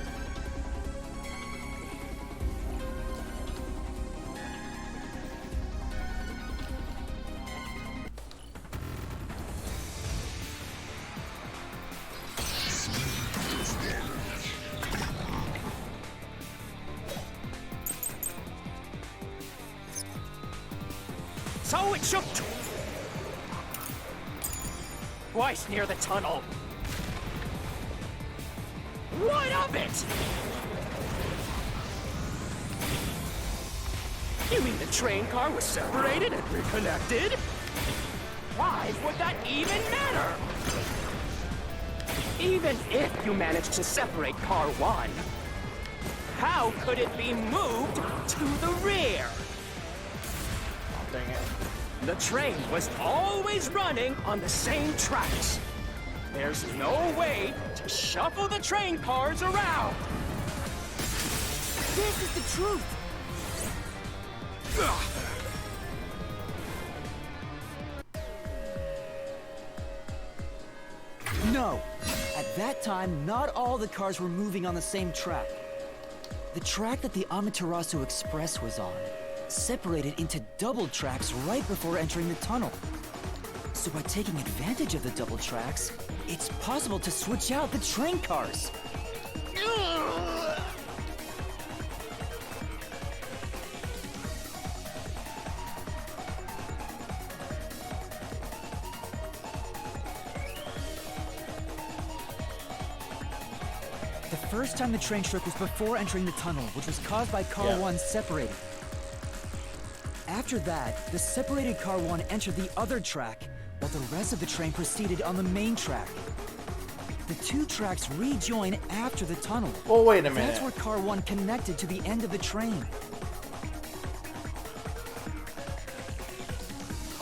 So it shook twice near the tunnel. What of it? You mean the train car was separated and reconnected? Why would that even matter? Even if you managed to separate car 1, how could it be moved to the rear? Dang it. The train was always running on the same tracks. There's no way to shuffle the train cars around. This is the truth. No! At that time, not all the cars were moving on the same track. The track that the Amaterasu Express was on separated into double tracks right before entering the tunnel. So by taking advantage of the double tracks, it's possible to switch out the train cars. The first time the train shook was before entering the tunnel, which was caused by Car 1 separating. After that, the separated Car 1 entered the other track, while the rest of the train proceeded on the main track. The 2 tracks rejoin after the tunnel. Oh, wait a minute. That's where Car 1 connected to the end of the train.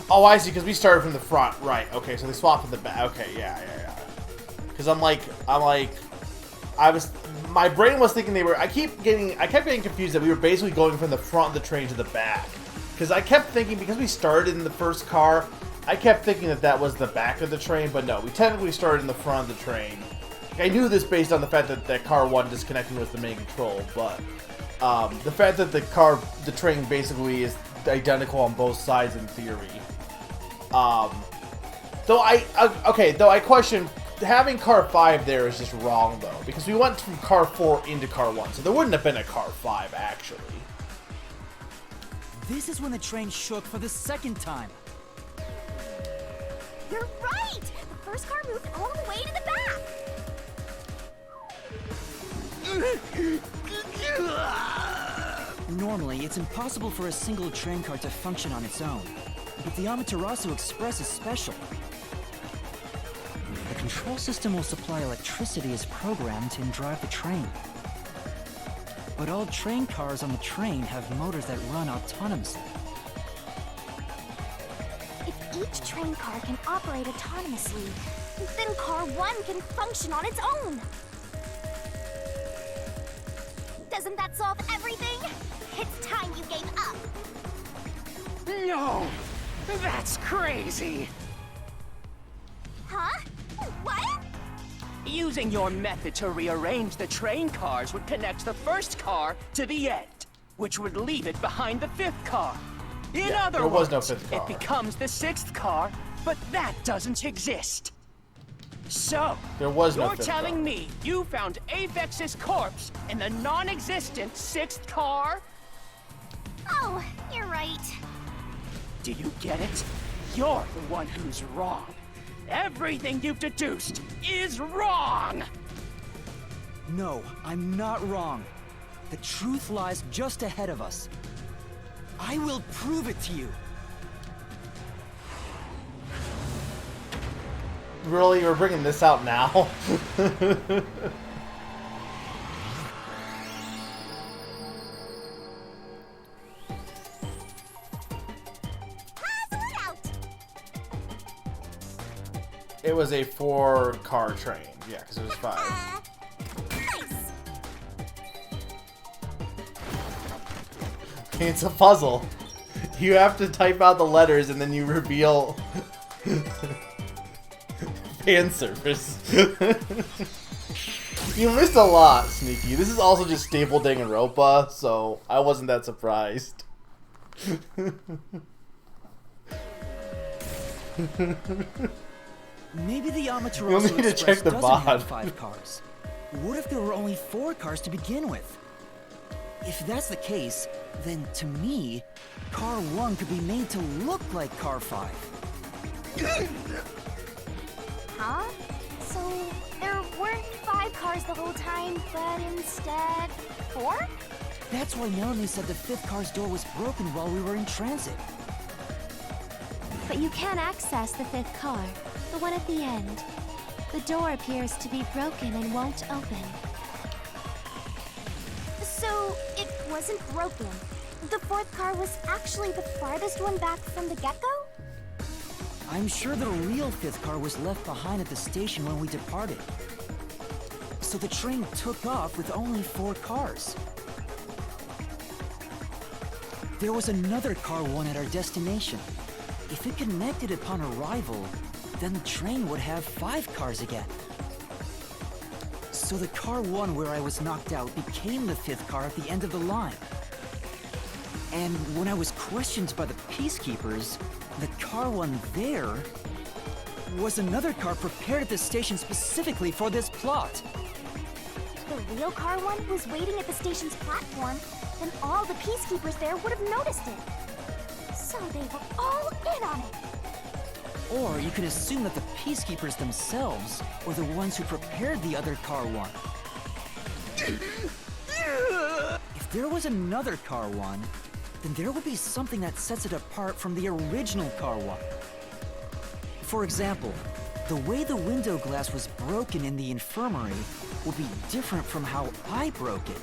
Oh, I see, because we started from the front. Right, okay, so they swapped in the back. Okay, yeah. Because my brain was thinking I kept getting confused that we were basically going from the front of the train to the back. Because I kept thinking, because we started in the first car, I kept thinking that was the back of the train, but no, we technically started in the front of the train. I knew this based on the fact that Car 1 disconnecting was the main control, but the fact that the train basically is identical on both sides in theory. Though I question, having Car 5 there is just wrong, though, because we went from Car 4 into Car 1, so there wouldn't have been a Car 5, actually. This is when the train shook for the second time. You're right! The first car moved all the way to the back! Normally, it's impossible for a single train car to function on its own. But the Amaterasu Express is special. The control system will supply electricity as programmed and drive the train. But all train cars on the train have motors that run autonomously. If each train car can operate autonomously, then Car 1 can function on its own! Doesn't that solve everything? It's time you gave up! No! That's crazy! Using your method to rearrange the train cars would connect the first car to the end, which would leave it behind the fifth car. In other there was words, no fifth car. it becomes the sixth car, but that doesn't exist. So, There was no you're fifth telling car. me you found Avex's corpse in the non-existent sixth car? Oh, you're right. Do you get it? You're the one who's wrong. Everything you've deduced is wrong! No, I'm not wrong. The truth lies just ahead of us. I will prove it to you. Really, you're bringing this out now? It was a 4-car train. Yeah, because it was 5. It's a puzzle. You have to type out the letters and then you reveal fan service. You missed a lot, Sneaky. This is also just staple Danganronpa, so I wasn't that surprised. Maybe the You'll Amaterasu need to Express check the doesn't have VOD. 5 cars. What if there were only 4 cars to begin with? If that's the case, then to me, Car 1 could be made to look like Car 5. Huh? So there weren't 5 cars the whole time, but instead 4? That's why Melanie said the 5th car's door was broken while we were in transit. But you can't access the fifth car, the one at the end. The door appears to be broken and won't open. So it wasn't broken. The 4th car was actually the farthest one back from the get-go? I'm sure the real 5th car was left behind at the station when we departed. So the train took off with only 4 cars. There was another Car 1 at our destination. If it connected upon arrival, then the train would have 5 cars again. So the Car 1 where I was knocked out became the 5th car at the end of the line. And when I was questioned by the Peacekeepers, the Car 1 there was another car prepared at the station specifically for this plot. The real car 1 was waiting at the station's platform, then all the peacekeepers there would have noticed it. So they were all in on it. Or you can assume that the Peacekeepers themselves were the ones who prepared the other Car 1. If there was another Car 1, then there would be something that sets it apart from the original Car 1. For example, the way the window glass was broken in the infirmary would be different from how I broke it.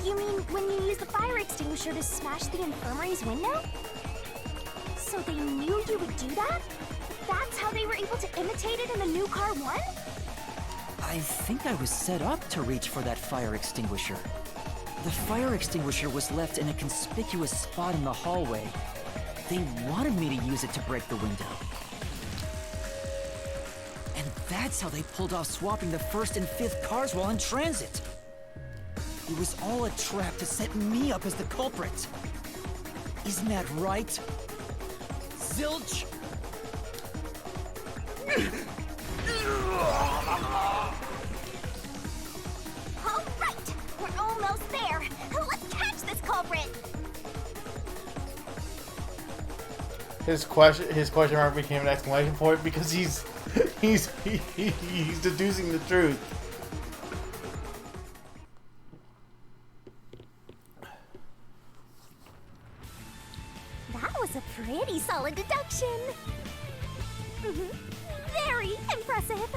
You mean when you used the fire extinguisher to smash the infirmary's window? So they knew you would do that? That's how they were able to imitate it in the new Car 1? I think I was set up to reach for that fire extinguisher. The fire extinguisher was left in a conspicuous spot in the hallway. They wanted me to use it to break the window. And that's how they pulled off swapping the 1st and 5th cars while in transit. It was all a trap to set me up as the culprit. Isn't that right? Zilch? All right, we're almost there. Let's catch this culprit. His question mark became an exclamation point because he's deducing the truth. That was a pretty solid deduction. Very impressive.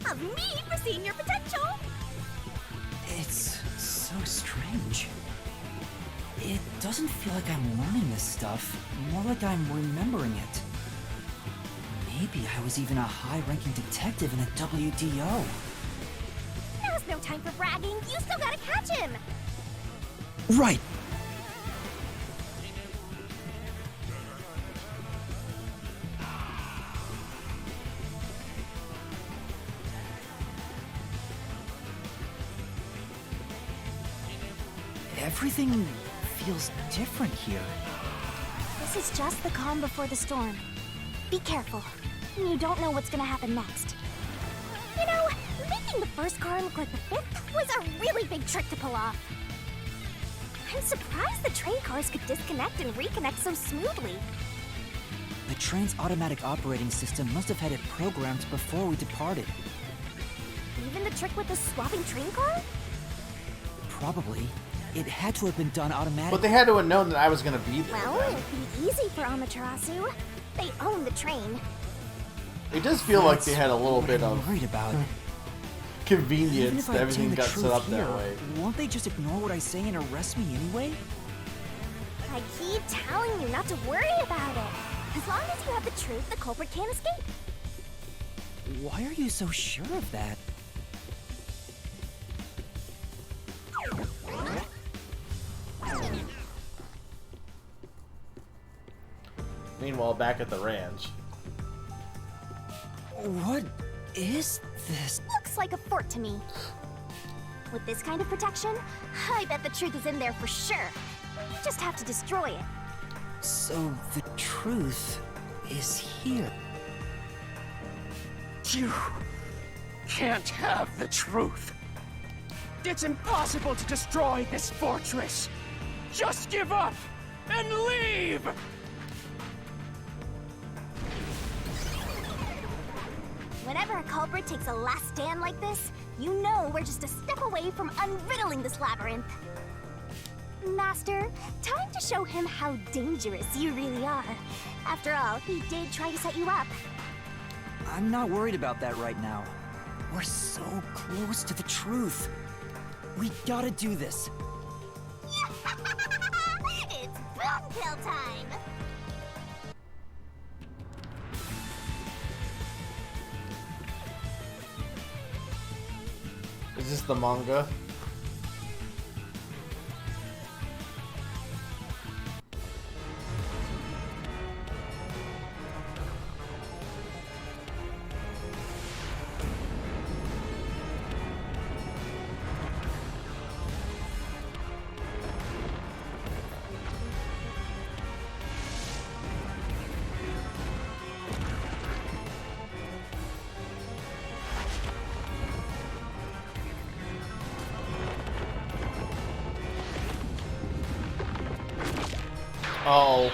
Of me foreseeing your potential. It's so strange. It doesn't feel like I'm learning this stuff, more like I'm remembering it. Maybe I was even a high-ranking detective in the WDO. Now's no time for bragging. You still gotta catch him. Right. Everything feels different here. This is just the calm before the storm. Be careful. You don't know what's gonna happen next. You know, making the first car look like the fifth was a really big trick to pull off. I'm surprised the train cars could disconnect and reconnect so smoothly. The train's automatic operating system must have had it programmed before we departed. Even the trick with the swapping train car? Probably. It had to have been done automatically. But they had to have known that I was gonna be there. Well, then. it'd be easy for Amaterasu. They own the train. It does feel like they had a little bit of worried about. convenience that everything the got truth set up here, that way. Won't they just ignore what I say and arrest me anyway? I keep telling you not to worry about it. As long as you have the truth, the culprit can't escape. Why are you so sure of that? Meanwhile, back at the ranch. What is this? Looks like a fort to me. With this kind of protection, I bet the truth is in there for sure. You just have to destroy it. So the truth is here. You can't have the truth. It's impossible to destroy this fortress. Just give up and leave! Whenever a culprit takes a last stand like this, you know we're just a step away from unriddling this labyrinth. Master, time to show him how dangerous you really are. After all, he did try to set you up. I'm not worried about that right now. We're so close to the truth. We gotta do this. It's boom pill time! Is this the manga? Oh.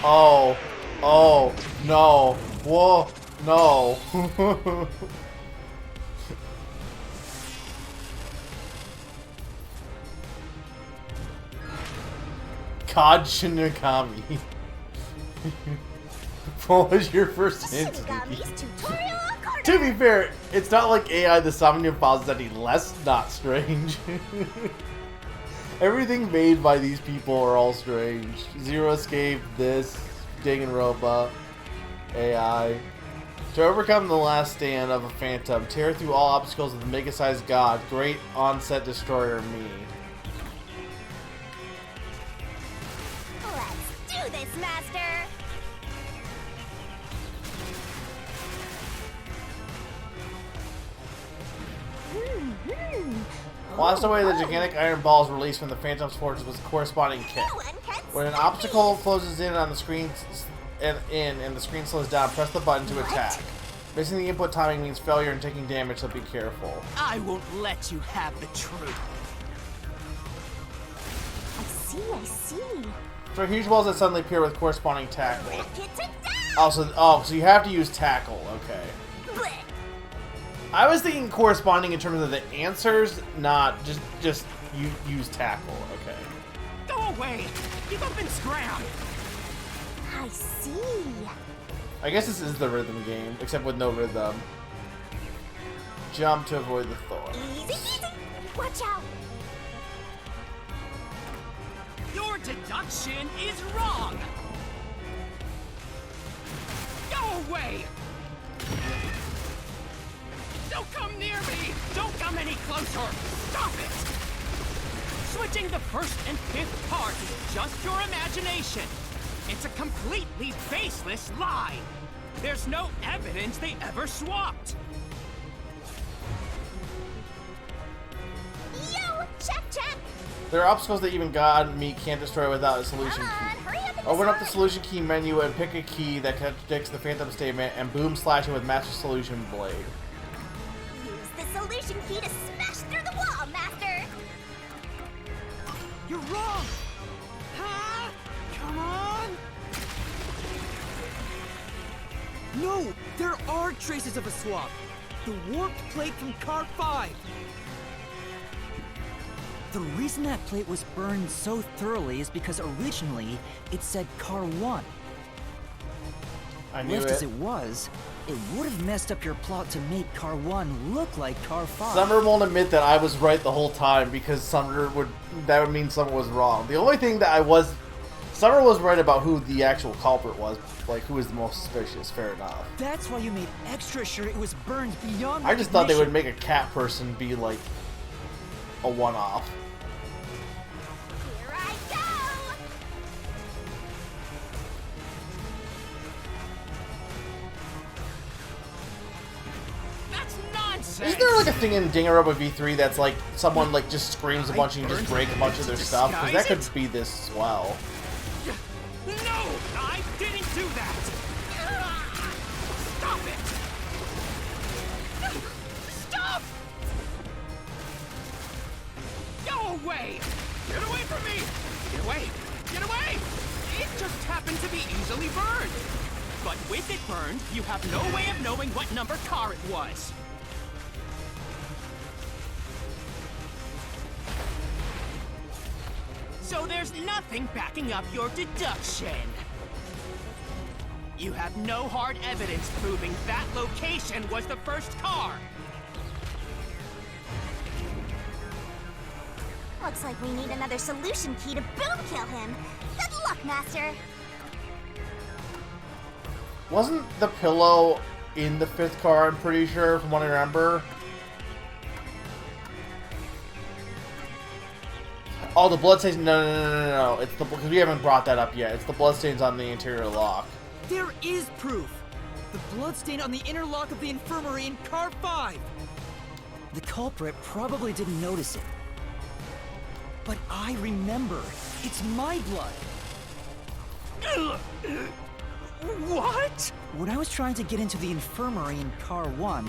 Oh. Oh. No. Whoa. No. God Shinigami. What was your first hint? Shinigami's tutorial corner! To be fair, it's not like AI the Somnium Files is any less not strange. Everything made by these people are all strange. Zero Escape, this, Danganronpa, AI. To overcome the last stand of a phantom, tear through all obstacles of the mega-sized god, great onset destroyer me. Let's do this, Master! Blast away the gigantic iron balls released from the Phantom's fortress with a corresponding kick. When an obstacle closes in on the screen and the screen slows down, press the button to attack. Missing the input timing means failure and taking damage, so be careful. I won't let you have the truth. I see. So huge walls that suddenly appear with corresponding tackle. So you have to use tackle, okay. I was thinking corresponding in terms of the answers, not just you use tackle, okay. Go away! Give up and scram! I see. I guess this is the rhythm game, except with no rhythm. Jump to avoid the thorn. Easy. Watch out. Your deduction is wrong! Go away! Don't come near me! Don't come any closer! Stop it! Switching the first and fifth part is just your imagination. It's a completely baseless lie. There's no evidence they ever swapped. Yo, check check. There are obstacles that even God and me can't destroy without a solution Come on, key. hurry up and Open up the decide. solution key menu and pick a key that contradicts the Phantom statement and boom slash it with Master Solution Blade. Use the solution key to smash through the wall, Master. You're wrong! Huh? Come on! No! There are traces of a swap! The warped plate from Car 5! The reason that plate was burned so thoroughly is because originally it said Car 1. I knew Left it. as it was, it would have messed up your plot to make Car 1 look like Car 5. Summer won't admit that I was right the whole time because that would mean Summer was wrong. The only thing that Summer was right about who the actual culprit was, like who was the most suspicious. Fair enough. That's why you made extra sure it was burned beyond I just thought they would recognition. make a cat person be like a one-off. Here I go. That's nonsense! Isn't there like a thing in Danganronpa V3 that's like someone like just screams a bunch and you just break a bunch of their stuff? Because that could be this as well. No! I didn't do that! Stop it! Stop! Go away! Get away from me! Get away! Get away! It just happened to be easily burned! But with it burned, you have no way of knowing what number car it was. So there's nothing backing up your deduction. You have no hard evidence proving that location was the first car. Looks like we need another solution key to boom kill him. Good luck, Master. Wasn't the pillow in the 5th car, I'm pretty sure, from what I remember? Oh, the bloodstains. No. It's because we haven't brought that up yet. It's the bloodstains on the interior lock. There is proof! The bloodstain on the inner lock of the infirmary in Car 5! The culprit probably didn't notice it. But I remember. It's my blood! What? When I was trying to get into the infirmary in Car 1,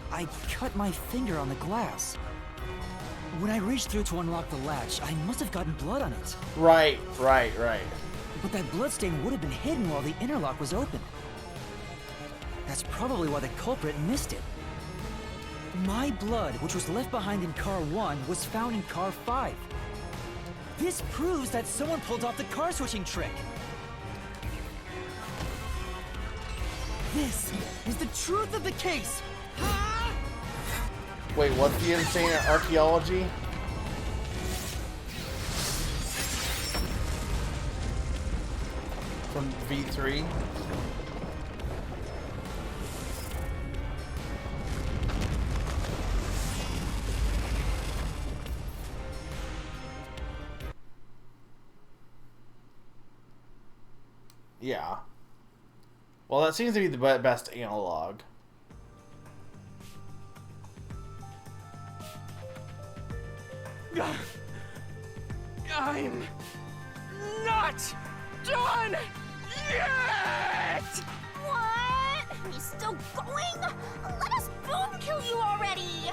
I cut my finger on the glass. When I reached through to unlock the latch, I must have gotten blood on it. Right. But that bloodstain would have been hidden while the inner lock was open. That's probably why the culprit missed it. My blood, which was left behind in Car 1, was found in Car 5. This proves that someone pulled off the car switching trick. This is the truth of the case! Wait, what's the insane archaeology? From V3? Yeah. Well, that seems to be the best analog. I'm not done yet! What? He's still going? Let us boom kill you already!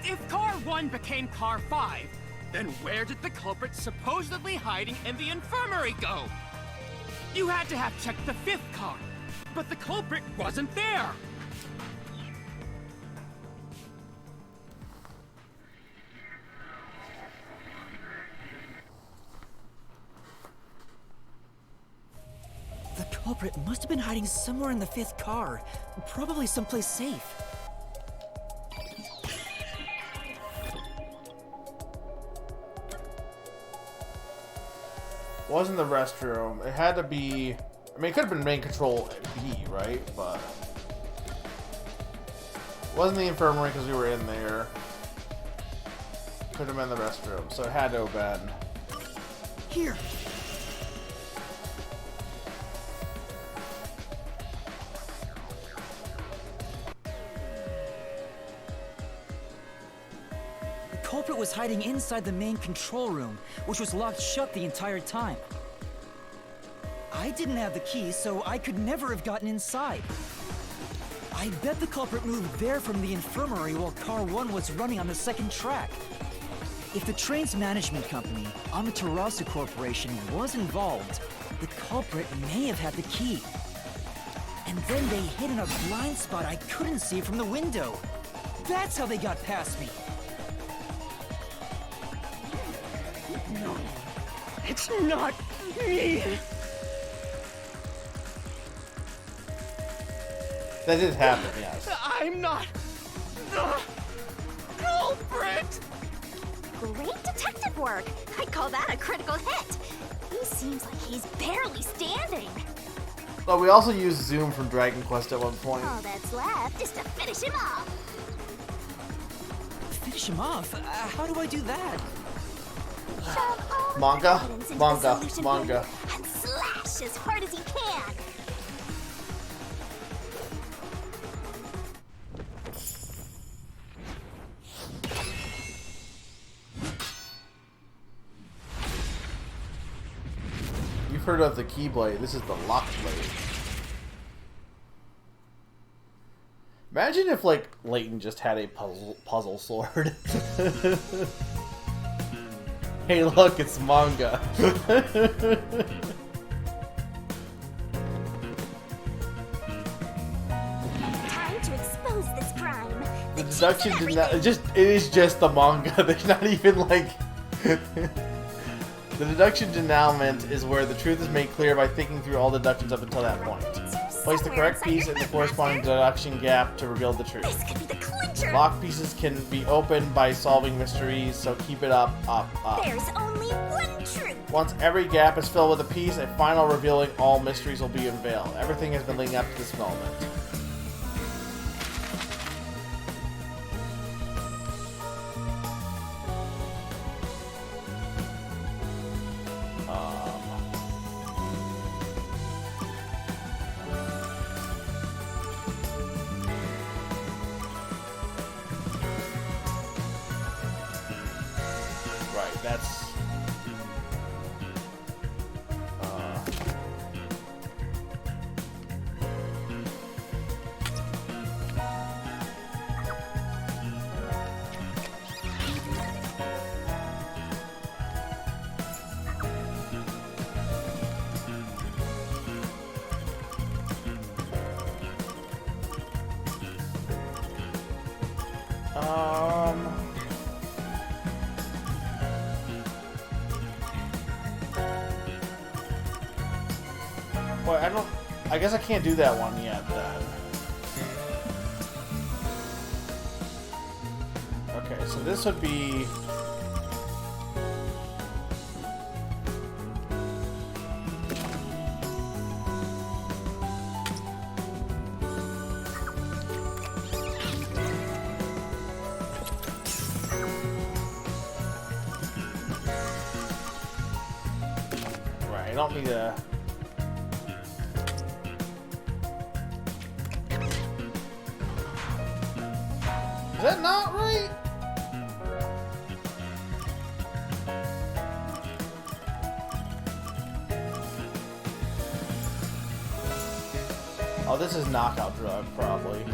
If Car 1 became Car 5, then where did the culprit supposedly hiding in the infirmary go? You had to have checked the 5th car, but the culprit wasn't there! The culprit must have been hiding somewhere in the 5th car, probably someplace safe. Wasn't the restroom. It had to be... I mean, it could have been main control B, right? But... It wasn't the infirmary because we were in there. Could have been the restroom, so it had to have been. Here! The culprit was hiding inside the main control room, which was locked shut the entire time. I didn't have the key, so I could never have gotten inside. I bet the culprit moved there from the infirmary while Car 1 was running on the second track. If the train's management company, Amaterasu Corporation, was involved, the culprit may have had the key. And then they hid in a blind spot I couldn't see from the window. That's how they got past me. No, it's not me. That did happen, yes. I'm not the culprit. Great detective work. I'd call that a critical hit. He seems like he's barely standing. But we also used Zoom from Dragon Quest at one point. All that's left is to finish him off. Finish him off? How do I do that? Shove all Manga? the evidence into Manga. the solution Manga. bin and slash as hard as he can. You've heard of the Keyblade. This is the Lock Blade. Imagine if, like, Layton just had a puzzle sword. Hey, look, it's manga. Time to expose this crime. The deduction did not. It is just the manga. There's not even like. The deduction denouement is where the truth is made clear by thinking through all deductions up until that point. Place the correct piece in the corresponding deduction gap to reveal the truth. This could be the clincher. Lock pieces can be opened by solving mysteries, so keep it up, up, up. There's only one truth. Once every gap is filled with a piece, a final revealing all mysteries will be unveiled. Everything has been leading up to this moment. Right, that's... Boy, I guess I can't do that one yet, then. Okay, so this would be... Right, I don't need to... Is that not right? Oh, this is knockout drug, probably.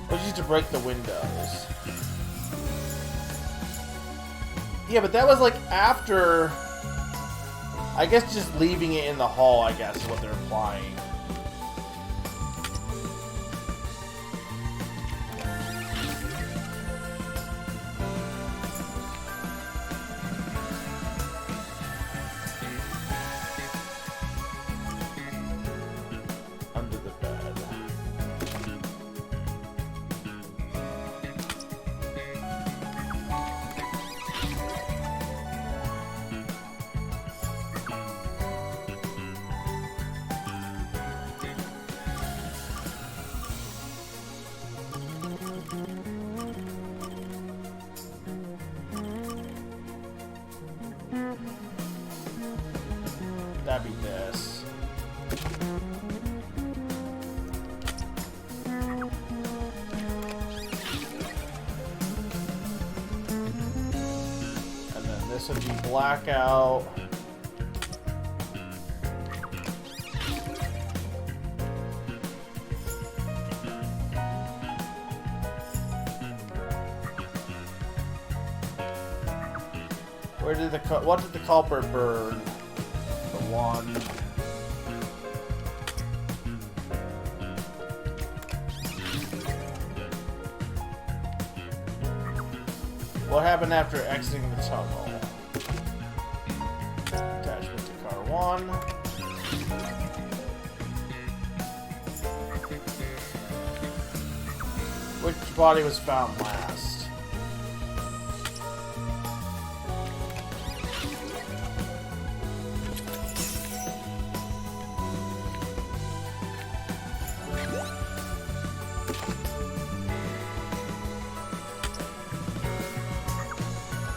Let's use to break the windows. Yeah, but that was like after... I guess just leaving it in the hall, I guess, is what they're implying. Under the bed. grabbing this. And then this would be blackout. What did the culprit burn? The one. What happened after exiting the tunnel? Attachment to car 1. Which body was found last?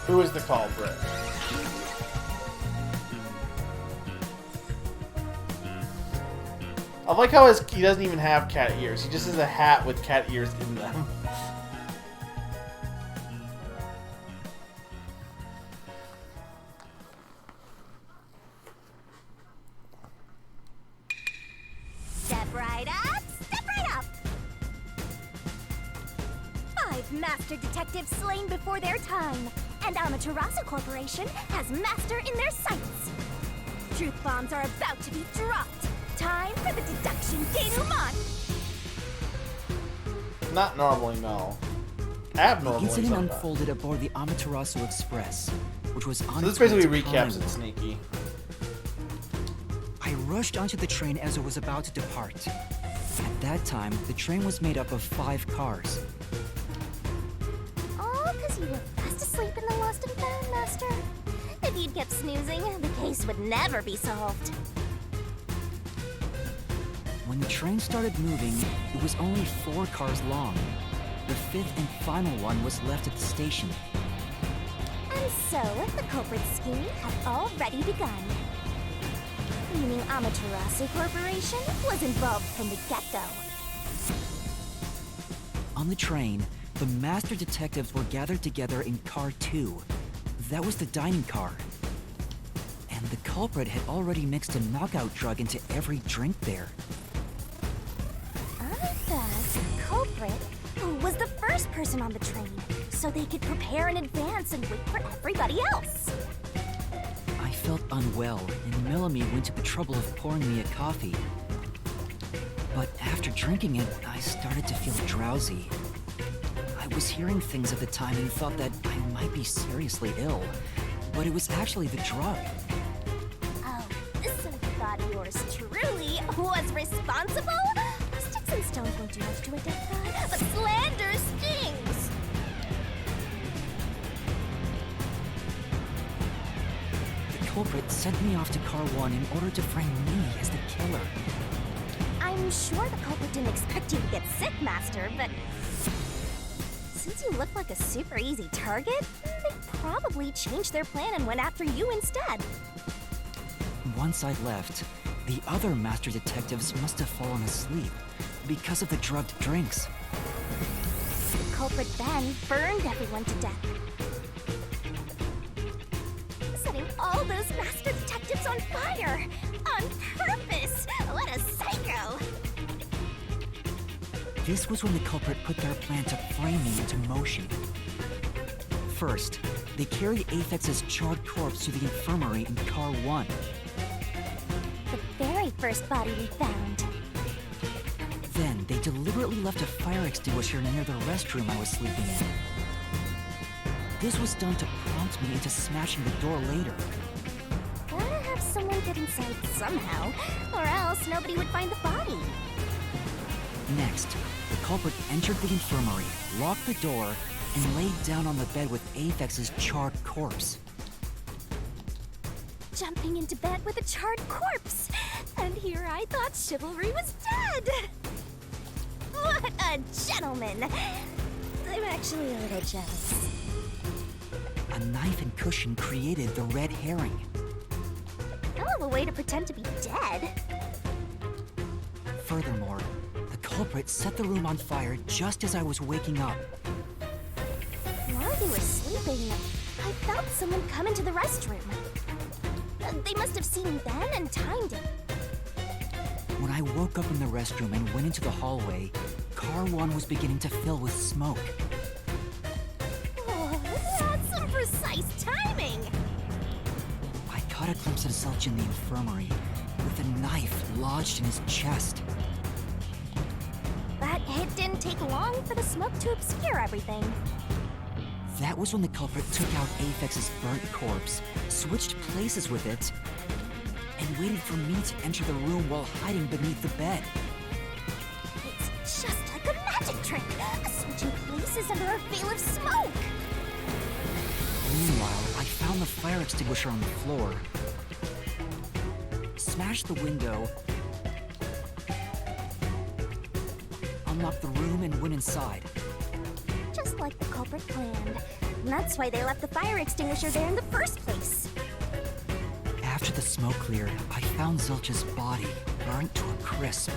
Who is the culprit? I like how he doesn't even have cat ears. He just has a hat with cat ears in them. Step right up, step right up! 5 master detectives slain before their time, and Amaterasu Corporation has master in their sights. Truth bombs are about to be dropped. Time for the deduction denouement! Not normally, no. Abnormally, The incident sometimes. unfolded aboard the Amaterasu Express, which was on So this its way basically to recaps it, Conway. Sneaky. I rushed onto the train as it was about to depart. At that time, the train was made up of 5 cars. All because you were fast asleep in the lost and found, Master. If you'd kept snoozing, the case would never be solved. When the train started moving, it was only 4 cars long. The 5th and final one was left at the station. And so, the culprit's scheme had already begun. Meaning Amaterasu Corporation was involved from the get-go. On the train, the master detectives were gathered together in car 2. That was the dining car. And the culprit had already mixed a knockout drug into every drink there. I thought the culprit was the first person on the train, so they could prepare in advance and wait for everybody else. I felt unwell, and Melanie went to the trouble of pouring me a coffee. But after drinking it, I started to feel drowsy. I was hearing things at the time and thought that I might be seriously ill, but it was actually the drug. Oh, so you thought yours truly was responsible? Sticks and stones won't do much to identify, but slander stings! The culprit sent me off to car 1 in order to frame me as the killer. I'm sure the culprit didn't expect you to get sick, Master, but since you look like a super easy target, they probably changed their plan and went after you instead. Once I left, the other master detectives must have fallen asleep because of the drugged drinks. The culprit then burned everyone to death, setting all those master detectives on fire on purpose. What a psycho! This was when the culprit put their plan to frame me into motion. First, they carried Aphex's charred corpse to the infirmary in car 1. The very first body we found. Then, they deliberately left a fire extinguisher near the restroom I was sleeping in. This was done to prompt me into smashing the door later. Gotta have someone get inside somehow, or else nobody would find the body. Next, the culprit entered the infirmary, locked the door, and laid down on the bed with Aphex's charred corpse. Jumping into bed with a charred corpse! And here I thought chivalry was dead! What a gentleman! I'm actually a little jealous. A knife and cushion created the red herring. Oh, have a way to pretend to be dead. Furthermore, the culprit set the room on fire just as I was waking up. While you were sleeping, I felt someone come into the restroom. They must have seen then and timed it. When I woke up in the restroom and went into the hallway, Car 1 was beginning to fill with smoke. Oh, that's some precise timing! I caught a glimpse of Zelch in the infirmary, with a knife lodged in his chest. That hit didn't take long for the smoke to obscure everything. That was when the culprit took out Apex's burnt corpse, switched places with it, and waited for me to enter the room while hiding beneath the bed. It's just like a magic trick, switching places under a veil of smoke. Meanwhile, I found the fire extinguisher on the floor, smashed the window, unlocked the room, and went inside. Just like the culprit planned. And that's why they left the fire extinguisher there in the first place. After the smoke cleared, I found Zelch's body, burnt to a crisp.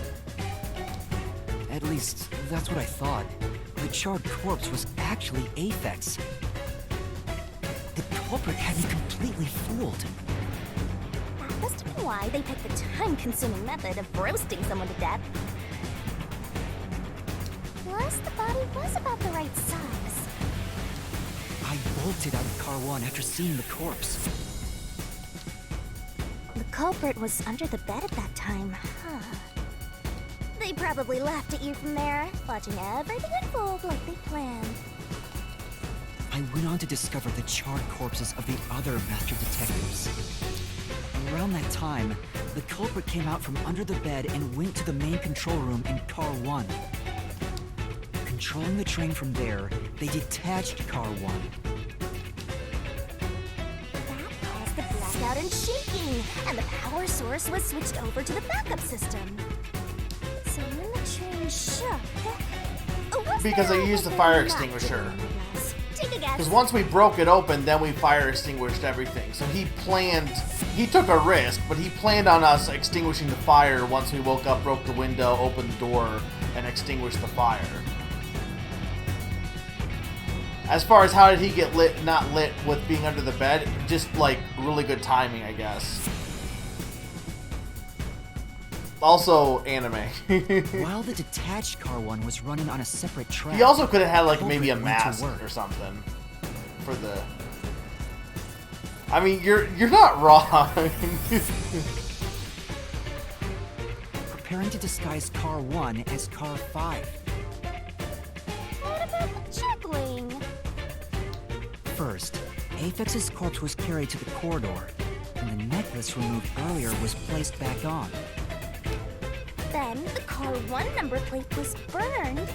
At least, that's what I thought. The charred corpse was actually Apex. The culprit had me completely fooled. That must have been why they picked the time-consuming method of roasting someone to death. Plus, the body was about the right size. I bolted out of Car 1 after seeing the corpse. The culprit was under the bed at that time, huh? They probably laughed at you from there, watching everything unfold like they planned. I went on to discover the charred corpses of the other master detectives. Around that time, the culprit came out from under the bed and went to the main control room in Car 1. Controlling the train from there, they detached Car 1. That caused the blackout and shaking, and the power source was switched over to the backup system. So when the train shook... Because I used the fire extinguisher. Take a guess. Because once we broke it open, then we fire extinguished everything. So he took a risk, but he planned on us extinguishing the fire once we woke up, broke the window, opened the door, and extinguished the fire. As far as how did he get lit, not lit with being under the bed, just like really good timing, I guess. Also, anime. While the detached Car 1 was running on a separate track, He also could have had like maybe a culprit went to mask work. or something for the. I mean, you're not wrong. preparing to disguise Car 1 as Car 5. What about the juggling? First, Apex's corpse was carried to the corridor, and the necklace removed earlier was placed back on. Then the Car 1 number plate was burned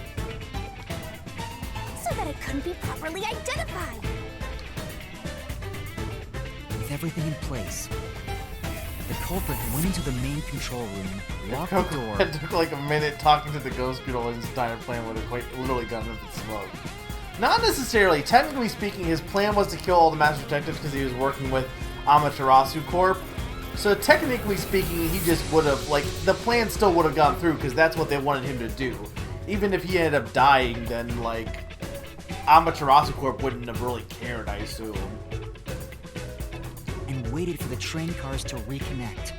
so that it couldn't be properly identified. With everything in place, the culprit went into the main control room, locked the door. It took like a minute talking to the ghost beetle, and his entire plan would have quite literally gone up in smoke. Not necessarily. Technically speaking, his plan was to kill all the Master Detectives because he was working with Amaterasu Corp. So technically speaking, he just would have, like, the plan still would have gone through because that's what they wanted him to do. Even if he ended up dying, then, like, Amaterasu Corp wouldn't have really cared, I assume. And waited for the train cars to reconnect.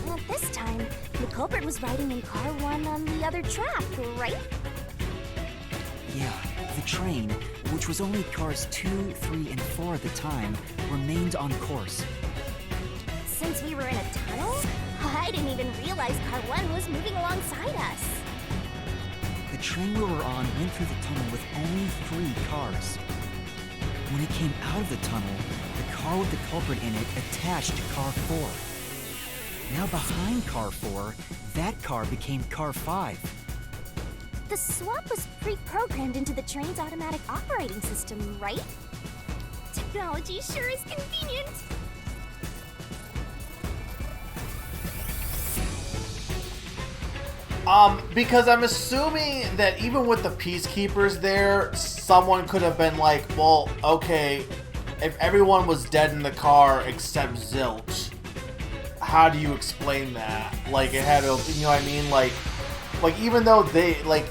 At this time, the culprit was riding in Car 1 on the other track, right? Yeah, the train, which was only cars 2, 3, and 4 at the time, remained on course. Since we were in a tunnel, I didn't even realize Car 1 was moving alongside us. The train we were on went through the tunnel with only 3 cars. When it came out of the tunnel, the car with the culprit in it attached to Car 4. Now behind Car 4, that car became Car 5. The swap was pre-programmed into the train's automatic operating system, right? Technology sure is convenient. Because I'm assuming that even with the peacekeepers there, someone could have been like, well, okay, if everyone was dead in the car except Zilch, how do you explain that? Like, it had to, you know what I mean? Like even though they, like,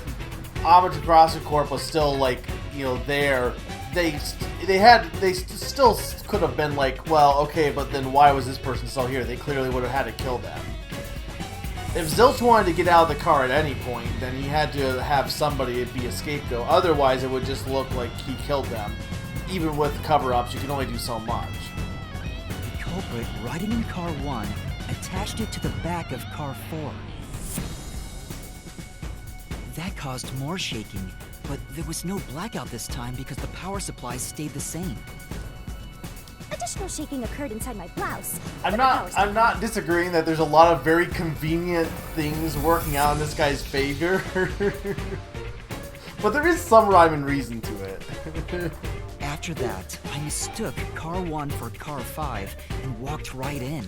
Amaterasu Corp was still, like, you know, there, they still could have been like, well, okay, but then why was this person still here? They clearly would have had to kill them. If Zilch wanted to get out of the car at any point, then he had to have somebody be a scapegoat. Otherwise, it would just look like he killed them. Even with cover-ups, you can only do so much. The culprit, riding in car 1, attached it to the back of car 4. That caused more shaking, but there was no blackout this time because the power supply stayed the same. Additional shaking occurred inside my blouse. I'm not disagreeing that there's a lot of very convenient things working out in this guy's favor. But there is some rhyme and reason to it. After that, I mistook car 1 for car 5 and walked right in.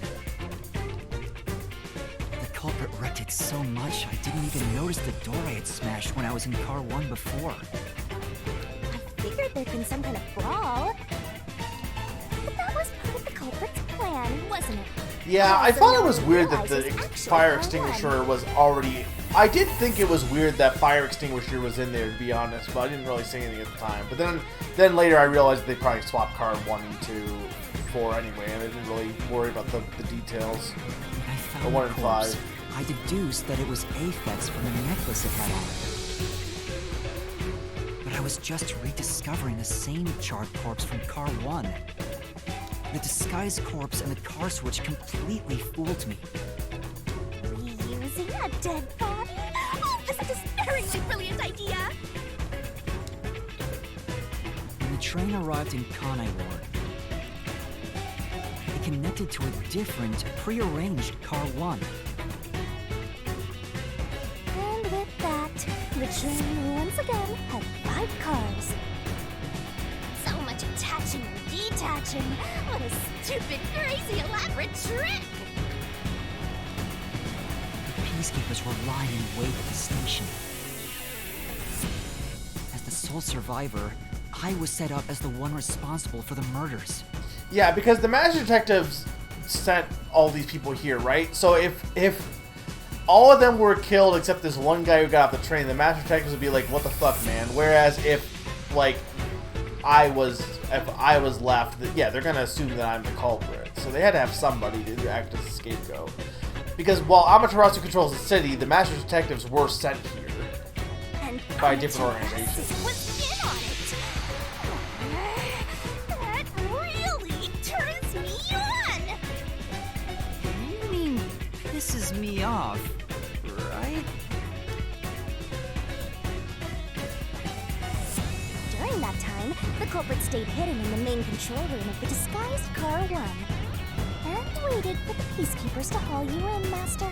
The culprit wrecked it so much I didn't even notice the door I had smashed when I was in car 1 before. I figured there'd been some kind of brawl. But that was part of the culprit's plan, wasn't it? Yeah, I thought it was weird that the fire extinguisher was already... I did think it was weird that fire extinguisher was in there, to be honest, but I didn't really say anything at the time. But then later I realized they probably swapped car 1 and 2 for anyway, and I didn't really worry about the details. When I found The 1 the and corpse, 5. I deduced that it was Aphex from the necklace it had on. But I was just rediscovering the same charred corpse from car 1. The disguised corpse and the car switch completely fooled me. Reusing a dead body? Oh, this is a despairingly brilliant idea! When the train arrived in Kanai Ward, it connected to a different, prearranged car 1. And with that, the train once again had 5 cars. So much attaching and detaching. What a stupid, crazy, elaborate trick! The peacekeepers were lying in wait at the station. As the sole survivor, I was set up as the one responsible for the murders. Yeah, because the Master Detectives sent all these people here, right? So if all of them were killed except this one guy who got off the train, the Master Detectives would be like, what the fuck, man? Whereas if, like, I was left, yeah, they're gonna assume that I'm the culprit. So they had to have somebody to act as a scapegoat. Because while Amaterasu controls the city, the Master Detectives were sent here And by different organizations. was in on it. That really turns me on. You mean pisses me off, right? During that time, the culprit stayed hidden in the main control room of the disguised car 1. And waited for the peacekeepers to haul you in, Master.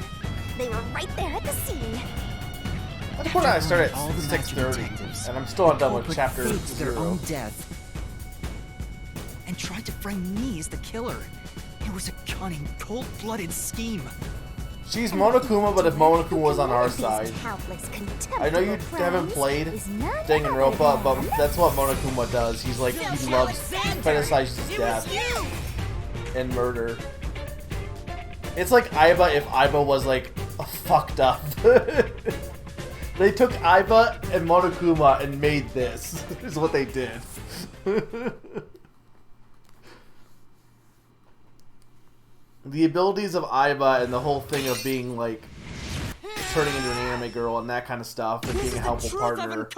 They were right there at the scene. At the point I started All at the Master 6:30, Detectives, and I'm still the done with culprit chapter faked their 0. own death and tried to frame me as the killer. It was a cunning, cold-blooded scheme. She's Monokuma, but if Monokuma was on our side. I know you haven't played Danganronpa, but that's what Monokuma does. He's like, he loves, he fetishizes death and murder. It's like Aiba if Aiba was like fucked up. They took Aiba and Monokuma and made this. Is what they did. The abilities of Aiba and the whole thing of being like turning into an anime girl and that kind of stuff and being a helpful partner.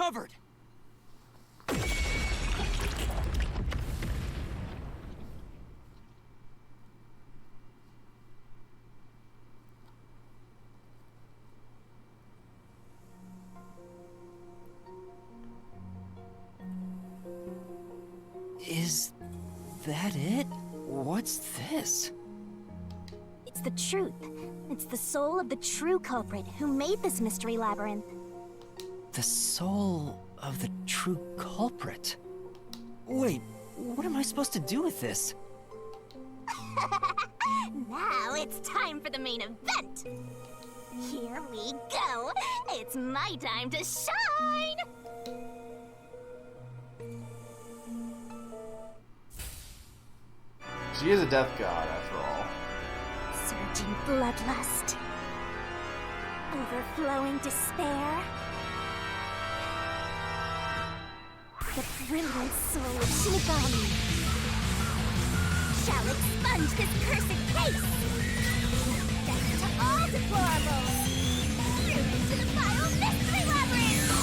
Is that it? What's this? It's the truth. It's the soul of the true culprit who made this mystery labyrinth. The soul of the true culprit? Wait, what am I supposed to do with this? Now it's time for the main event. Here we go. It's my time to shine. She is a death god, after all. Surging bloodlust. Overflowing despair. The brilliant soul of Shinigami shall expunge this cursed case. Death to all deplorables. Through into the final mystery labyrinth.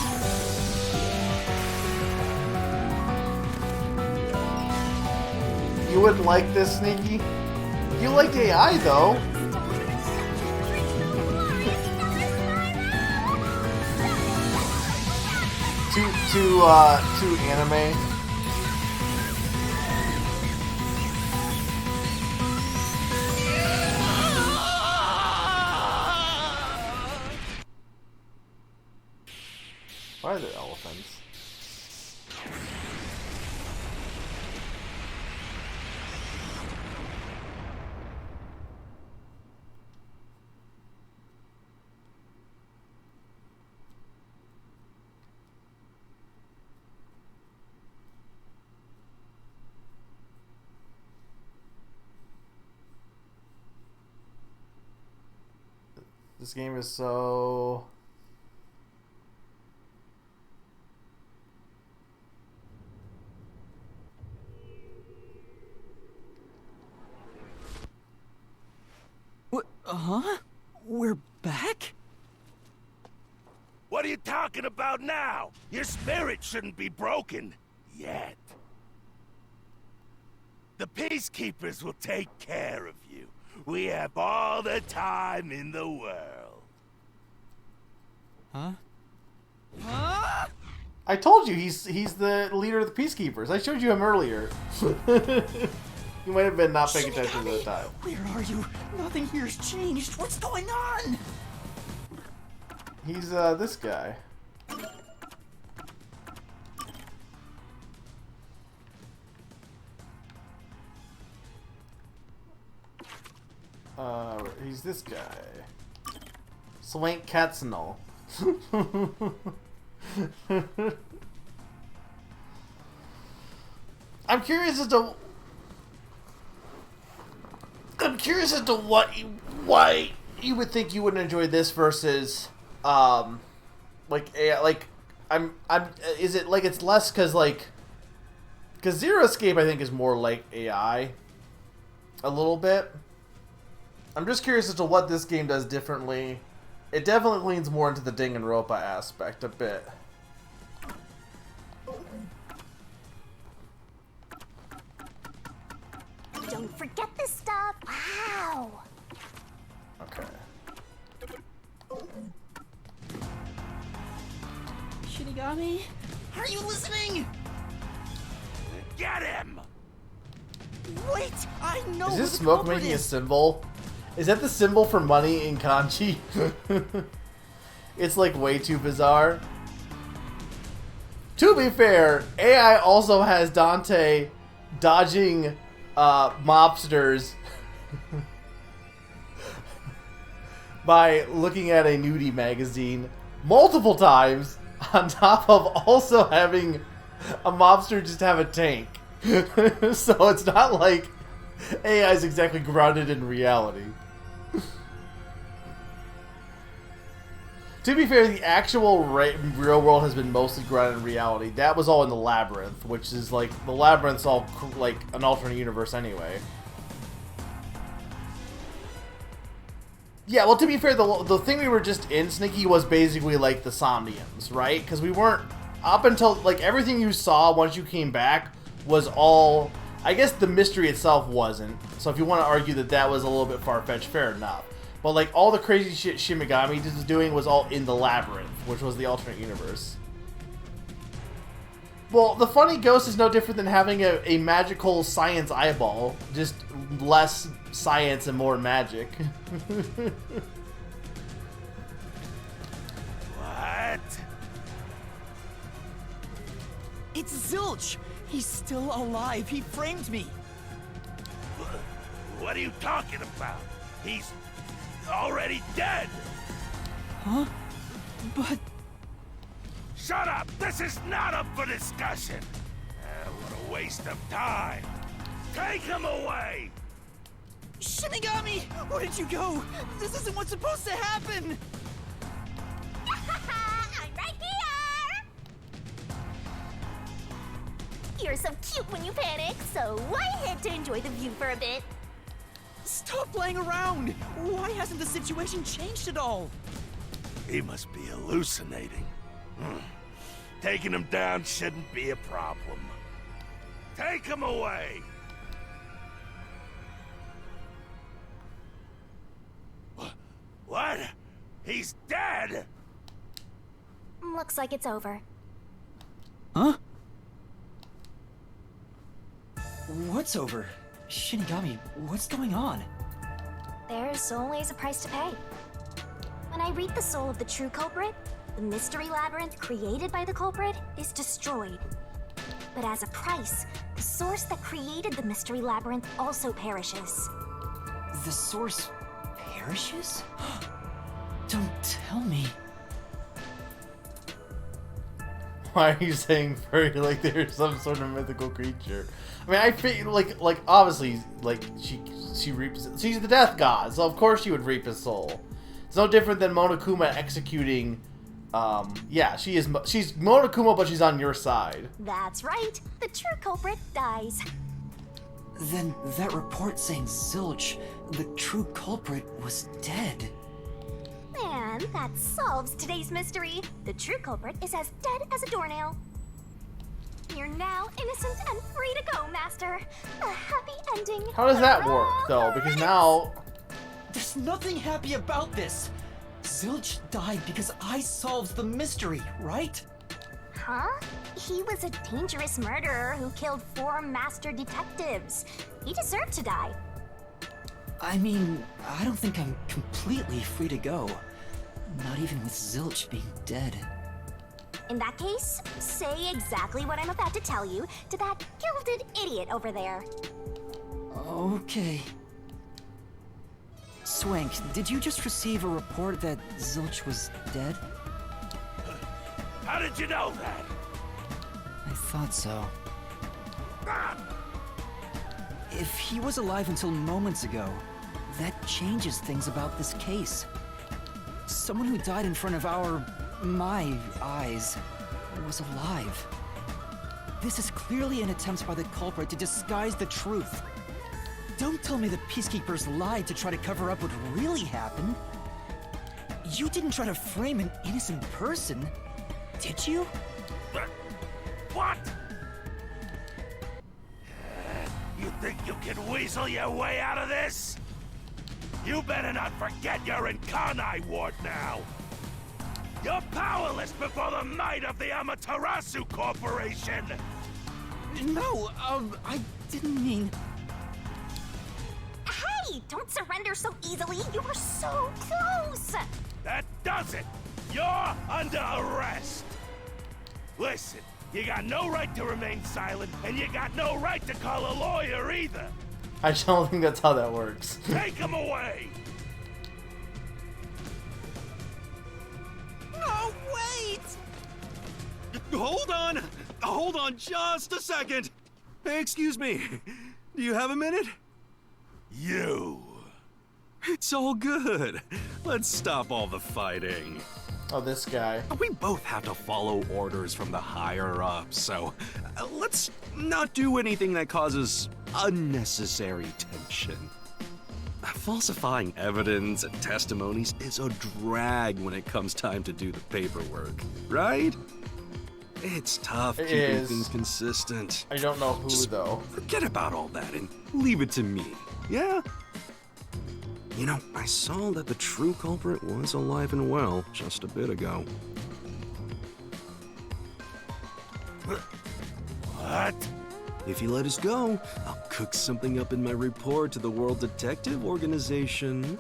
You wouldn't like this, Sneaky? You liked AI, though. Too anime. Why are there elephants? This game is so... What? Huh? We're back? What are you talking about now? Your spirit shouldn't be broken yet. The Peacekeepers will take care of you. We have all the time in the world. Huh? I told you he's the leader of the Peacekeepers. I showed you him earlier. You might have been not paying attention at the time. Where are you? Nothing here's changed. What's going on? He's this guy. He's this guy. Swank Katzenol. I'm curious as to why you would think you wouldn't enjoy this versus is it like it's less because Zero Escape I think is more like AI a little bit. I'm just curious as to what this game does differently. It definitely leans more into the Danganronpa aspect a bit. Don't forget this stuff. Wow. Okay. Shinigami? Are you listening? Get him! Wait! I know Is who this the smoke culprit making a is. symbol? Is that the symbol for money in kanji? It's like way too bizarre. To be fair, AI also has Dante dodging mobsters by looking at a nudie magazine multiple times, on top of also having a mobster just have a tank. So it's not like AI is exactly grounded in reality. To be fair, the actual real world has been mostly grounded in reality. That was all in the Labyrinth, which is like, the Labyrinth's all like an alternate universe anyway. Yeah, well, to be fair, the thing we were just in, Sneaky, was basically like the Somniums, right? Because we weren't, up until, like, everything you saw once you came back was all, I guess the mystery itself wasn't. So if you want to argue that that was a little bit far-fetched, fair enough. But, like, all the crazy shit Shin Megami was doing was all in the Labyrinth, which was the alternate universe. Well, the funny ghost is no different than having a magical science eyeball. Just less science and more magic. What? It's Zilch! He's still alive. He framed me. What are you talking about? He's already dead. Huh? But... Shut up! This is not up for discussion. What a waste of time. Take him away! Shinigami! Where did you go? This isn't what's supposed to happen! I'm right here! You're so cute when you panic, so why head to enjoy the view for a bit? Stop playing around! Why hasn't the situation changed at all? He must be hallucinating. Taking him down shouldn't be a problem. Take him away! What? He's dead? Looks like it's over. Huh? What's over? Shinigami, what's going on? There's always a price to pay. When I read the soul of the true culprit, the mystery labyrinth created by the culprit is destroyed. But as a price, the source that created the mystery labyrinth also perishes. The source perishes? Don't tell me. Why are you saying furry like they're some sort of mythical creature? I mean, I feel like obviously, like she reaps. She's the death god, so of course she would reap his soul. It's no different than Monokuma executing. Yeah, she's Monokuma, but she's on your side. That's right. The true culprit dies. Then that report saying Zilch, the true culprit, was dead. And that solves today's mystery. The true culprit is as dead as a doornail. You're now innocent and free to go, Master. A happy ending. How does that work, though? Because now... There's nothing happy about this. Zilch died because I solved the mystery, right? Huh? He was a dangerous murderer who killed 4 master detectives. He deserved to die. I mean, I don't think I'm completely free to go. Not even with Zilch being dead. In that case, say exactly what I'm about to tell you to that gilded idiot over there. Okay. Swank, did you just receive a report that Zilch was dead? How did you know that? I thought so. If he was alive until moments ago, that changes things about this case. Someone who died in front of my eyes, was alive. This is clearly an attempt by the culprit to disguise the truth. Don't tell me the Peacekeepers lied to try to cover up what really happened. You didn't try to frame an innocent person, did you? What? You think you can weasel your way out of this? You better not forget you're in Kanai Ward now. You're powerless before the might of the Amaterasu Corporation! No, I didn't mean... Hey, don't surrender so easily. You were so close. That does it! You're under arrest! Listen, you got no right to remain silent, and you got no right to call a lawyer either! I don't think that's how that works. Take him away! No, wait! Hold on just a second! Hey, excuse me. Do you have a minute? You. It's all good. Let's stop all the fighting. Oh, this guy. We both have to follow orders from the higher-ups, so let's not do anything that causes unnecessary tension. Falsifying evidence and testimonies is a drag when it comes time to do the paperwork, right? It's tough keeping things consistent. I don't know who, though. Forget about all that and leave it to me, yeah? You know, I saw that the true culprit was alive and well just a bit ago. What? If you let us go, I'll cook something up in my report to the World Detective Organization.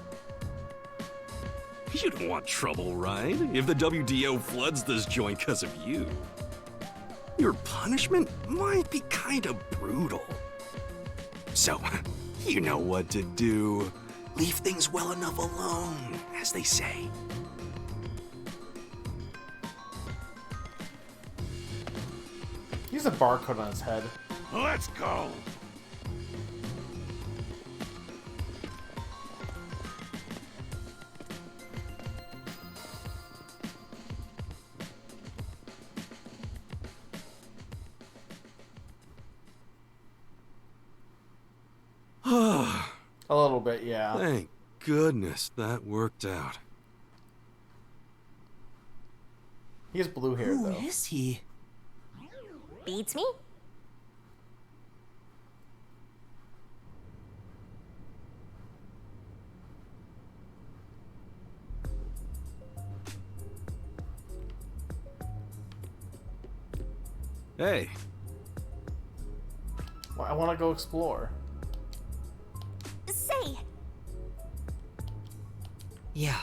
You don't want trouble, right? If the WDO floods this joint because of you. Your punishment might be kind of brutal. So, you know what to do. Leave things well enough alone, as they say. He's a barcode on his head. Let's go! A little bit, yeah. Thank goodness that worked out. He has blue hair, though. Who is he? Beats me? Hey. Well, I want to go explore. Say. Yeah.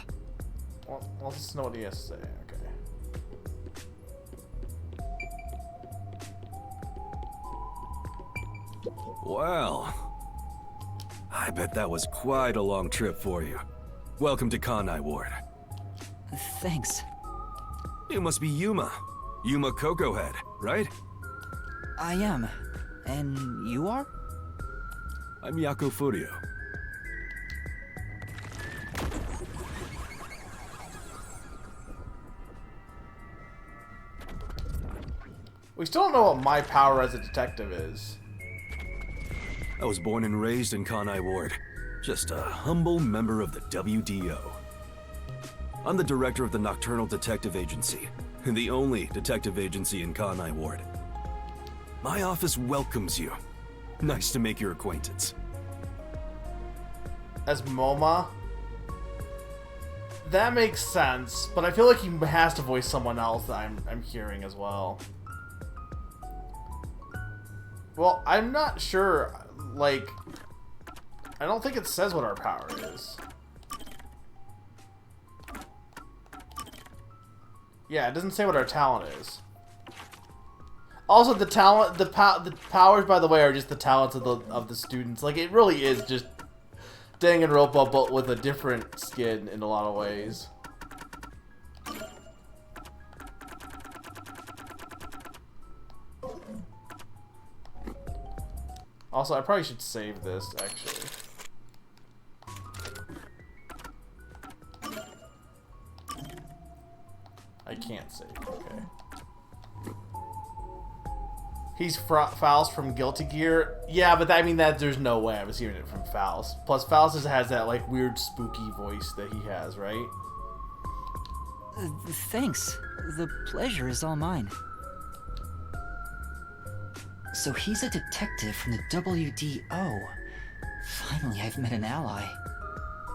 Well, I'll just know what he has to say. Okay. Well, I bet that was quite a long trip for you. Welcome to Kanai Ward. Thanks. You must be Yuma. Yuma Cocoa Head, right? I am. And you are? I'm Yako Furio. We still don't know what my power as a detective is. I was born and raised in Kanai Ward. Just a humble member of the WDO. I'm the director of the Nocturnal Detective Agency, the only detective agency in Kanai Ward. My office welcomes you. Nice to make your acquaintance. As MoMA? That makes sense, but I feel like he has to voice someone else that I'm hearing as well. Well, I'm not sure, like, I don't think it says what our power is. Yeah, it doesn't say what our talent is. Also, the powers, by the way, are just the talents of the students. Like, it really is just Danganronpa, but with a different skin in a lot of ways. Also, I probably should save this, actually. I can't save, okay. He's Faust from Guilty Gear. Yeah, but I mean, there's no way I was hearing it from Faust. Plus, Faust just has that, like, weird, spooky voice that he has, right? Thanks. The pleasure is all mine. So he's a detective from the WDO. Finally, I've met an ally.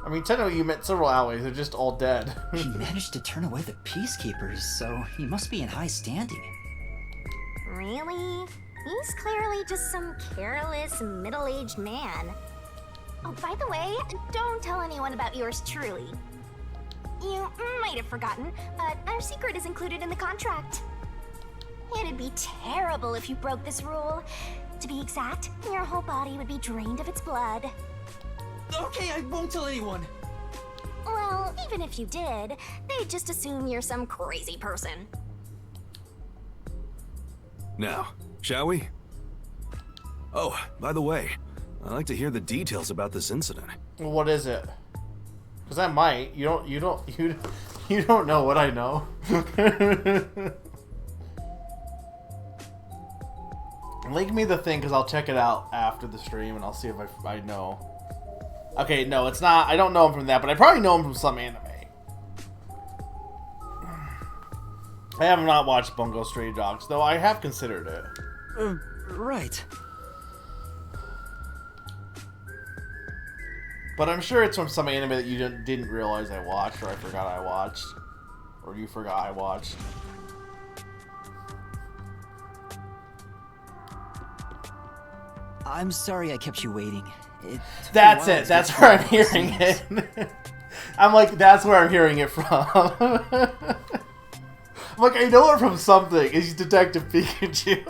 I mean, technically you met several allies, they're just all dead. He managed to turn away the peacekeepers, so he must be in high standing. Really? He's clearly just some careless, middle-aged man. Oh, by the way, don't tell anyone about yours truly. You might have forgotten, but our secret is included in the contract. It'd be terrible if you broke this rule. To be exact, your whole body would be drained of its blood. Okay, I won't tell anyone. Well, even if you did, they'd just assume you're some crazy person. Now, shall we? Oh, by the way, I'd like to hear the details about this incident. Well, what is it? Because I might. You don't know what I know. Link me the thing, because I'll check it out after the stream, and I'll see if I know. Okay, no, it's not. I don't know him from that, but I probably know him from some anime. I have not watched Bungo Stray Dogs, though I have considered it. Right. But I'm sure it's from some anime that you didn't realize I watched, or I forgot I watched. Or you forgot I watched. I'm sorry I kept you waiting. That's it. That's where I'm hearing it. I'm like, that's where I'm hearing it from. I'm like, I know it from something. It's Detective Pikachu.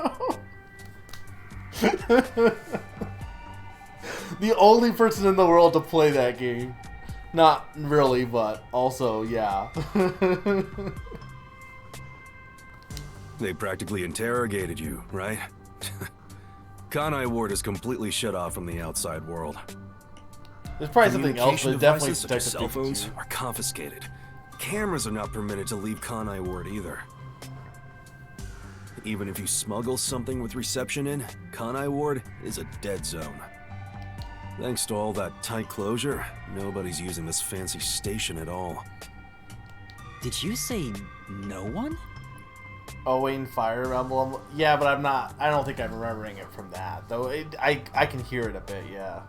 The only person in the world to play that game. Not really, but also, yeah. They practically interrogated you, right? Kanai Ward is completely shut off from the outside world. There's probably something else, but definitely devices such as Detective cell phones Pikachu. are confiscated. Cameras are not permitted to leave Kanai Ward either. Even if you smuggle something with reception in, Kanai Ward is a dead zone. Thanks to all that tight closure, nobody's using this fancy station at all. Did you say no one? Owing Fire Emblem? Yeah, but I don't think I'm remembering it from that. Though I can hear it a bit, yeah.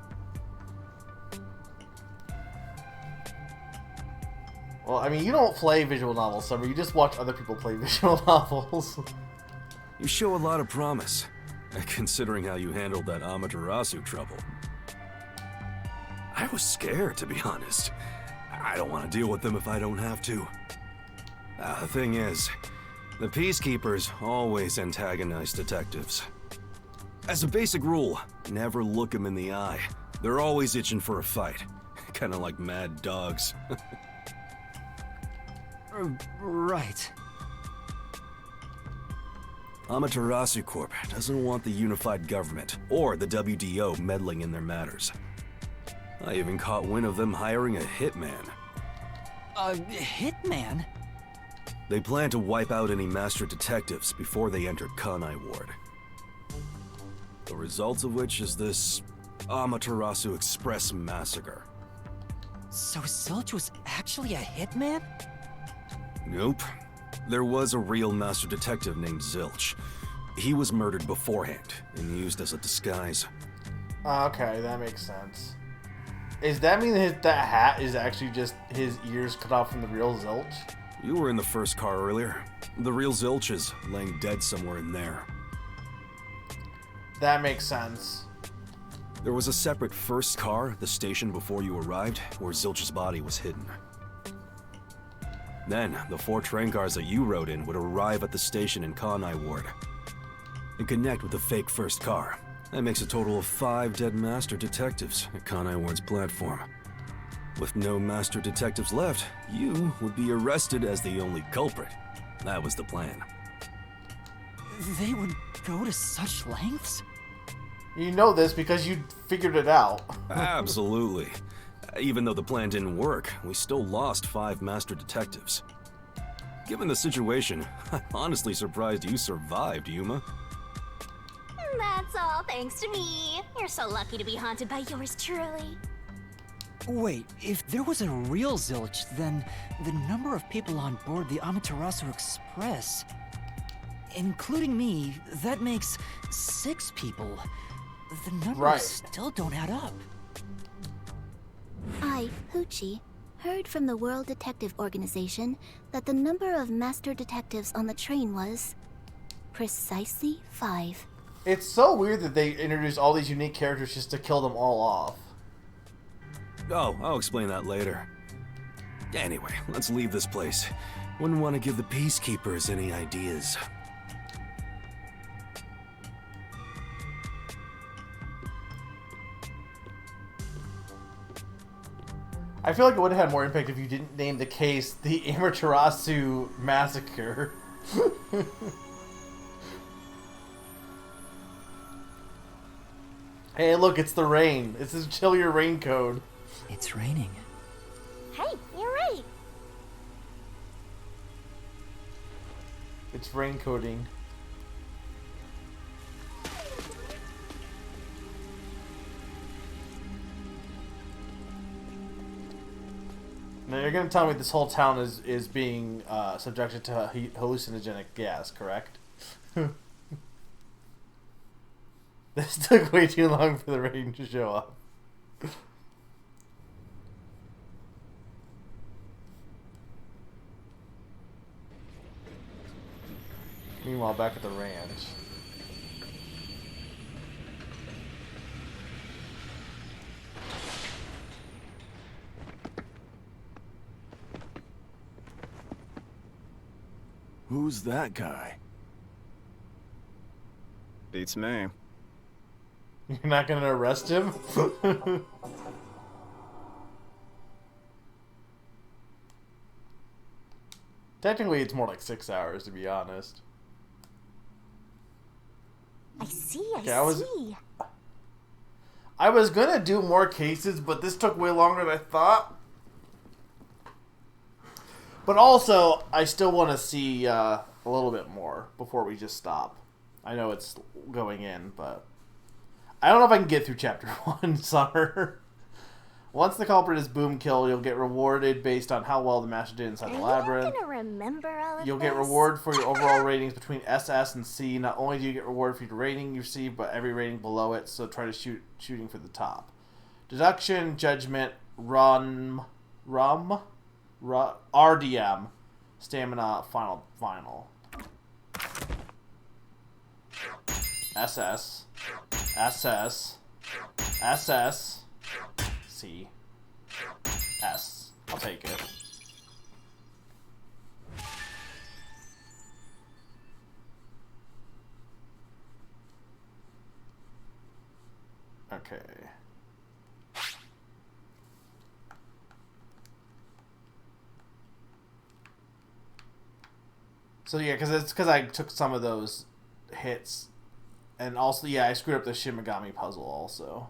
Well, I mean, you don't play visual novels, Summer. You just watch other people play visual novels. You show a lot of promise, considering how you handled that Amaterasu trouble. I was scared, to be honest. I don't want to deal with them if I don't have to. The thing is, the Peacekeepers always antagonize detectives. As a basic rule, never look them in the eye. They're always itching for a fight. Kinda like mad dogs. Right. Amaterasu Corp doesn't want the unified government or the WDO meddling in their matters. I even caught wind of them hiring a hitman. A hitman? They plan to wipe out any master detectives before they enter Kanai Ward. The result of which is this Amaterasu Express massacre. So Zilch was actually a hitman? Nope. There was a real master detective named Zilch. He was murdered beforehand and used as a disguise. Okay, that makes sense. Does that mean that hat is actually just his ears cut off from the real Zilch? You were in the first car earlier. The real Zilch is laying dead somewhere in there. That makes sense. There was a separate first car at the station before you arrived, where Zilch's body was hidden. Then, the 4 train cars that you rode in would arrive at the station in Kanai Ward and connect with the fake first car. That makes a total of 5 dead master detectives at Kanai Ward's platform. With no master detectives left, you would be arrested as the only culprit. That was the plan. They would go to such lengths? You know this because you figured it out. Absolutely. Even though the plan didn't work, we still lost 5 master detectives. Given the situation, I'm honestly surprised you survived, Yuma. That's all thanks to me. You're so lucky to be haunted by yours truly. Wait, if there was a real Zilch, then the number of people on board the Amaterasu Express, including me, that makes 6 people. The numbers still don't add up. I, Hoochie, heard from the World Detective Organization that the number of master detectives on the train was precisely 5. It's so weird that they introduced all these unique characters just to kill them all off. Oh, I'll explain that later. Anyway, let's leave this place. Wouldn't want to give the Peacekeepers any ideas. I feel like it would have had more impact if you didn't name the case the Amaterasu Massacre. Hey, look, it's the rain. It's this chillier Raincode. It's raining. Hey, you're right. It's raincoding. Now you're gonna tell me this whole town is being subjected to hallucinogenic gas, correct? This took way too long for the rain to show up. Meanwhile, back at the ranch. Who's that guy? Beats me. You're not gonna arrest him? Technically, it's more like 6 hours, to be honest. I see, Okay, I see. I was gonna do more cases, but this took way longer than I thought. But also, I still want to see a little bit more before we just stop. I know it's going in, but I don't know if I can get through chapter 1, Summer. Once the culprit is boom killed, you'll get rewarded based on how well the master did inside the labyrinth. Are you gonna remember all of You'll this? get reward for your overall ratings between SS and C. Not only do you get reward for your rating you receive, but every rating below it, so try to shooting for the top. Deduction, judgment, RDM, stamina, final. SS, C, S. I'll take it. Okay. So yeah, because I took some of those hits, and also I screwed up the Shimigami puzzle also.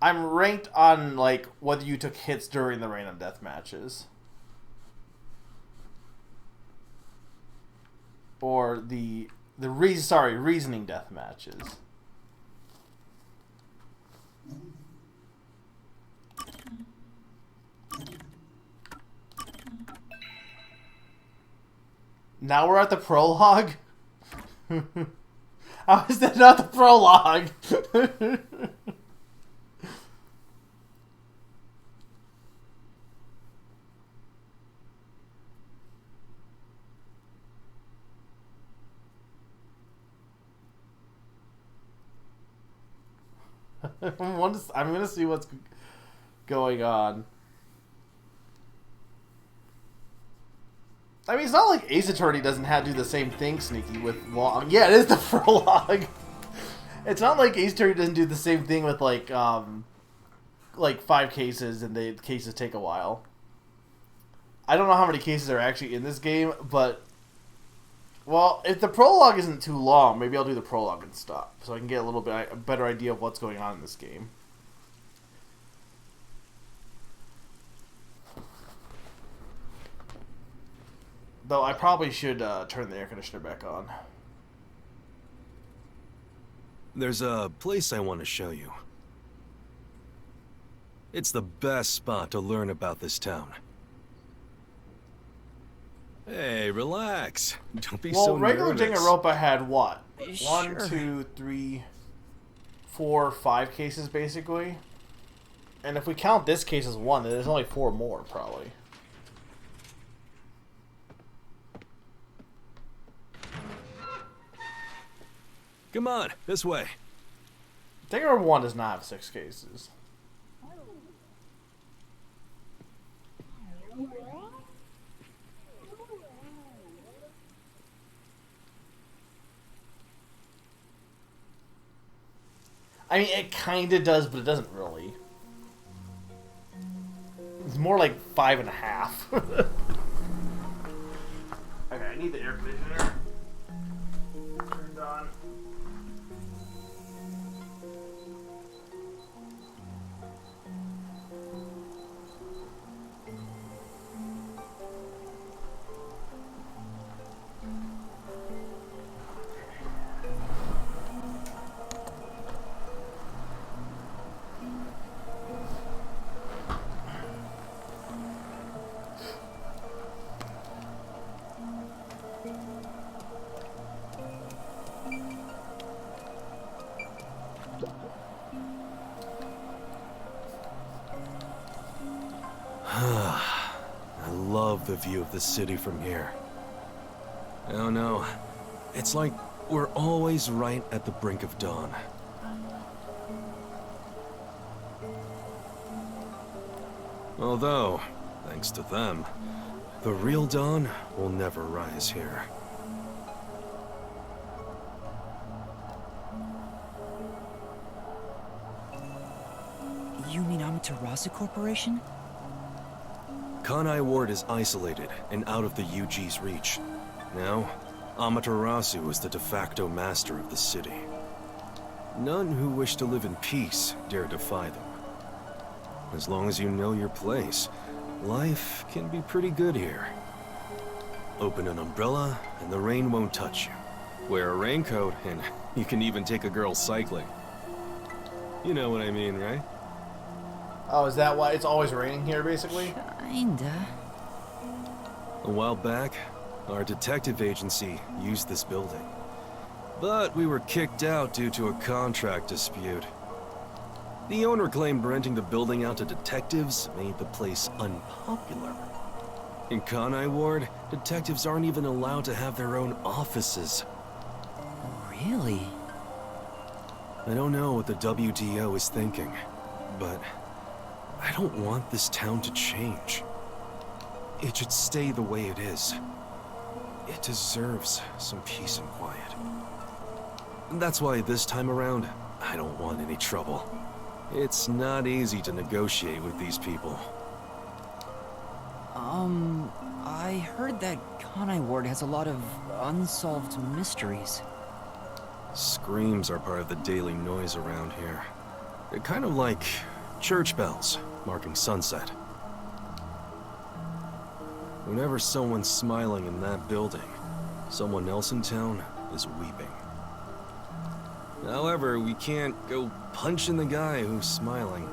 I'm ranked on like whether you took hits during the random death matches, or the reasoning death matches. Now we're at the prologue? How is that not the prologue? I'm gonna see what's going on. I mean, it's not like Ace Attorney doesn't have to do the same thing, Sneaky, with long. Yeah, it is the prologue. It's not like Ace Attorney doesn't do the same thing with like 5 cases and the cases take a while. I don't know how many cases are actually in this game, but well, if the prologue isn't too long, maybe I'll do the prologue and stop, so I can get a better idea of what's going on in this game. Though I probably should turn the air conditioner back on. There's a place I want to show you. It's the best spot to learn about this town. Hey, relax. Don't be so nervous. Well, regular Danganronpa had what? Sure. 1, 2, 3, 4, 5 cases, basically. And if we count this case as 1, then there's only 4 more, probably. Come on, this way. Danganronpa 1 does not have 6 cases. I mean, it kind of does, but it doesn't really. It's more like 5.5. Okay, I need the air conditioner turned on. I love the view of the city from here. Oh no, it's like we're always right at the brink of dawn. Although, thanks to them, the real dawn will never rise here. You mean Amaterasu Corporation? Kanai Ward is isolated and out of the UG's reach. Now, Amaterasu is the de facto master of the city. None who wish to live in peace dare defy them. As long as you know your place, life can be pretty good here. Open an umbrella, and the rain won't touch you. Wear a raincoat, and you can even take a girl cycling. You know what I mean, right? Oh, is that why it's always raining here, basically? Kinda. A while back, our detective agency used this building. But we were kicked out due to a contract dispute. The owner claimed renting the building out to detectives made the place unpopular. In Kanai Ward, detectives aren't even allowed to have their own offices. Really? I don't know what the WTO is thinking, but I don't want this town to change. It should stay the way it is. It deserves some peace and quiet. That's why this time around, I don't want any trouble. It's not easy to negotiate with these people. I heard that Kanai Ward has a lot of unsolved mysteries. Screams are part of the daily noise around here. They're kind of like church bells marking sunset. Whenever someone's smiling in that building, someone else in town is weeping. However, we can't go punching the guy who's smiling.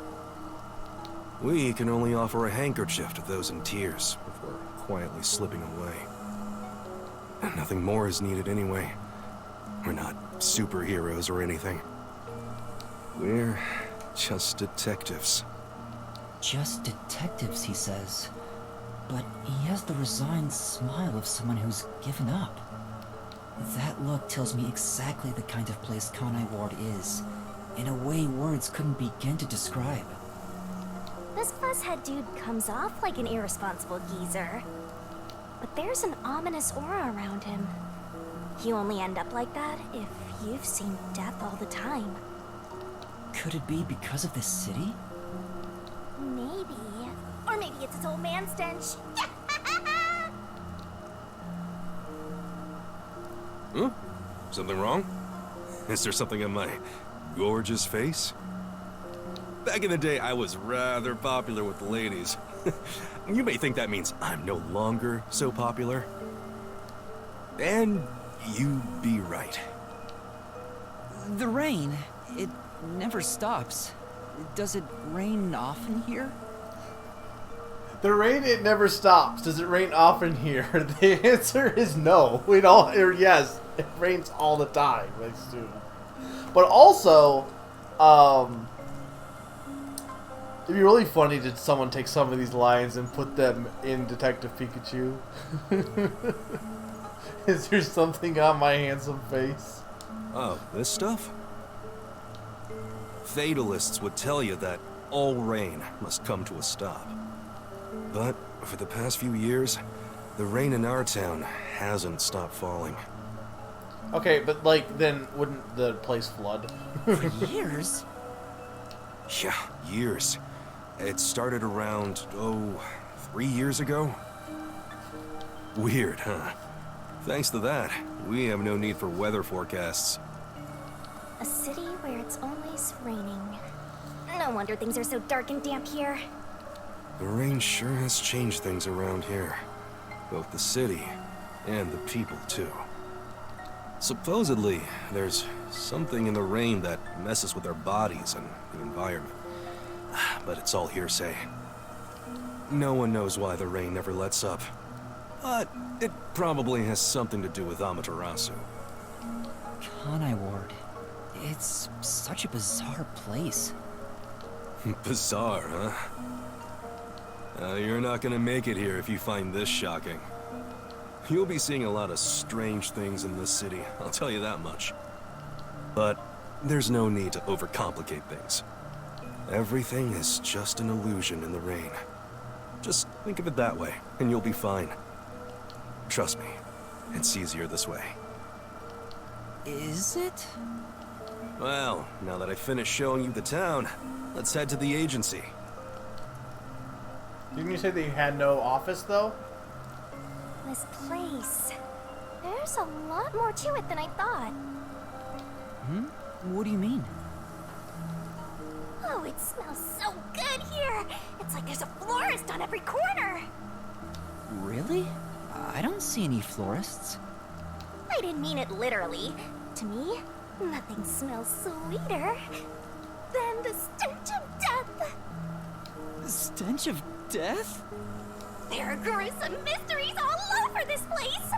We can only offer a handkerchief to those in tears before quietly slipping away. And nothing more is needed anyway. We're not superheroes or anything. We're just detectives. Just detectives, he says. But he has the resigned smile of someone who's given up. That look tells me exactly the kind of place Kanai Ward is, in a way words couldn't begin to describe. This fuzzhead dude comes off like an irresponsible geezer. But there's an ominous aura around him. You only end up like that if you've seen death all the time. Could it be because of this city? Maybe. Or maybe it's his old man stench. Huh? Something wrong? Is there something on my gorgeous face? Back in the day, I was rather popular with the ladies. You may think that means I'm no longer so popular. And you'd be right. The rain, it never stops. Does it rain often here? The rain, it never stops. Does it rain often here? The answer is no. We don't, or yes, it rains all the time, I assume. But also, it'd be really funny to someone take some of these lines and put them in Detective Pikachu. Is there something on my handsome face? Oh, this stuff? Fatalists would tell you that all rain must come to a stop. But for the past few years, the rain in our town hasn't stopped falling. Okay, but like, then wouldn't the place flood? For years? Yeah, years. It started around, 3 years ago? Weird, huh? Thanks to that, we have no need for weather forecasts. A city where it's always raining. No wonder things are so dark and damp here. The rain sure has changed things around here. Both the city and the people, too. Supposedly, there's something in the rain that messes with our bodies and the environment. But it's all hearsay. No one knows why the rain never lets up. But it probably has something to do with Amaterasu. Kanai Ward. It's such a bizarre place. Bizarre, huh? You're not gonna make it here if you find this shocking. You'll be seeing a lot of strange things in this city, I'll tell you that much. But there's no need to overcomplicate things. Everything is just an illusion in the rain. Just think of it that way, and you'll be fine. Trust me, it's easier this way. Is it? Well, now that I finished showing you the town, let's head to the agency. Didn't you say that you had no office, though? This place. There's a lot more to it than I thought. Hmm? What do you mean? Oh, it smells so good here. It's like there's a florist on every corner. Really? I don't see any florists. I didn't mean it literally. To me, nothing smells sweeter than the stench of death. The stench of death? There are gruesome mysteries all over this place.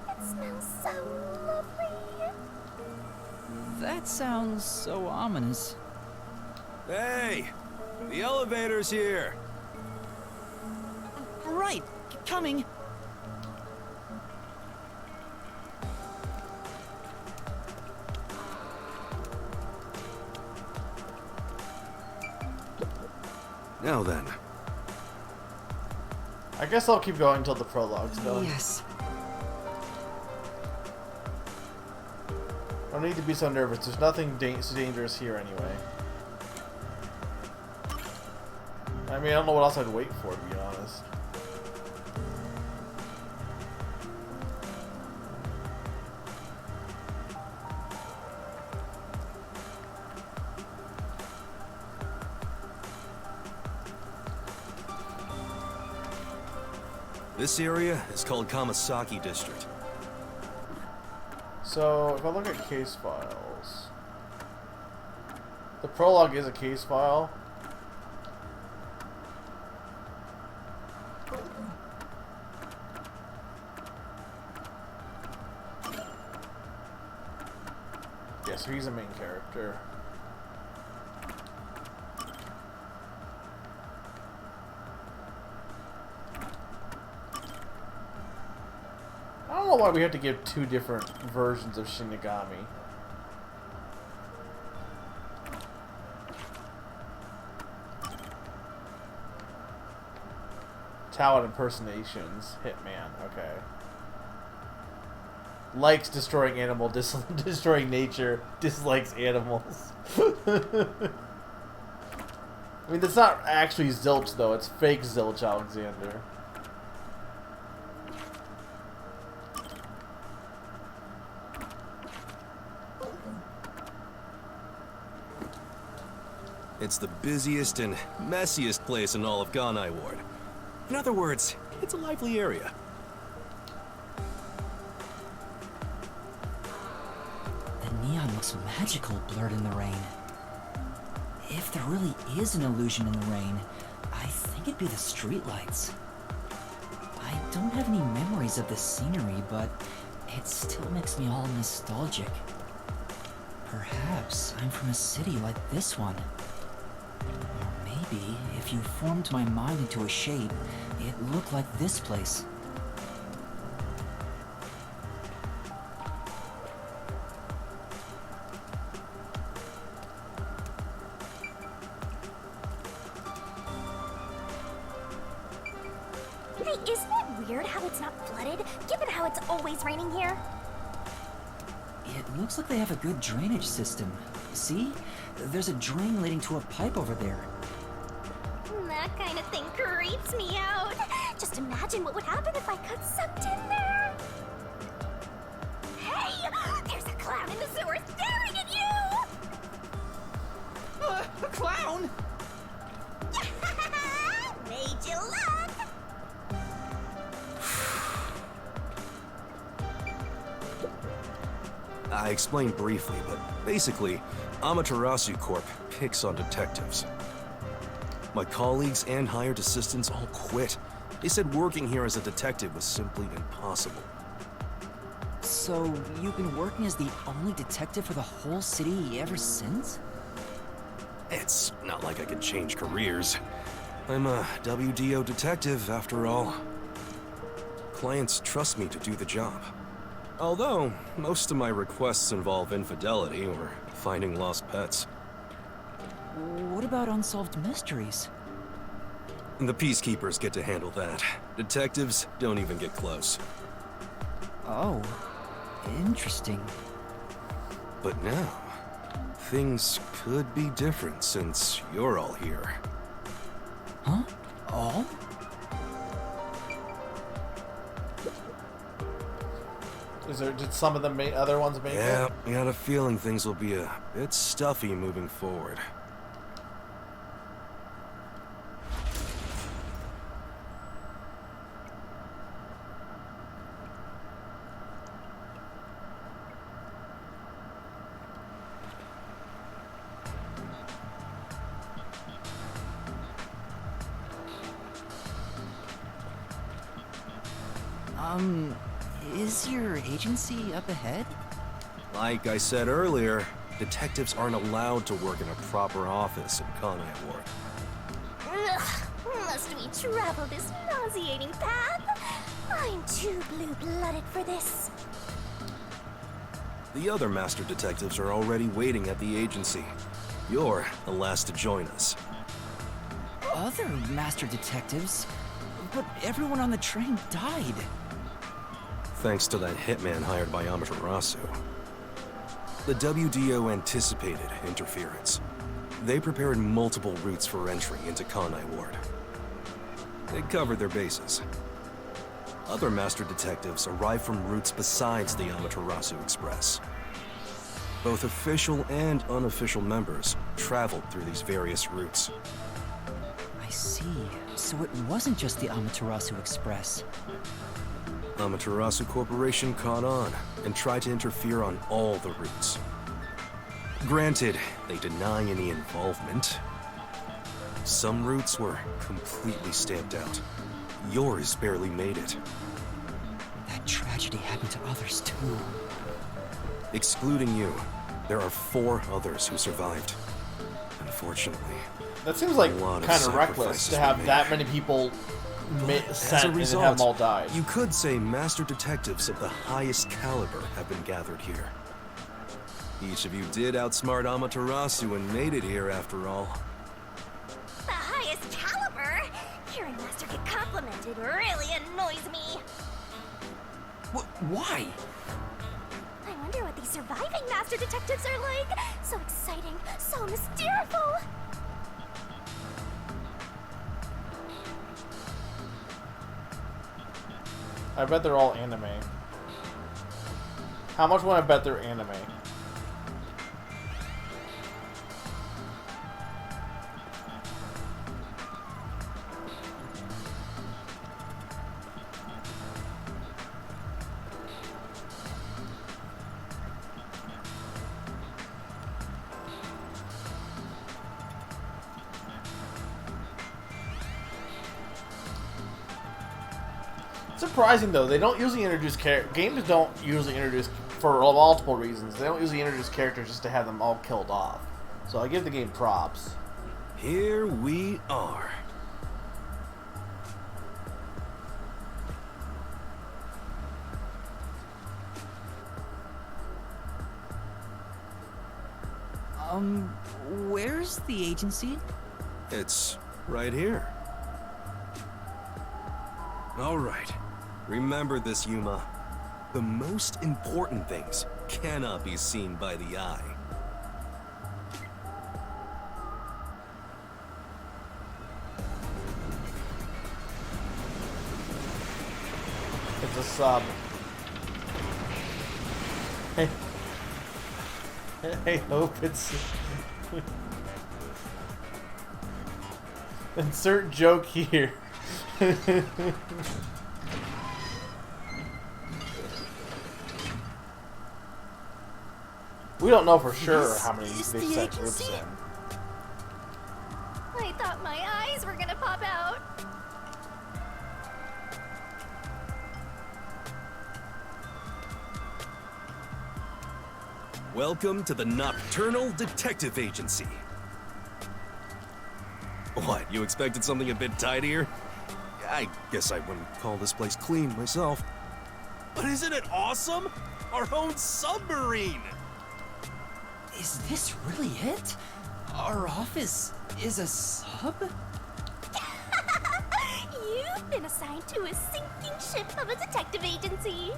It smells so lovely. That sounds so ominous. Hey! The elevator's here! Right, coming. Now then. I guess I'll keep going until the prologue's done. Yes. I don't need to be so nervous. There's nothing dangerous here anyway. I mean, I don't know what else I'd wait for, to be honest. This area is called Kamasaki District. So, if I look at case files... The prologue is a case file. Yeah, so he's a main character. I don't know why we have to give two different versions of Shinigami. Talent impersonations. Hitman. Okay. Likes destroying animal, destroying nature, dislikes animals. I mean, that's not actually Zilch, though. It's fake Zilch Alexander. It's the busiest and messiest place in all of Ganai Ward. In other words, it's a lively area. The neon looks magical blurred in the rain. If there really is an illusion in the rain, I think it'd be the streetlights. I don't have any memories of this scenery, but it still makes me all nostalgic. Perhaps I'm from a city like this one. Or maybe, if you formed my mind into a shape, it looked like this place. Hey, isn't it weird how it's not flooded, given how it's always raining here? It looks like they have a good drainage system. See? There's a drain leading to a pipe over there. That kind of thing creeps me out. Just imagine what would happen if I got sucked in there. Hey! There's a clown in the sewer staring at you! A clown? Made you laugh! I explained briefly, but basically, Amaterasu Corp picks on detectives. My colleagues and hired assistants all quit. They said working here as a detective was simply impossible. So, you've been working as the only detective for the whole city ever since? It's not like I could change careers. I'm a WDO detective, after all. Clients trust me to do the job. Although, most of my requests involve infidelity or finding lost pets. What about unsolved mysteries? The peacekeepers get to handle that. Detectives don't even get close. Oh, interesting. But now, things could be different since you're all here. Huh? All? Did some of the other ones make it? Yeah, I got a feeling things will be a bit stuffy moving forward. Is your agency up ahead? Like I said earlier, detectives aren't allowed to work in a proper office in Conway Ward. Ugh, must we travel this nauseating path? I'm too blue-blooded for this. The other master detectives are already waiting at the agency. You're the last to join us. Other master detectives? But everyone on the train died. Thanks to that hitman hired by Amaterasu. The WDO anticipated interference. They prepared multiple routes for entry into Kanai Ward. They covered their bases. Other master detectives arrived from routes besides the Amaterasu Express. Both official and unofficial members traveled through these various routes. I see. So it wasn't just the Amaterasu Express. Amaterasu Corporation caught on and tried to interfere on all the routes. Granted, they deny any involvement. Some routes were completely stamped out. Yours barely made it. That tragedy happened to others too. Excluding you, there are 4 others who survived. Unfortunately, that seems like kind of reckless to have that many people sent and have them all died. You could say master detectives of the highest caliber have been gathered here. Each of you did outsmart Amaterasu and made it here after all. The highest caliber? Hearing Master get complimented really annoys me. Why? I wonder what these surviving Master Detectives are like. So exciting, so mysteriful. I bet they're all anime. How much would I bet they're anime? Surprising though, they don't usually introduce games don't usually introduce, for multiple reasons, they don't usually introduce characters just to have them all killed off. So I give the game props. Here we are. Where's the agency? It's right here. All right. Remember this, Yuma. The most important things cannot be seen by the eye. It's a sub. Hey. I hope it's... Insert joke here. We don't know for sure how many they've sent groups in. I thought my eyes were gonna pop out. Welcome to the Nocturnal Detective Agency. What, you expected something a bit tidier? I guess I wouldn't call this place clean myself. But isn't it awesome? Our own submarine! Is this really it? Our office is a sub? You've been assigned to a sinking ship of a detective agency.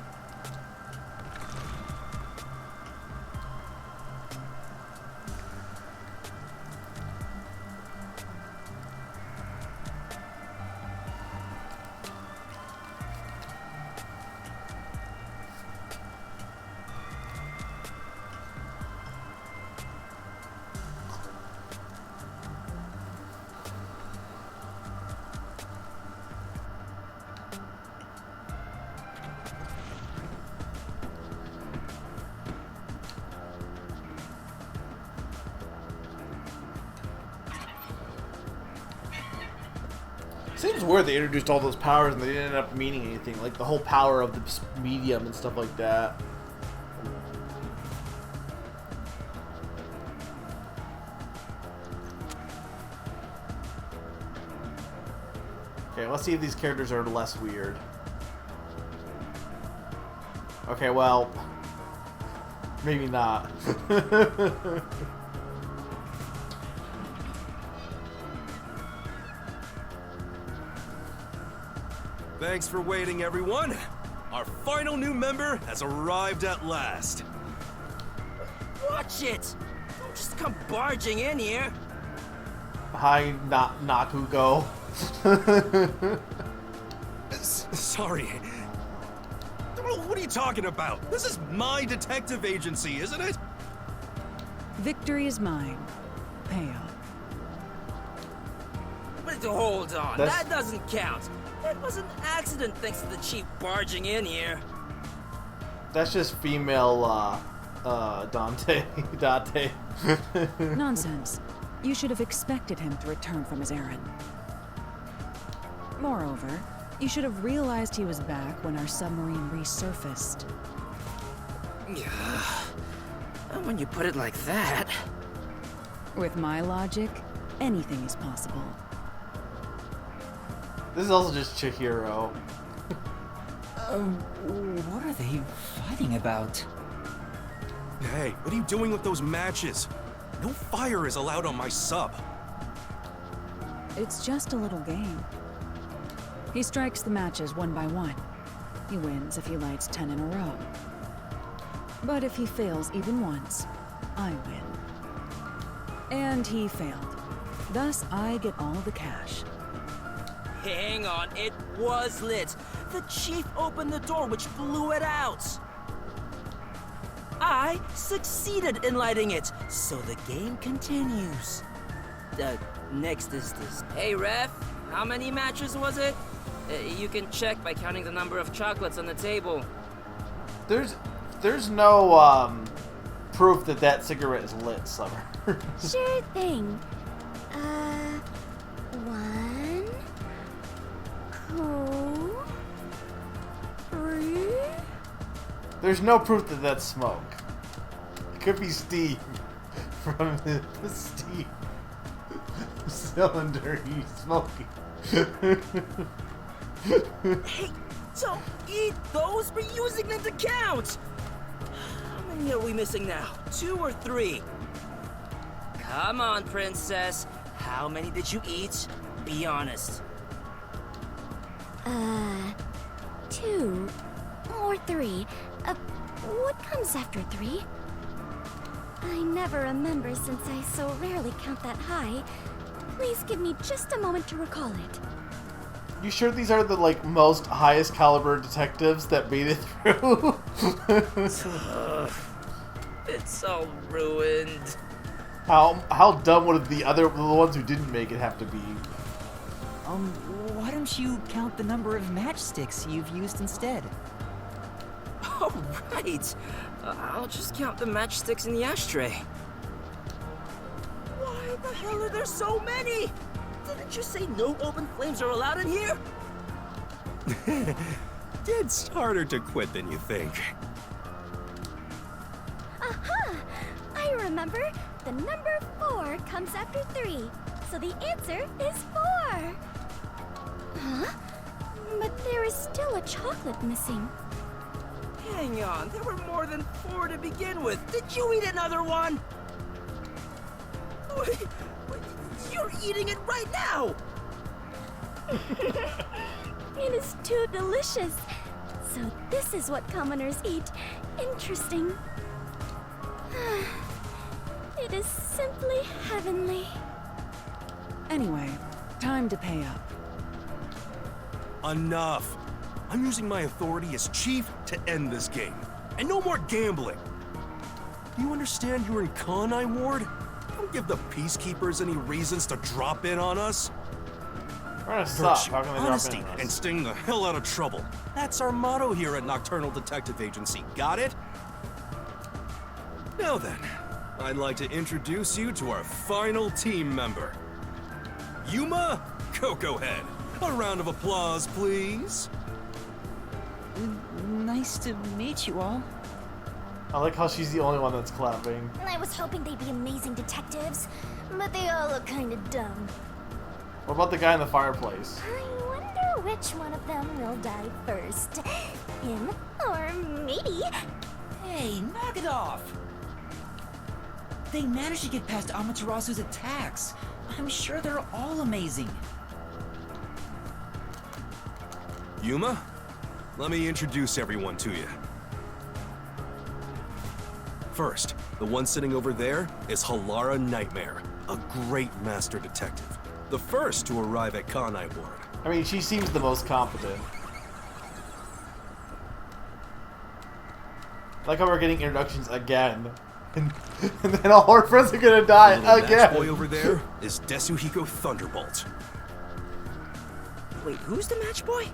Seems weird they introduced all those powers and they didn't end up meaning anything. Like the whole power of the medium and stuff like that. Okay, let's see if these characters are less weird. Okay, well, maybe not. Thanks for waiting, everyone. Our final new member has arrived at last. Watch it! Don't just come barging in here. Hi, Nakugo. Sorry. What are you talking about? This is my detective agency, isn't it? Victory is mine. Pay up. But hold on, that doesn't count. It was an accident thanks to the chief barging in here. That's just female, Dante. Nonsense. You should have expected him to return from his errand. Moreover, you should have realized he was back when our submarine resurfaced. When you put it like that... With my logic, anything is possible. This is also just Chihiro. What are they fighting about? Hey, what are you doing with those matches? No fire is allowed on my sub. It's just a little game. He strikes the matches one by one. He wins if he lights 10 in a row. But if he fails even once, I win. And he failed. Thus, I get all the cash. Hang on, it was lit. The chief opened the door, which blew it out. I succeeded in lighting it, so the game continues. Next is this. Hey, ref, how many matches was it? You can check by counting the number of chocolates on the table. There's no proof that that cigarette is lit, Summer. Sure thing. 1, 2, 3. There's no proof that that's smoke. It could be steam from the steam cylinder he's smoking. Hey, don't eat those! We're using them to count! How many are we missing now? 2 or 3? Come on, princess. How many did you eat? Be honest. 2 or 3. What comes after 3? I never remember since I so rarely count that high. Please give me just a moment to recall it. You sure these are the most highest caliber detectives that made it through? It's all ruined. How dumb would the ones who didn't make it have to be? Why don't you count the number of matchsticks you've used instead? Oh, right. I'll just count the matchsticks in the ashtray. Why the hell are there so many? Didn't you say no open flames are allowed in here? It's harder to quit than you think. Aha! I remember. The number 4 comes after 3. So the answer is 4. Huh? But there is still a chocolate missing. Hang on, there were more than 4 to begin with. Did you eat another one? Wait, you're eating it right now! It is too delicious. So this is what commoners eat. Interesting. It is simply heavenly. Anyway, time to pay up. Enough! I'm using my authority as chief to end this game. And no more gambling! You understand you're in Kanai Ward? Don't give the Peacekeepers any reasons to drop in on us. We're gonna stop. Virtue, How can they drop honesty, in on us? and staying the hell out of trouble. That's our motto here at Nocturnal Detective Agency. Got it? Now then, I'd like to introduce you to our final team member. Yuma Cocoa Head. A round of applause, please. Nice to meet you all. I like how she's the only one that's clapping. I was hoping they'd be amazing detectives, but they all look kind of dumb. What about the guy in the fireplace? I wonder which one of them will die first. Him or me? Hey, knock it off! They managed to get past Amaterasu's attacks. I'm sure they're all amazing. Yuma, let me introduce everyone to you. First, the one sitting over there is Halara Nightmare, a great master detective. The first to arrive at Kanai Ward. I mean, she seems the most competent. Like how we're getting introductions again. And then all our friends are gonna die the again. match boy over there is Desuhiko Thunderbolt. Wait, who's the match boy?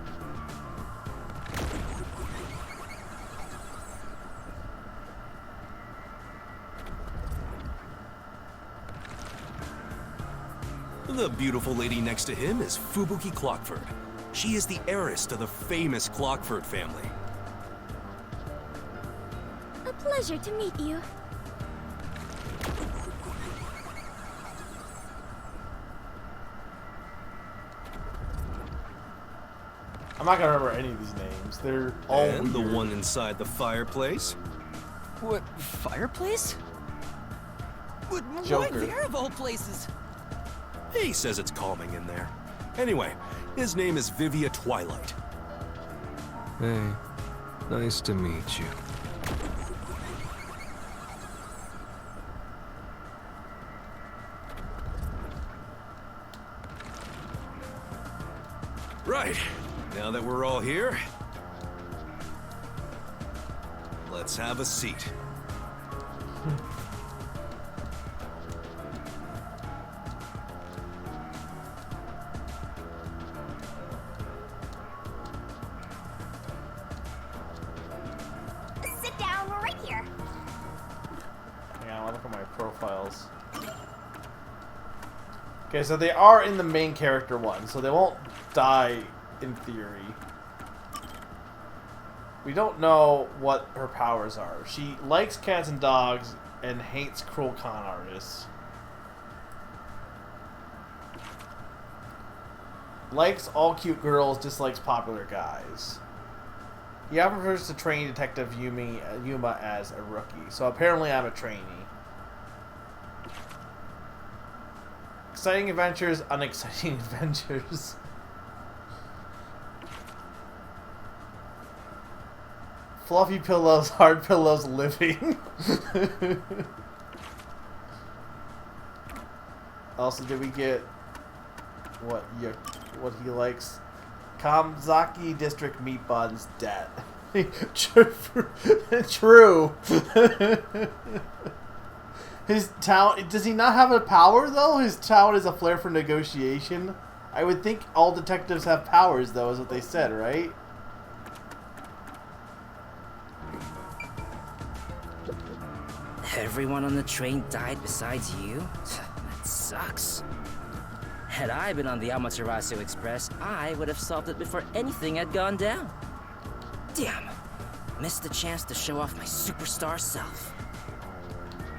The beautiful lady next to him is Fubuki Clockford. She is the heiress to the famous Clockford family. A pleasure to meet you. I'm not gonna remember any of these names. They're all And weird. the one inside the fireplace. What, fireplace? But why Joker. there of all places? He says it's calming in there. Anyway, his name is Vivia Twilight. Hey, nice to meet you. Right, now that we're all here, let's have a seat. Sit down right here. Hang on, I want to look at my profiles. Okay, so they are in the main character one, so they won't die in theory. We don't know what her powers are. She likes cats and dogs and hates cruel con artists. Likes all cute girls, dislikes popular guys. He offers to train Detective Yuma as a rookie, so apparently I'm a trainee. Exciting adventures, unexciting adventures. Fluffy pillows, hard pillows, living. Also, did we get what he likes? Kamzaki District meat buns, dead. True. His talent, does he not have a power though? His talent is a flair for negotiation. I would think all detectives have powers though, is what they said, right? Everyone on the train died besides you? That sucks. Had I been on the Amaterasu Express, I would have solved it before anything had gone down. Damn. Missed the chance to show off my superstar self.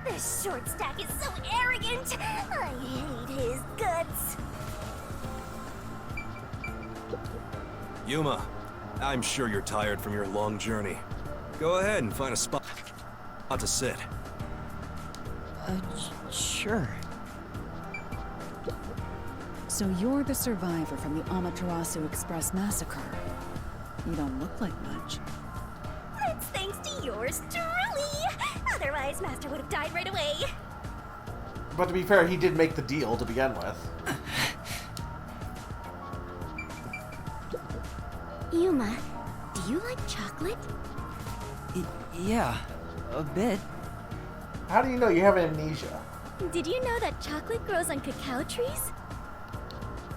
This short stack is so arrogant. I hate his guts. Yuma, I'm sure you're tired from your long journey. Go ahead and find a spot to sit. Sure. So you're the survivor from the Amaterasu Express massacre. You don't look like much. That's thanks to yours truly. Otherwise, Master would have died right away. But to be fair, he did make the deal to begin with. Yuma, do you like chocolate? Yeah, a bit. How do you know you have amnesia? Did you know that chocolate grows on cacao trees?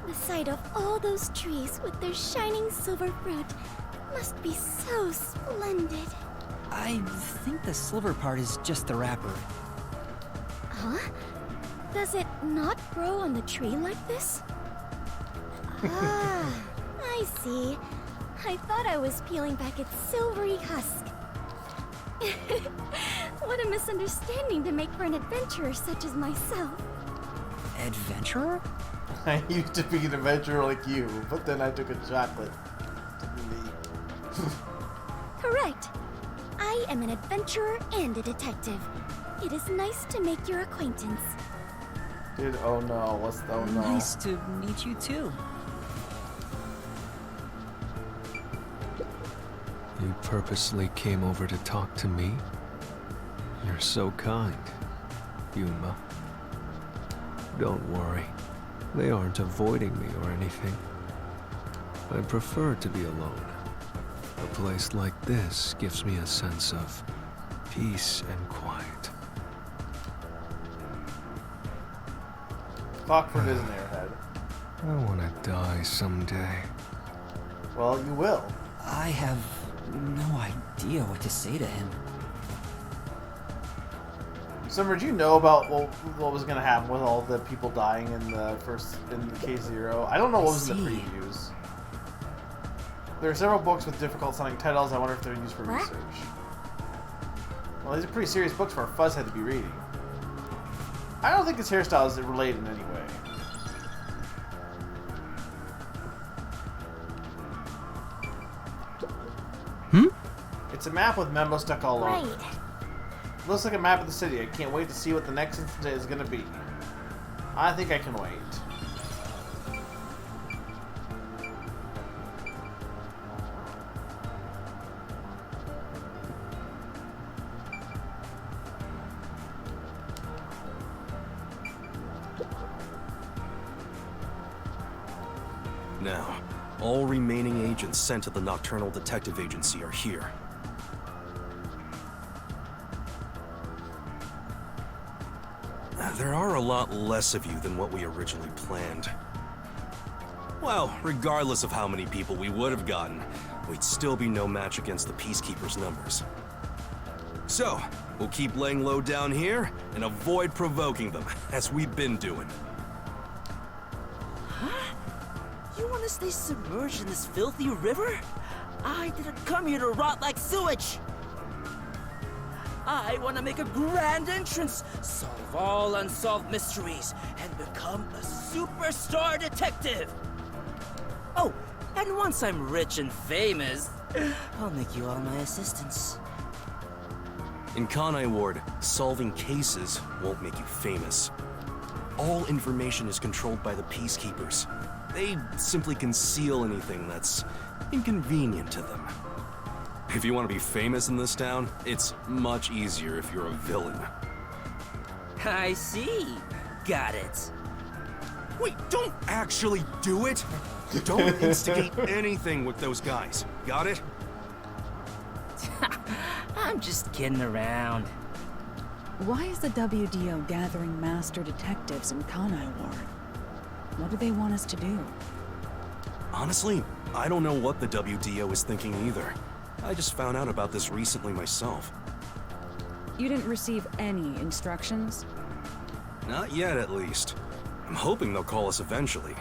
The sight of all those trees with their shining silver fruit must be so splendid. I think the silver part is just the wrapper. Huh? Does it not grow on the tree like this? Ah, I see. I thought I was peeling back its silvery husk. What a misunderstanding to make for an adventurer such as myself. Adventurer? I used to be an adventurer like you, but then I took a chocolate to me. Correct. I am an adventurer and a detective. It is nice to make your acquaintance. Dude, oh no, what's the oh no? Nice to meet you too. You purposely came over to talk to me? You're so kind, Yuma. Don't worry. They aren't avoiding me or anything. I prefer to be alone. A place like this gives me a sense of peace and quiet. Clockford is an airhead. I want to die someday. Well, you will. I have no idea what to say to him. Summer, did you know about what was going to happen with all the people dying in the K0? I don't know what was in the previews. There are several books with difficult sounding titles. I wonder if they're used for research. Well, these are pretty serious books for a fuzzhead to be reading. I don't think his hairstyle is related in any way. It's a map with memos stuck all over it. Looks like a map of the city. I can't wait to see what the next incident is going to be. I think I can wait. Now, all remaining agents sent to the Nocturnal Detective Agency are here. There are a lot less of you than what we originally planned. Well, regardless of how many people we would have gotten, we'd still be no match against the Peacekeepers' numbers. So, we'll keep laying low down here and avoid provoking them, as we've been doing. Huh? You want to stay submerged in this filthy river? I didn't come here to rot like sewage! I want to make a grand entrance, solve all unsolved mysteries, and become a superstar detective! Oh, and once I'm rich and famous, I'll make you all my assistants. In Kanai Ward, solving cases won't make you famous. All information is controlled by the Peacekeepers. They simply conceal anything that's inconvenient to them. If you want to be famous in this town, it's much easier if you're a villain. I see. Got it. Wait, don't actually do it! Don't instigate anything with those guys. Got it? I'm just kidding around. Why is the WDO gathering master detectives in Kanai Ward? What do they want us to do? Honestly, I don't know what the WDO is thinking either. I just found out about this recently myself. You didn't receive any instructions? Not yet, at least. I'm hoping they'll call us eventually.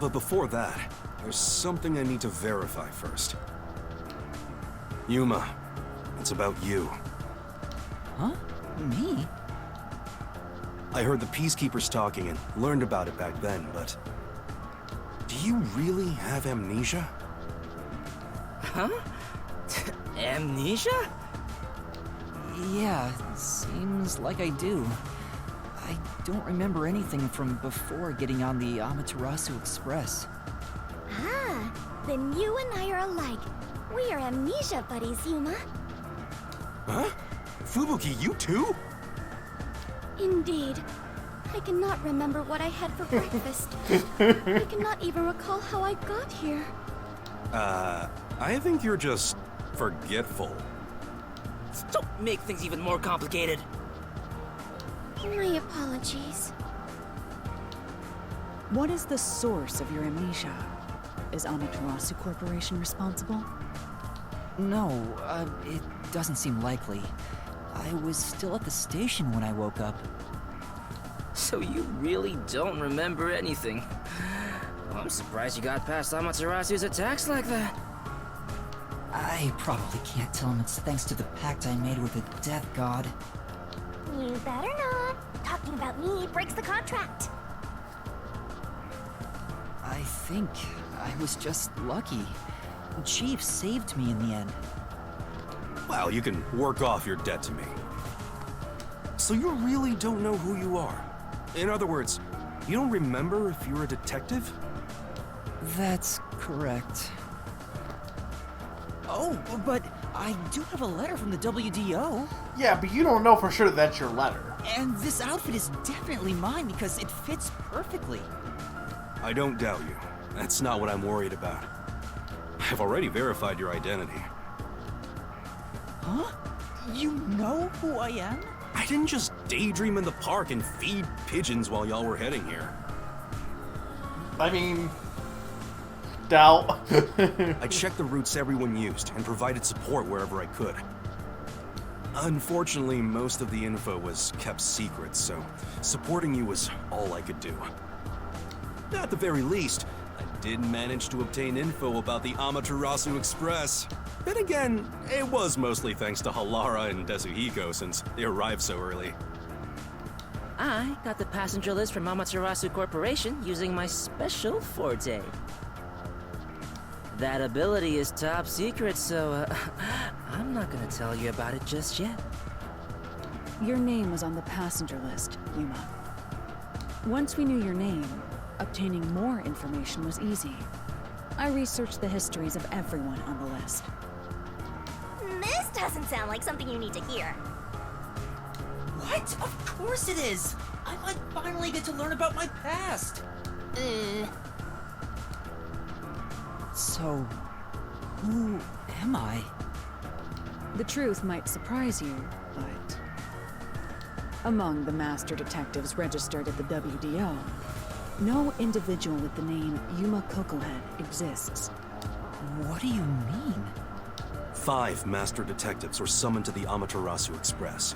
But before that, there's something I need to verify first. Yuma, it's about you. Huh? Me? I heard the Peacekeepers talking and learned about it back then, but... do you really have amnesia? Huh? Amnesia? Yeah, seems like I do. I don't remember anything from before getting on the Amaterasu Express. Ah, then you and I are alike. We are amnesia buddies, Yuma. Huh? Fubuki, you too? Indeed. I cannot remember what I had for breakfast. I cannot even recall how I got here. I think you're just forgetful. Don't make things even more complicated. My apologies. What is the source of your amnesia? Is Amaterasu Corporation responsible? No, it doesn't seem likely. I was still at the station when I woke up. So you really don't remember anything. I'm surprised you got past Amaterasu's attacks like that. I probably can't tell him it's thanks to the pact I made with the Death God. You better not. Talking about me breaks the contract. I think I was just lucky. Chief saved me in the end. Well, you can work off your debt to me. So you really don't know who you are? In other words, you don't remember if you're a detective? That's correct. Oh, but I do have a letter from the WDO. Yeah, but you don't know for sure that that's your letter. And this outfit is definitely mine because it fits perfectly. I don't doubt you. That's not what I'm worried about. I've already verified your identity. Huh? You know who I am? I didn't just daydream in the park and feed pigeons while y'all were heading here. I mean... doubt. I checked the routes everyone used and provided support wherever I could. Unfortunately, most of the info was kept secret, so supporting you was all I could do. At the very least, I did manage to obtain info about the Amaterasu Express. Then again, it was mostly thanks to Halara and Desuhiko since they arrived so early. I got the passenger list from Amaterasu Corporation using my special forte. That ability is top secret, so I'm not gonna tell you about it just yet. Your name was on the passenger list, Yuma. Once we knew your name, obtaining more information was easy. I researched the histories of everyone on the list. This doesn't sound like something you need to hear. What? Of course it is! I might finally get to learn about my past! So, who am I? The truth might surprise you, but... among the master detectives registered at the WDO, no individual with the name Yuma Cocohead exists. What do you mean? 5 master detectives were summoned to the Amaterasu Express.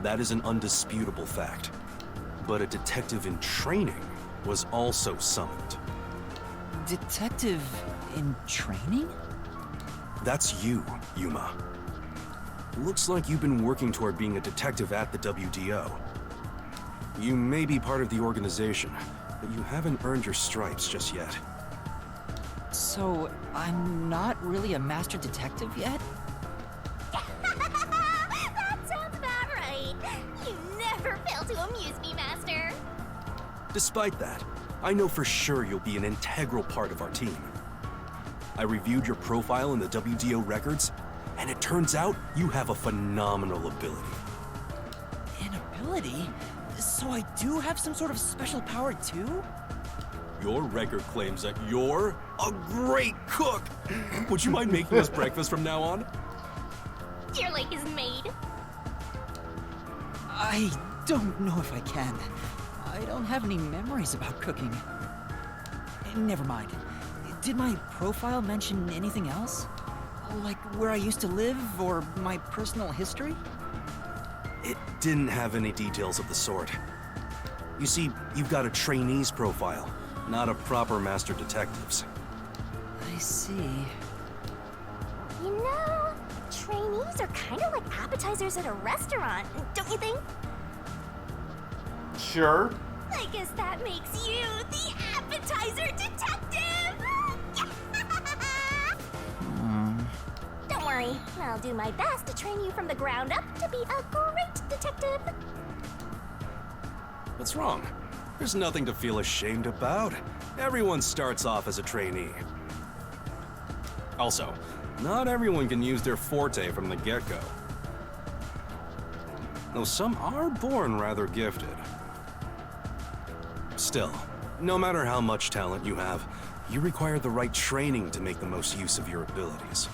That is an undisputable fact. But a detective in training was also summoned. Detective in training? That's you, Yuma. Looks like you've been working toward being a detective at the WDO. You may be part of the organization, but you haven't earned your stripes just yet. So, I'm not really a master detective yet? That sounds about right. You never fail to amuse me, Master. Despite that, I know for sure you'll be an integral part of our team. I reviewed your profile in the WDO records, and it turns out you have a phenomenal ability. An ability? So I do have some sort of special power too? Your record claims that you're a great cook! Would you mind making us breakfast from now on? Your lake is made. I don't know if I can. I don't have any memories about cooking. Never mind. Did my profile mention anything else? Like where I used to live or my personal history? It didn't have any details of the sort. You see, you've got a trainee's profile, not a proper master detective's. I see. You know, trainees are kind of like appetizers at a restaurant, don't you think? Sure. I guess that makes you the appetizer detective! Don't worry, I'll do my best to train you from the ground up to be a great detective. What's wrong? There's nothing to feel ashamed about. Everyone starts off as a trainee. Also, not everyone can use their forte from the get-go. Though some are born rather gifted. Still, no matter how much talent you have, you require the right training to make the most use of your abilities.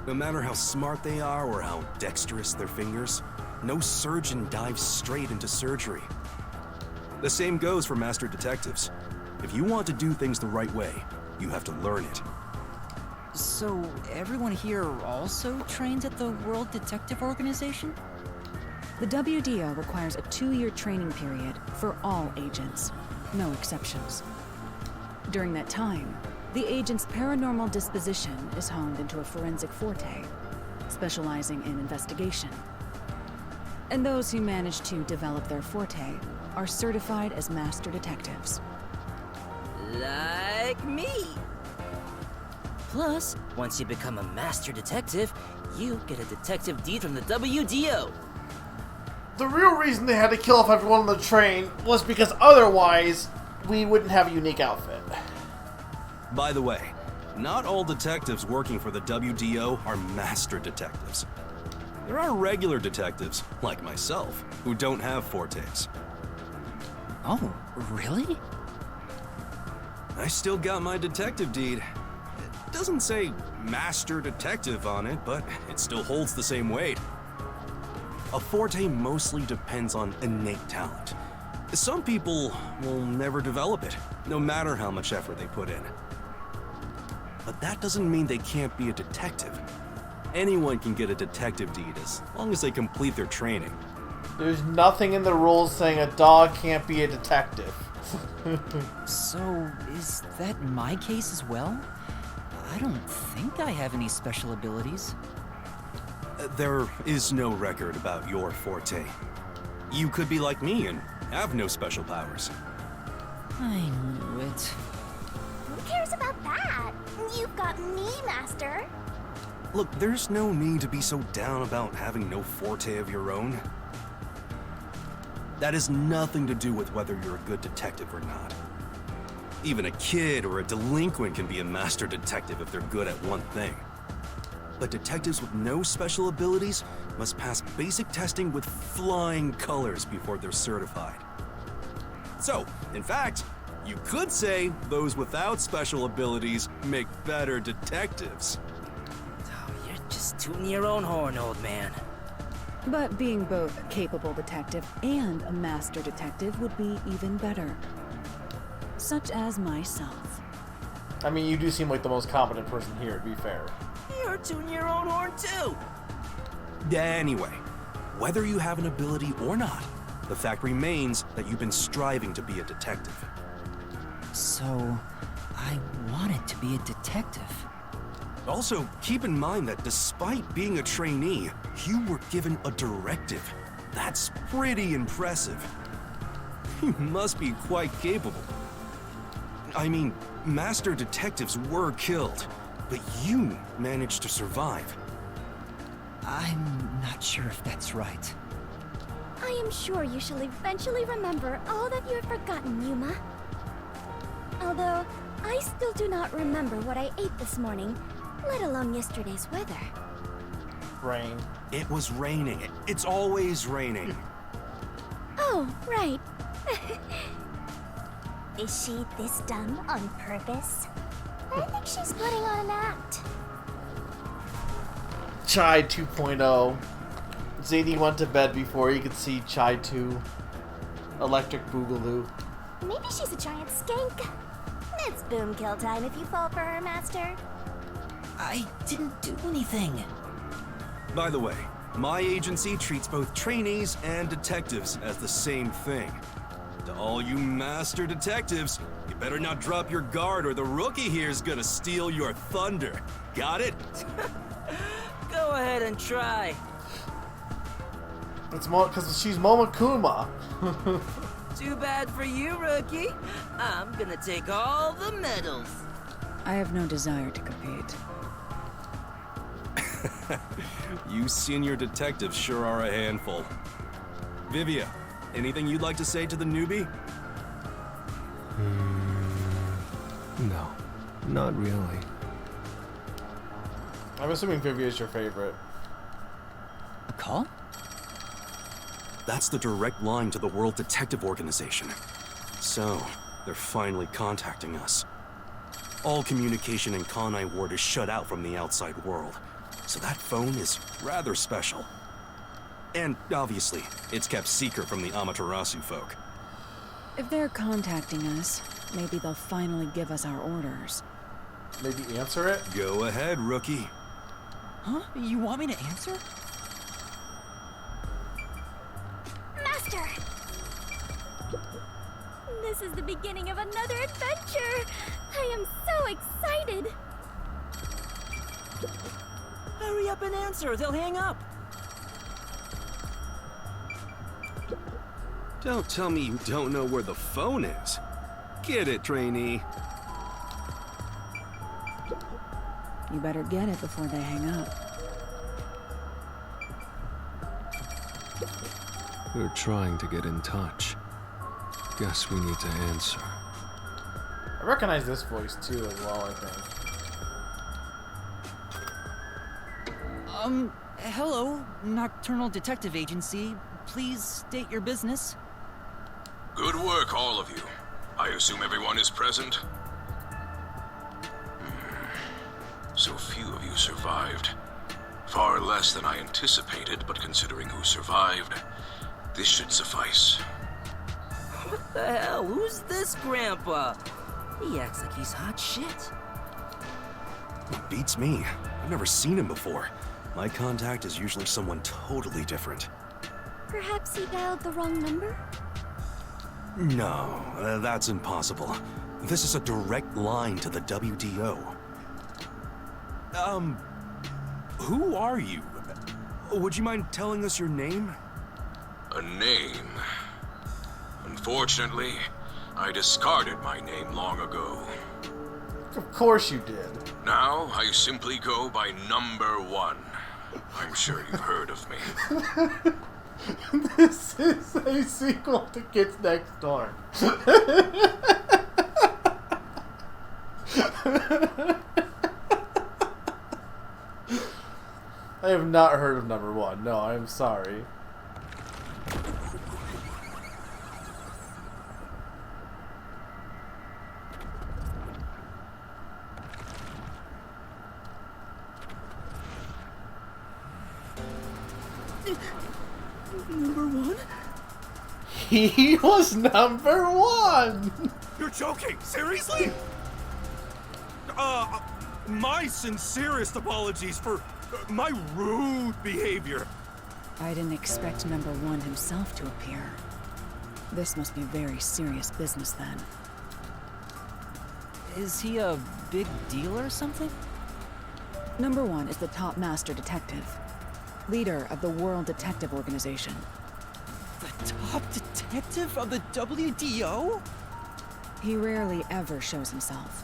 No matter how smart they are or how dexterous their fingers, no surgeon dives straight into surgery. The same goes for master detectives. If you want to do things the right way, you have to learn it. So, everyone here also trains at the World Detective Organization? The WDO requires a 2-year training period for all agents. No exceptions. During that time, the agent's paranormal disposition is honed into a forensic forte, specializing in investigation. And those who manage to develop their forte are certified as master detectives. Like me. Plus, once you become a master detective, you get a detective deed from the WDO. The real reason they had to kill off everyone on the train was because otherwise we wouldn't have a unique outfit. By the way, not all detectives working for the WDO are master detectives. There are regular detectives, like myself, who don't have fortes. Oh, really? I still got my detective deed. It doesn't say master detective on it, but it still holds the same weight. A forte mostly depends on innate talent. Some people will never develop it, no matter how much effort they put in. But that doesn't mean they can't be a detective. Anyone can get a detective deed as long as they complete their training. There's nothing in the rules saying a dog can't be a detective. So, is that my case as well? I don't think I have any special abilities. There is no record about your forte. You could be like me and have no special powers. I knew it. Who cares about that? You've got me, Master. Look, there's no need to be so down about having no forte of your own. That has nothing to do with whether you're a good detective or not. Even a kid or a delinquent can be a master detective if they're good at one thing. But detectives with no special abilities must pass basic testing with flying colors before they're certified. So, in fact, you could say those without special abilities make better detectives. Oh, you're just tooting your own horn, old man. But being both a capable detective and a master detective would be even better. Such as myself. I mean, you do seem like the most competent person here, to be fair. You're tooting your own horn, too. Anyway, whether you have an ability or not, the fact remains that you've been striving to be a detective. So, I wanted to be a detective. Also, keep in mind that despite being a trainee, you were given a directive. That's pretty impressive. You must be quite capable. I mean, master detectives were killed, but you managed to survive. I'm not sure if that's right. I am sure you shall eventually remember all that you have forgotten, Yuma. Although, I still do not remember what I ate this morning, let alone yesterday's weather. Rain. It was raining. It's always raining. Oh, right. Is she this dumb on purpose? I think she's putting on an act. Chai 2.0. Zadie went to bed before you could see Chai 2. Electric Boogaloo. Maybe she's a giant skank. It's boom kill time if you fall for her, Master. I didn't do anything. By the way, my agency treats both trainees and detectives as the same thing. To all you master detectives, you better not drop your guard or the rookie here's gonna steal your thunder. Got it? Go ahead and try. It's because she's Momonokuma. Too bad for you, rookie. I'm gonna take all the medals. I have no desire to compete. You senior detectives sure are a handful. Vivia, anything you'd like to say to the newbie? No, not really. I'm assuming Vivia is your favorite. A call? That's the direct line to the World Detective Organization. So, they're finally contacting us. All communication in Kanai Ward is shut out from the outside world, so that phone is rather special. And, obviously, it's kept secret from the Amaterasu folk. If they're contacting us, maybe they'll finally give us our orders. Maybe answer it? Go ahead, rookie. Huh? You want me to answer? Master! This is the beginning of another adventure! I am so excited! Hurry up and answer, they'll hang up. Don't tell me you don't know where the phone is. Get it, trainee. You better get it before they hang up. They're trying to get in touch. Guess we need to answer. I recognize this voice too as well, I think. Hello, Nocturnal Detective Agency. Please state your business. Good work, all of you. I assume everyone is present? So few of you survived. Far less than I anticipated, but considering who survived, this should suffice. What the hell? Who's this grandpa? He acts like he's hot shit. Beats me. I've never seen him before. My contact is usually someone totally different. Perhaps he dialed the wrong number? No, that's impossible. This is a direct line to the WDO. Who are you? Would you mind telling us your name? A name? Unfortunately, I discarded my name long ago. Of course you did. Now, I simply go by Number 1. I'm sure you've heard of me. This is a sequel to Kids Next Door. I have not heard of Number 1. No, I'm sorry. Number 1? He was number 1! You're joking? Seriously? My sincerest apologies for my rude behavior. I didn't expect number 1 himself to appear. This must be very serious business then. Is he a big deal or something? Number 1 is the top master detective, leader of the World Detective Organization. The top detective of the WDO? He rarely ever shows himself.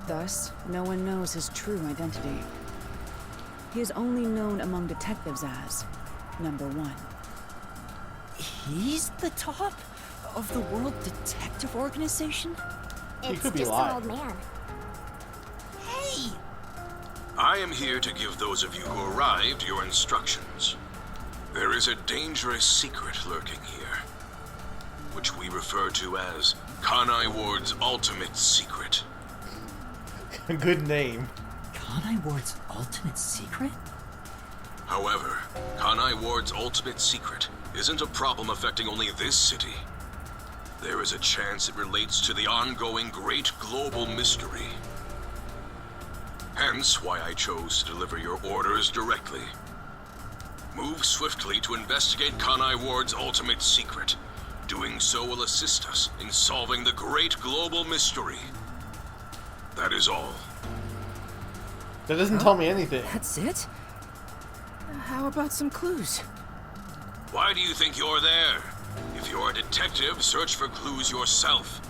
Thus, no one knows his true identity. He is only known among detectives as Number 1. He's the top of the World Detective Organization? He could be just lying. an old man. Hey! I am here to give those of you who arrived your instructions. There is a dangerous secret lurking here, which we refer to as Kanai Ward's ultimate secret. Good name. Kanai Ward's ultimate secret? However, Kanai Ward's ultimate secret isn't a problem affecting only this city. There is a chance it relates to the ongoing great global mystery. Hence why I chose to deliver your orders directly. Move swiftly to investigate Kanai Ward's ultimate secret. Doing so will assist us in solving the great global mystery. That is all. That doesn't tell me anything. That's it? How about some clues? Why do you think you're there? If you're a detective, search for clues yourself.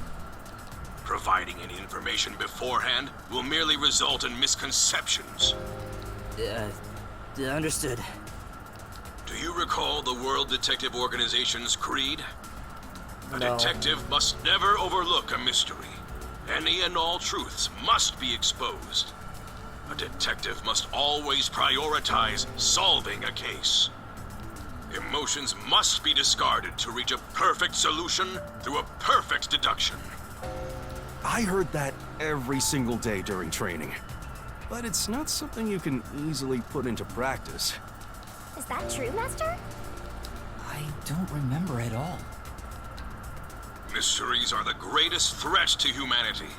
Providing any information beforehand will merely result in misconceptions. Understood. Do you recall the World Detective Organization's creed? A detective must never overlook a mystery. Any and all truths must be exposed. A detective must always prioritize solving a case. Emotions must be discarded to reach a perfect solution through a perfect deduction. I heard that every single day during training. But it's not something you can easily put into practice. Is that true, Master? I don't remember at all. Mysteries are the greatest threat to humanity.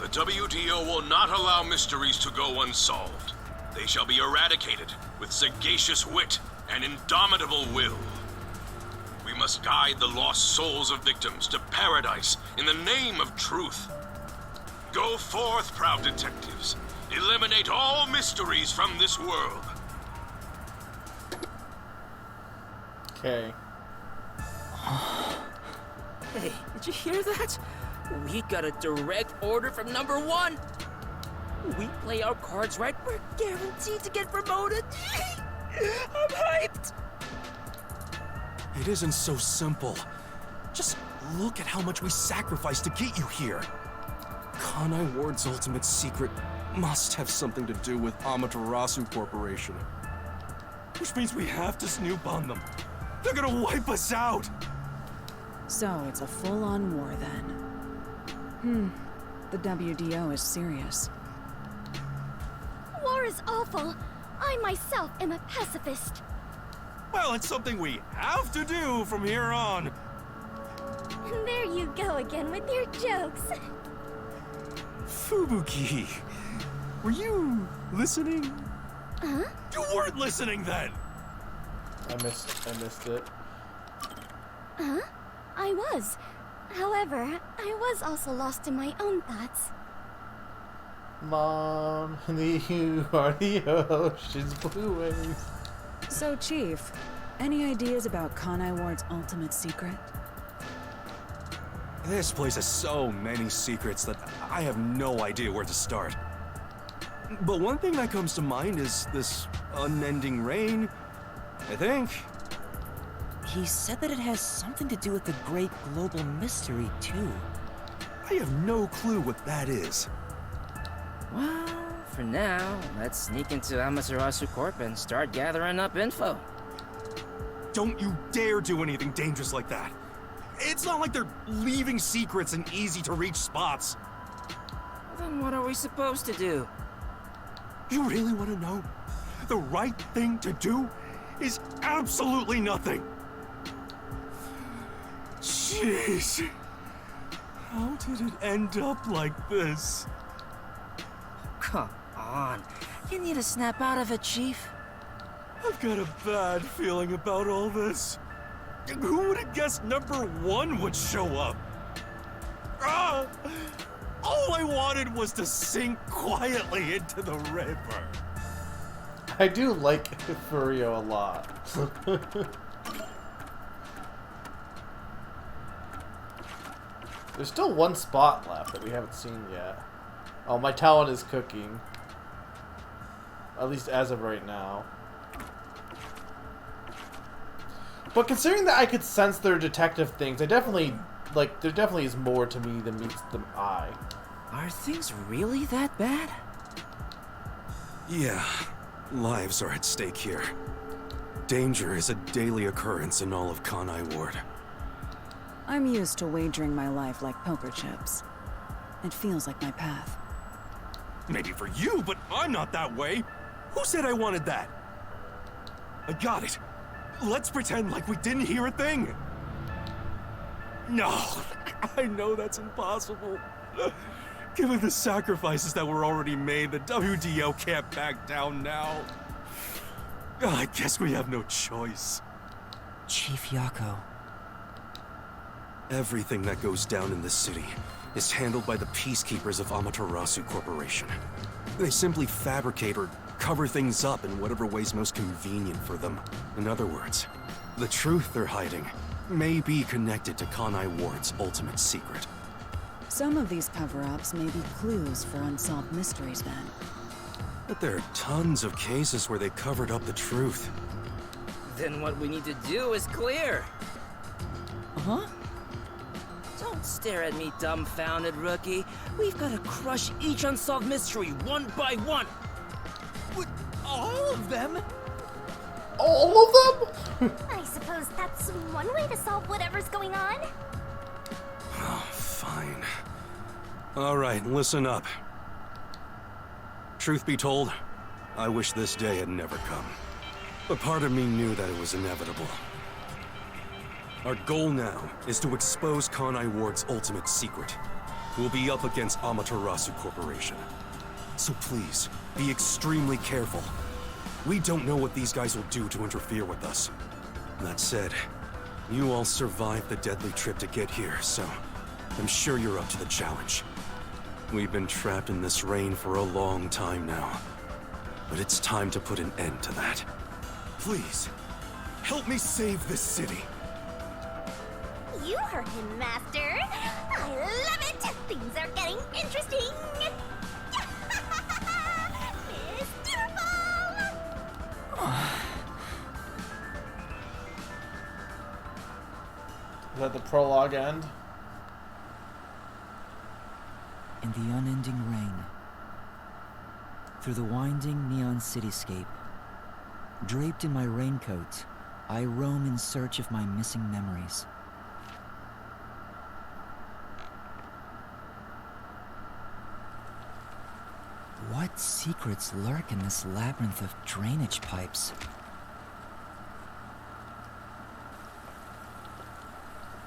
The WDO will not allow mysteries to go unsolved. They shall be eradicated with sagacious wit and indomitable will. We must guide the lost souls of victims to paradise in the name of truth. Go forth, proud detectives. Eliminate all mysteries from this world. Okay. Hey, did you hear that? We got a direct order from number 1. We play our cards right, we're guaranteed to get promoted. I'm hyped. It isn't so simple. Just look at how much we sacrificed to get you here. Kanai Ward's ultimate secret must have something to do with Amaterasu Corporation. Which means we have to snoop on them. They're gonna wipe us out! So it's a full-on war then. The WDO is serious. War is awful. I myself am a pacifist. Well, it's something we have to do from here on. There you go again with your jokes. Fubuki, were you listening? Huh? You weren't listening then! I missed it. Huh? I was. However, I was also lost in my own thoughts. Mom, you are the ocean's blue waves. So, Chief, any ideas about Kanai Ward's ultimate secret? This place has so many secrets that I have no idea where to start. But one thing that comes to mind is this unending rain, I think. He said that it has something to do with the great global mystery, too. I have no clue what that is. Well, for now, let's sneak into Amaterasu Corp and start gathering up info. Don't you dare do anything dangerous like that. It's not like they're leaving secrets in easy-to-reach spots. Then what are we supposed to do? You really want to know? The right thing to do is absolutely nothing. Jeez. How did it end up like this? Come on. You need to snap out of it, Chief. I've got a bad feeling about all this. Who would have guessed number 1 would show up? Ah! All I wanted was to sink quietly into the river. I do like Furio a lot. There's still one spot left that we haven't seen yet. Oh, my talent is cooking. At least as of right now. But considering that I could sense their detective things, I definitely, like, there definitely is more to me than meets the eye. Are things really that bad? Yeah, lives are at stake here. Danger is a daily occurrence in all of Kanai Ward. I'm used to wagering my life like poker chips. It feels like my path. Maybe for you, but I'm not that way. Who said I wanted that? I got it. Let's pretend like we didn't hear a thing. No, I know that's impossible. Given the sacrifices that were already made, the WDO can't back down now. I guess we have no choice. Chief Yako. Everything that goes down in this city is handled by the peacekeepers of Amaterasu Corporation. They simply fabricate or cover things up in whatever way's most convenient for them. In other words, the truth they're hiding may be connected to Kanai Ward's ultimate secret. Some of these cover-ups may be clues for unsolved mysteries then. But there are tons of cases where they covered up the truth. Then what we need to do is clear. Huh? Don't stare at me, dumbfounded rookie. We've got to crush each unsolved mystery one by one. What, all of them? All of them? I suppose that's one way to solve whatever's going on. Oh, fine. All right, listen up. Truth be told, I wish this day had never come. But part of me knew that it was inevitable. Our goal now is to expose Kanai Ward's ultimate secret. We'll be up against Amaterasu Corporation. So please, be extremely careful. We don't know what these guys will do to interfere with us. That said, You all survived the deadly trip to get here, so I'm sure you're up to the challenge. We've been trapped in this rain for a long time now, but it's time to put an end to that. Please, help me save this city. You heard him, Master. I love it. Things are getting interesting. Is that the prologue end? In the unending rain, through the winding neon cityscape, draped in my raincoat, I roam in search of my missing memories. What secrets lurk in this labyrinth of drainage pipes?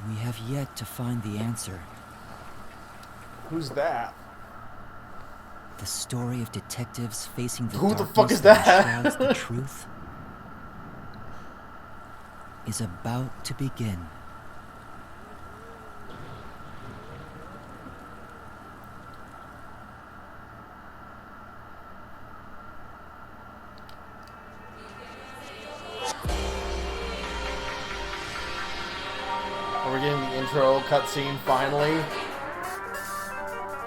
We have yet to find the answer. Who's that? The story of detectives facing the Who the fuck is darkness that? enshrouds the truth is about to begin. Are we getting the intro cutscene finally?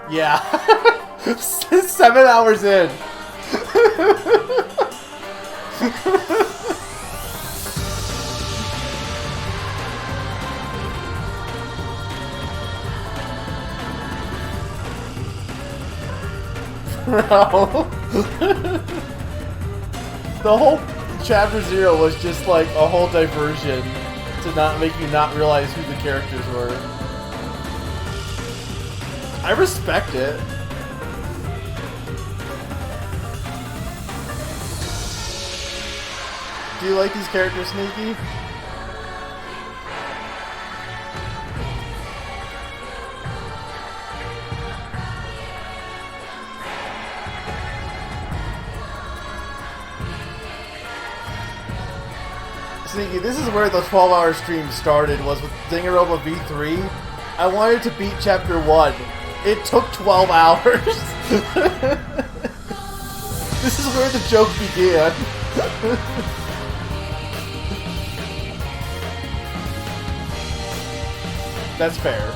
Yeah. 7 hours in. Bro. The whole chapter 0 was just like a whole diversion to not make you not realize who the characters were. I respect it. Do you like these characters, Sneaky? Sneaky, this is where the 12-hour stream started, was with Danganronpa V3. I wanted to beat Chapter 1. It took 12 hours. This is where the joke began. That's fair.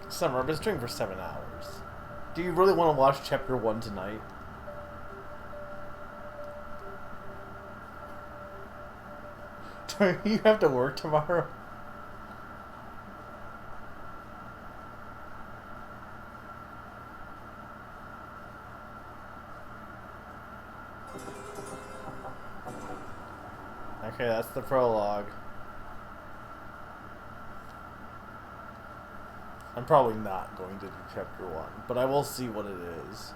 Summer, I've been streaming for 7 hours. Do you really want to watch Chapter 1 tonight? Do you have to work tomorrow? Okay, that's the prologue. I'm probably not going to do Chapter 1, but I will see what it is.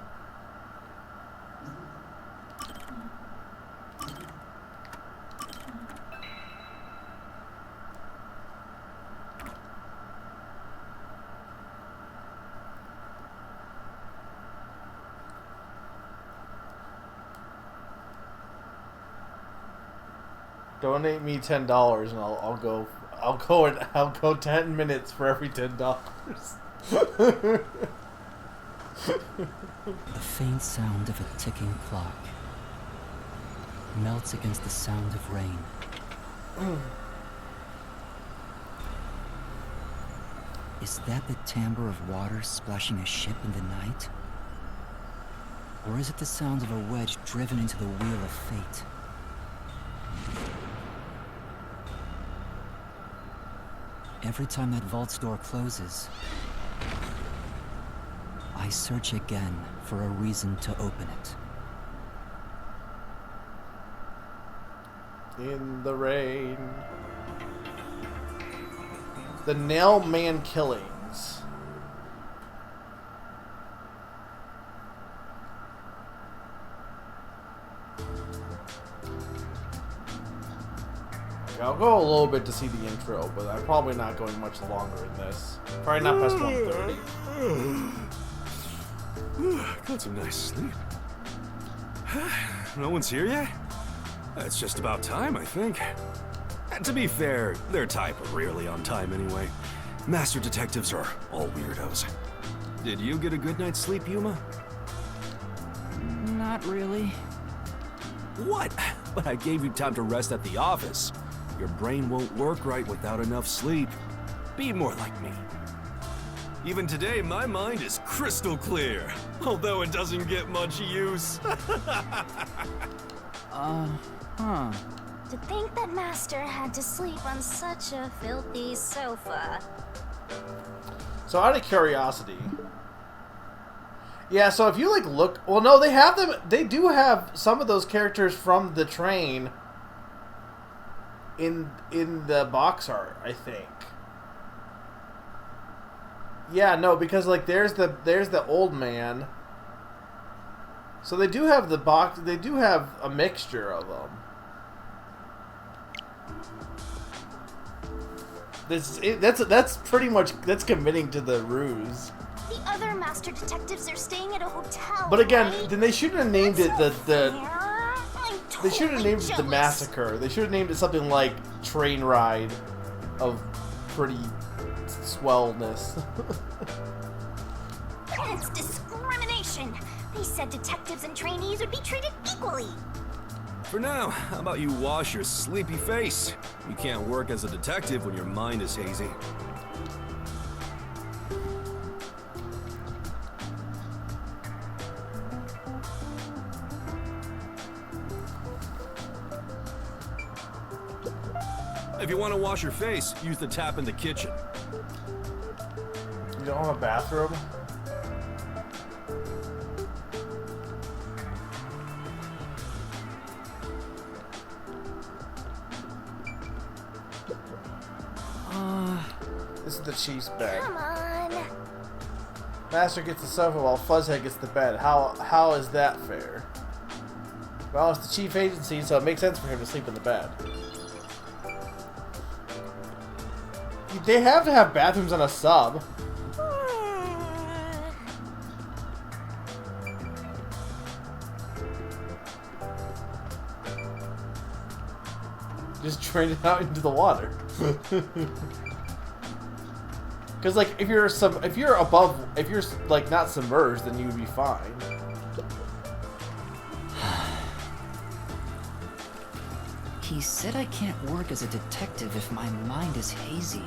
Donate me $10 and I'll go 10 minutes for every $10. The faint sound of a ticking clock melts against the sound of rain. Is that the timbre of water splashing a ship in the night? Or is it the sound of a wedge driven into the wheel of fate? Every time that vault's door closes, I search again for a reason to open it. In the rain. The Nail Man killings. I'll go a little bit to see the intro, but I'm probably not going much longer in this. Probably not past 1:30. Got some nice sleep. No one's here yet? It's just about time, I think. And to be fair, their type are rarely on time anyway. Master detectives are all weirdos. Did you get a good night's sleep, Yuma? Not really. What? But I gave you time to rest at the office. Your brain won't work right without enough sleep. Be more like me. Even today, my mind is crystal clear, although it doesn't get much use. To think that Master had to sleep on such a filthy sofa. So out of curiosity, yeah. So if you like look, well, no, they have them. They do have some of those characters from the train in the box art, I think. Yeah, no, because like there's the old man. So they do have the box. They do have a mixture of them. That's pretty much committing to the ruse. The other master detectives are staying at a hotel. But again, right? then they shouldn't have named it the I'm they should have named it the massacre. They should have named it something like Train Ride of pretty swellness. It's discrimination. They said detectives and trainees would be treated equally. For now, how about you wash your sleepy face? You can't work as a detective when your mind is hazy. If you want to wash your face, use the tap in the kitchen. You don't have a bathroom? This is the chief's bed. Come on. Master gets the sofa while Fuzzhead gets the bed. How is that fair? Well, it's the chief agency, so it makes sense for him to sleep in the bed. They have to have bathrooms on a sub. Just drain it out into the water. Because like if you're like not submerged, then you would be fine. He said I can't work as a detective if my mind is hazy.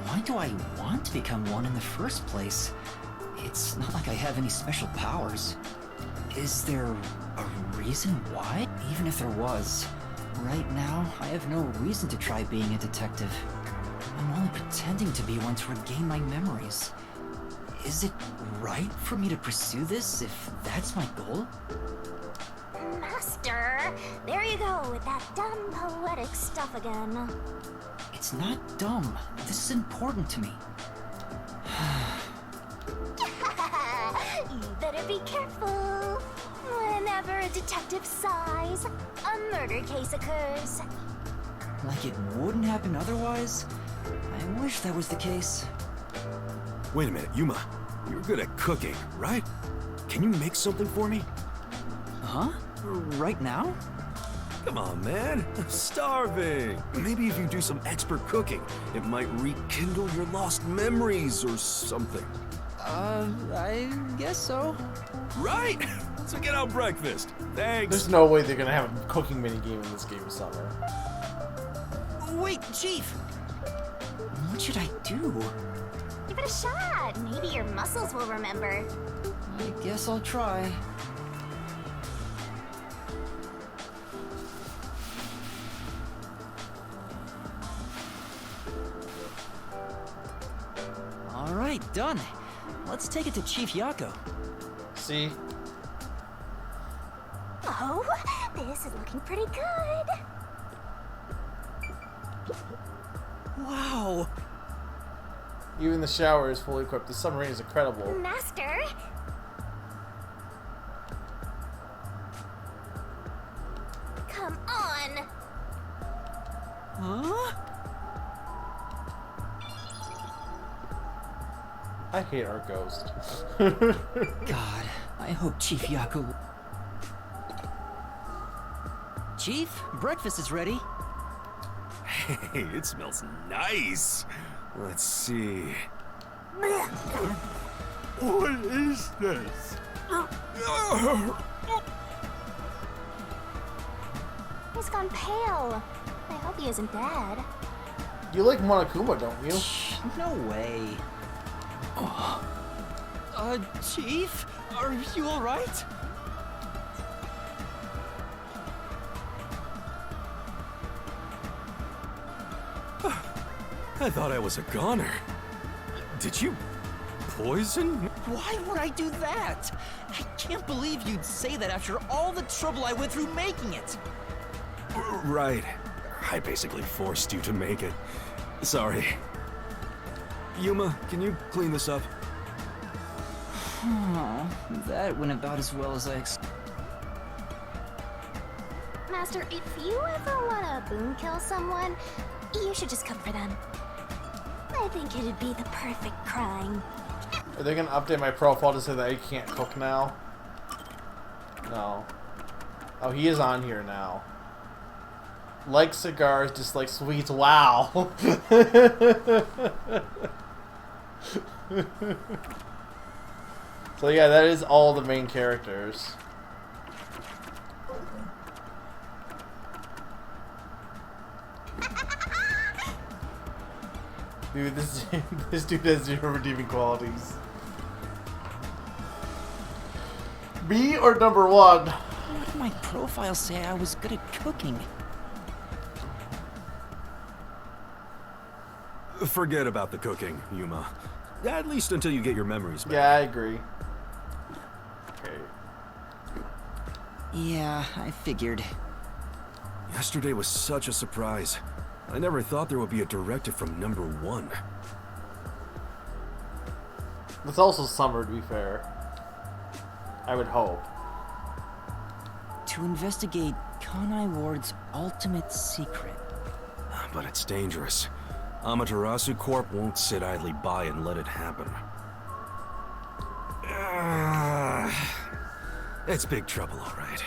Why do I want to become one in the first place? It's not like I have any special powers. Is there a reason why? Even if there was, right now I have no reason to try being a detective. I'm only pretending to be one to regain my memories. Is it right for me to pursue this if that's my goal? Master, there you go with that dumb poetic stuff again. It's not dumb. This is important to me. You better be careful. Whenever a detective sighs, a murder case occurs. Like it wouldn't happen otherwise? I wish that was the case. Wait a minute, Yuma. You're good at cooking, right? Can you make something for me? Huh? Right now? Come on, man. I'm starving. Maybe if you do some expert cooking, it might rekindle your lost memories or something. I guess so. Right? So get out breakfast. Thanks. There's no way they're gonna have a cooking minigame in this game of summer. Wait, Chief! What should I do? Give it a shot. Maybe your muscles will remember. I guess I'll try. Alright, done. Let's take it to Chief Yako. See? Oh, this is looking pretty good. Wow! Even the shower is fully equipped. The submarine is incredible. Master? Come on. Huh? I hate our ghost. God, I hope Chief Yaku... Chief, breakfast is ready. Hey, it smells nice. Let's see. What is this? He's gone pale. I hope he isn't dead. You like Monokuma, don't you? No way. Chief? Are you alright? I thought I was a goner. Did you poison? Why would I do that? I can't believe you'd say that after all the trouble I went through making it. Right. I basically forced you to make it. Sorry. Yuma, can you clean this up? Oh, that went about as well as I expected. Master, if you ever want to boon kill someone, you should just cook for them. I think it'd be the perfect crime. Are they gonna update my profile to say that I can't cook now? No. Oh, he is on here now. Like cigars, dislike sweets. Wow. So yeah, that is all the main characters. Dude, this dude has zero redeeming qualities. Me or number one? What did my profile say I was good at cooking? Forget about the cooking, Yuma. At least until you get your memories back. Yeah, I agree. Okay. Yeah, I figured. Yesterday was such a surprise. I never thought there would be a directive from number one. It's also summer, to be fair. I would hope. To investigate Kanai Ward's ultimate secret. But it's dangerous. Amaterasu Corp won't sit idly by and let it happen. It's big trouble, all right.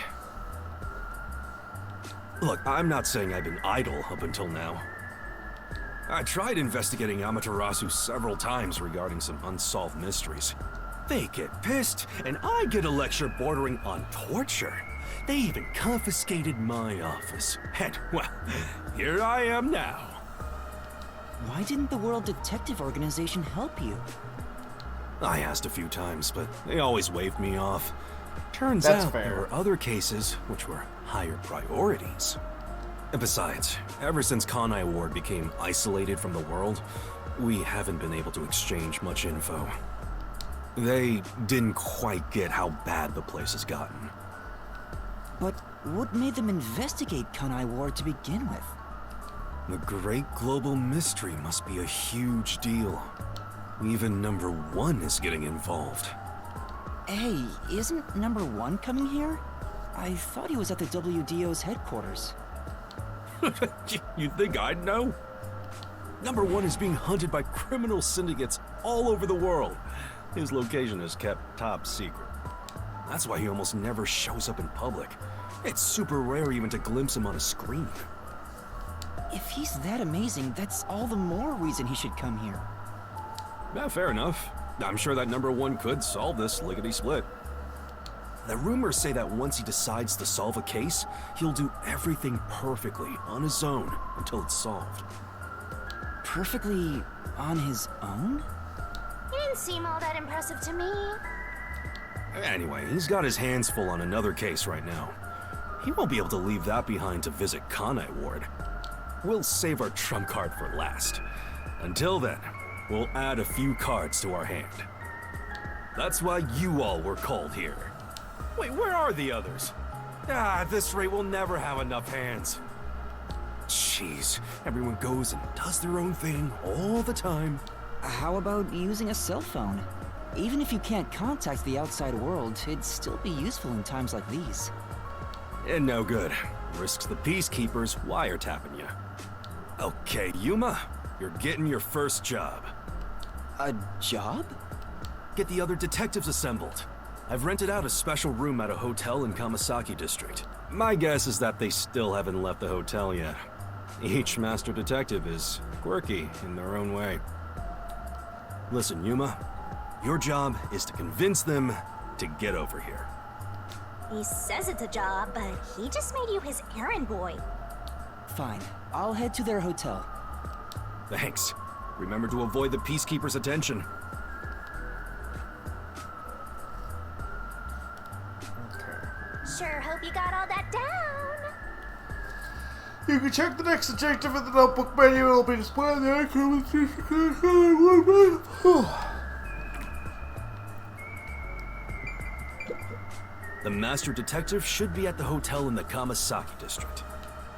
Look, I'm not saying I've been idle up until now. I tried investigating Amaterasu several times regarding some unsolved mysteries. They get pissed, and I get a lecture bordering on torture. They even confiscated my office. And, well, here I am now. Why didn't the World Detective Organization help you? I asked a few times, but they always waved me off. Turns That's out fair. there were other cases which were higher priorities. And besides, ever since Kanai Ward became isolated from the world, we haven't been able to exchange much info. They didn't quite get how bad the place has gotten. But what made them investigate Kanai Ward to begin with? The great global mystery must be a huge deal. Even number one is getting involved. Hey, isn't number one coming here? I thought he was at the WDO's headquarters. You'd think I'd know? Number one is being hunted by criminal syndicates all over the world. His location is kept top secret. That's why he almost never shows up in public. It's super rare even to glimpse him on a screen. If he's that amazing, that's all the more reason he should come here. Yeah, fair enough. I'm sure that number one could solve this lickety-split. The rumors say that once he decides to solve a case, he'll do everything perfectly on his own until it's solved. Perfectly on his own? He didn't seem all that impressive to me. Anyway, he's got his hands full on another case right now. He won't be able to leave that behind to visit Kanai Ward. We'll save our trump card for last. Until then, we'll add a few cards to our hand. That's why you all were called here. Wait, where are the others? At this rate, we'll never have enough hands. Jeez, everyone goes and does their own thing all the time. How about using a cell phone? Even if you can't contact the outside world, it'd still be useful in times like these. And no good. Risks the peacekeepers wiretapping you. Okay, Yuma, you're getting your first job. A job? Get the other detectives assembled. I've rented out a special room at a hotel in Kamasaki District. My guess is that they still haven't left the hotel yet. Each master detective is quirky in their own way. Listen, Yuma, your job is to convince them to get over here. He says it's a job, but he just made you his errand boy. Fine. I'll head to their hotel. Thanks. Remember to avoid the Peacekeeper's attention. Sure hope you got all that down. You can check the next objective in the notebook menu. It'll be displayed in the icon. The master detective should be at the hotel in the Kamasaki District.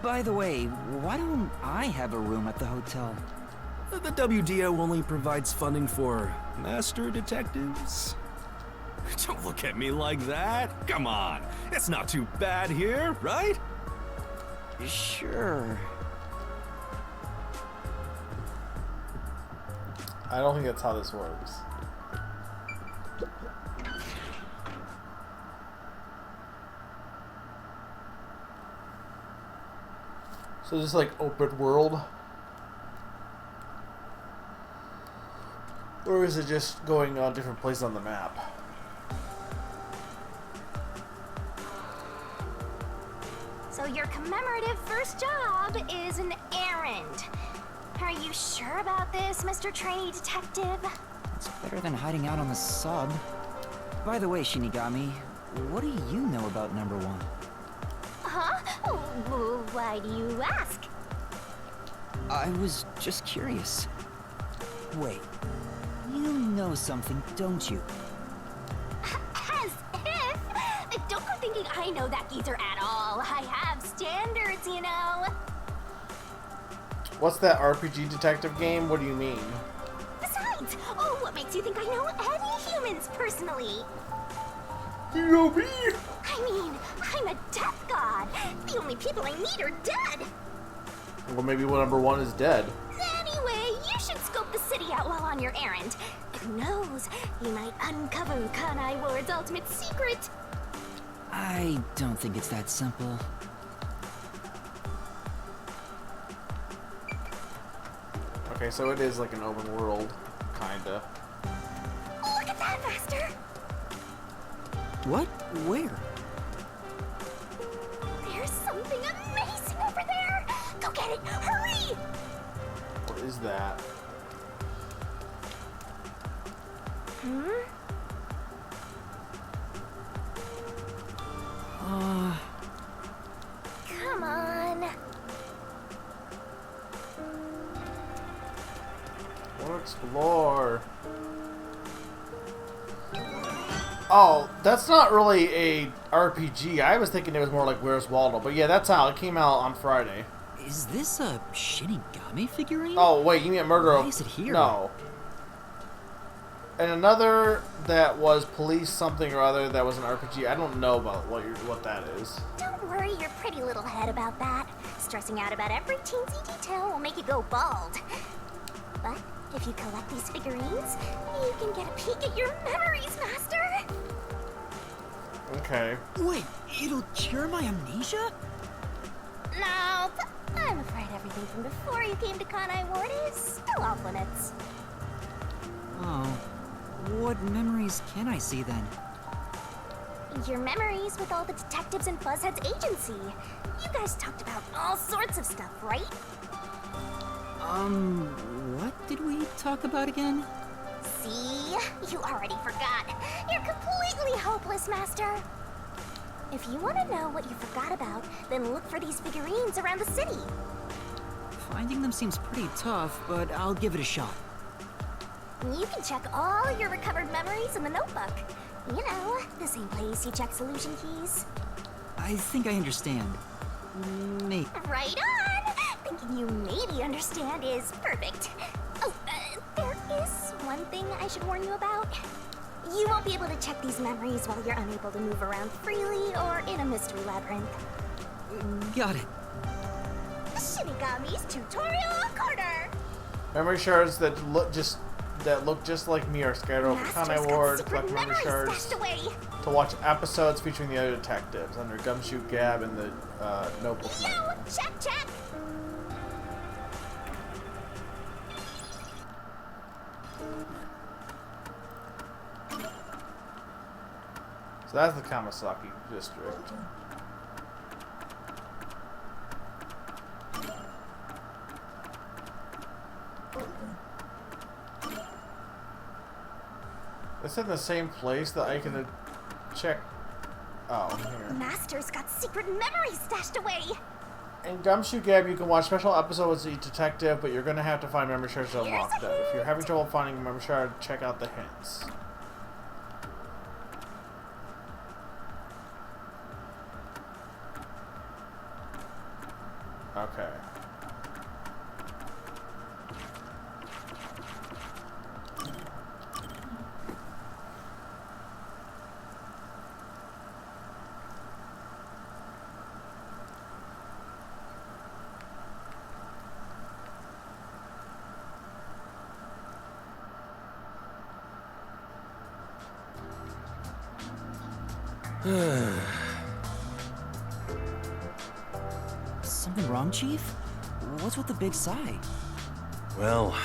By the way, why don't I have a room at the hotel? The WDO only provides funding for master detectives. Don't look at me like that. Come on. It's not too bad here, right? Sure. I don't think that's how this works. So just like open world? Or is it just going on different places on the map? So your commemorative first job is an errand. Are you sure about this, Mr. Trainee Detective? It's better than hiding out on the sub. By the way, Shinigami, what do you know about number 1? Huh? Why do you ask? I was just curious. Wait, you know something, don't you? As if! Don't go thinking I know that geezer at all. I have standards, you know. What's that RPG detective game? What do you mean? Besides, what makes you think I know any humans personally? You know me? I mean, I'm a death god. The only people I need are dead. Well, maybe number 1 is dead. Anyway, you should scope the city out while on your errand. Who knows? You might uncover Kanai Ward's ultimate secret. I don't think it's that simple. Okay, so it is like an open world, kinda. Look at that, Master! What? Where? There's something amazing over there! Go get it! Hurry! What is that? Come on. We'll explore. Oh, that's not really a RPG. I was thinking it was more like Where's Waldo, but yeah, that's how it came out on Friday. Is this a Shinigami figurine? Oh wait, you mean Murder? Why is it here? No. And another that was Police something or other that was an RPG. I don't know about what that is. Don't worry your pretty little head about that. Stressing out about every teensy detail will make you go bald. But if you collect these figurines, you can get a peek at your memories, Master! Okay. Wait, it'll cure my amnesia? No, I'm afraid everything from before you came to Kanai Ward is still off limits. Oh, what memories can I see then? Your memories with all the detectives in Fuzzhead's agency. You guys talked about all sorts of stuff, right? What did we talk about again? See? You already forgot. You're completely hopeless, Master. If you want to know what you forgot about, then look for these figurines around the city. Finding them seems pretty tough, but I'll give it a shot. You can check all your recovered memories in the notebook. You know, the same place you check solution keys. I think I understand. Maybe. Right on! Thinking you maybe understand is perfect. Oh, there is one thing I should warn you about. You won't be able to check these memories while you're unable to move around freely or in a mystery labyrinth. Got it. Shh! Shinigami's tutorial corner. Memory shards that look just like me are scattered over Kanai Ward. Collect memory shards to watch episodes featuring the other detectives under Gumshoe Gab in the notebook. No, check. So that's the Kamasaki district. It's in the same place that I can check. Oh, here. Master's got secret memories stashed away. In Gumshoe Gab, you can watch special episodes of each detective, but you're going to have to find memory shards to unlock them. If you're having trouble finding a memory shard, check out the hints. Okay. Something wrong, Chief? What's with the big sigh? Well,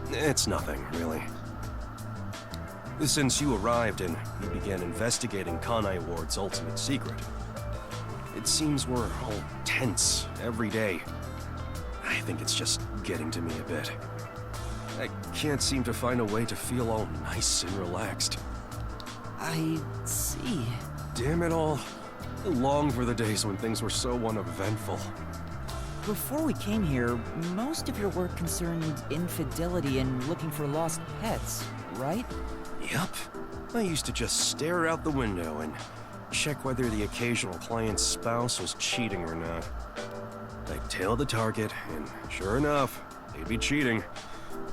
it's nothing, really. Since you arrived and you began investigating Kanai Ward's ultimate secret, it seems we're all tense every day. I think it's just getting to me a bit. I can't seem to find a way to feel all nice and relaxed. I see. Damn it all. I long for the days when things were so uneventful. Before we came here, most of your work concerned infidelity and looking for lost pets, right? Yup. I used to just stare out the window and check whether the occasional client's spouse was cheating or not. I'd tail the target, and sure enough, they'd be cheating.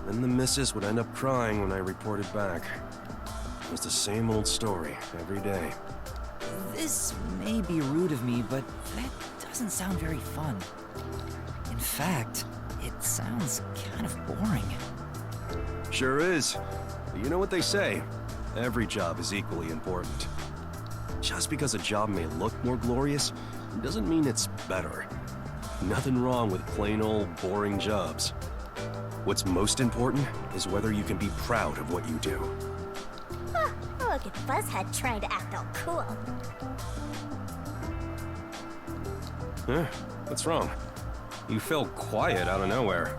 Then the missus would end up crying when I reported back. It was the same old story every day. This may be rude of me, but that doesn't sound very fun. In fact, it sounds kind of boring. Sure is. But you know what they say? Every job is equally important. Just because a job may look more glorious, doesn't mean it's better. Nothing wrong with plain old boring jobs. What's most important is whether you can be proud of what you do. Huh, look at Buzzhead trying to act all cool. Huh? What's wrong? You fell quiet out of nowhere.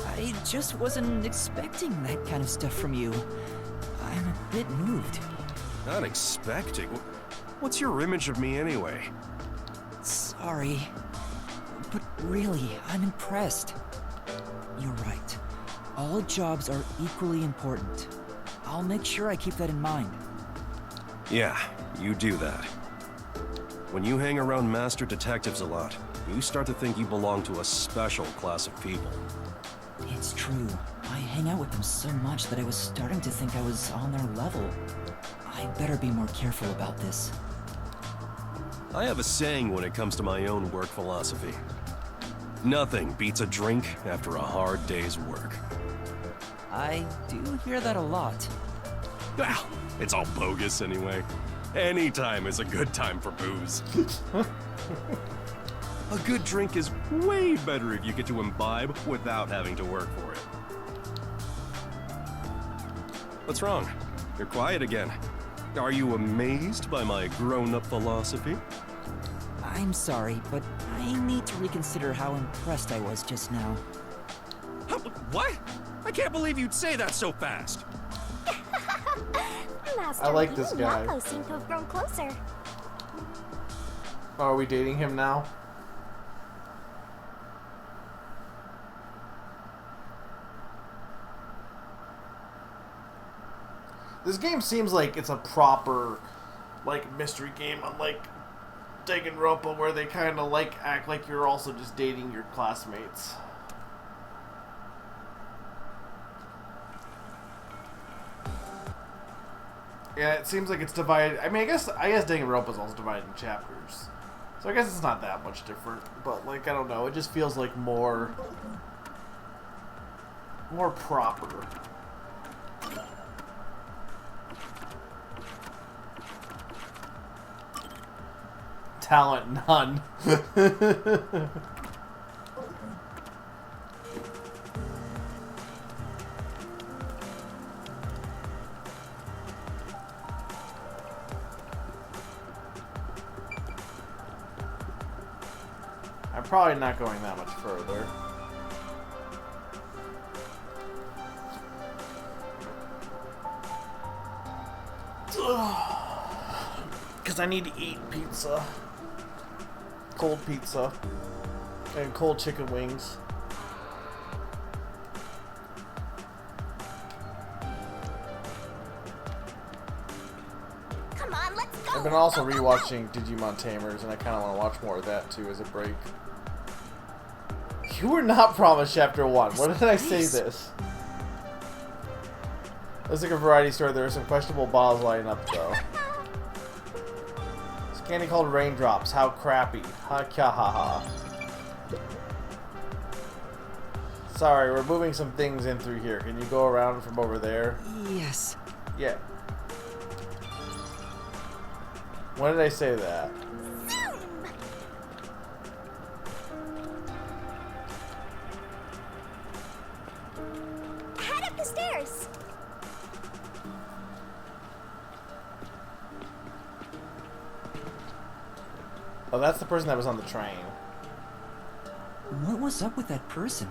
I just wasn't expecting that kind of stuff from you. I'm a bit moved. Not expecting? What's your image of me anyway? Sorry. But really, I'm impressed. You're right. All jobs are equally important. I'll make sure I keep that in mind. Yeah, you do that. When you hang around master detectives a lot, you start to think you belong to a special class of people. It's true. I hang out with them so much that I was starting to think I was on their level. I better be more careful about this. I have a saying when it comes to my own work philosophy. Nothing beats a drink after a hard day's work. I do hear that a lot. Well, it's all bogus anyway. Any time is a good time for booze. A good drink is way better if you get to imbibe without having to work for it. What's wrong? You're quiet again. Are you amazed by my grown-up philosophy? I'm sorry, but I need to reconsider how impressed I was just now. What? I can't believe you'd say that so fast. Master, I like this you guy. and Mako seem to have grown closer. Oh, are we dating him now? This game seems like it's a proper, like, mystery game, unlike Danganronpa, where they kind of like act like you're also just dating your classmates. Yeah, it seems like it's divided. I mean, I guess Danganronpa is also divided in chapters, so I guess it's not that much different. But like, I don't know. It just feels like more proper. Talent none. I'm probably not going that much further. Because I need to eat pizza. Cold pizza. And cold chicken wings. Come on, let's go! I've been also rewatching Digimon Tamers, and I kind of want to watch more of that too as a break. You were not promised Chapter 1. What did I say this? Looks like a variety store. There are some questionable bottles lining up, though. It's candy called Raindrops. How crappy. Ha ha ha. Sorry, we're moving some things in through here. Can you go around from over there? Yes. Yeah. When did I say that? Head up the stairs. Oh, that's the person that was on the train. What was up with that person?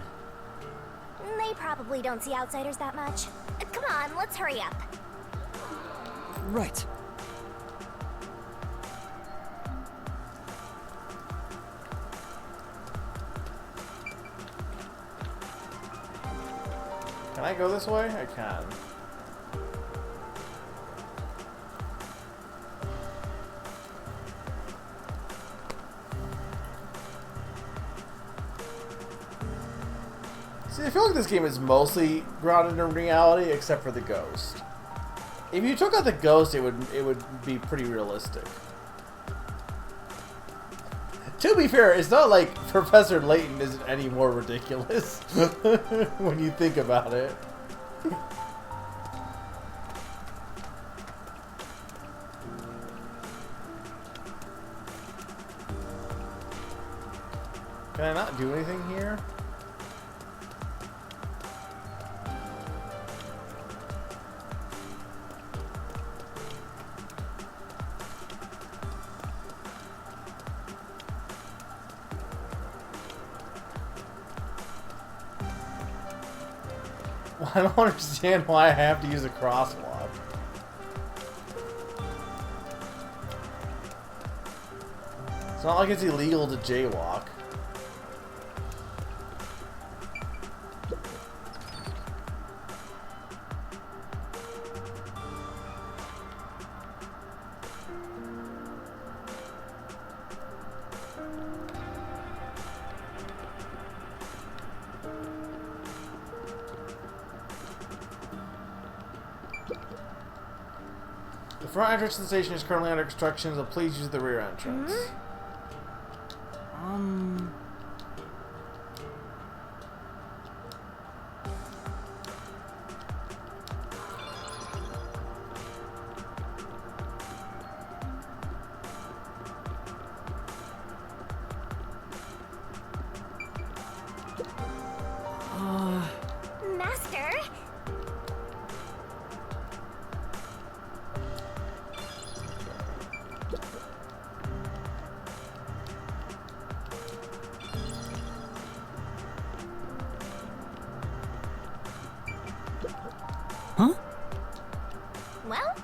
They probably don't see outsiders that much. Come on, let's hurry up. Right. Can I go this way? I can. See, I feel like this game is mostly grounded in reality, except for the ghost. If you took out the ghost, it would be pretty realistic. To be fair, it's not like Professor Layton isn't any more ridiculous when you think about it. Can I not do anything here? Well, I don't understand why I have to use a crosswalk. It's not like it's illegal to jaywalk. The front entrance to the station is currently under construction, so please use the rear entrance. Master? Huh? Well?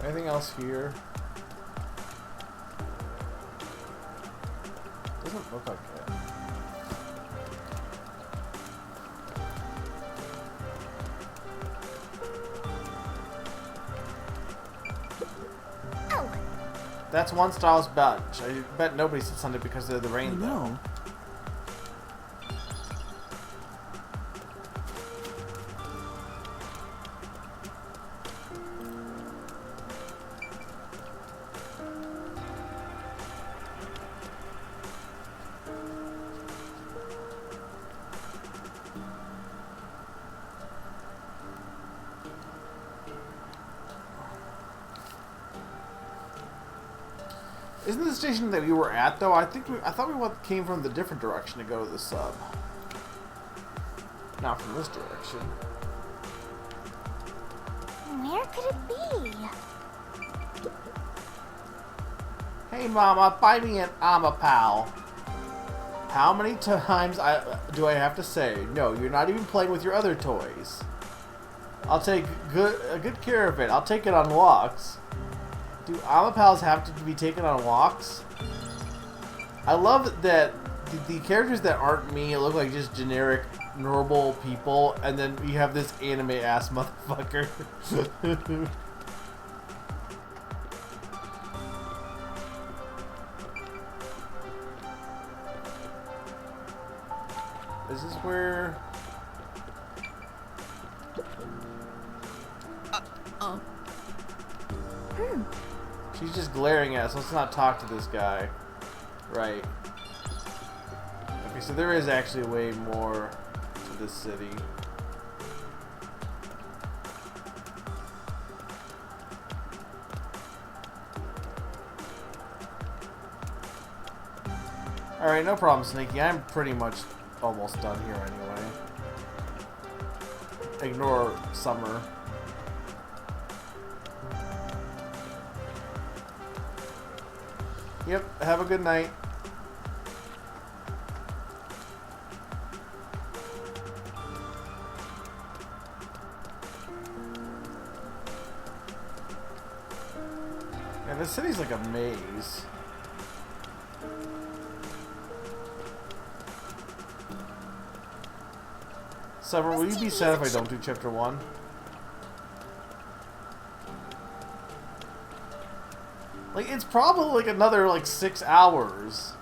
Anything else here? Doesn't look like it. Oh. That's one style's bench. I bet nobody sits on it because of the rain, though. Isn't the station that we were at though? I thought we came from the different direction to go to the sub. Not from this direction. Where could it be? Hey Mama, buy me an Amapal. How many times do I have to say, no, you're not even playing with your other toys. I'll take good care of it. I'll take it on walks. Do Amapals have to be taken on walks? I love that the characters that aren't me look like just generic, normal people, and then you have this anime-ass motherfucker. This is where... She's just glaring at us. Let's not talk to this guy. Right. Okay, so there is actually way more to this city. Alright, no problem, Sneaky. I'm pretty much almost done here anyway. Ignore Summer. Yep, have a good night. Yeah, this city's like a maze. Summer, will you be sad if I don't do chapter 1? Like, it's probably like another, like, 6 hours.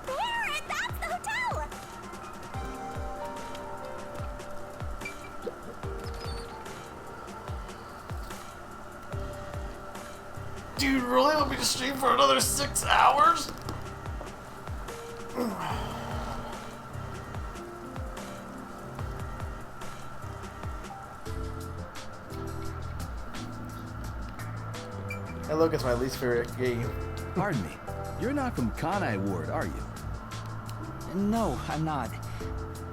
There! That's the hotel! Dude, really? Let me just stream for another 6 hours? Hey, look, it's my least favorite game. Pardon me. You're not from Kanai Ward, are you? No, I'm not.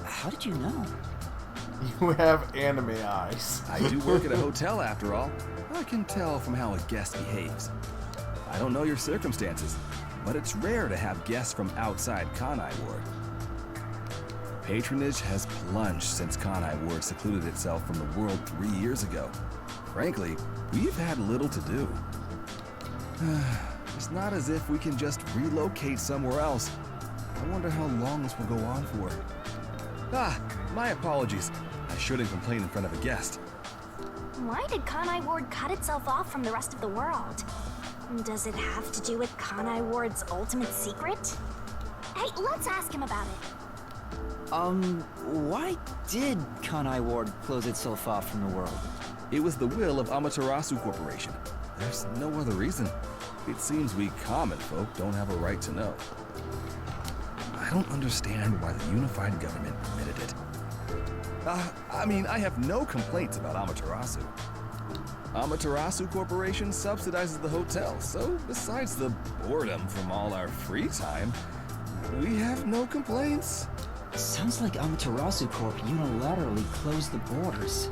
How did you know? You have anime eyes. I do work at a hotel after all. I can tell from how a guest behaves. I don't know your circumstances, but it's rare to have guests from outside Kanai Ward. Patronage has plunged since Kanai Ward secluded itself from the world 3 years ago. Frankly, we've had little to do. It's not as if we can just relocate somewhere else. I wonder how long this will go on for. Ah, my apologies. I shouldn't complain in front of a guest. Why did Kanai Ward cut itself off from the rest of the world? Does it have to do with Kanai Ward's ultimate secret? Hey, let's ask him about it. Why did Kanai Ward close itself off from the world? It was the will of Amaterasu Corporation. There's no other reason. It seems we common folk don't have a right to know. I don't understand why the unified government permitted it. I mean, I have no complaints about Amaterasu. Amaterasu Corporation subsidizes the hotel, so besides the boredom from all our free time, we have no complaints. Sounds like Amaterasu Corp unilaterally closed the borders.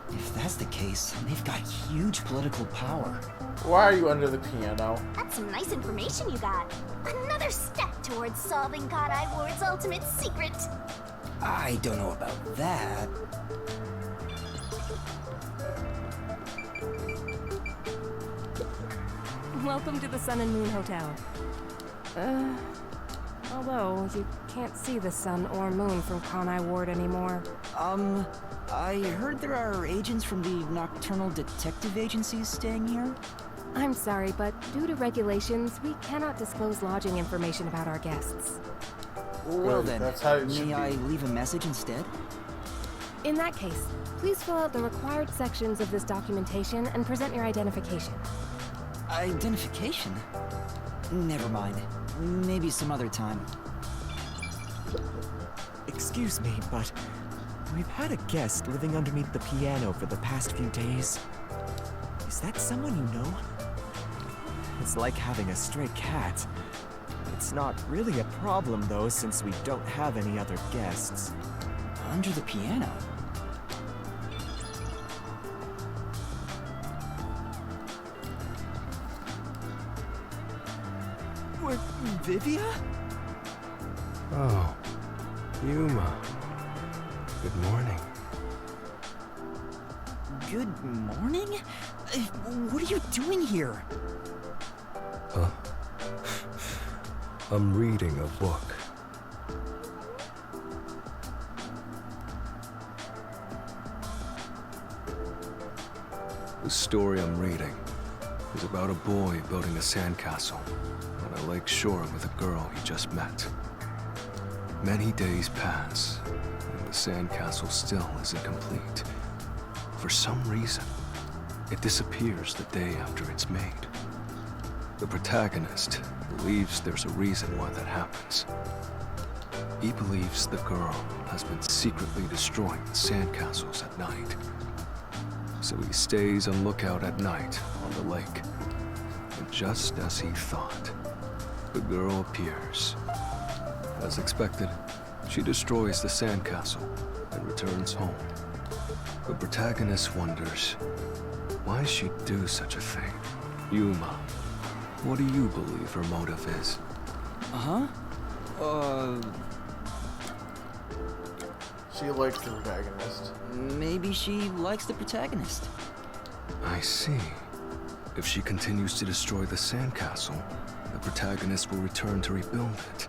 If that's the case, they've got huge political power. Why are you under the piano? That's some nice information you got. Another step towards solving Kanai Ward's ultimate secret. I don't know about that. Welcome to the Sun and Moon Hotel. Although you can't see the sun or moon from Kanai Ward anymore. I heard there are agents from the Nocturnal Detective Agencies staying here? I'm sorry, but due to regulations, we cannot disclose lodging information about our guests. Well then, that's how it may should I be. leave a message instead? In that case, please fill out the required sections of this documentation and present your identification. Identification? Never mind. Maybe some other time. Excuse me, but we've had a guest living underneath the piano for the past few days. Is that someone you know? It's like having a stray cat. It's not really a problem, though, since we don't have any other guests. Under the piano? Vivia? Oh, Yuma. Good morning. Good morning? What are you doing here? Huh? I'm reading a book. The story I'm reading is about a boy building a sandcastle on a lake shore with a girl he just met. Many days pass, and the sandcastle still isn't complete. For some reason, it disappears the day after it's made. The protagonist believes there's a reason why that happens. He believes the girl has been secretly destroying the sandcastles at night. So he stays on lookout at night on the lake. And just as he thought, the girl appears. As expected, she destroys the sandcastle and returns home. The protagonist wonders why she'd do such a thing. Yuma, what do you believe her motive is? She likes the protagonist. Maybe she likes the protagonist. I see. If she continues to destroy the sandcastle, the protagonist will return to rebuild it.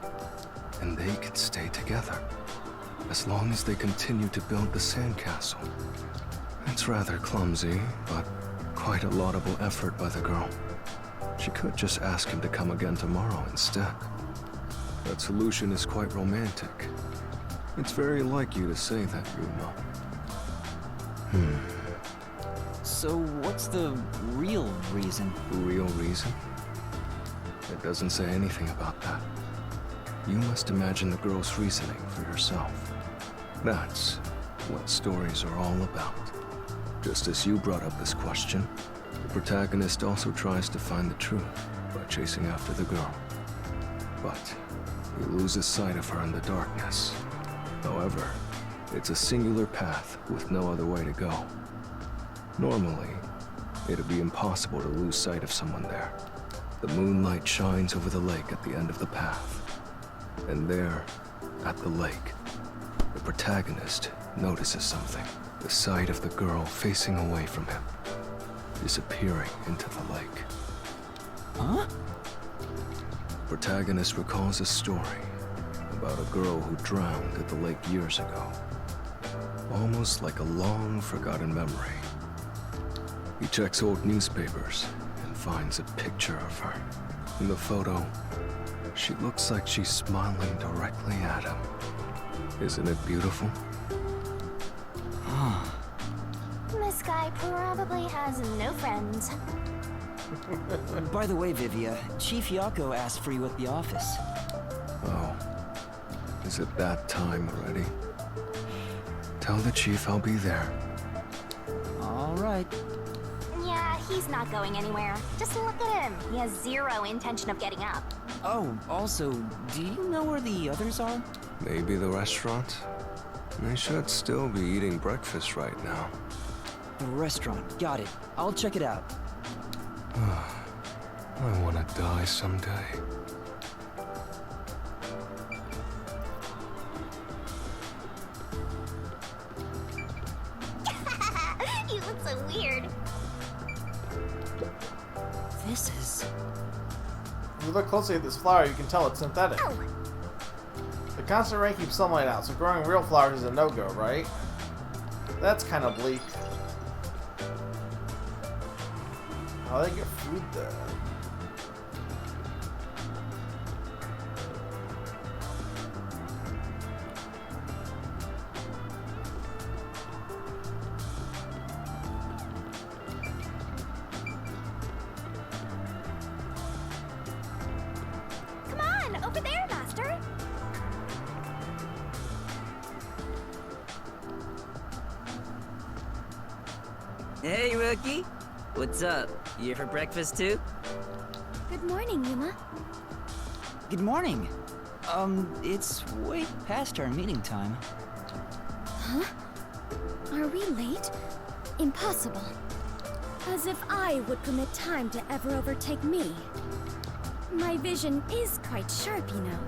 And they can stay together. As long as they continue to build the sandcastle. It's rather clumsy, but quite a laudable effort by the girl. She could just ask him to come again tomorrow instead. That solution is quite romantic. It's very like you to say that, Yuma. So what's the real reason? Real reason? It doesn't say anything about that. You must imagine the girl's reasoning for yourself. That's what stories are all about. Just as you brought up this question, the protagonist also tries to find the truth by chasing after the girl. But he loses sight of her in the darkness. However, it's a singular path with no other way to go. Normally, it'd be impossible to lose sight of someone there. The moonlight shines over the lake at the end of the path. And there, at the lake, the protagonist notices something. The sight of the girl facing away from him, disappearing into the lake. Huh? Protagonist recalls a story about a girl who drowned at the lake years ago. Almost like a long forgotten memory. He checks old newspapers and finds a picture of her. In the photo, she looks like she's smiling directly at him. Isn't it beautiful? This guy probably has no friends. By the way, Vivia, Chief Yako asked for you at the office. Oh. Is it that time already? Tell the chief I'll be there. All right. Yeah, he's not going anywhere. Just look at him. He has zero intention of getting up. Oh, also, do you know where the others are? Maybe the restaurant? They should still be eating breakfast right now. The restaurant, got it. I'll check it out. I want to die someday. You look so weird. This is... If you look closely at this flower, you can tell it's synthetic. Oh. The constant rain keeps sunlight out, so growing real flowers is a no-go, right? That's kind of bleak. How do they get food there? Come on, over there, Master. Hey, rookie. What's up? You here for breakfast too? Good morning, Yuma. Good morning. It's way past our meeting time. Huh? Are we late? Impossible. As if I would permit time to ever overtake me. My vision is quite sharp, you know.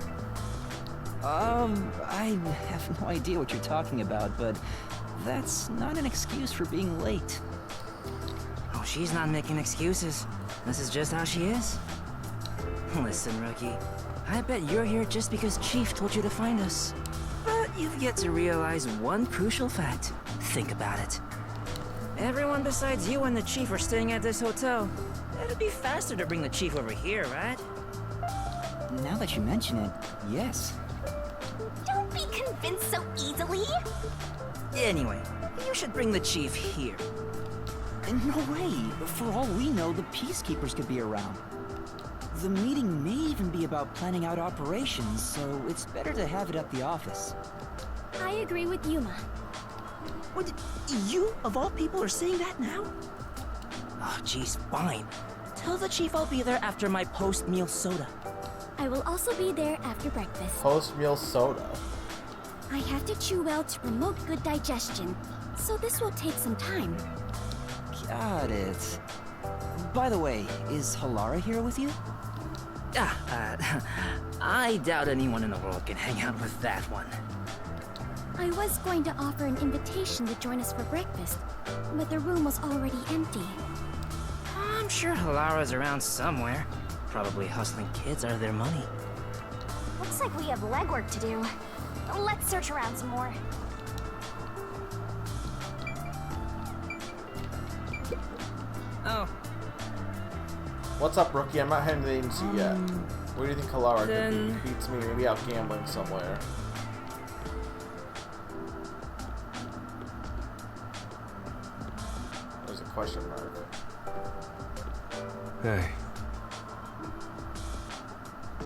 I have no idea what you're talking about, but that's not an excuse for being late. Oh, she's not making excuses. This is just how she is. Listen, rookie. I bet you're here just because Chief told you to find us. But you've yet to realize one crucial fact. Think about it. Everyone besides you and the Chief are staying at this hotel. It'd be faster to bring the Chief over here, right? Now that you mention it, yes. Don't be convinced so easily. Anyway, you should bring the Chief here. No way! For all we know, the Peacekeepers could be around. The meeting may even be about planning out operations, so it's better to have it at the office. I agree with Yuma. What? You, of all people, are saying that now? Oh, geez, fine. Tell the Chief I'll be there after my post-meal soda. I will also be there after breakfast. Post-meal soda. I have to chew well to promote good digestion, so this will take some time. Got it. By the way, is Halara here with you? I doubt anyone in the world can hang out with that one. I was going to offer an invitation to join us for breakfast, but the room was already empty. I'm sure Halara's around somewhere. Probably hustling kids out of their money. Looks like we have legwork to do. Let's search around some more. Oh. What's up, rookie? I'm not heading to the agency yet. Where do you think Halara then... could be? Beats me. Maybe out gambling somewhere. There's a question mark. Hey.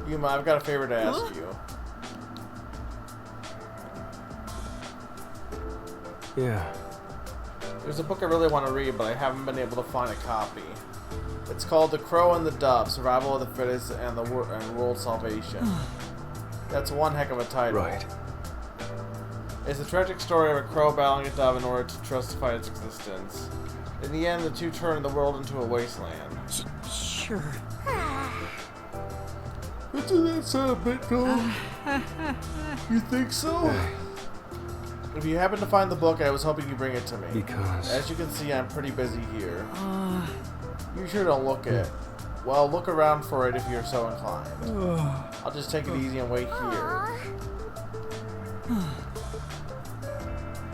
Yuma, I've got a favor to ask you. Yeah. There's a book I really want to read, but I haven't been able to find a copy. It's called The Crow and the Dove, Survival of the Fittest and World Salvation. That's one heck of a title. Right. It's a tragic story of a crow battling a dove in order to justify its existence. In the end, the two turn the world into a wasteland. Sure. Doesn't that sound a bit dumb? You think so? If you happen to find the book, I was hoping you'd bring it to me. Because... As you can see, I'm pretty busy here. You sure don't look it. Well, look around for it if you're so inclined. I'll just take it easy and wait here.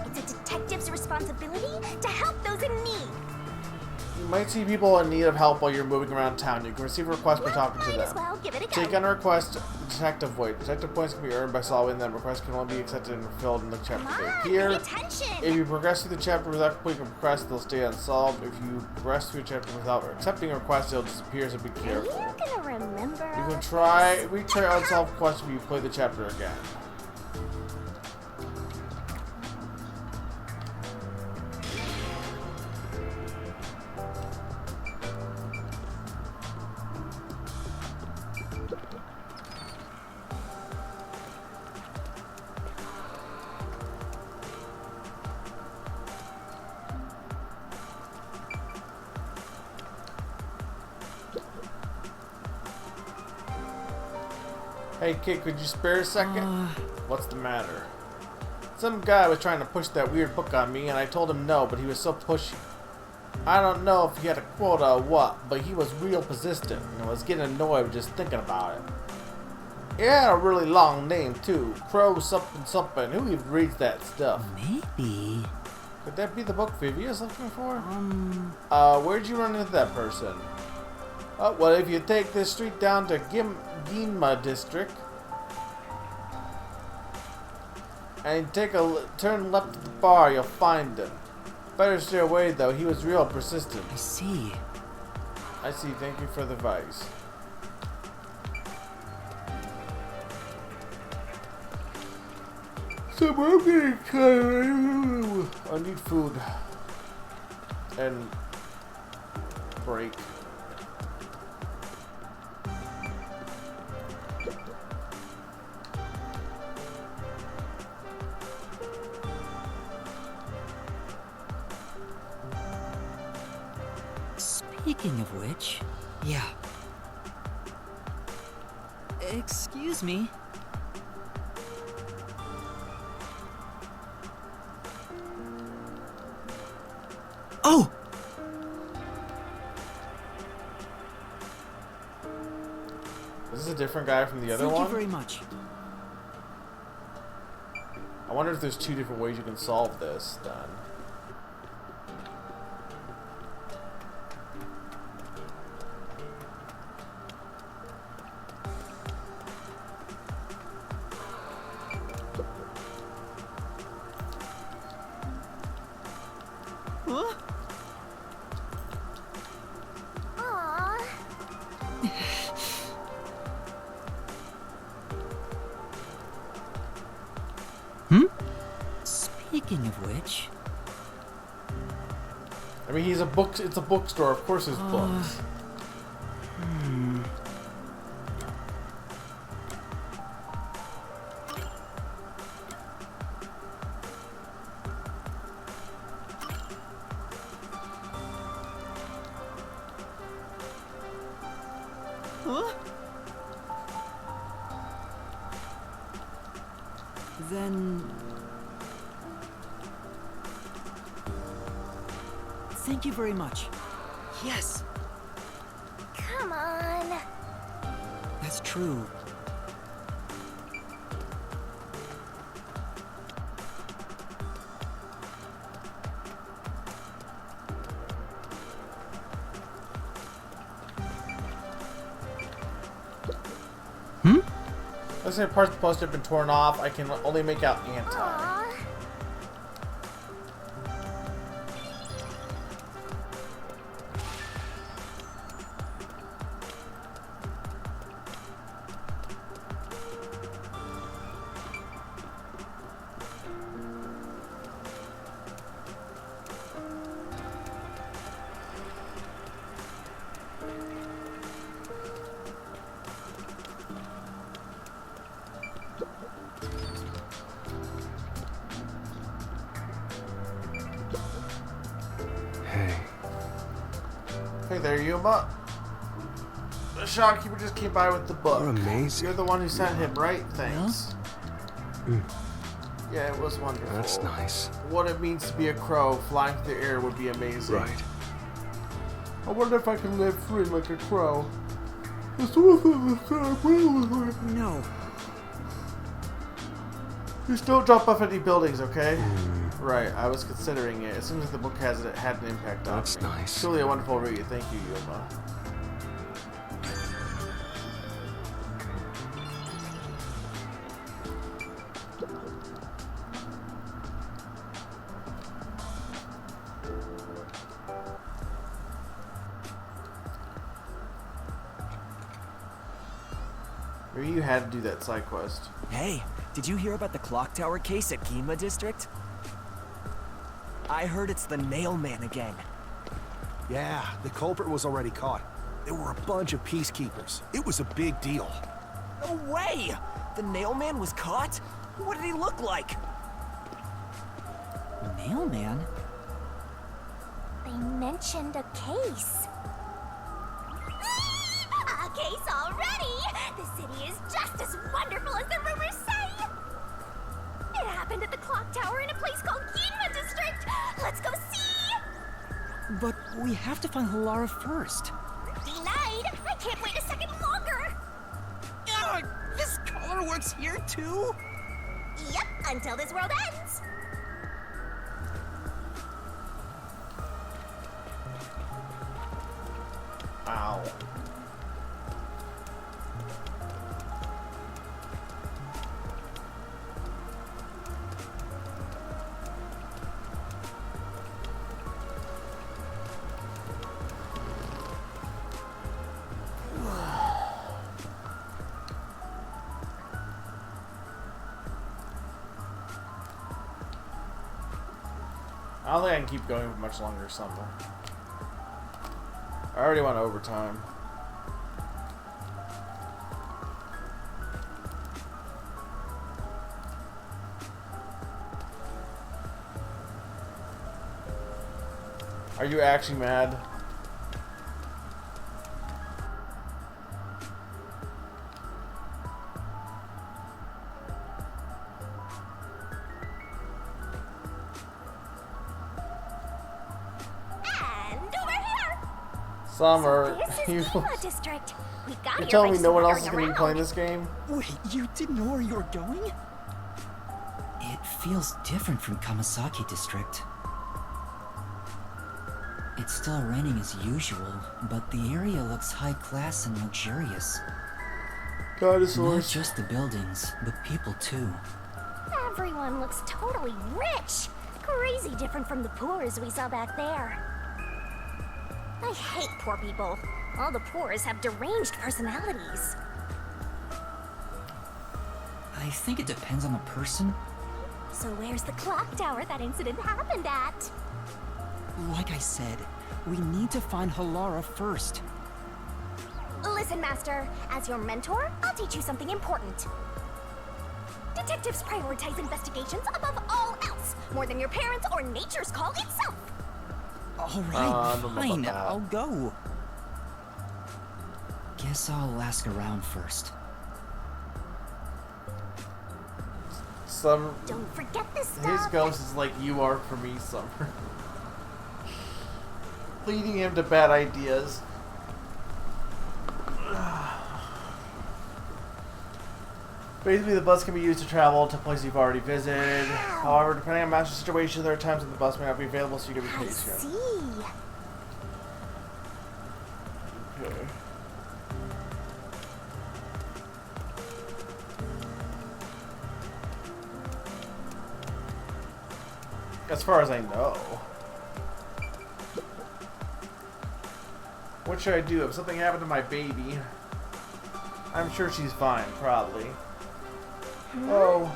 It's a detective's responsibility to help those in need. You might see people in need of help while you're moving around town. You can receive a request by talking to Might them. as well give it a go. Take on a request, detective void. Detective points can be earned by solving them. Requests can only be accepted and fulfilled in the chapter they appear. Pay attention. If you progress through the chapter without completing a request, they'll stay unsolved. If you progress through a chapter without accepting a request, they'll disappear, so be careful. Are you gonna remember? You can try unsolved quests if you play the chapter again. Hey kid, could you spare a second? What's the matter? Some guy was trying to push that weird book on me, and I told him no, but he was so pushy. I don't know if he had a quota or what, but he was real persistent, and I was getting annoyed just thinking about it. He had a really long name, too. Crow something something. Who even reads that stuff? Maybe. Could that be the book Vivia's looking for? Where'd you run into that person? Oh, well, if you take this street down to Ginma district, and take a turn left at the bar, you'll find him. Better stay away, though. He was real persistent. I see. I see. Thank you for the advice. So I'm getting tired. I need food. And break. Speaking of which, yeah. Excuse me. Oh! This is a different guy from the other one? Thank you very much. I wonder if there's two different ways you can solve this, then. Huh? Speaking of which, I mean, he's a book. It's a bookstore. Of course, there's books. Huh? Then thank you very much. Yes, Come on. that's true. Looks like parts of the poster have been torn off. I can only make out anti. Hey there, Yuma. The shopkeeper just came by with the book. You're amazing. You're the one who sent him, right? Thanks. Mm. Yeah, it was wonderful. That's nice. What it means to be a crow flying through the air would be amazing. Right. I wonder if I can live free like a crow. No. Just don't drop off any buildings, okay? Right, I was considering it. It seems like the book had an impact on me. That's nice. Truly a wonderful read. Thank you, Yuma. Maybe you had to do that side quest. Hey, did you hear about the clock tower case at Ginma District? I heard it's the Nail Man again. Yeah, the culprit was already caught. There were a bunch of peacekeepers. It was a big deal. No way! The Nail Man was caught? What did he look like? Mailman? They mentioned a case. case already! The city is just as wonderful as the rumors say! It happened at the clock tower in a place called Ginma District! Let's go see! But we have to find Halara first. Denied! I can't wait a second longer! This color works here too? Yep, until this world ends! Ow. I don't think I can keep going for much longer or something. I already went overtime. Are you actually mad? Summer, This is Ginma District. We got you're here telling by me no one else is just going to be wandering playing this game? Wait, you didn't know where you were going? It feels different from Kamasaki District. It's still raining as usual, but the area looks high class and luxurious. Dinosaurs. Not just the buildings, but people too. Everyone looks totally rich. Crazy different from the poors we saw back there. I hate poor people. All the poors have deranged personalities. I think it depends on the person. So where's the clock tower that incident happened at? Like I said, we need to find Halara first. Listen, Master. As your mentor, I'll teach you something important. Detectives prioritize investigations above all else, more than your parents or nature's call itself. Alright, fine, I'll go. Guess I'll ask around first. Don't forget this stuff. His ghost is like you are for me, Summer. Leading him to bad ideas. Basically, the bus can be used to travel to places you've already visited. However, depending on master situation, there are times when the bus may not be available, so you can be patient. See. Okay. As far as I know. What should I do if something happened to my baby? I'm sure she's fine, probably. Oh.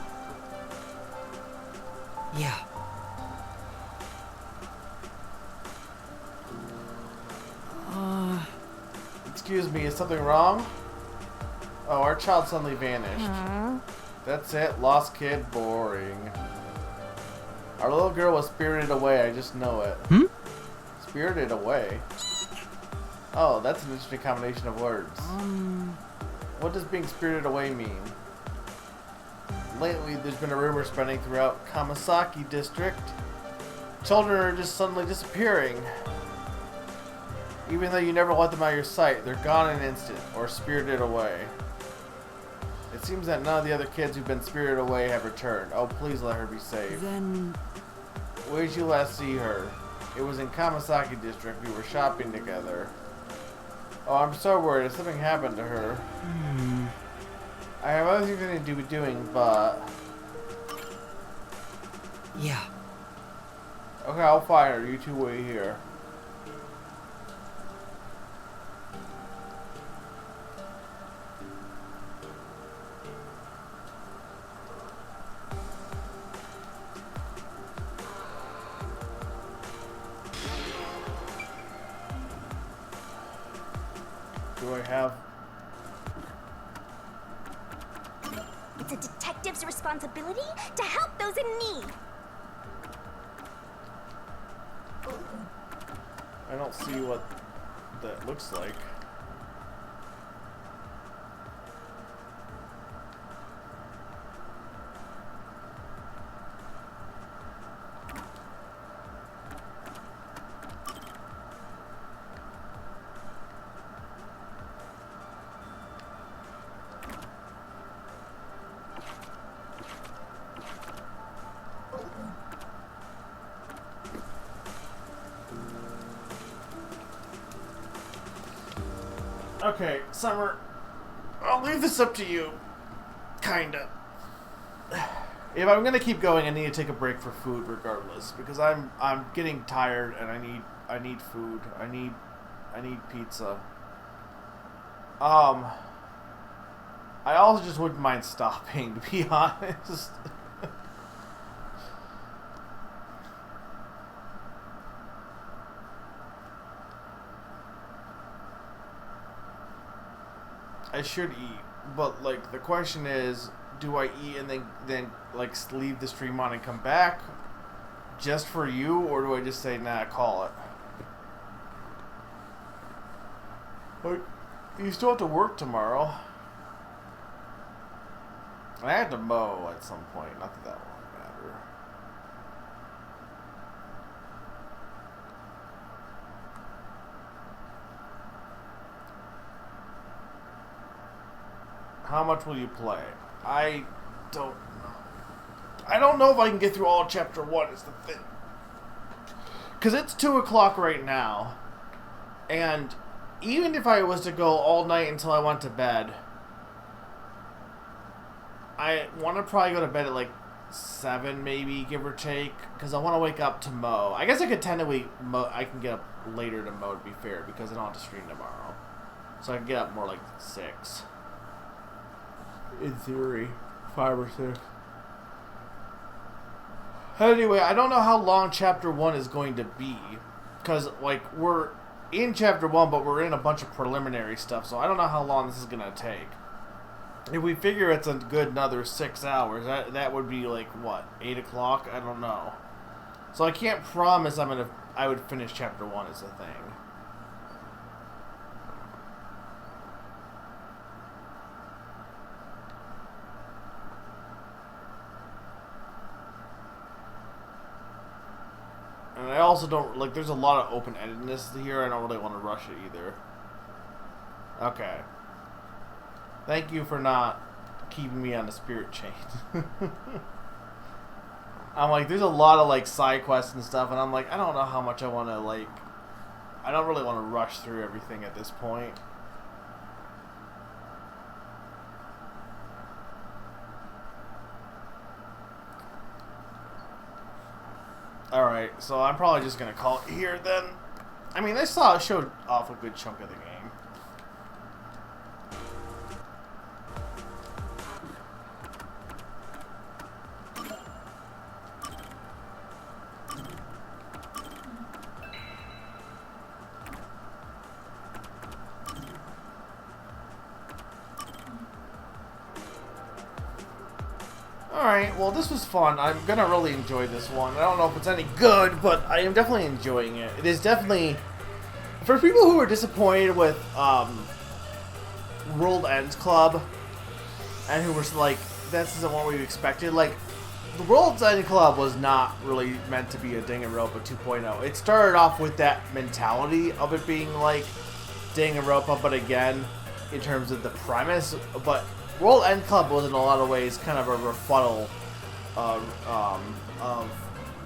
Yeah. Excuse me, is something wrong? Oh, our child suddenly vanished. That's it, lost kid, boring. Our little girl was spirited away, I just know it. Spirited away? Oh, that's an interesting combination of words. What does being spirited away mean? Lately, there's been a rumor spreading throughout Kamasaki District. Children are just suddenly disappearing. Even though you never let them out of your sight, they're gone in an instant, or spirited away. It seems that none of the other kids who've been spirited away have returned. Oh, please let her be safe. Then... Where did you last see her? It was in Kamasaki District. We were shopping together. Oh, I'm so worried. If something happened to her. I have other things I need to be doing, but... Yeah. Okay, I'll find her. You two wait here. Do I have... It's a detective's responsibility to help those in need. I don't see what that looks like. Okay, Summer, I'll leave this up to you. Kinda. If I'm gonna keep going, I need to take a break for food regardless, because I'm getting tired and I need food. I need pizza. I also just wouldn't mind stopping, to be honest. I should eat, but like the question is, do I eat and then like leave the stream on and come back just for you, or do I just say nah, call it? Like, you still have to work tomorrow. I have to mow at some point. Not that that won't matter. How much will you play? I don't know. I don't know if I can get through all of Chapter 1 is the thing. Because it's 2 o'clock right now. And even if I was to go all night until I went to bed, I want to probably go to bed at like 7 maybe, give or take. Because I want to wake up to mow. I guess I could tentatively mow. I can get up later to mow, to be fair, because I don't have to stream tomorrow. So I can get up more like 6. In theory, 5 or 6. Anyway, I don't know how long Chapter 1 is going to be. Because, like, we're in Chapter 1, but we're in a bunch of preliminary stuff. So I don't know how long this is going to take. If we figure it's a good another 6 hours, that would be, like, what, 8 o'clock? I don't know. So I can't promise I would finish Chapter 1 as a thing. And I also don't, like, there's a lot of open-endedness here. I don't really want to rush it either. Okay. Thank you for not keeping me on the spirit chain. I'm like, there's a lot of, like, side quests and stuff, and I'm like, I don't know how much I want to, like, I don't really want to rush through everything at this point. Alright, so I'm probably just going to call it here then. I mean, I showed off a good chunk of the game. Alright, well this was fun. I'm gonna really enjoy this one. I don't know if it's any good, but I am definitely enjoying it. It is definitely... For people who are disappointed with World Ends Club, and who were like, this isn't what we expected, like, the World's End Club was not really meant to be a Danganronpa 2.0. It started off with that mentality of it being like Danganronpa, but again, in terms of the premise, but World End Club was in a lot of ways kind of a rebuttal of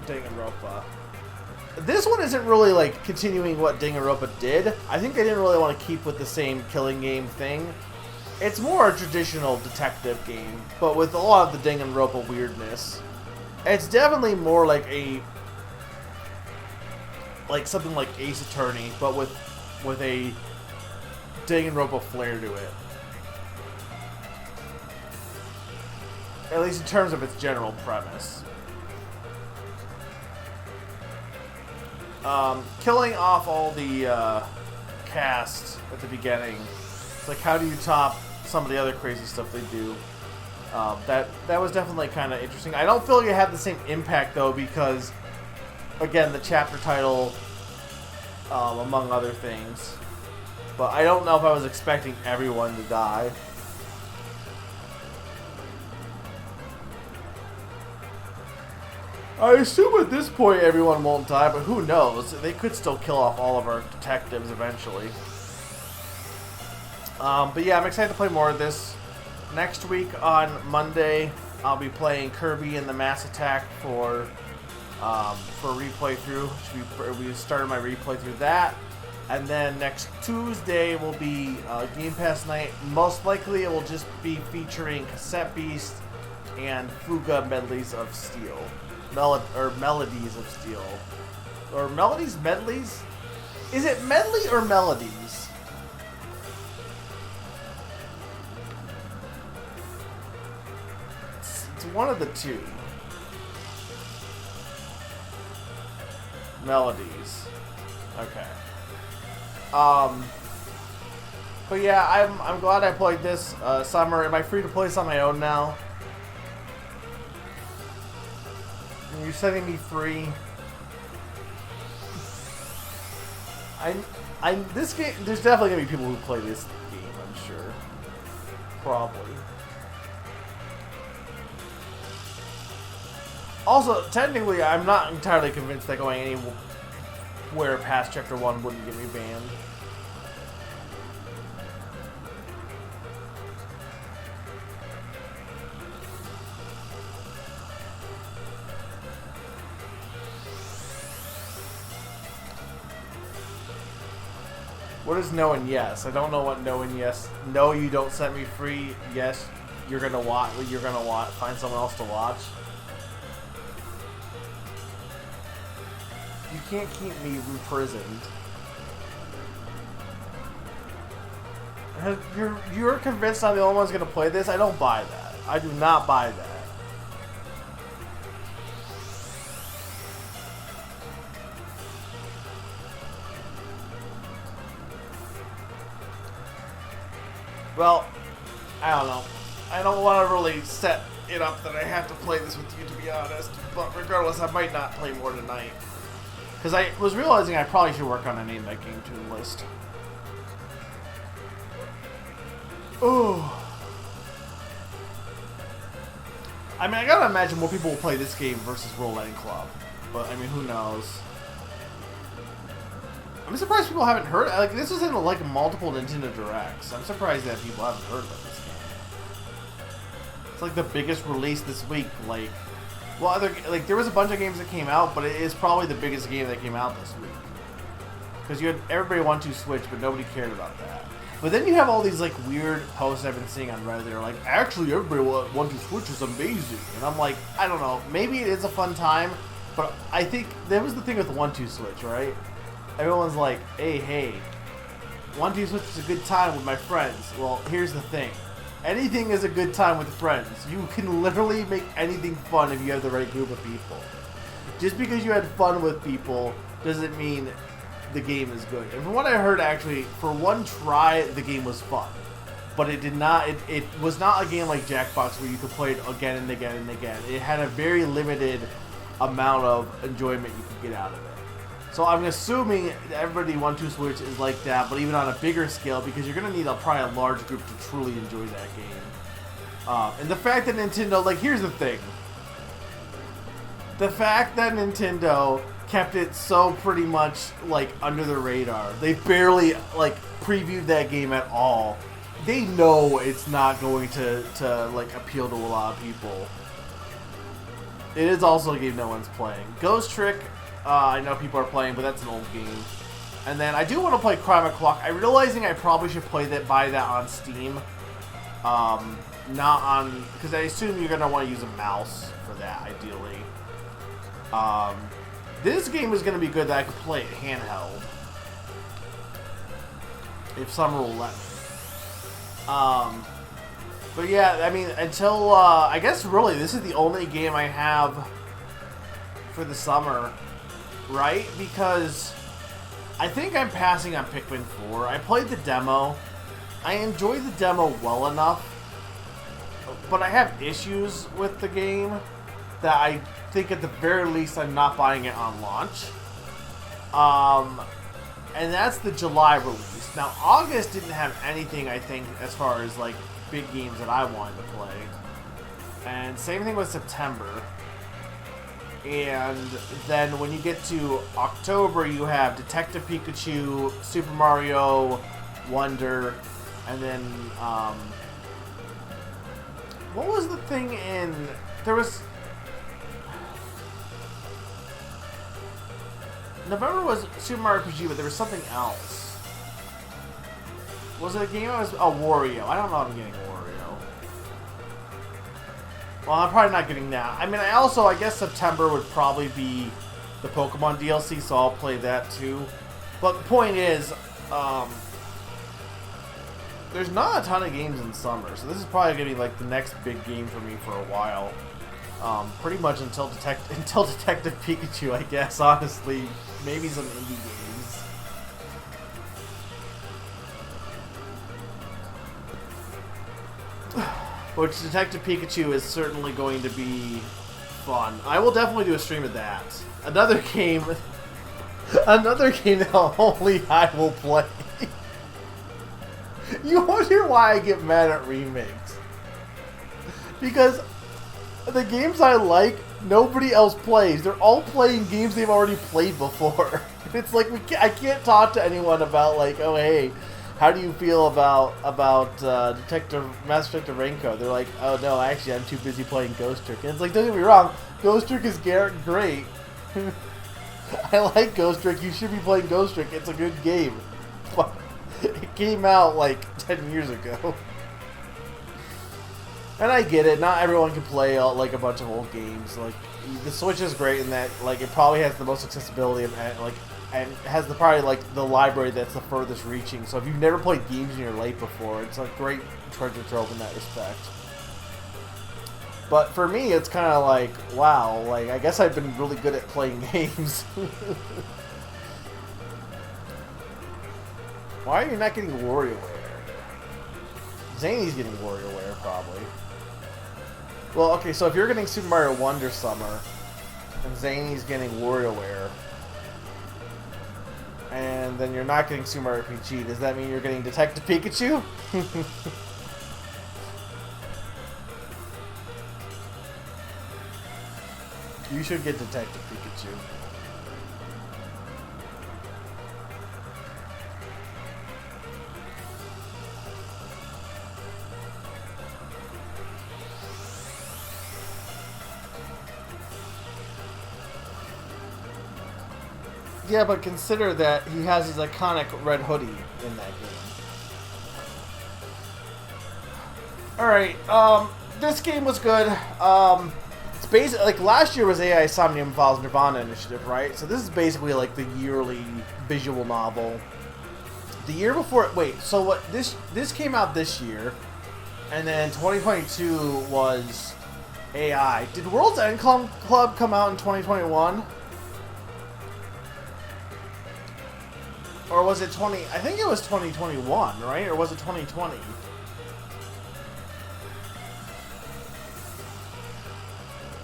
Danganronpa. This one isn't really like continuing what Danganronpa did. I think they didn't really want to keep with the same killing game thing. It's more a traditional detective game, but with a lot of the Danganronpa weirdness. It's definitely more like something like Ace Attorney, but with a Danganronpa flair to it. At least in terms of its general premise. Killing off all the cast at the beginning. It's like, how do you top some of the other crazy stuff they do? That was definitely kind of interesting. I don't feel like it had the same impact though, because again, the chapter title, among other things. But I don't know if I was expecting everyone to die. I assume at this point everyone won't die, but who knows? They could still kill off all of our detectives eventually. But yeah, I'm excited to play more of this. Next week on Monday, I'll be playing Kirby and the Mass Attack for replay through. We started my replay through that. And then next Tuesday will be Game Pass night. Most likely it will just be featuring Cassette Beast and Fuga Medleys of Steel. Melodies of Steel. Or Melodies? Medleys? Is it Medley or Melodies? It's one of the two. Melodies. Okay. But yeah, I'm glad I played this summer. Am I free to play this on my own now? Are you setting me free? This game, there's definitely gonna be people who play this game, I'm sure. Probably. Also, technically, I'm not entirely convinced that going anywhere past Chapter 1 wouldn't get me banned. What is no and yes? I don't know what no and yes. No, you don't set me free. Yes, you're gonna watch. You're gonna watch. Find someone else to watch. You can't keep me imprisoned. You're convinced I'm the only one who's gonna play this? I don't buy that. I do not buy that. Well, I don't know. I don't want to really set it up that I have to play this with you, to be honest. But regardless, I might not play more tonight. Because I was realizing I probably should work on a Name That Game Tune list. Ooh. I mean, I gotta imagine more people will play this game versus Roll End Club. But, I mean, who knows? I'm surprised people haven't heard. Like, this was in like multiple Nintendo Directs. I'm surprised that people haven't heard about this game. It's like the biggest release this week. Like, well, there was a bunch of games that came out, but it is probably the biggest game that came out this week. Because you had everybody want to Switch, but nobody cared about that. But then you have all these like weird posts I've been seeing on Reddit. They're like, actually, everybody want to Switch is amazing, and I'm like, I don't know. Maybe it is a fun time, but I think that was the thing with 1-2 Switch, right? Everyone's like, hey, 1-2 Switch is a good time with my friends. Well, here's the thing. Anything is a good time with friends. You can literally make anything fun if you have the right group of people. Just because you had fun with people doesn't mean the game is good. And from what I heard, actually, for one try, the game was fun. But it did not, it was not a game like Jackbox where you could play it again and again and again. It had a very limited amount of enjoyment you could get out of it. So I'm assuming everybody 1-2 Switch is like that, but even on a bigger scale, because you're going to need probably a large group to truly enjoy that game. And the fact that Nintendo, like, here's the thing. The fact that Nintendo kept it so pretty much, like, under the radar. They barely, like, previewed that game at all. They know it's not going to like, appeal to a lot of people. It is also a game no one's playing. Ghost Trick... I know people are playing, but that's an old game. And then I do want to play Crime O'Clock. I'm realizing I probably should buy that on Steam. Not on... Because I assume you're going to want to use a mouse for that, ideally. This game is going to be good that I could play it handheld. If Summer will let me. But yeah, I mean, until... I guess, really, this is the only game I have for the summer. Right? Because I think I'm passing on Pikmin 4. I played the demo. I enjoyed the demo well enough. But I have issues with the game that I think at the very least I'm not buying it on launch. And that's the July release. Now, August didn't have anything, I think, as far as like big games that I wanted to play. And same thing with September. And then when you get to October, you have Detective Pikachu, Super Mario Wonder, and then, what was the thing in... There was... November was Super Mario RPG, but there was something else. Was it a game? Wario. I don't know if I'm getting Wario. Well, I'm probably not getting that. I mean, I guess September would probably be the Pokemon DLC, so I'll play that too. But the point is, there's not a ton of games in summer, so this is probably gonna be like the next big game for me for a while. Pretty much until Detective Pikachu, I guess. Honestly, maybe some indie games. Which Detective Pikachu is certainly going to be fun. I will definitely do a stream of that. Another game that only I will play. You wonder why I get mad at remakes. Because the games I like, nobody else plays. They're all playing games they've already played before. It's like I can't talk to anyone about like, oh hey, how do you feel about Master Detective Raincode? They're like, oh no, actually I'm too busy playing Ghost Trick. And it's like, don't get me wrong, Ghost Trick is great. I like Ghost Trick. You should be playing Ghost Trick. It's a good game. But it came out like 10 years ago. And I get it. Not everyone can play like a bunch of old games. Like the Switch is great in that like it probably has the most accessibility and has probably like the library that's the furthest reaching. So if you've never played games in your life before, it's a great treasure trove in that respect. But for me, it's kind of like, wow, like I guess I've been really good at playing games. Why are you not getting WarioWare? Zany's getting WarioWare probably. Well, okay, so if you're getting Super Mario Wonder Summer, and Zany's getting WarioWare, and then you're not getting Super Mario RPG, does that mean you're getting Detective Pikachu? You should get Detective Pikachu. Yeah, but consider that he has his iconic red hoodie in that game. Alright, this game was good. It's basically, like, last year was AI Somnium Files Nirvana Initiative, right? So this is basically, like, the yearly visual novel. The year before, wait, so what, this came out this year, and then 2022 was AI. Did World's End Club come out in 2021? Or was it I think it was 2021, right? Or was it 2020?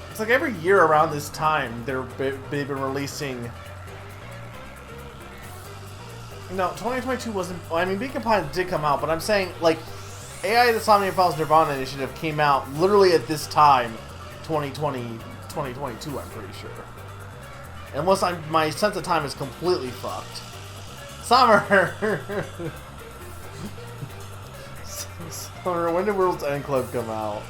It's like every year around this time, they've been releasing... No, 2022 wasn't... I mean, Beacon Pines did come out, but I'm saying, like, AI The Somnium Files Nirvana Initiative came out literally at this time, 2022, I'm pretty sure. Unless my sense of time is completely fucked. Summer! Summer, when did World's End Club come out?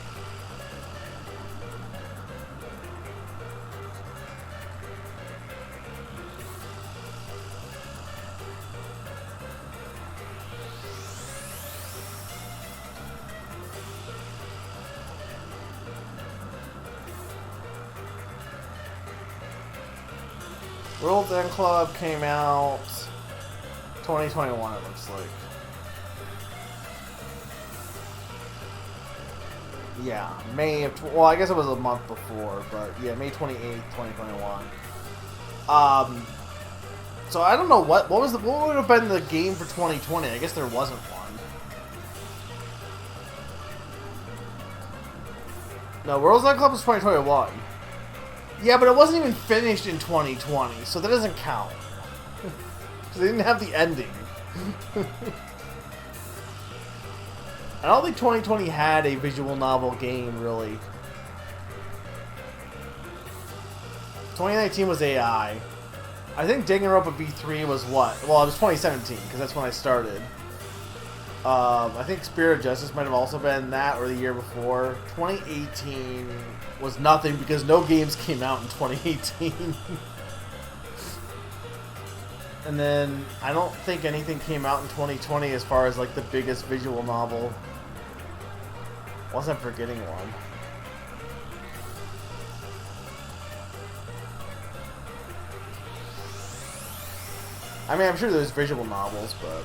World's End Club came out 2021, it looks like. Yeah, May of... Well, I guess it was a month before, but yeah, May 28th, 2021. So I don't know what would have been the game for 2020? I guess there wasn't one. No, World's End Club was 2021. Yeah, but it wasn't even finished in 2020, so that doesn't count. Because they didn't have the ending. I don't think 2020 had a visual novel game, really. 2019 was AI. I think Danganronpa V3 was what? Well, it was 2017, because that's when I started. I think Spirit of Justice might have also been that, or the year before. 2018 was nothing, because no games came out in 2018. And then I don't think anything came out in 2020 as far as like the biggest visual novel. Unless I'm forgetting one. I mean, I'm sure there's visual novels, but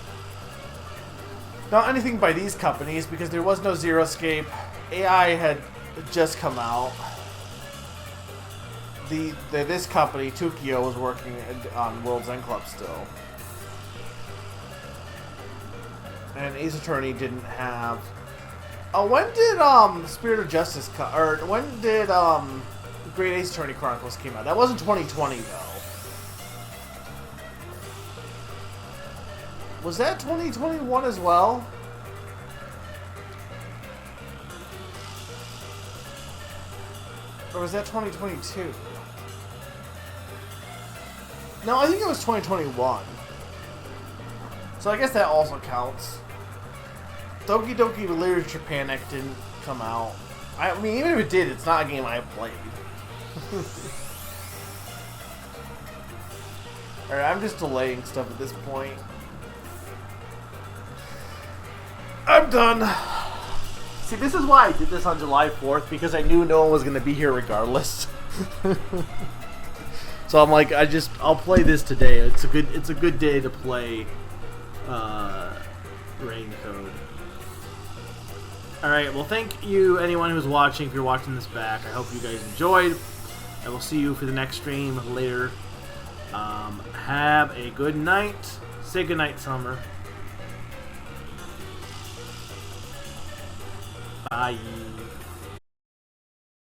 not anything by these companies because there was no Zero Escape. AI had just come out. This company, Tukio, was working on World's End Club still. And Ace Attorney didn't have... Oh, when did Spirit of Justice come... Or when did Great Ace Attorney Chronicles came out? That wasn't 2020, though. Was that 2021 as well? Or was that 2022? No, I think it was 2021. So I guess that also counts. Doki Doki Literature Panic didn't come out. I mean, even if it did, it's not a game I played. Alright, I'm just delaying stuff at this point. I'm done. See, this is why I did this on July 4th, because I knew no one was going to be here regardless. So I'm like, I'll play this today. It's a good day to play Raincode. Alright, well thank you anyone who's watching, if you're watching this back. I hope you guys enjoyed. I will see you for the next stream later. Have a good night. Say good night, Summer. Bye.